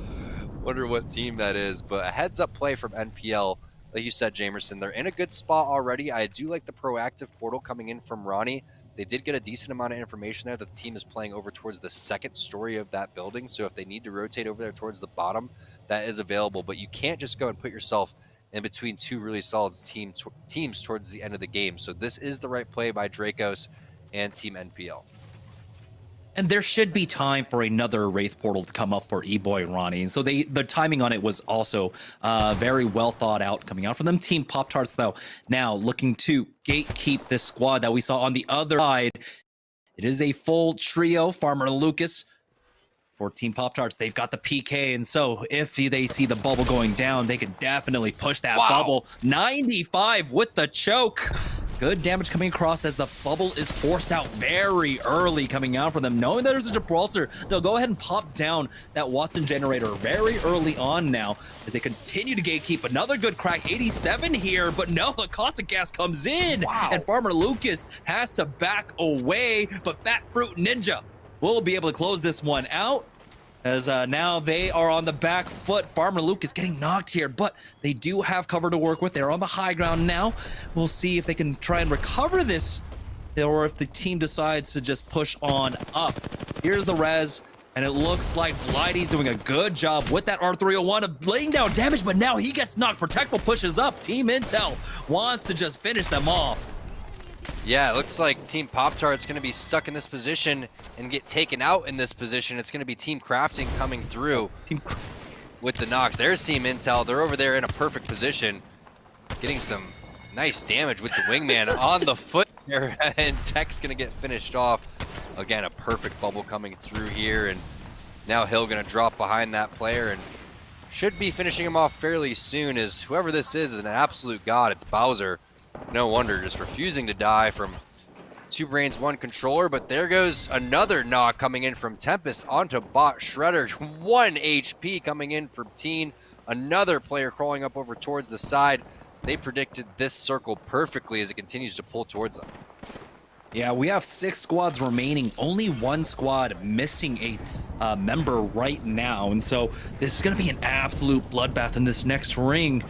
Wonder what team that is, but a heads up play from NPL. Like you said, Jamerson, they're in a good spot already. I do like the proactive portal coming in from Ronnie. They did get a decent amount of information there that the team is playing over towards the second story of that building. So if they need to rotate over there towards the bottom, that is available. But you can't just go and put yourself in between two really solid teams towards the end of the game. So this is the right play by Dracos and Team NPL. And there should be time for another Wraith portal to come up for E-Boy Ronnie. And so the timing on it was also very well thought out coming out from them. Team Pop-Tarts, though, now looking to gatekeep this squad that we saw on the other side. It is a full trio. Farmer Lucas for Team Pop-Tarts. They've got the PK. And so if they see the bubble going down, they can definitely push that bubble. 95 with the choke. Good damage coming across as the bubble is forced out very early coming out for them. Knowing there's a Gibraltar, they'll go ahead and pop down that Watson generator very early on now as they continue to gatekeep. Another good crack, 87 here, but no, the caustic gas comes in. And Farmer Lucas has to back away, but Fat Fruit Ninja will be able to close this one out. As now they are on the back foot. Farmer Luke is getting knocked here, but they do have cover to work with. They're on the high ground now. We'll see if they can try and recover this, or if the team decides to just push on up. Here's the res, and it looks like Blighty's doing a good job with that R301 of laying down damage, but now he gets knocked. Protectful pushes up. Team Intel wants to just finish them off. Yeah, it looks like Team Pop-Tart's going to be stuck in this position and get taken out in this position. It's going to be Team Crafting coming through with the knocks. There's Team Intel. They're over there in a perfect position, getting some nice damage with the wingman on the foot there, and Tech's going to get finished off. Again, a perfect bubble coming through here, and now Hill going to drop behind that player and should be finishing him off fairly soon, as whoever this is an absolute god. It's Bowser. No wonder, just refusing to die from 2 brains, 1 controller. But there goes another knock coming in from Tempest onto Bot Shredder. 1 HP coming in from Teen. Another player crawling up over towards the side. They predicted this circle perfectly as it continues to pull towards them. Yeah, we have 6 squads remaining. Only 1 squad missing a member right now. And so this is going to be an absolute bloodbath in this next ring,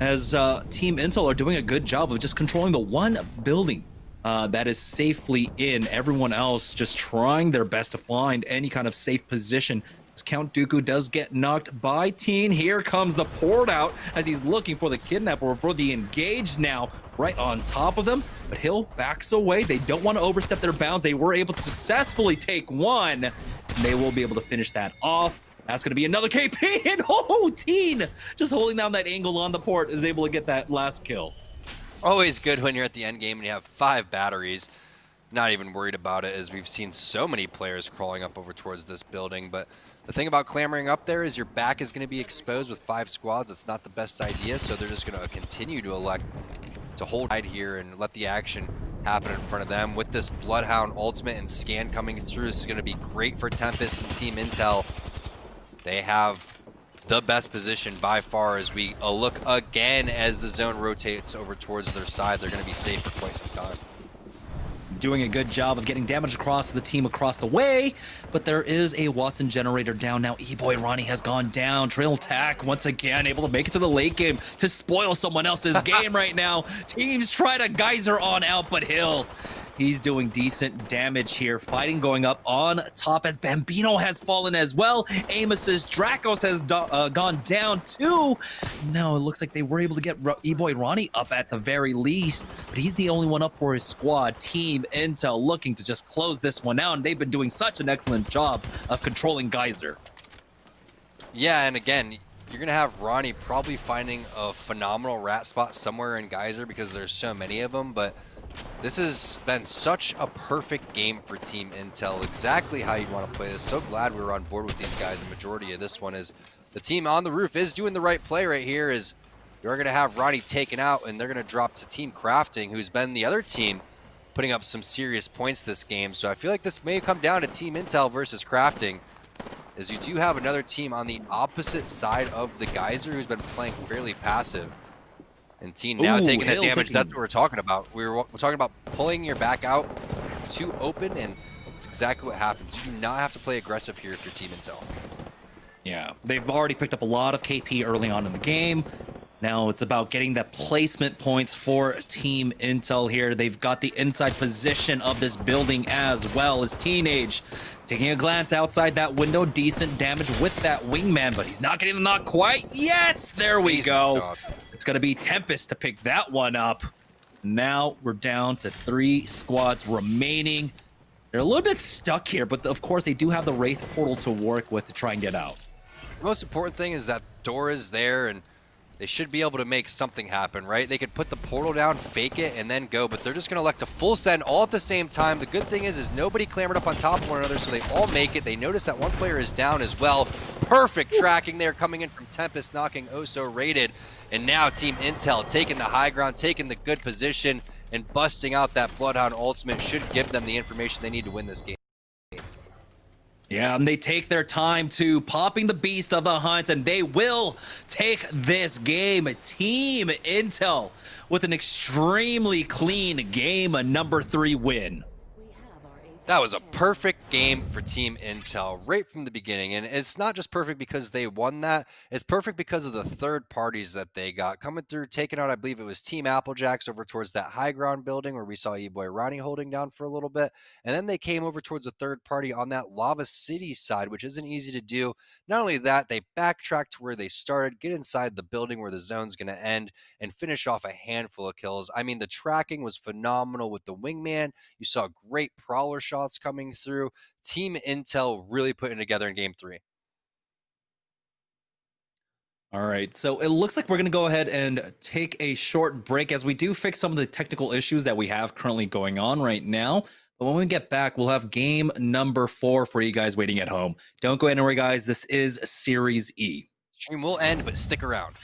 as Team Intel are doing a good job of just controlling the one building that is safely in. Everyone else just trying their best to find any kind of safe position. As Count Dooku does get knocked by Teen. Here comes the port out as he's looking for the kidnapper, or for the engaged now, right on top of them. But Hill backs away. They don't want to overstep their bounds. They were able to successfully take one, and they will be able to finish that off. That's going to be another KP, and Teen just holding down that angle on the port is able to get that last kill. Always good when you're at the end game and you have 5 batteries. Not even worried about it, as we've seen so many players crawling up over towards this building. But the thing about clambering up there is your back is going to be exposed with 5 squads. It's not the best idea, so they're just going to continue to elect to hold right here and let the action happen in front of them. With this Bloodhound ultimate and scan coming through, this is going to be great for Tempest and Team Intel. They have the best position by far as we look again as the zone rotates over towards their side. They're going to be safe for quite some time. Doing a good job of getting damage across to the team across the way, but there is a Watson generator down now. E-Boy Ronnie has gone down. Trail Tack once again able to make it to the late game to spoil someone else's game right now. Teams try to geyser on out, but Hill, he's doing decent damage here. Fighting going up on top as Bambino has fallen as well. Amos's Dracos has gone down too. No, it looks like they were able to get E-Boy Ronnie up at the very least, but he's the only one up for his squad. Team Intel looking to just close this one out, and they've been doing such an excellent job of controlling Geyser. Yeah, and again, you're going to have Ronnie probably finding a phenomenal rat spot somewhere in Geyser because there's so many of them, but this has been such a perfect game for Team Intel, exactly how you'd want to play this. So glad we were on board with these guys. The majority of this one is the team on the roof is doing the right play right here, is you're going to have Ronnie taken out and they're going to drop to Team Crafting, who's been the other team putting up some serious points this game. So I feel like this may come down to Team Intel versus Crafting, as you do have another team on the opposite side of the Geyser who's been playing fairly passive. And Teen now taking that damage. That's what we're talking about. We're talking about pulling your back out too open, and it's exactly what happens. You do not have to play aggressive here if you're Team Intel. Yeah, they've already picked up a lot of KP early on in the game. Now it's about getting the placement points for Team Intel here. They've got the inside position of this building as well as Teenage taking a glance outside that window. Decent damage with that wingman, but he's not getting the knock quite yet. There we go. It's going to be Tempest to pick that one up. Now we're down to 3 squads remaining. They're a little bit stuck here, but of course they do have the Wraith portal to work with to try and get out. The most important thing is that door is there, and they should be able to make something happen, right? They could put the portal down, fake it, and then go, but they're just going to elect a full send all at the same time. The good thing is nobody clambered up on top of one another, so they all make it. They notice that one player is down as well. Perfect tracking there coming in from Tempest, knocking Oso rated. And now Team Intel taking the high ground, taking the good position, and busting out that Bloodhound ultimate should give them the information they need to win this game. Yeah, and they take their time to popping the beast of the hunt, and they will take this game. Team Intel with an extremely clean game, a number 3 win. That was a perfect game for Team Intel right from the beginning. And it's not just perfect because they won that. It's perfect because of the third parties that they got coming through, taking out, I believe it was Team Applejacks over towards that high ground building where we saw E-Boy Ronnie holding down for a little bit. And then they came over towards a third party on that Lava City side, which isn't easy to do. Not only that, they backtrack to where they started, get inside the building where the zone's going to end, and finish off a handful of kills. I mean, the tracking was phenomenal with the wingman. You saw great prowler shots coming through. Team Intel really putting together in game 3. All right, so it looks like we're going to go ahead and take a short break as we do fix some of the technical issues that we have currently going on right now. But when we get back, we'll have game number 4 for you guys waiting at home. Don't go anywhere, guys. This is Series E. Stream will end, but stick around.